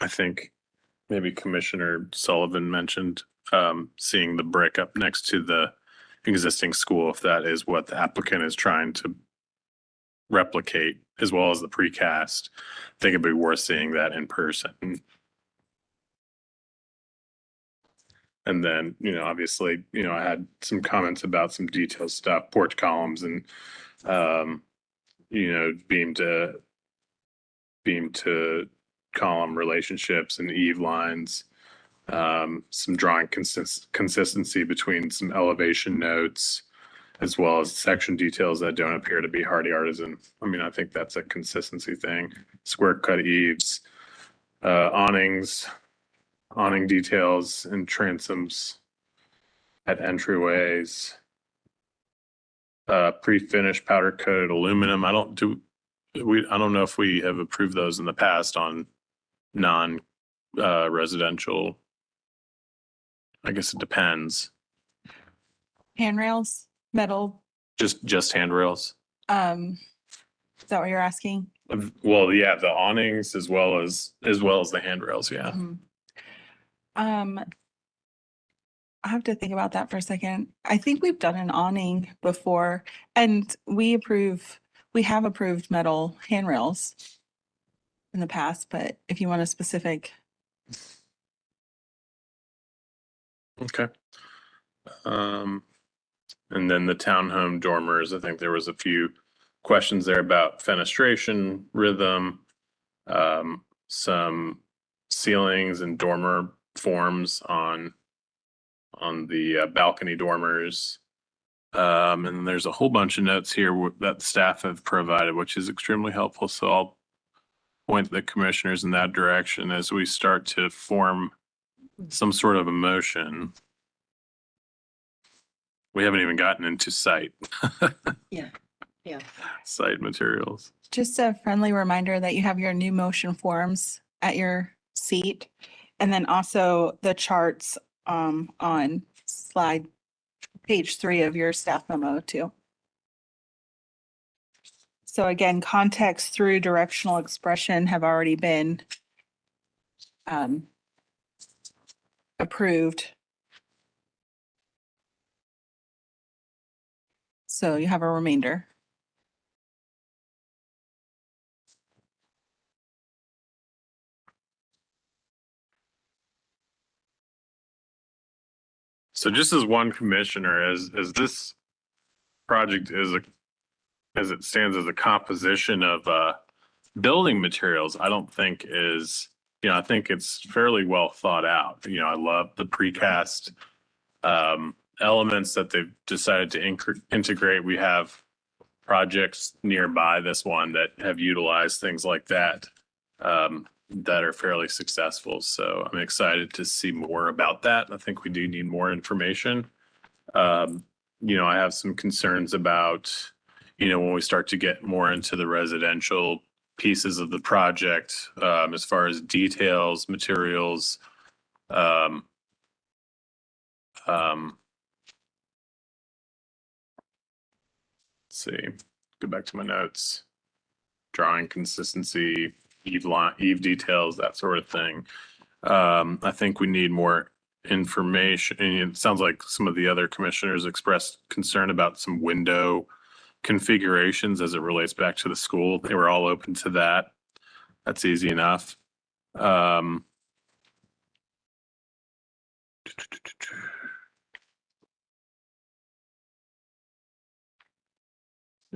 I think maybe Commissioner Sullivan mentioned seeing the brick up next to the existing school, if that is what the applicant is trying to replicate, as well as the precast. I think it'd be worth seeing that in person. And then, obviously, I had some comments about some detailed stuff, porch columns and, beam to column relationships and eave lines. Some drawing consistency between some elevation notes, as well as section details that don't appear to be hardy artisan. I think that's a consistency thing. Square cut eaves, awning details and transoms at entryways, pre-finished powder coated aluminum. I don't know if we have approved those in the past on non-residential. I guess it depends.
Handrails, metal,
Just handrails.
is that what you're asking?
Well, yeah, the awnings as well as the handrails. Yeah.
Mhm. I have to think about that for a second. I think we've done an awning before and we have approved metal handrails in the past, but if you want a specific,
Okay. And then the townhome dormers, I think there was a few questions there about fenestration, rhythm, some ceilings and dormer forms on the balcony dormers. And there's a whole bunch of notes here that staff have provided, which is extremely helpful. So I'll point the commissioners in that direction as we start to form some sort of emotion. We haven't even gotten into site.
Yeah.
Site materials.
just a friendly reminder that you have your new motion forms at your seat. And then also the charts on slide page 3 of your staff memo too. So again, context through directional expression have already been approved. So you have a remainder.
So just as one commissioner, as this project as it stands as a composition of building materials, I don't think is, I think it's fairly well thought out. I love the precast elements that they've decided to integrate. We have projects nearby this one that have utilized things like that that are fairly successful. So I'm excited to see more about that. I think we do need more information. I have some concerns about, when we start to get more into the residential pieces of the project, as far as details, materials, let's see, go back to my notes. Drawing consistency, eve details, that sort of thing. I think we need more information. And it sounds like some of the other commissioners expressed concern about some window configurations as it relates back to the school. They were all open to that. That's easy enough. It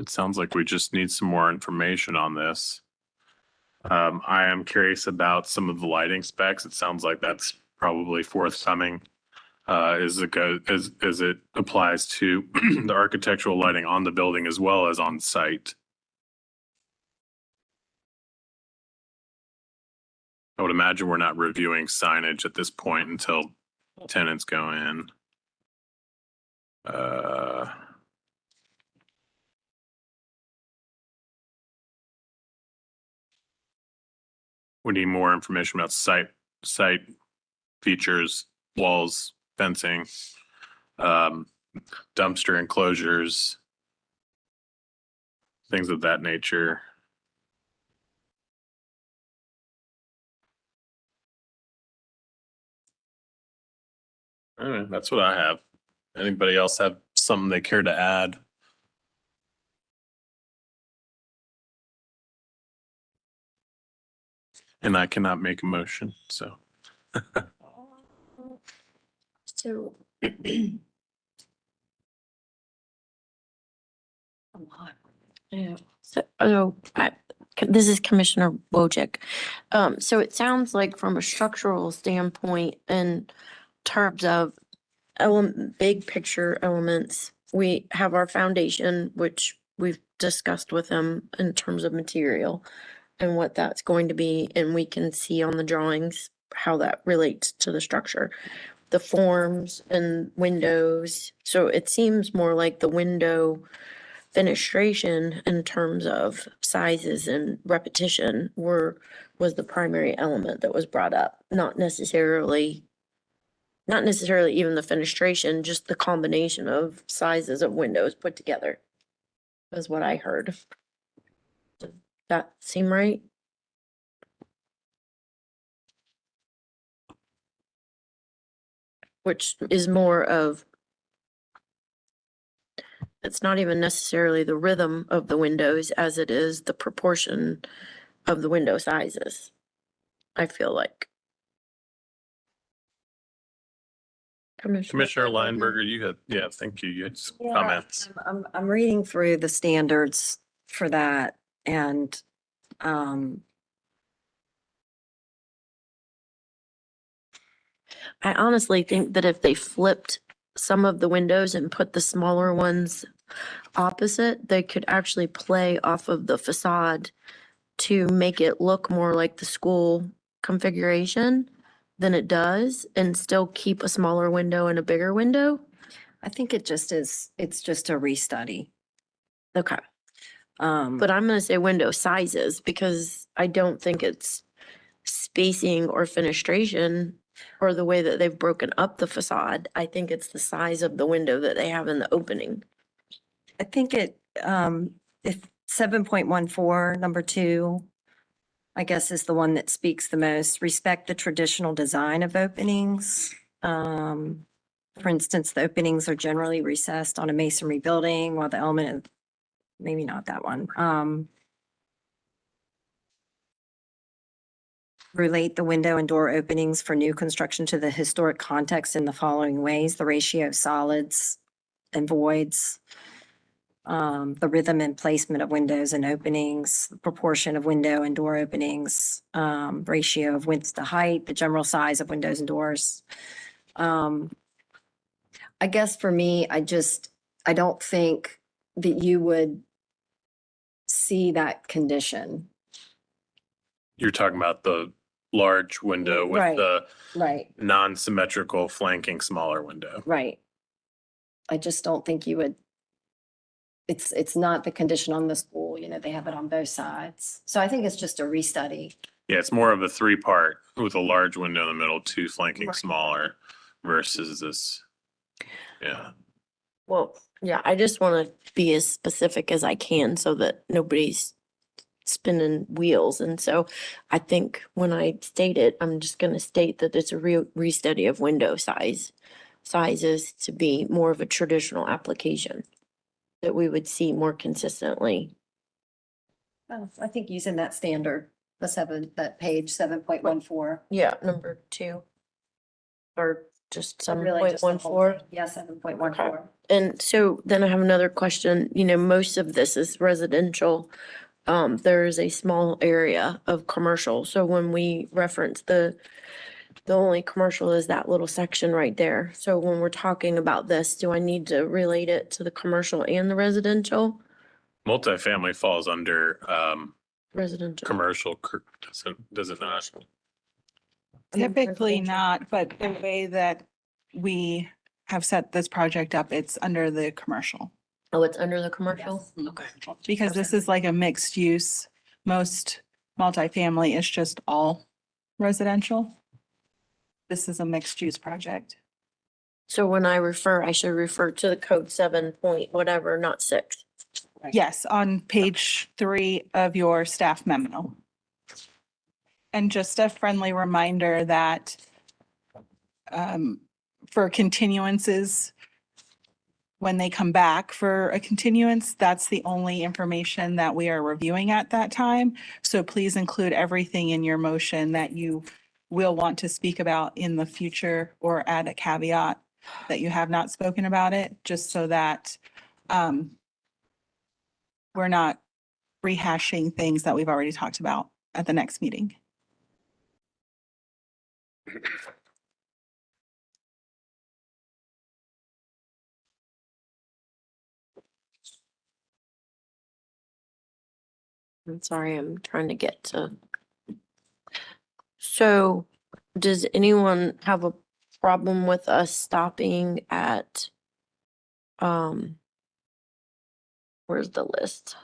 sounds like we just need some more information on this. I am curious about some of the lighting specs. It sounds like that's probably forthcoming as it applies to the architectural lighting on the building as well as on site. I would imagine we're not reviewing signage at this point until tenants go in. We need more information about site features, walls, fencing, dumpster enclosures, things of that nature. All right, that's what I have. Anybody else have something they care to add? And I cannot make a motion, so.
So. Yeah, so, this is Commissioner Wojcik. So it sounds like from a structural standpoint in terms of big picture elements, we have our foundation, which we've discussed with them in terms of material and what that's going to be, and we can see on the drawings how that relates to the structure. The forms and windows, so it seems more like the window fenestration in terms of sizes and repetition was the primary element that was brought up, not necessarily even the fenestration, just the combination of sizes of windows put together is what I heard. Does that seem right? which is more of, it's not even necessarily the rhythm of the windows as it is the proportion of the window sizes, I feel like.
Commissioner Lineberger, you had, yeah, thank you. You had some
Yeah,
comments.
I'm reading through the standards for that and,
I honestly think that if they flipped some of the windows and put the smaller ones opposite, they could actually play off of the facade to make it look more like the school configuration than it does and still keep a smaller window and a bigger window.
I think it's just a restudy.
Okay.
But
But I'm gonna say window sizes because I don't think it's spacing or fenestration or the way that they've broken up the facade. I think it's the size of the window that they have in the opening.
I think if 7.14, number 2, I guess is the one that speaks the most. Respect the traditional design of openings. For instance, the openings are generally recessed on a masonry building while the element of, maybe not that one. Relate the window and door openings for new construction to the historic context in the following ways: the ratio of solids and voids, the rhythm and placement of windows and openings, the proportion of window and door openings, ratio of width to height, the general size of windows and doors. I guess for me, I don't think that you would see that condition.
You're talking about the large window with
Right.
the
Right,
non-symmetrical flanking smaller window.
right. I just don't think you would. It's not the condition on the school, they have it on both sides. So I think it's just a restudy.
Yeah, it's more of a 3-part with a large window in the middle, 2 flanking smaller versus this. Yeah.
Well, yeah, I just want to be as specific as I can so that nobody's spinning wheels. And so I think when I state it, I'm just going to state that it's a real restudy of window sizes to be more of a traditional application that we would see more consistently.
I think using that standard, that page 7.14.
Yeah, number 2. Or just
Really just the whole
7.14.
thing. Yeah, 7.14.
And so then I have another question, most of this is residential. There is a small area of commercial. So when we reference the only commercial is that little section right there. So when we're talking about this, do I need to relate it to the commercial and the residential?
Multifamily falls under
Residential.
commercial, does it not?
Typically not, but the way that we have set this project up, it's under the commercial.
Oh, it's under the commercial? Okay.
Because this is like a mixed use. Most multifamily is just all residential. This is a mixed use project.
So when I should refer to the code 7 point whatever, not 6.
Yes, on page 3 of your staff memo. And just a friendly reminder that for continuances, when they come back for a continuance, that's the only information that we are reviewing at that time. So please include everything in your motion that you will want to speak about in the future, or add a caveat that you have not spoken about it, just so that we're not rehashing things that we've already talked about at the next meeting.
I'm sorry, I'm trying to get to. So does anyone have a problem with us stopping at, where's the list?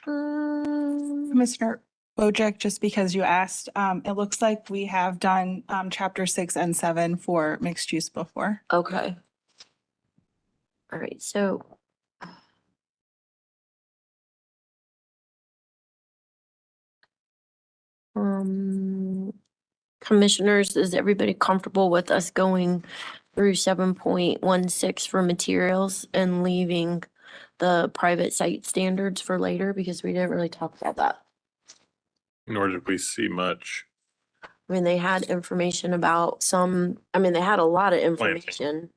Commissioner Wojcik, just because you asked, it looks like we have done chapter 6 and 7 for mixed use before.
Okay. All right, so. Commissioners, is everybody comfortable with us going through 7.16 for materials and leaving the private site standards for later because we didn't really talk about that.
Nor did we see much.
I mean, they had information about they had a lot of
Planting.
information.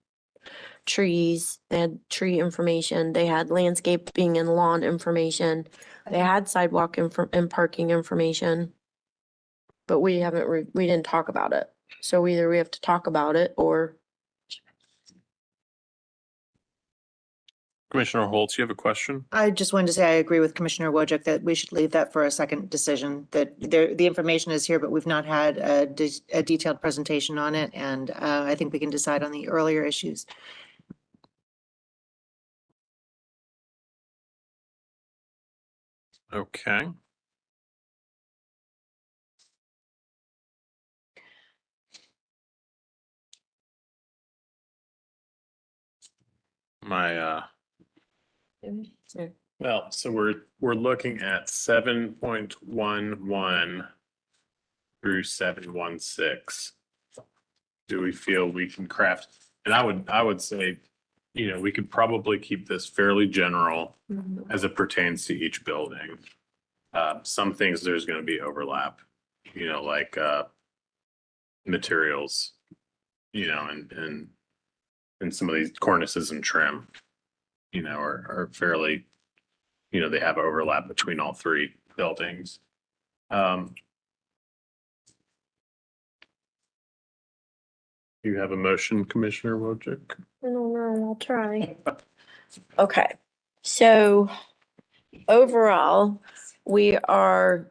Trees, they had tree information, they had landscaping and lawn information, they had sidewalk and parking information. But we didn't talk about it. So either we have to talk about it or.
Commissioner Holtz, you have a question?
I just wanted to say I agree with Commissioner Wojcik that we should leave that for a second decision, that the information is here, but we've not had a detailed presentation on it. And I think we can decide on the earlier issues.
Okay. Well, so we're looking at 7.11 through 7.16. Do we feel we can craft? And I would say, we could probably keep this fairly general as it pertains to each building. Some things there's going to be overlap, like materials, and some of these cornices and trim, are fairly, they have overlap between all three buildings. You have a motion, Commissioner Wojcik?
I don't know, I'll try. Okay, so overall, we have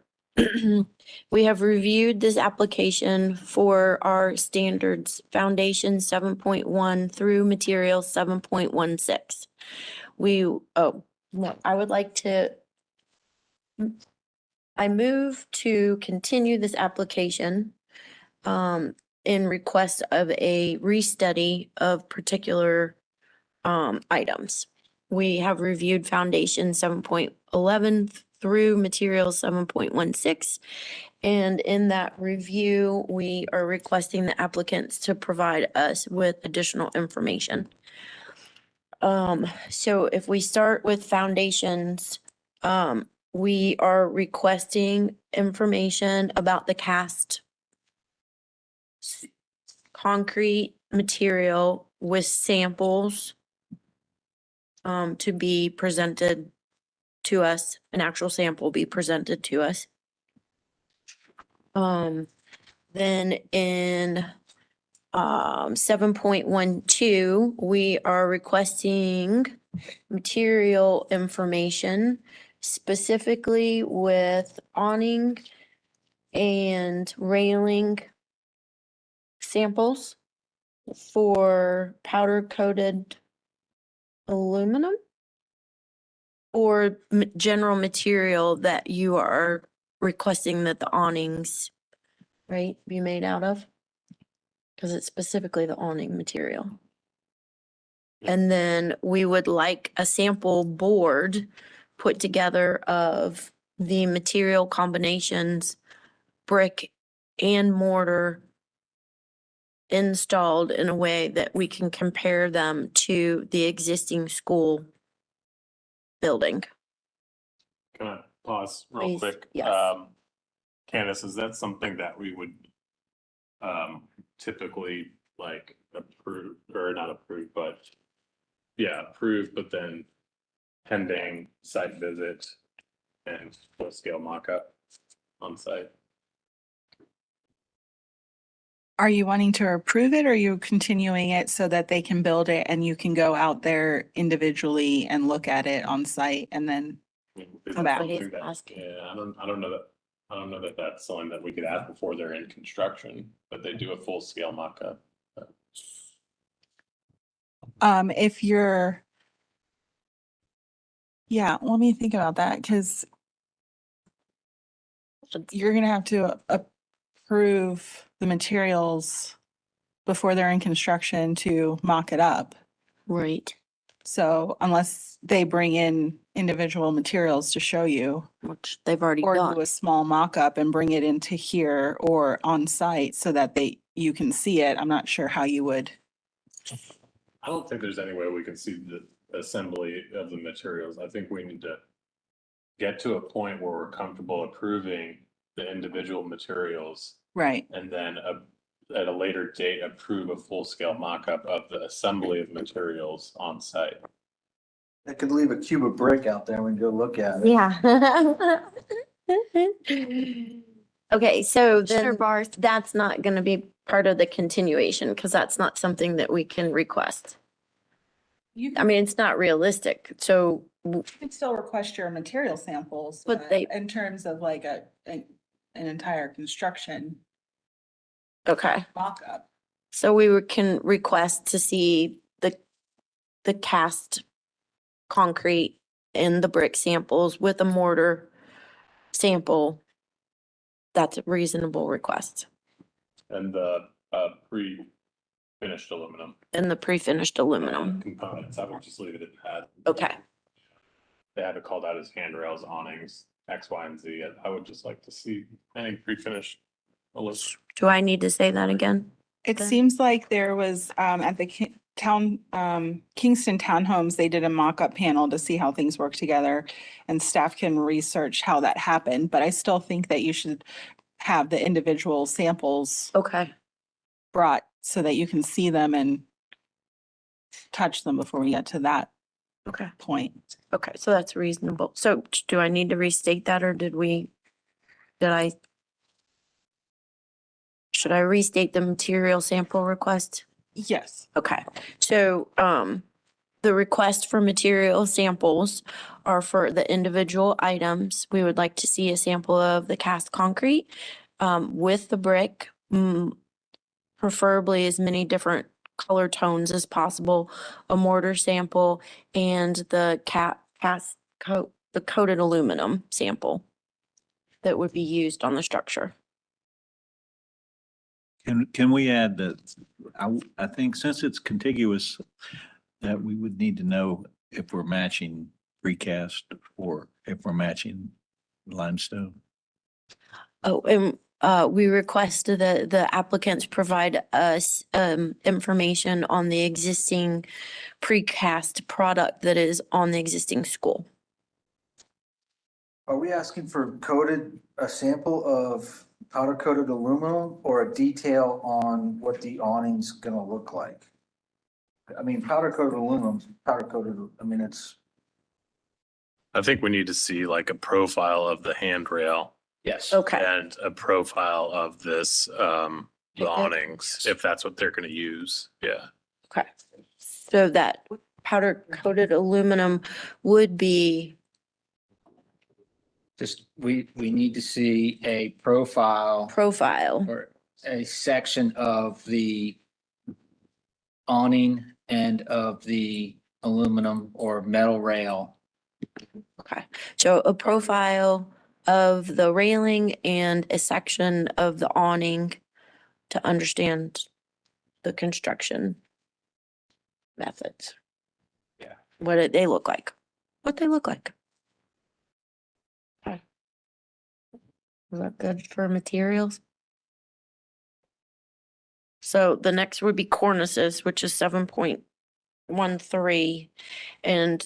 reviewed this application for our standards foundation 7.1 through material 7.16. I move to continue this application in request of a restudy of particular items. We have reviewed foundation 7.11 through material 7.16. And in that review, we are requesting the applicants to provide us with additional information. So if we start with foundations, we are requesting information about the cast concrete material with samples to be presented to us, an actual sample be presented to us. Then in 7.12, we are requesting material information specifically with awning and railing samples for powder coated aluminum or general material that you are requesting that the awnings, right, be made out of? Because it's specifically the awning material. And then we would like a sample board put together of the material combinations, brick and mortar, installed in a way that we can compare them to the existing school building.
Can I pause real
Please,
quick?
yes.
Candace, is that something that we would typically like approve, or not approve, but approve, but then pending site visit and full scale mock-up on site?
Are you wanting to approve it or are you continuing it so that they can build it and you can go out there individually and look at it on site and then come back?
He's asking.
Yeah, I don't know that that's something that we could ask before they're in construction, but they do a full scale mock-up.
If you're, let me think about that, because you're gonna have to approve the materials before they're in construction to mock it up.
Right.
So unless they bring in individual materials to show you,
Which they've already
or
done.
do a small mock-up and bring it into here or on site so that you can see it, I'm not sure how you would
I don't think there's any way we can see the assembly of the materials. I think we need to get to a point where we're comfortable approving the individual materials
Right.
and then at a later date, approve a full-scale mock-up of the assembly of materials on site.
I could leave a cube of brick out there and we can go look at it.
Yeah. Okay, so
Commissioner
then that's not gonna be part of the continuation, because that's not something that we can request.
You
I mean, it's not realistic, so,
can still request your material samples,
But
but
they-
in terms of like an entire construction
okay.
mock-up.
So can request to see the cast concrete and the brick samples with a mortar sample. That's a reasonable request.
And the pre-finished aluminum
And the pre-finished aluminum.
components, I would just leave it at that.
Okay.
They have it called out as handrails, awnings, X, Y, and Z. I would just like to see any pre-finished aluminum.
Do I need to say that again?
It
Then-
seems like there was, at the Kingston Townhomes, they did a mock-up panel to see how things work together, and staff can research how that happened, but I still think that you should have the individual samples
Okay.
brought so that you can see them and touch them before we get to that
Okay.
point.
Okay, so that's reasonable. So do I need to restate that, or should I restate the material sample request?
Yes.
Okay, so, the request for material samples are for the individual items. We would like to see a sample of the cast concrete, with the brick, preferably as many different color tones as possible, a mortar sample, and the the coated aluminum sample that would be used on the structure.
Can we add that, I think since it's contiguous, that we would need to know if we're matching precast or if we're matching limestone?
Oh, and we requested that the applicants provide us information on the existing precast product that is on the existing school.
Are we asking for a sample of powder coated aluminum or a detail on what the awning's gonna look like? I mean, powder coated aluminum's powder coated, I mean, it's,
I think we need to see like a profile of the handrail
Yes.
Okay,
and a profile of this, the
Okay.
awnings, if that's what they're gonna use. Yeah.
okay. So that powder coated aluminum would be,
Just, we need to see a profile
profile.
or a section of the awning and of the aluminum or metal rail.
Okay, so a profile of the railing and a section of the awning to understand the construction methods.
Yeah.
They look like, what they look like. Okay. Is that good for materials? So the next would be cornices, which is 7.13. And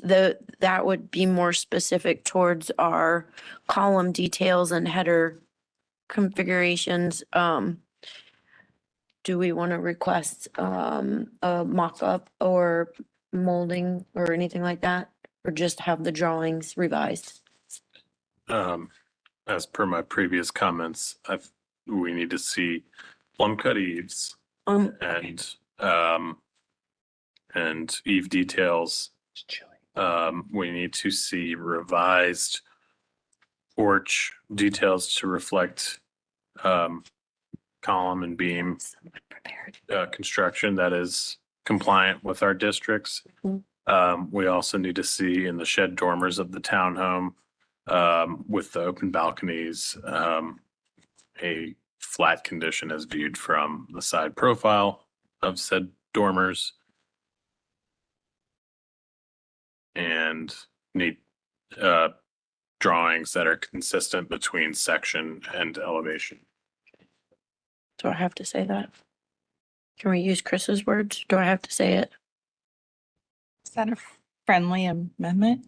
that would be more specific towards our column details and header configurations. Do we want to request a mock-up or molding or anything like that? Or just have the drawings revised?
As per my previous comments, we need to see plumb cut eaves and eave details. We need to see revised porch details to reflect column and beam construction that is compliant with our districts. We also need to see in the shed dormers of the townhome with the open balconies, a flat condition as viewed from the side profile of said dormers. And need drawings that are consistent between section and elevation.
Do I have to say that? Can we use Chris's words? Do I have to say it?
Is that a friendly amendment?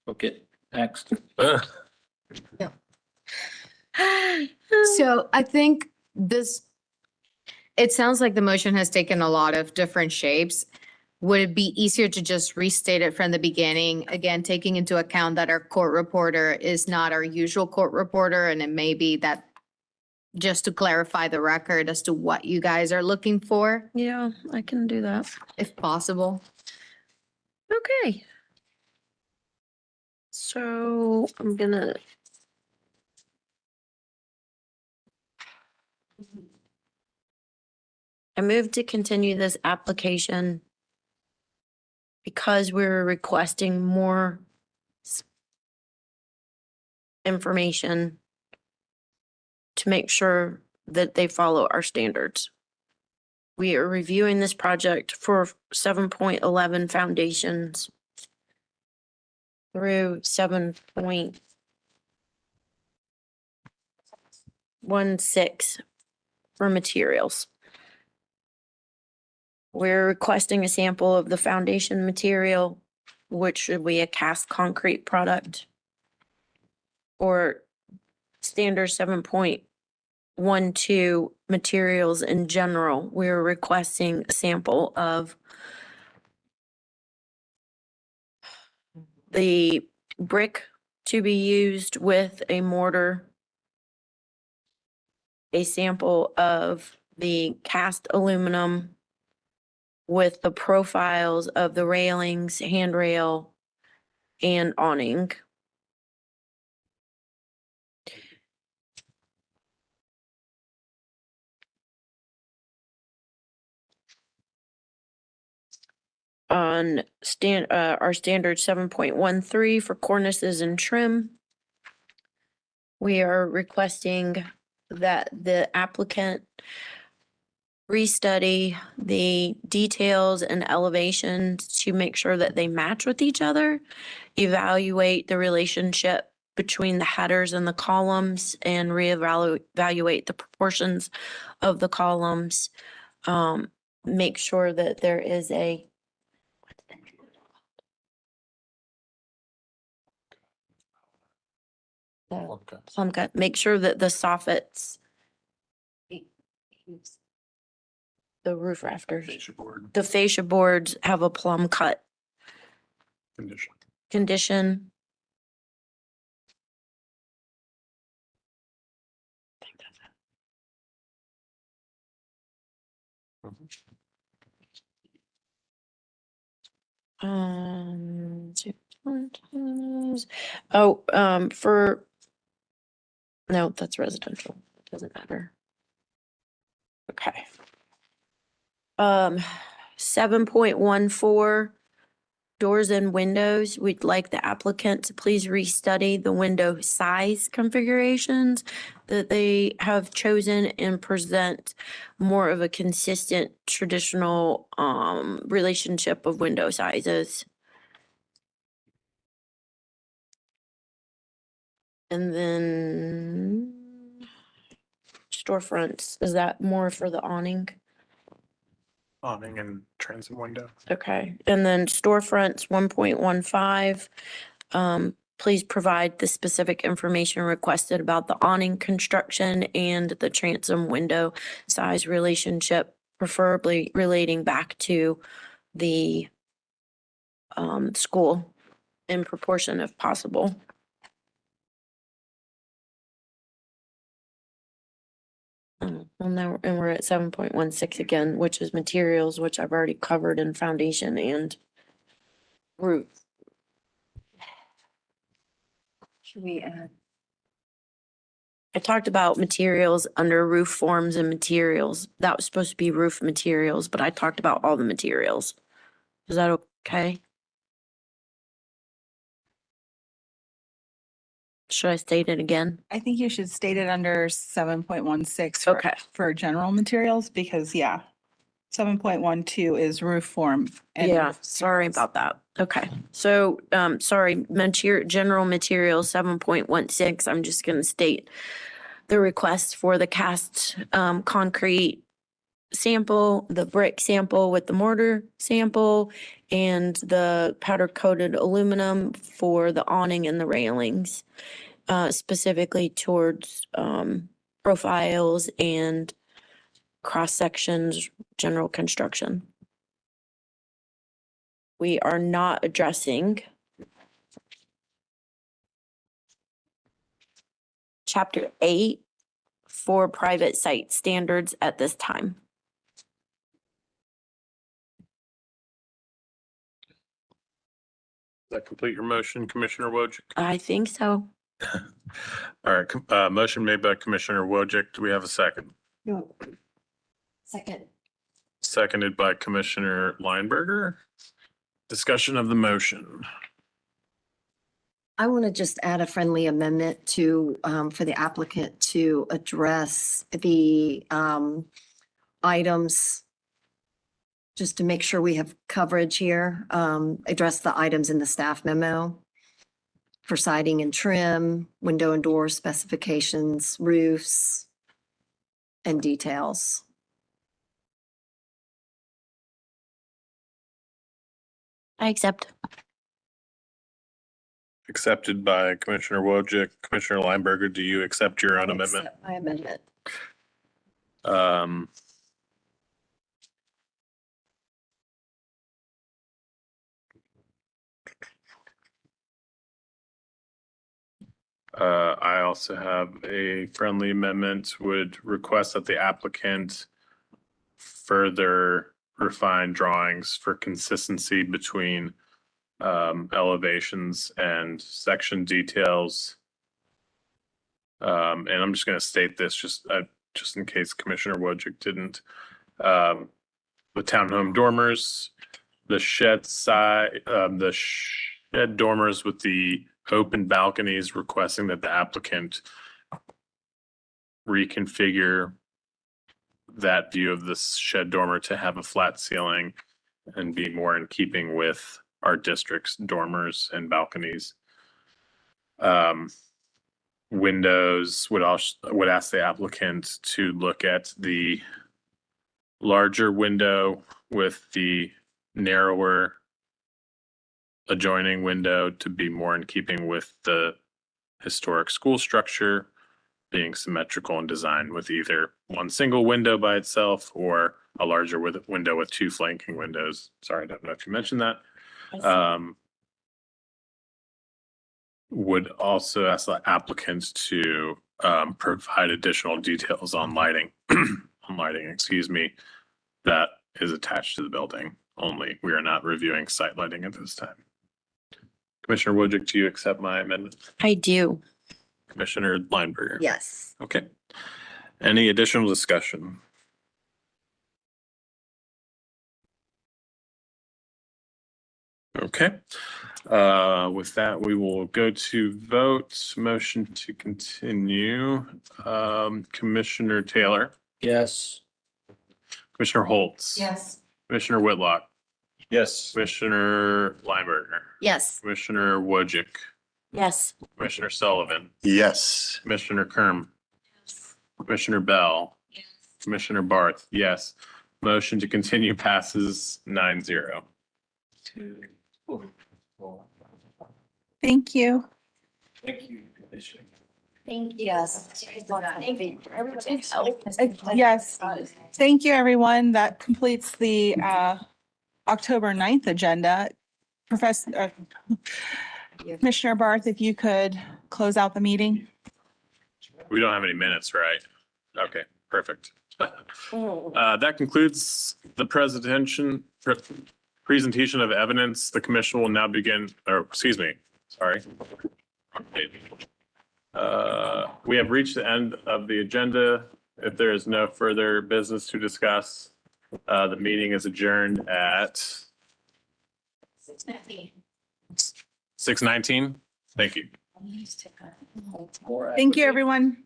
Okay, next.
So I think this, it sounds like the motion has taken a lot of different shapes. Would it be easier to just restate it from the beginning? Again, taking into account that our court reporter is not our usual court reporter, and it may be that just to clarify the record as to what you guys are looking for,
Yeah, I can do that.
if possible.
Okay. So I'm gonna. I move to continue this application because we're requesting more information to make sure that they follow our standards. We are reviewing this project for 7.11 foundations through 7.16 for materials. We're requesting a sample of the foundation material, which should be a cast concrete product or standard 7.12 materials in general. We're requesting a sample of the brick to be used with a mortar, a sample of the cast aluminum with the profiles of the railings, handrail, and awning. On our standard 7.13 for cornices and trim, we are requesting that the applicant restudy the details and elevations to make sure that they match with each other, evaluate the relationship between the headers and the columns, and reevaluate the proportions of the columns. Make sure that there is a plumb cut. Make sure that the soffits, the roof rafters, the fascia boards have a plumb cut condition. For, no, that's residential. Doesn't matter. Okay. 7.14, doors and windows. We'd like the applicant to please restudy the window size configurations that they have chosen and present more of a consistent traditional relationship of window sizes. And then storefronts, is that more for the awning?
Awning and transit window.
Okay, and then storefronts 1.15, please provide the specific information requested about the awning construction and the transom window size relationship, preferably relating back to the school in proportion if possible. Well, now, and we're at 7.16 again, which is materials, which I've already covered in foundation and roof. Should we add? I talked about materials under roof forms and materials. That was supposed to be roof materials, but I talked about all the materials. Is that okay? Should I state it again?
I think you should state it under 7.16
Okay.
for general materials because, yeah, 7.12 is roof form. and
Yeah,
roof
sorry
materials.
about that. Okay, so, sorry, general materials, 7.16, I'm just gonna state the request for the cast concrete sample, the brick sample with the mortar sample, and the powder coated aluminum for the awning and the railings, specifically towards profiles and cross sections, general construction. We are not addressing Chapter 8 for private site standards at this time.
Does that complete your motion, Commissioner Wojcik?
I think so.
All right, motion made by Commissioner Wojcik. Do we have a second?
No. Second.
Seconded by Commissioner Lineberger. Discussion of the motion.
I want to just add a friendly amendment to, for the applicant to address the items, just to make sure we have coverage here, address the items in the staff memo for siding and trim, window and door specifications, roofs, and details.
I accept.
Accepted by Commissioner Wojcik. Commissioner Lineberger, do you accept your own amendment?
Accept my amendment.
I also have a friendly amendment, would request that the applicant further refine drawings for consistency between elevations and section details. And I'm just going to state this just in case Commissioner Wojcik didn't. The townhome dormers, the shed side, the shed dormers with the open balconies, requesting that the applicant reconfigure that view of the shed dormer to have a flat ceiling and be more in keeping with our district's dormers and balconies. Windows would ask the applicant to look at the larger window with the narrower adjoining window to be more in keeping with the historic school structure, being symmetrical in design with either one single window by itself or a larger window with two flanking windows. Sorry, I don't know if you mentioned that. Would also ask the applicant to provide additional details on lighting, excuse me, that is attached to the building only. We are not reviewing site lighting at this time. Commissioner Wojcik, do you accept my amendment?
I do.
Commissioner Lineberger?
Yes.
Okay. Any additional discussion? Okay. With that, we will go to vote. Motion to continue. Commissioner Taylor?
Yes.
Commissioner Holtz?
Yes.
Commissioner Whitlock?
Yes.
Commissioner Lineberger?
Yes.
Commissioner Wojcik?
Yes.
Commissioner Sullivan?
Yes.
Commissioner Kerm? Commissioner Bell? Commissioner Barth? Yes. Motion to continue passes 9-0.
Thank you.
Thank you, Commissioner.
Thank you. Yes. Thank you for everybody's help.
Yes. Thank you, everyone. That completes the October 9th agenda. Commissioner Barth, if you could close out the meeting.
We don't have any minutes, right? Okay, perfect. That concludes the presentation of evidence. The commission will now begin, or excuse me, sorry. We have reached the end of the agenda. If there is no further business to discuss, the meeting is adjourned at 6:19. Thank you.
Thank you, everyone.